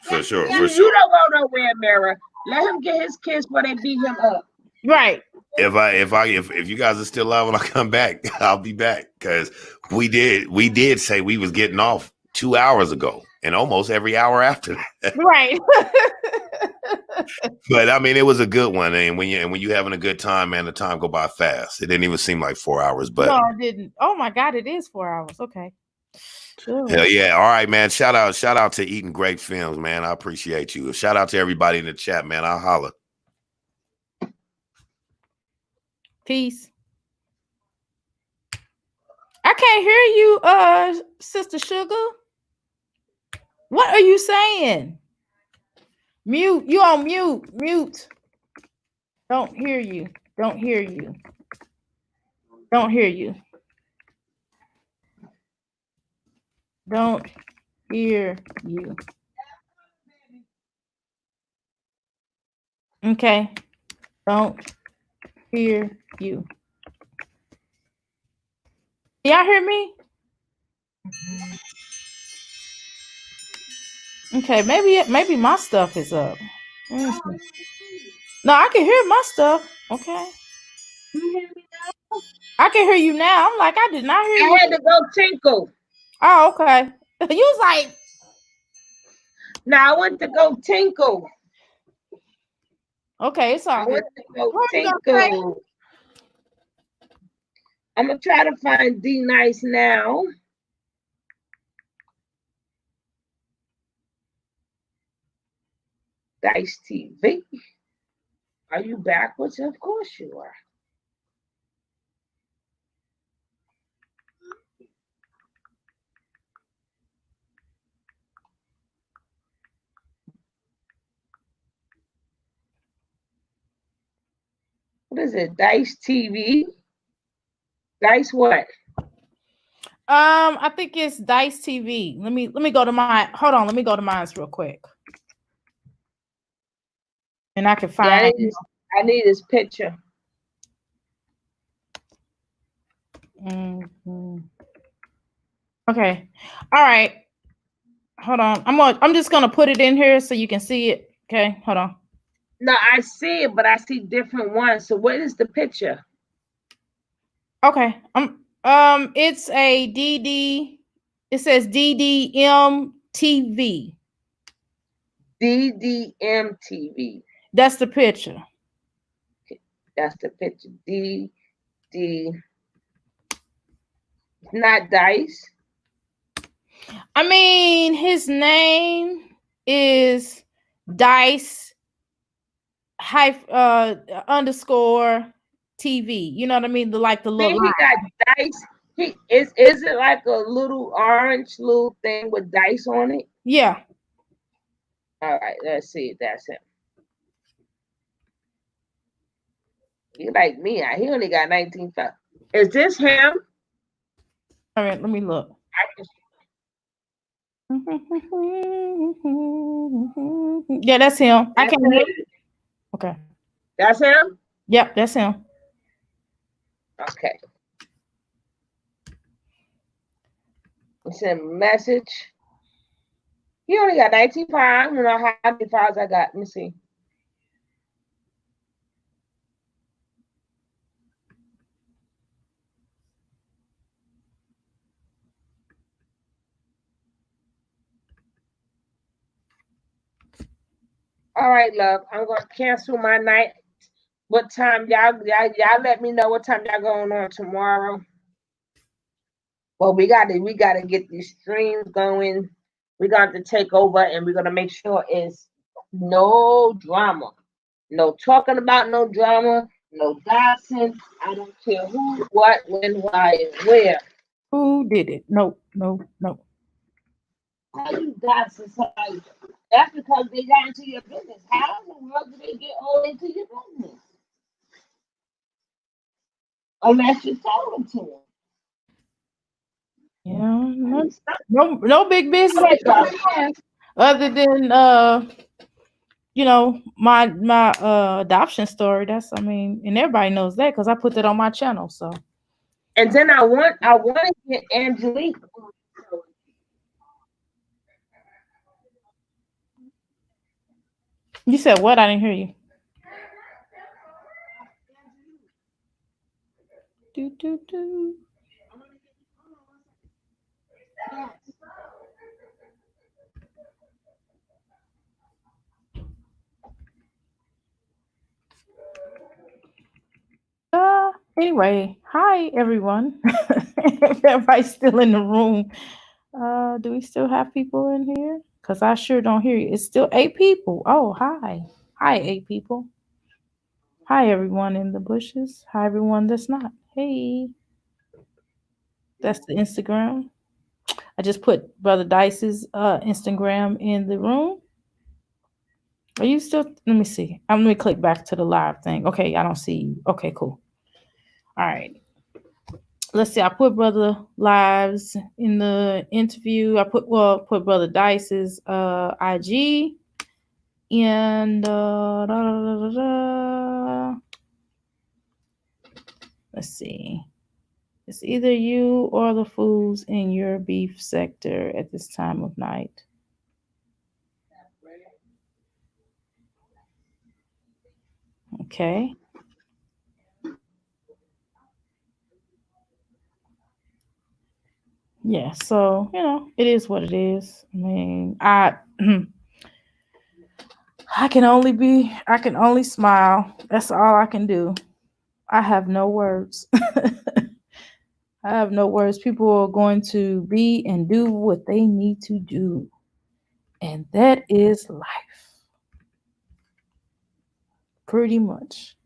For sure. You don't go nowhere, Amira. Let him get his kids before they beat him up. Right. If you guys are still live when I come back, I'll be back because we did say we was getting off 2 hours ago and almost every hour after that. Right. But I mean, it was a good one, and when you having a good time, man, the time go by fast. It didn't even seem like 4 hours, but no, it didn't. Oh my God, it is 4 hours. Okay. Sure. Hell yeah. All right, man. Shout out to Eating Great Films, man. I appreciate you. Shout out to everybody in the chat, man. I'll holler. Peace. I can't hear you, Sister Sugar. What are you saying? Mute. You on mute. Mute. Don't hear you. Don't hear you. Don't hear you. Don't hear you. Okay. Don't hear you. Y'all hear me? Okay, maybe my stuff is up. No, I can hear my stuff. Okay. I can hear you now. I'm like, I did not hear you. I had to go tinkle. Oh, okay. You was like, now I went to go tinkle. okay, it's I all good. went to go What you gonna say? tinkle. I'm gonna try to find D Nice now. Dice TV. Are you backwards? Of course you are. What is it? Dice TV? Dice what? I think it's Dice TV. Let me go to mine. Hold on, let me go to mine real quick. And I can Yeah, find I need his picture. Mhm. Okay. All right. Hold on. I'm just gonna put it in here so you can see it. Okay, hold on. No, I see it, but I see different ones. So what is the picture? Okay. It's a DD. It says DDM TV. DDM TV. That's the picture. That's the picture. DD. Not Dice. I mean, his name is Dice underscore TV. You know what I mean? The little See, he line. got Dice. Is it like a little orange little thing with dice on it? Yeah. All right, let's see if that's him. He like me. He only got 19. Is this him? All right, let me look. Yeah, that's him. I can't hear. Okay. That's him? Yep, that's him. Okay. Send a message. He only got 19 pounds. I don't know how many pounds I got. Let me see. All right, love. I'm gonna cancel my night. What time y'all let me know what time y'all going on tomorrow. Well, we gotta get these streams going. We got to take over, and we're gonna make sure it's no drama, no talking about no drama, no gossiping. I don't care who, what, when, why, and where. Who did it? No. How you gossip somebody? That's because they got into your business. How in the world do they get all into your business? Unless you tell them to. Yeah, no big business other than my adoption story. And everybody knows that because I put that on my channel. So, and then I want to get Angelique. You said what? I didn't hear you. Do. Anyway, hi everyone. Everybody's still in the room. Do we still have people in here? Because I sure don't hear you. It's still 8 people. Oh, hi. Hi, 8 people. Hi, everyone in the bushes. Hi, everyone that's not. Hey. That's the Instagram. I just put Brother Dice's Instagram in the room. Are you still? Let me see. Let me click back to the live thing. Okay, I don't see you. Okay, cool. All right. Let's see. I put Brother Lives in the interview. I put Brother Dice's IG and let's see. It's either you or the fools in your beef sector at this time of night. Okay. Yeah, so you know, it is what it is. I mean, I can only smile. That's all I can do. I have no words. I have no words. People are going to be and do what they need to do. And that is life. Pretty much.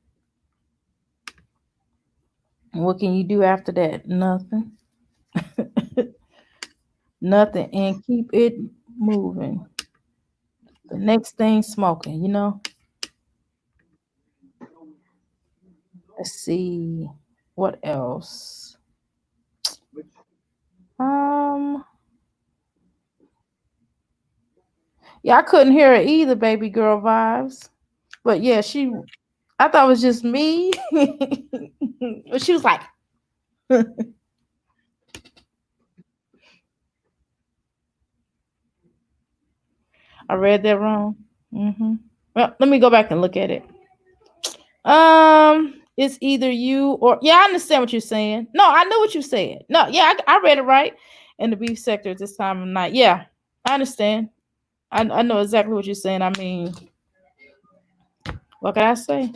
And what can you do after that? Nothing. Nothing. And keep it moving. The next thing, smoking, you know? Let's see. What else? Yeah, I couldn't hear it either, baby girl vibes. But yeah, I thought it was just me. But she was like, I read that wrong. Well, let me go back and look at it. It's either you or yeah, I understand what you're saying. No, I know what you said. No, yeah, I read it right. In the beef sector at this time of night. Yeah, I understand. I know exactly what you're saying. I mean, what can I say?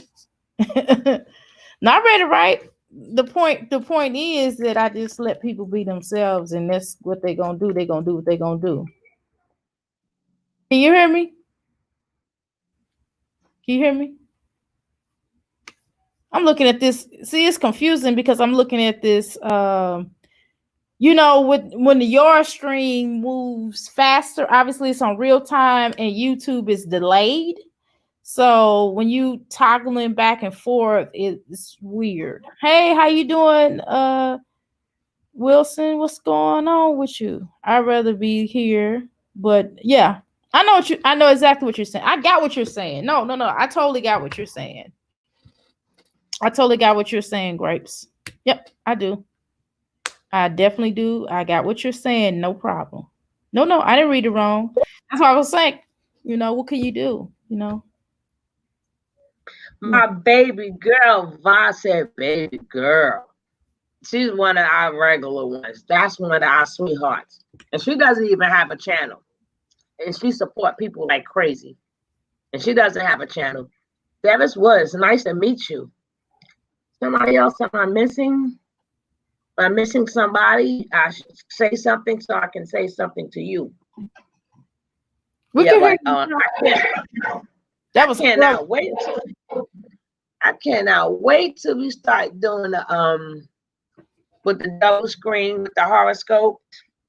No, I read it right. The point is that I just let people be themselves, and that's what they're gonna do. They're gonna do what they're gonna do. Can you hear me? Can you hear me? I'm looking at this. See, it's confusing because I'm looking at this. You know, when the Yard stream moves faster, obviously it's on real time, and YouTube is delayed. So when you toggling back and forth, it's weird. Hey, how you doing, Wilson? What's going on with you? I'd rather be here, but yeah, I know exactly what you're saying. I got what you're saying. No, I totally got what you're saying. I totally got what you're saying, Grapes. Yep, I do. I definitely do. I got what you're saying. No problem. No, I didn't read it wrong. That's what I was saying. You know, what can you do? You know. My baby girl, Va said, baby girl. She's one of our regular ones. That's one of our sweethearts. And she doesn't even have a channel. And she support people like crazy. And she doesn't have a channel. Davis Woods, nice to meet you. Somebody else am I missing? If I'm missing somebody, I should say something so I can say something to you. I cannot wait till we start doing the with the double screen with the horoscope.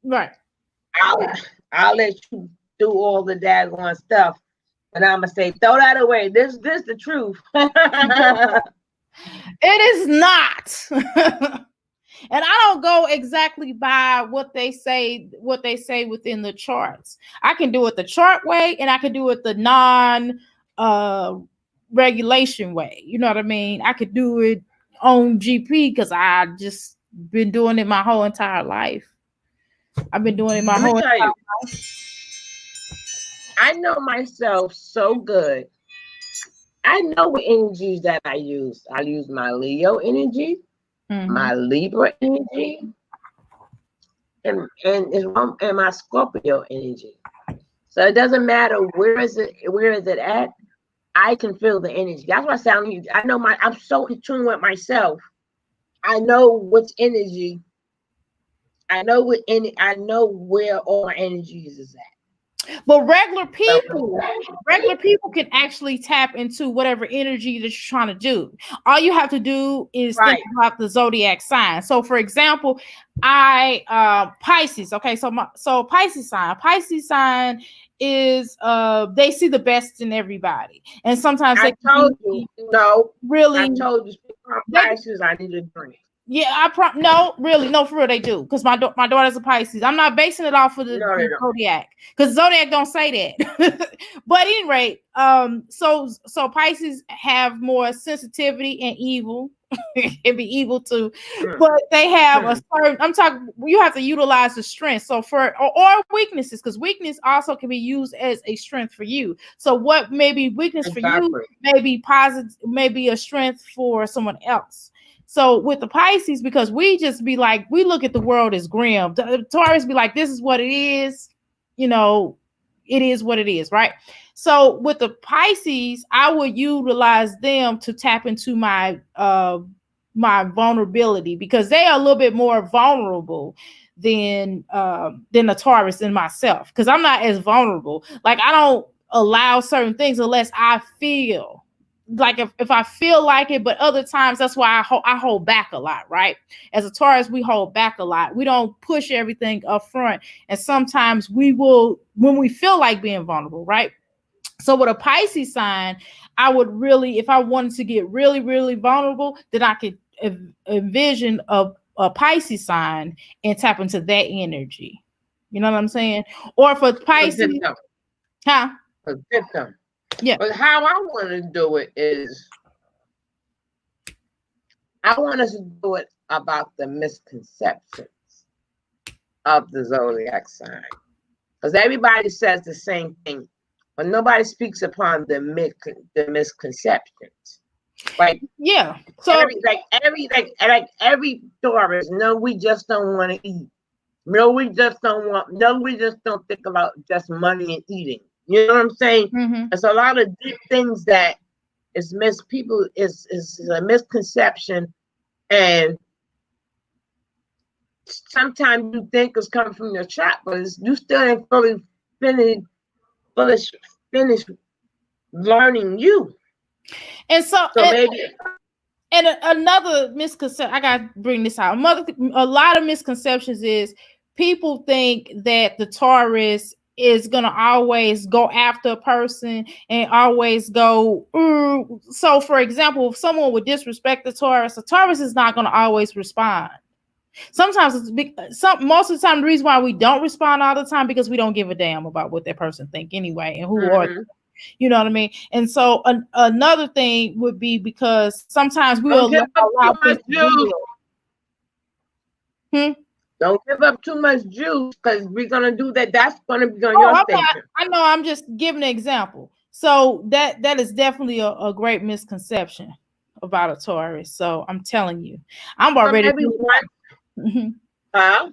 Right. I'll let you do all the daggone stuff, and I'm gonna say throw that away. This the truth. It is not. And I don't go exactly by what they say within the charts. I can do it the chart way, and I can do it the non regulation way. You know what I mean? I could do it on GP because I just been doing it my whole entire life. I've been doing it my whole entire life. I know myself so good. I know what energies that I use. I use my Leo energy, my Libra energy, and my Scorpio energy. So it doesn't matter where is it at. I can feel the energy. That's what I sound you. I know I'm so in tune with myself. I know which energy. I know where all my energies is at. But regular people can actually tap into whatever energy that you're trying to do. All you have to do is think about the zodiac sign. So, for example, Pisces. Okay, so Pisces sign is they see the best in everybody, and sometimes I told you Pisces. I need a drink. Yeah, no, for real, they do. Because my daughter's a Pisces. I'm not basing it off of the zodiac, because zodiac don't say that. But at any rate, so Pisces have more sensitivity and evil. It can be evil too, but they have a certain. I'm talking. You have to utilize the strength. So or weaknesses, because weakness also can be used as a strength for you. So what may be weakness for you may be positive, may be a strength for someone else. So with the Pisces, because we just be like, we look at the world as grim. The Taurus be like, this is what it is. You know, it is what it is, right? So with the Pisces, I would utilize them to tap into my my vulnerability, because they are a little bit more vulnerable than the Taurus and myself, because I'm not as vulnerable. Like, I don't allow certain things unless I feel like, if I feel like it. But other times, that's why I hold back a lot, right? As a Taurus, we hold back a lot. We don't push everything up front, and sometimes we will when we feel like being vulnerable, right? So with a Pisces sign, I would really, if I wanted to get really, really vulnerable, then I could envision a Pisces sign and tap into that energy. You know what I'm saying? Or for Pisces, huh? A victim. Yeah. But how I want to do it is, I want us to do it about the misconceptions of the zodiac sign, because everybody says the same thing, but nobody speaks upon the misconceptions. Like, yeah, so every Taurus, no, we just don't want to eat. No, we just don't think about just money and eating. You know what I'm saying? Mm-hmm. There's a lot of deep things that is a misconception, and sometimes you think it's coming from your shop, but you still ain't fully finished learning you. And so maybe. And another misconception, I gotta bring this out. A lot of misconceptions is people think that the Taurus is gonna always go after a person and always go. So, for example, if someone would disrespect the Taurus is not gonna always respond. Sometimes most of the time, the reason why we don't respond all the time, because we don't give a damn about what that person think anyway, and who are they. You know what I mean? And so another thing would be because sometimes we will allow Don't give up too much juice, because we're gonna do that. That's gonna be on your station. I know. I'm just giving an example. So that is definitely a great misconception about a Taurus. So I'm telling you, I'm already. Huh?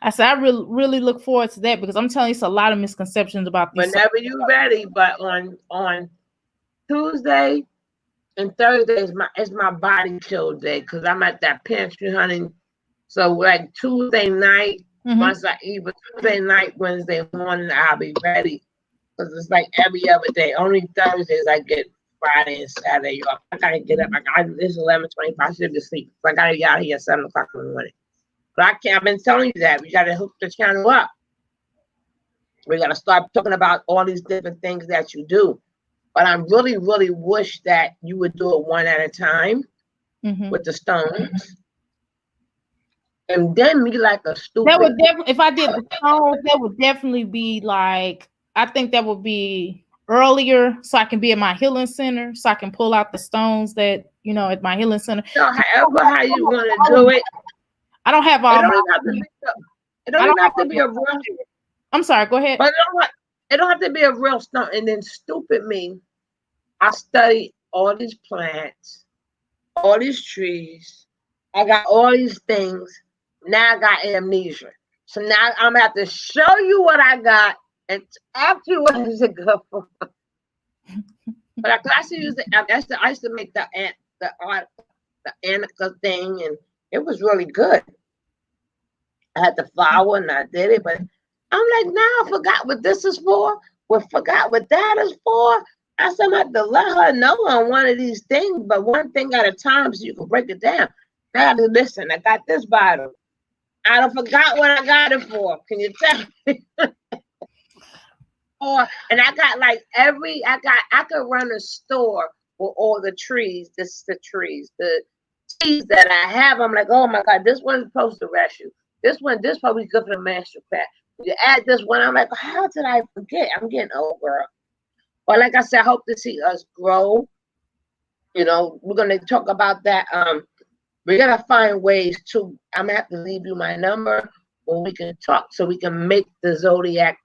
I said I really look forward to that, because I'm telling you, it's a lot of misconceptions about these. Whenever you're ready, but on Tuesday and Thursday is my body chill day, because I'm at that pantry hunting. So like Tuesday night, once I eat, but Tuesday night, Wednesday morning, I'll be ready, because it's like every other day. Only Thursdays I get Friday and Saturday off. I gotta get up. It's 11:25. I should be asleep. So I gotta get out here at 7 o'clock in the morning. But I can't. I've been telling you that we gotta hook the channel up. We gotta start talking about all these different things that you do. But I really, really wish that you would do it one at a time with the stones, and then me like a stupid. That would definitely, if I did the stones, that would definitely be like, I think that would be earlier, so I can be at my healing center, so I can pull out the stones that, you know, at my healing center. So however how you want to do it. I don't have all. It don't have to be a real. I'm sorry. Go ahead. But it don't have to be a real stone. And then stupid me, I studied all these plants, all these trees. I got all these things. Now I got amnesia. So now I'm gonna have to show you what I got and ask you what is it good for. But I used to make the Annika thing, and it was really good. I had the flower and I did it, but I'm like, now I forgot what this is for. Forgot what that is for. I said, I have to let her know on one of these things, but one thing at a time, so you can break it down. I got to listen. I got this bottle. I don't forgot what I got it for. Can you tell me? And I got like I could run a store for all the trees. The trees that I have. I'm like, oh my God, this one's supposed to rest you. This probably good for the master class. You add this one, I'm like, how did I forget? I'm getting old, girl. But like I said, I hope to see us grow. You know, we're gonna talk about that. We're gonna find ways to. I'm gonna have to leave you my number where we can talk, so we can make the Zodiac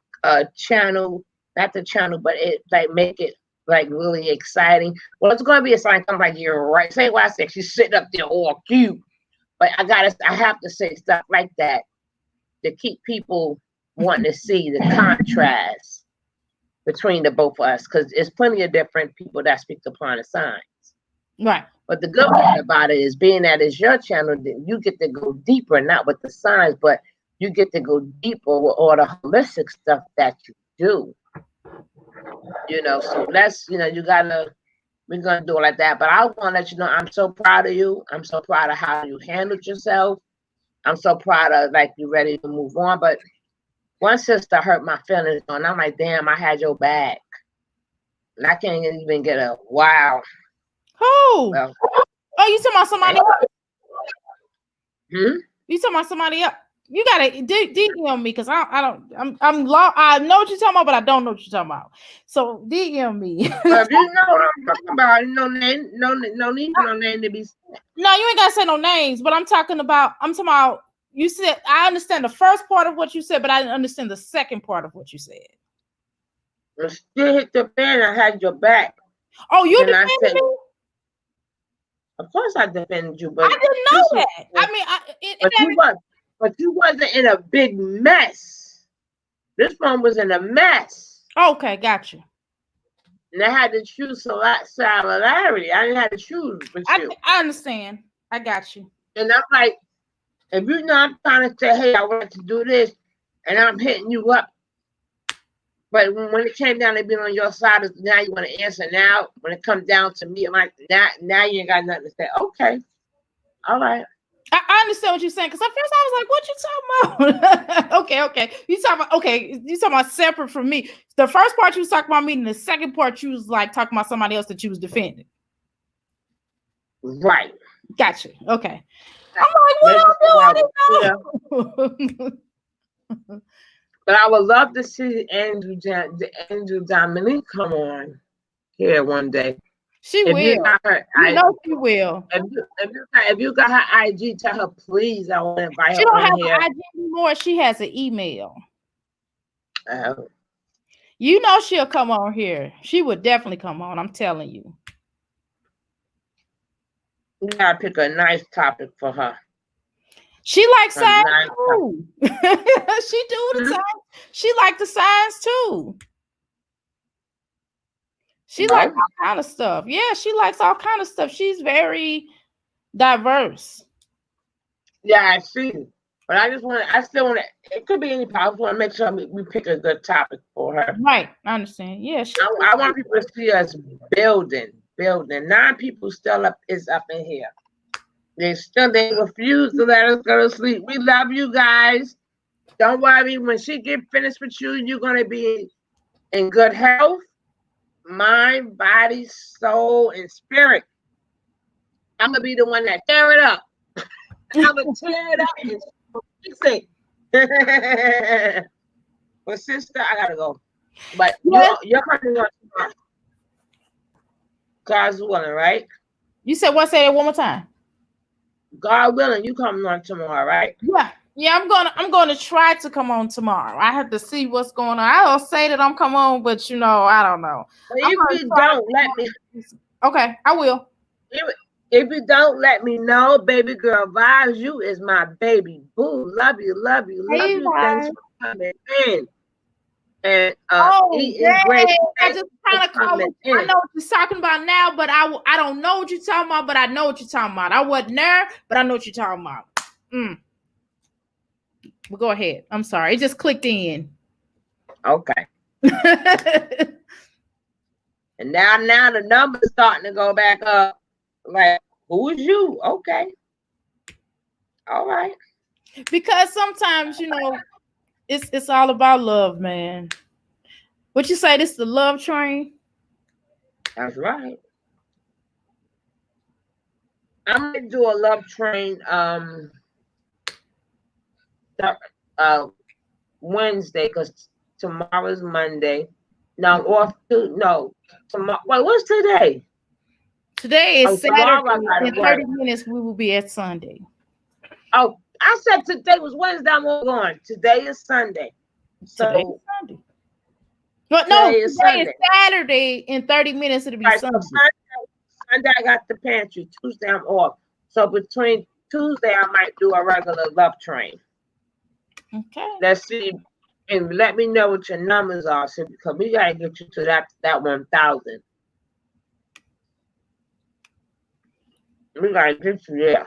channel, not the channel, but it like make it like really exciting. Well, it's gonna be a sign. I'm like, you're right. Say what I said. She's sitting up there all cute, but I have to say stuff like that to keep people wanting to see the contrast between the both of us, because there's plenty of different people that speak upon the signs. Right. But the good part about it is, being that it's your channel, you get to go deeper, not with the signs, but you get to go deeper with all the holistic stuff that you do. You know, so that's, you know, we're gonna do it like that. But I want to let you know, I'm so proud of you. I'm so proud of how you handled yourself. I'm so proud of, like, you ready to move on. But one sister hurt my feelings, and I'm like, damn, I had your back. And I can't even get a wow. Who? Well, Oh, you talking about somebody else? hmm? You talking about somebody else? You gotta DM me, because I'm lost. I know what you're talking about, but I don't know what you're talking about. So DM me. Well, if you know what I'm talking about, no name, no need for no name to be said. No, you ain't gotta say no names, but I'm talking about you said, I understand the first part of what you said, but I didn't understand the second part of what you said. When still hit the fan, I had your back. Oh, you Then I defended said, me? of course I defended you, but I didn't know that. I mean, but you wasn't in a big mess. This one was in a mess. Okay, gotcha. And I had to choose solidarity. I didn't have to choose with you. I understand. I got you. And I'm like, if you're not trying to say, hey, I want to do this, and I'm hitting you up, but when it came down to being on your side, now you want to answer. Now, when it comes down to me, I'm like, now you ain't got nothing to say. Okay, all right. I understand what you're saying, because at first I was like, what you talking about? okay. You talking about separate from me. The first part you was talking about me, and the second part you was like talking about somebody else that you was defending. Right. Gotcha. Okay. I'm like, what I do? But I would love to see Andrew Dominique come on here one day. She will. She will. If you got her IG, tell her, please, I want to invite her. She don't have here. an IG anymore. She has an email. Oh. You know she'll come on here. She would definitely come on. I'm telling you. You gotta pick a nice topic for her. She likes signs too. She do the signs. She like the signs too. She likes all kind of stuff. Yeah, she likes all kind of stuff. She's very diverse. Yeah, I see. But I still want to, it could be any problem. I want to make sure we pick a good topic for her. Right, I understand. Yeah, I want people to see us building. 9 people still up in here. They refuse to let us go to sleep. We love you guys. Don't worry. When she get finished with you, you're gonna be in good health, mind, body, soul, and spirit. I'm gonna be the one that tear it up. I'm gonna tear it up and fix it. But sister, I gotta go. But you're coming on tomorrow. God's willing, right? You said what? Say it one more time. God willing, you coming on tomorrow, right? Yeah, I'm gonna try to come on tomorrow. I have to see what's going on. I don't say that I'm coming on, but I don't know. If you don't let me, okay, I will. If you don't let me know, baby girl vibes, you is my baby boo. Love you. Thanks for coming in. And eating great. I just kind of call it. I know what you're talking about now, but I don't know what you're talking about, but I know what you're talking about. I wasn't there, but I know what you're talking about. Well, go ahead. I'm sorry. It just clicked in. Okay. And now the number's starting to go back up. Like, who is you? Okay. All right. Because sometimes, it's all about love, man. What you say? This is the love train? That's right. I'm gonna do a love train Wednesday, because tomorrow's Monday. No, tomorrow. Wait, what's today? Today is Saturday. In 30 minutes, we will be at Sunday. Oh, I said today was Wednesday. I'm going. Today is Sunday. So today is Sunday. But no, Today is today is Sunday. Saturday. In 30 minutes, it'll be Right, so Sunday. Sunday I got the pantry. Tuesday I'm off. So between Tuesday I might do a regular love train. Okay. Let's see, and let me know what your numbers are, so because we gotta get you to that 1,000. We gotta get you there.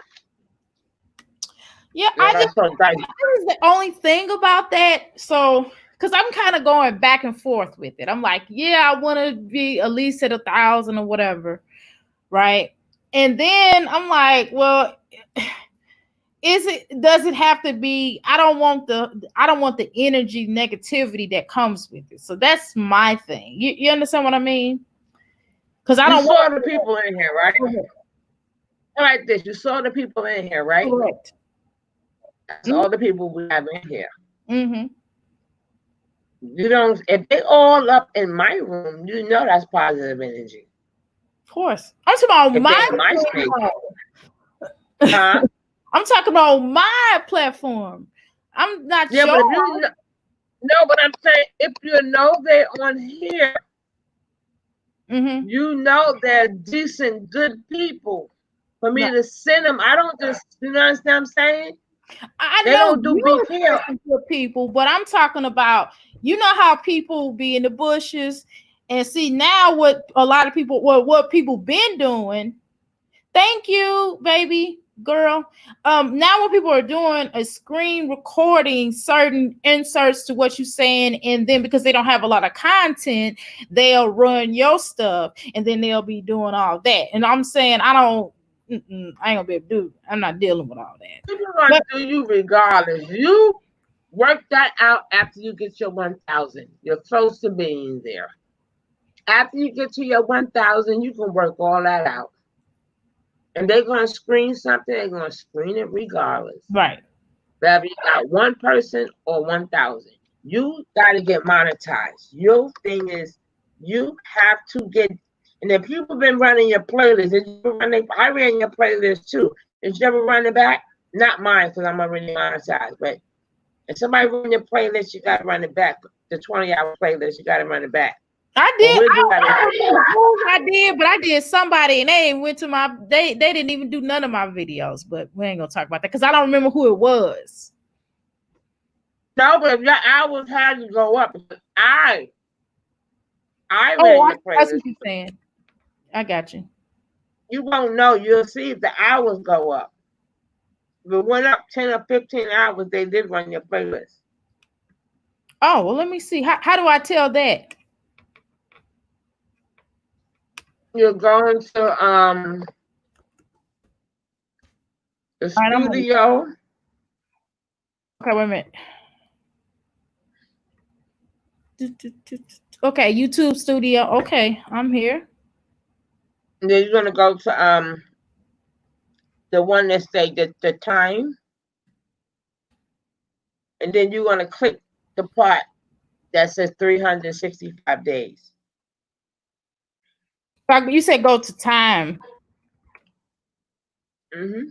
Yeah, Yeah, I just so that is the only thing about that. So, because I'm kind of going back and forth with it. I'm like, yeah, I want to be at least at 1,000 or whatever, right? And then I'm like, well, does it have to be? I don't want the energy negativity that comes with it. So that's my thing. You understand what I mean? Because I you don't saw want the people in here, right? Like this, you saw the people in here, right? Correct. That's all the people we have in here. Mm-hmm. You don't, if they all up in my room, you know that's positive energy. Of course. I'm talking about If my space. Huh? I'm talking about my platform. I'm not Yeah, sure. but if you know, no, but I'm saying if you know they're on here, you know they're decent, good people. For me to send them, I don't just, you know what I'm saying? I They know don't do you're BPL. good people, but I'm talking about, you know how people be in the bushes and see now what a lot of people, what people been doing. Thank you, baby girl. Now what people are doing is screen recording certain inserts to what you're saying, and then because they don't have a lot of content, they'll run your stuff, and then they'll be doing all that. And I'm saying I ain't gonna be able to do. I'm not dealing with all that. People gonna do you regardless. You work that out after you get your 1,000. You're close to being there. After you get to your 1,000, you can work all that out. And they're gonna screen something. They're gonna screen it regardless. Right. Whether you got one person or 1,000, you got to get monetized. Your thing is you have to get. And if people been running your playlist, I ran your playlist too. Did you ever run it back? Not mine, because I'm already monetized. But if somebody run your playlist, you got to run it back. The 20-hour playlist, you got to run it back. I did. I did, but I did somebody, and they went to my. They didn't even do none of my videos. But we ain't gonna talk about that because I don't remember who it was. No, but if your hours had to go up, I ran that's your playlist. what you're saying. I got you. You won't know. You'll see if the hours go up. If it went up 10 or 15 hours, they did run your playlist. Oh, well, let me see. How do I tell that? You're going to the studio. Okay, wait a minute. Okay, YouTube studio. Okay, I'm here. And then you're gonna go to the one that say the time. And then you're gonna click the part that says 365 days. You said go to time. Mm-hmm.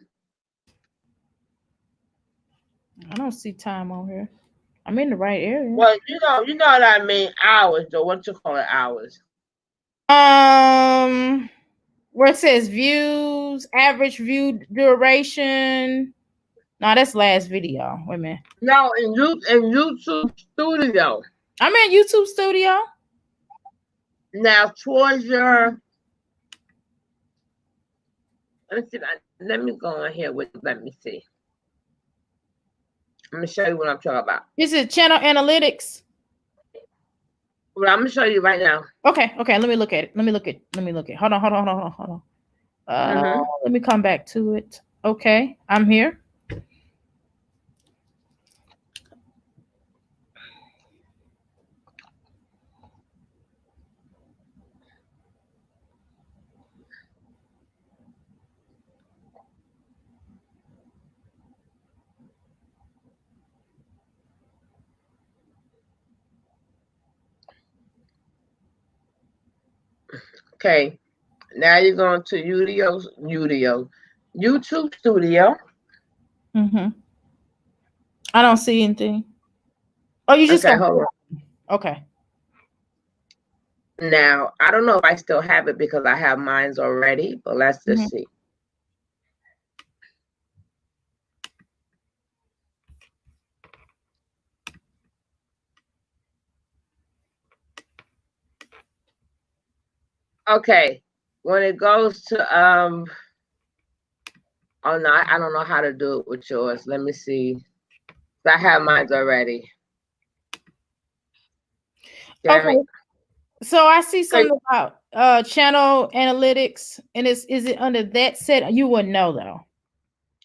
I don't see time on here. I'm in the right area. Well, you know what I mean. Hours, though. What you call it? Hours. Where it says views, average view duration. No, that's last video. Wait a minute. No, in YouTube Studio. I'm in YouTube Studio. Now towards your. Let me go on here with. Let me see. I'm gonna show you what I'm talking about. This is channel analytics. Well, I'm gonna show you right now. Okay. Let me look at it. Let me look at. Hold on. Let me come back to it. Okay, I'm here. Okay, now you're going to YouTube Studio. I don't see anything. Oh, you just hold on. Okay. Now, I don't know if I still have it because I have mines already, but let's just see. Okay, when it goes to oh no, I don't know how to do it with yours. Let me see. I have mine already. Okay. So I see something about channel analytics, and is it under that set? You wouldn't know though.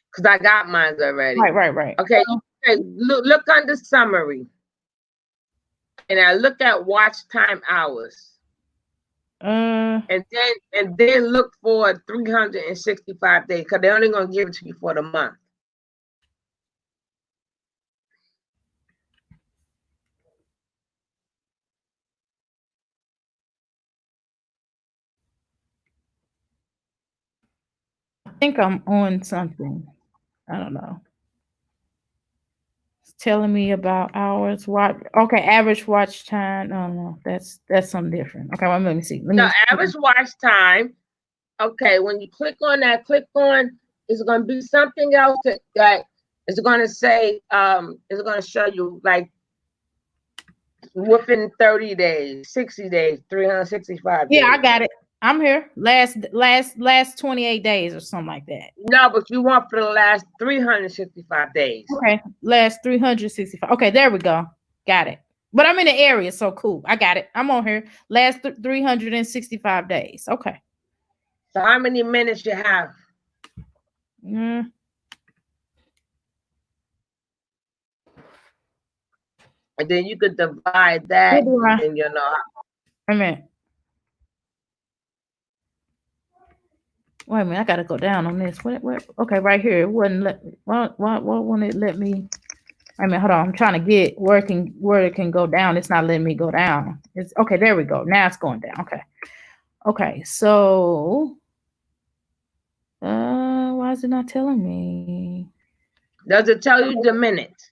Because I got mine already. Right. Okay, look under summary. And I look at watch time hours. And then look for 365 days because they're only gonna give it to you for the month. I think I'm on something. I don't know. It's telling me about hours. Okay, average watch time. Oh no, that's something different. Okay, well, let me see. Average watch time. Okay, when you click on that, it's going to be something else that is going to say, it's going to show you like within 30 days, 60 days, 365 days. Yeah, I got it. I'm here. Last 28 days or something like that. No, but you want for the last 365 days. Okay, last 365. Okay, there we go. Got it. But I'm in the area, so cool. I got it. I'm on here. Last 365 days. Okay. So how many minutes you have? And then you could divide that, and you know. Wait a minute. Wait a minute. I gotta go down on this. What? Okay, right here. It wouldn't let me. What won't it let me? Wait a minute. Hold on. I'm trying to get where it can go down. It's not letting me go down. It's okay. There we go. Now it's going down. Okay. Okay. So. Why is it not telling me? Does it tell you the minutes?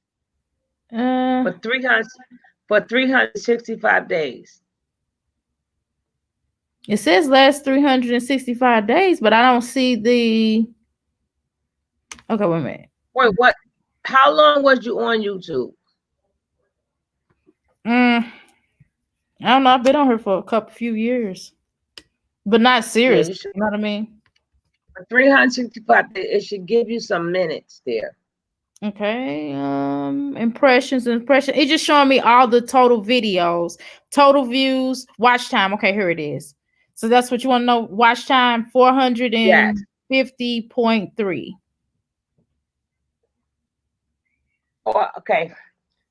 For 365 days. It says last 365 days, but I don't see the. Okay, wait a minute. Wait, what? How long was you on YouTube? I don't know. I've been on here for a few years, but not serious. Yeah, you know what I mean? 365 days, it should give you some minutes there. Okay. Impressions. It's just showing me all the total videos, total views, watch time. Okay, here it is. So that's what you want to know. Watch time 450.3. Oh, okay.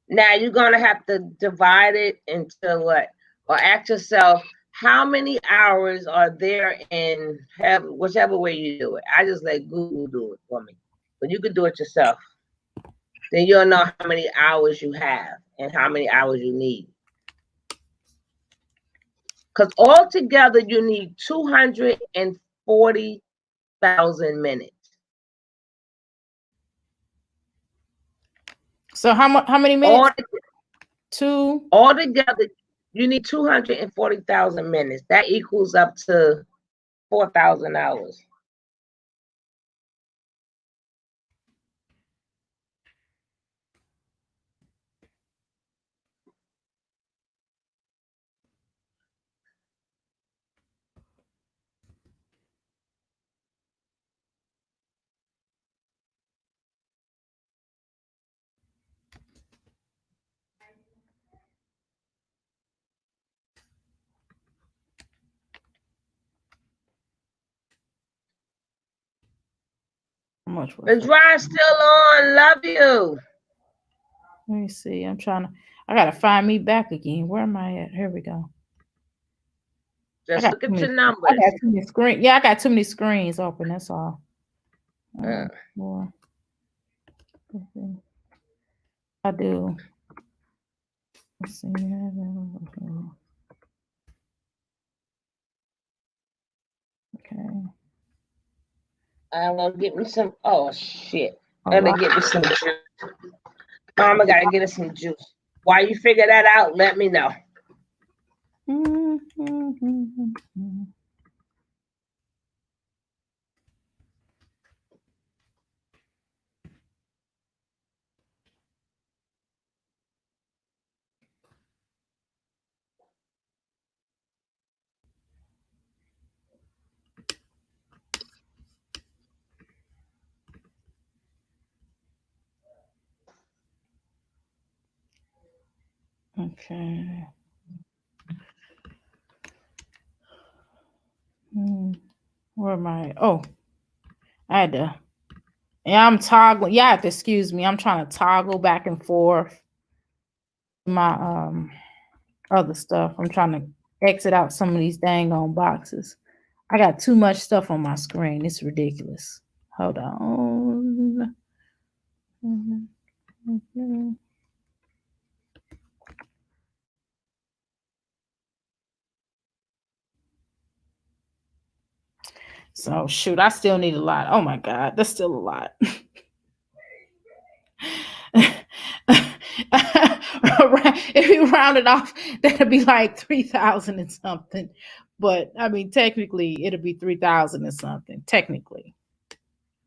Now you're gonna have to divide it into what? Or ask yourself, how many hours are there in whichever way you do it. I just let Google do it for me. But you could do it yourself. Then you'll know how many hours you have and how many hours you need. Because altogether you need 240,000 minutes. So how many minutes? Altogether, you need 240,000 minutes. That equals up to 4,000 hours. The drive's still on. Love you. Let me see. I gotta find me back again. Where am I at? Here we go. Just look at your numbers. I got too many screens. Yeah, I got too many screens open. That's all. More. I do. Let's see. Okay. I'm gonna get me some. Oh shit! Gotta get me some juice. Mama gotta get us some juice. While you figure that out, let me know. Okay. Where am I? Oh, I had to. Yeah, I'm toggling. Yeah, have to excuse me. I'm trying to toggle back and forth my other stuff. I'm trying to exit out some of these dang on boxes. I got too much stuff on my screen. It's ridiculous. Hold on. So shoot, I still need a lot. Oh my God, that's still a lot. If you round it off, that'd be like 3,000 and something. But I mean, technically, it'll be 3,000 and something. Technically,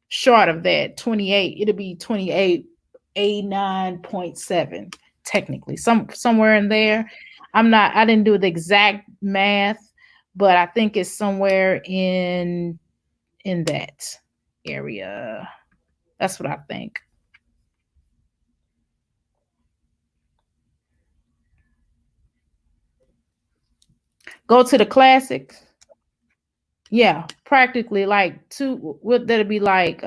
short of that, 28. It'll be 2889.7. Technically, somewhere in there. I didn't do the exact math, but I think it's somewhere in that area. That's what I think. Go to the classics. Yeah, practically like two. What that'd be like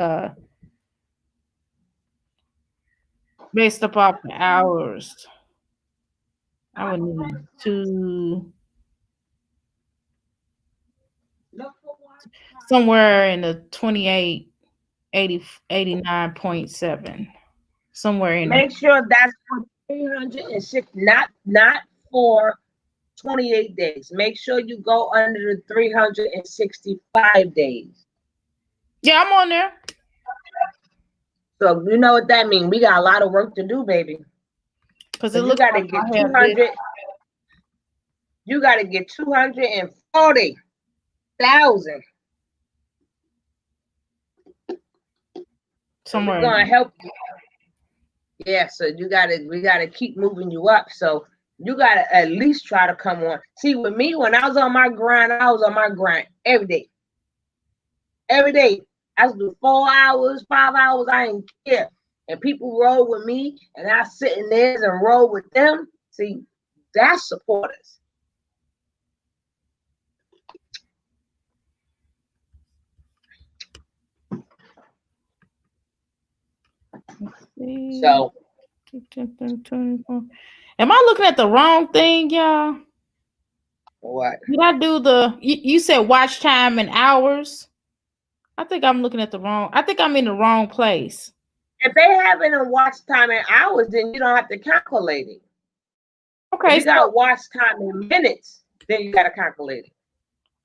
based upon the hours. I would need somewhere in the 28, 89.7. Somewhere in there. Make sure that's for 306, not for 28 days. Make sure you go under the 365 days. Yeah, I'm on there. So you know what that means. We got a lot of work to do, baby. Because you got to get 200. You got to get 240,000. Somewhere. We're gonna help you. Yeah, so we gotta keep moving you up. So you gotta at least try to come on. See, with me, when I was on my grind, every day. Every day. I was doing 4 hours, 5 hours, I didn't care. And people roll with me, and I sit in there and roll with them. See, that's supporters. So, am I looking at the wrong thing, y'all? What? Did I do you said watch time and hours? I think I'm looking at the wrong. I think I'm in the wrong place. If they have it in watch time in hours, then you don't have to calculate it. Okay. If you got watch time in minutes, then you got to calculate it.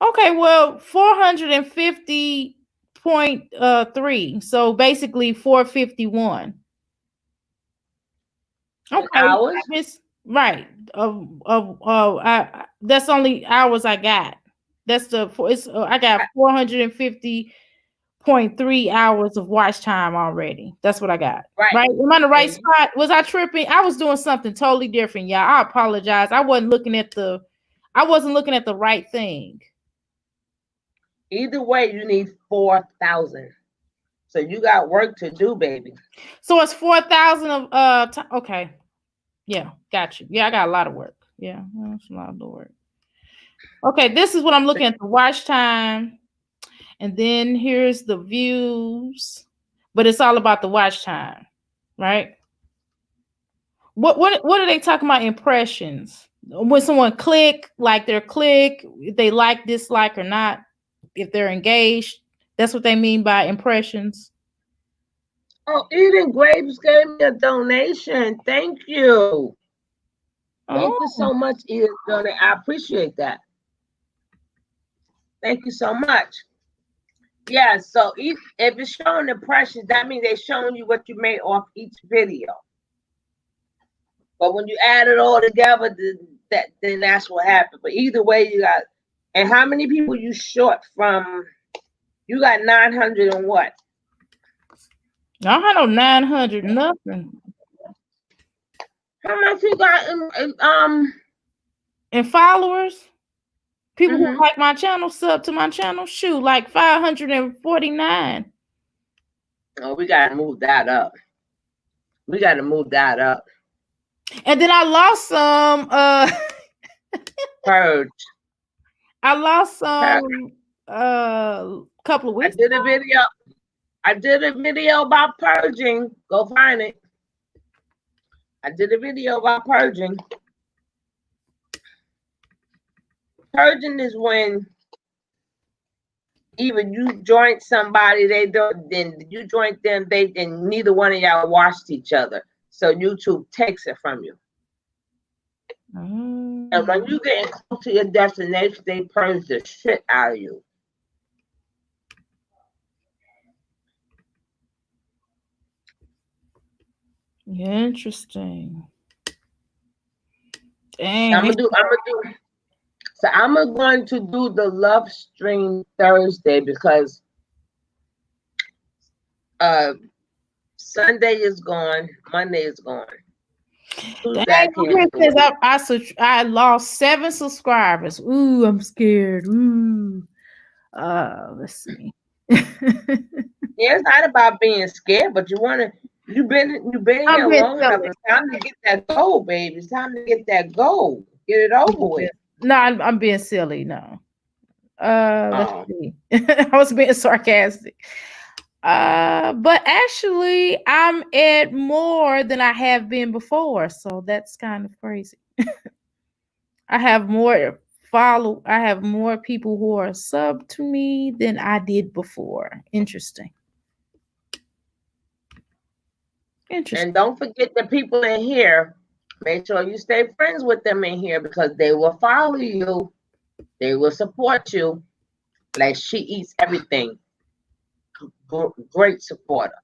Okay, well, 450.3. So basically 451. Okay. Hours? Right. That's only hours I got. That's I got 450.3 hours of watch time already. That's what I got. Right. Am I in the right spot? Was I tripping? I was doing something totally different, y'all. I apologize. I wasn't looking at the right thing. Either way, you need 4,000. So you got work to do, baby. So it's 4,000 of okay. Yeah, got you. Yeah, I got a lot of work. Yeah, that's a lot of work. Okay, this is what I'm looking at, the watch time. And then here's the views. But it's all about the watch time, right? What are they talking about? Impressions. When someone click, like their click, if they like, dislike, or not, if they're engaged, that's what they mean by impressions. Oh, Eden Grapes gave me a donation. Thank you. Thank you so much, Eden. I appreciate that. Thank you so much. Yeah, so if it's showing impressions, that means they're showing you what you made off each video. But when you add it all together, then that's what happened. But either way, you got, and how many people you short from? You got 900 and what? I don't have no 900 nothing. How much you got in followers? People Mhm. who like my channel, sub to my channel, shoot, like 549. Oh, we gotta move that up. We gotta move that up. And then I lost some Purge. I lost some couple of weeks. I did a video about purging. Go find it. I did a video about purging. Purging is when either you join somebody, then you join them, then neither one of y'all watched each other. So YouTube takes it from you. And when you get close to your destination, they purge the shit out of you. Interesting. Dang. I'm going to do the love stream Thursday because Sunday is gone, Monday is gone. Dang, I lost 7 subscribers. Ooh, I'm scared. Ooh. Let's see. Yeah, it's not about being scared, but you've been here long enough. It's time to get that goal, baby. It's time to get that goal. Get it over with. No, I'm being silly. No. Let's see. I was being sarcastic. But actually, I'm at more than I have been before, so that's kind of crazy. I have more people who are sub to me than I did before. Interesting. And don't forget the people in here. Make sure you stay friends with them in here because they will follow you. They will support you. Like She Eats Everything. Great supporter.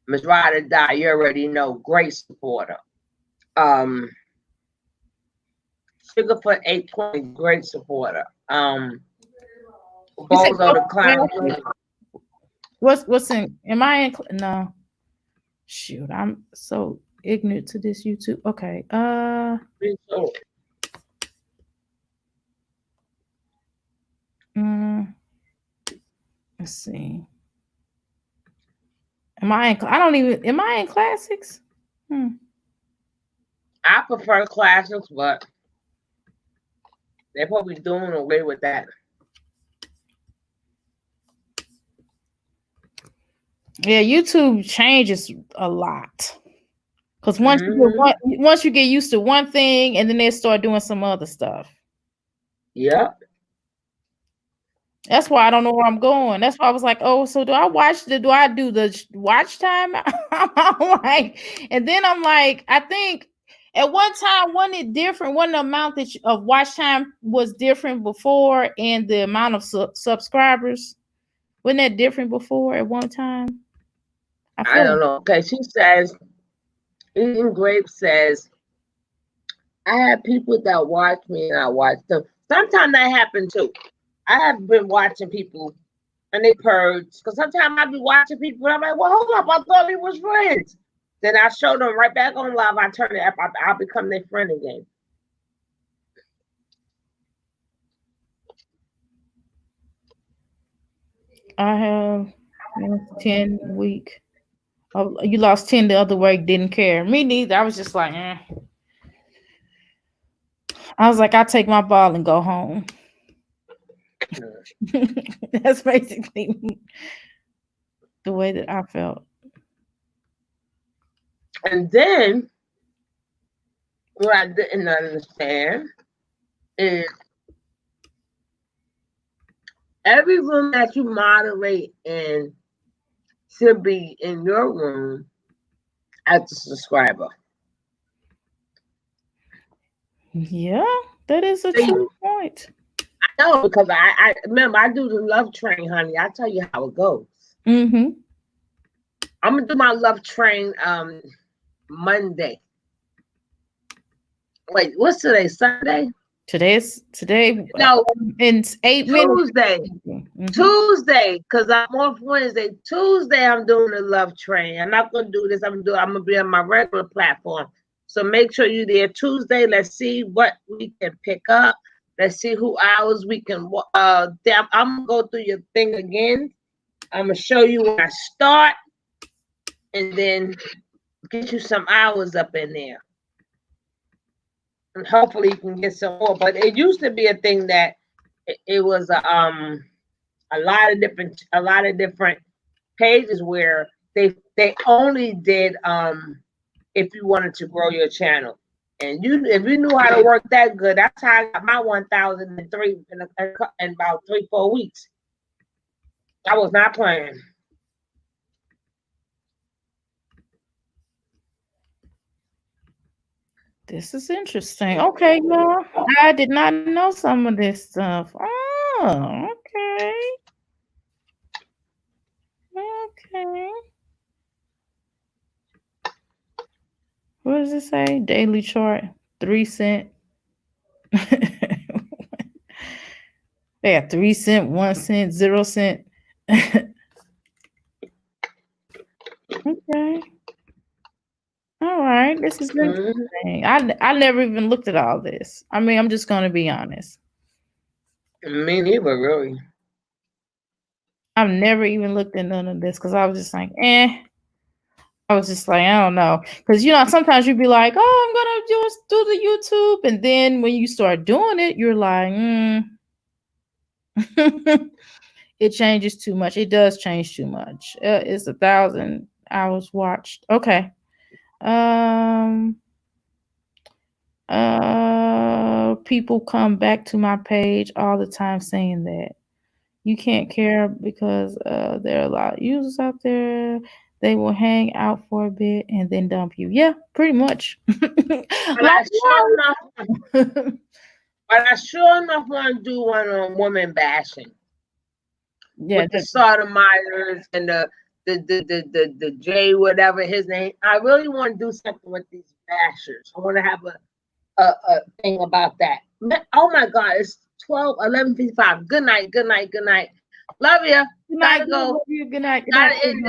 Miss Ride or Die, you already know. Great supporter. Sugarfoot 820, great supporter. Bozo the Clown. What's in? Am I in? No. Shoot, I'm so ignorant to this YouTube. Okay. Let's see. Am I in classics? I prefer classics, but they're probably doing away with that. Yeah, YouTube changes a lot. Because once you get used to one thing, and then they start doing some other stuff. Yep. That's why I don't know where I'm going. That's why I was like, oh, so do I do the watch time? I'm like, and then I'm like, I think at one time, wasn't it different? Wasn't the amount of watch time was different before, and the amount of subscribers? Wasn't that different before at one time? I don't know. Okay, she says, Eating Grape says, I have people that watch me and I watch them. Sometimes that happens too. I have been watching people and they purge. Because sometimes I be watching people and I'm like, well, hold up, I thought we was friends. Then I show them right back on live. I turn it up. I'll become their friend again. I have 10 week. Oh, you lost 10 the other week, didn't care. Me neither. I was just like, I was like, I'll take my ball and go home. That's basically the way that I felt. And then what I didn't understand is every room that you moderate in should be in your room as a subscriber. Yeah, that is a true point. I know, because I remember I do the love train, honey. I tell you how it goes. Mm-hmm. I'm gonna do my love train Monday. Wait, what's today? Sunday? Today No, in 8 minutes. Tuesday. Mhm. Tuesday, because I'm off Wednesday. Tuesday, I'm doing the love train. I'm not gonna do this. I'm gonna be on my regular platform. So make sure you're there Tuesday. Let's see what we can pick up. Let's see who hours we can. I'm gonna go through your thing again. I'm gonna show you when I start, and then get you some hours up in there. And hopefully you can get some more. But it used to be a thing that it was a lot of different pages where they only did if you wanted to grow your channel. And if you knew how to work that good, that's how I got my 1,003 in about 3-4 weeks. I was not playing. This is interesting. Okay, y'all. I did not know some of this stuff. Oh, okay. Okay. What does it say? Daily chart, 3 cent. They got 3 cent, 1 cent, 0 cent. Okay. All right. This is interesting. I never even looked at all this. I mean, I'm just gonna be honest. Me neither, really. I've never even looked at none of this because I was just like, I was just like, I don't know. Because sometimes you'd be like, oh, I'm gonna just do the YouTube. And then when you start doing it, you're like, it changes too much. It does change too much. It's 1,000 hours watched. Okay. People come back to my page all the time saying that you can't care because there are a lot of users out there. They will hang out for a bit and then dump you. Yeah, pretty much. But I sure enough want to do one on woman bashing. Yeah, with the Sotomayers and the J whatever his name. I really want to do something with these bashers. I want to have a thing about that. Oh my God, it's 11:55. Good night. Love you. Gotta go. Good night. Gotta end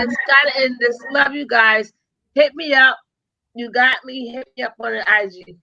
this. Love you guys. Hit me up. You got me. Hit me up on the IG.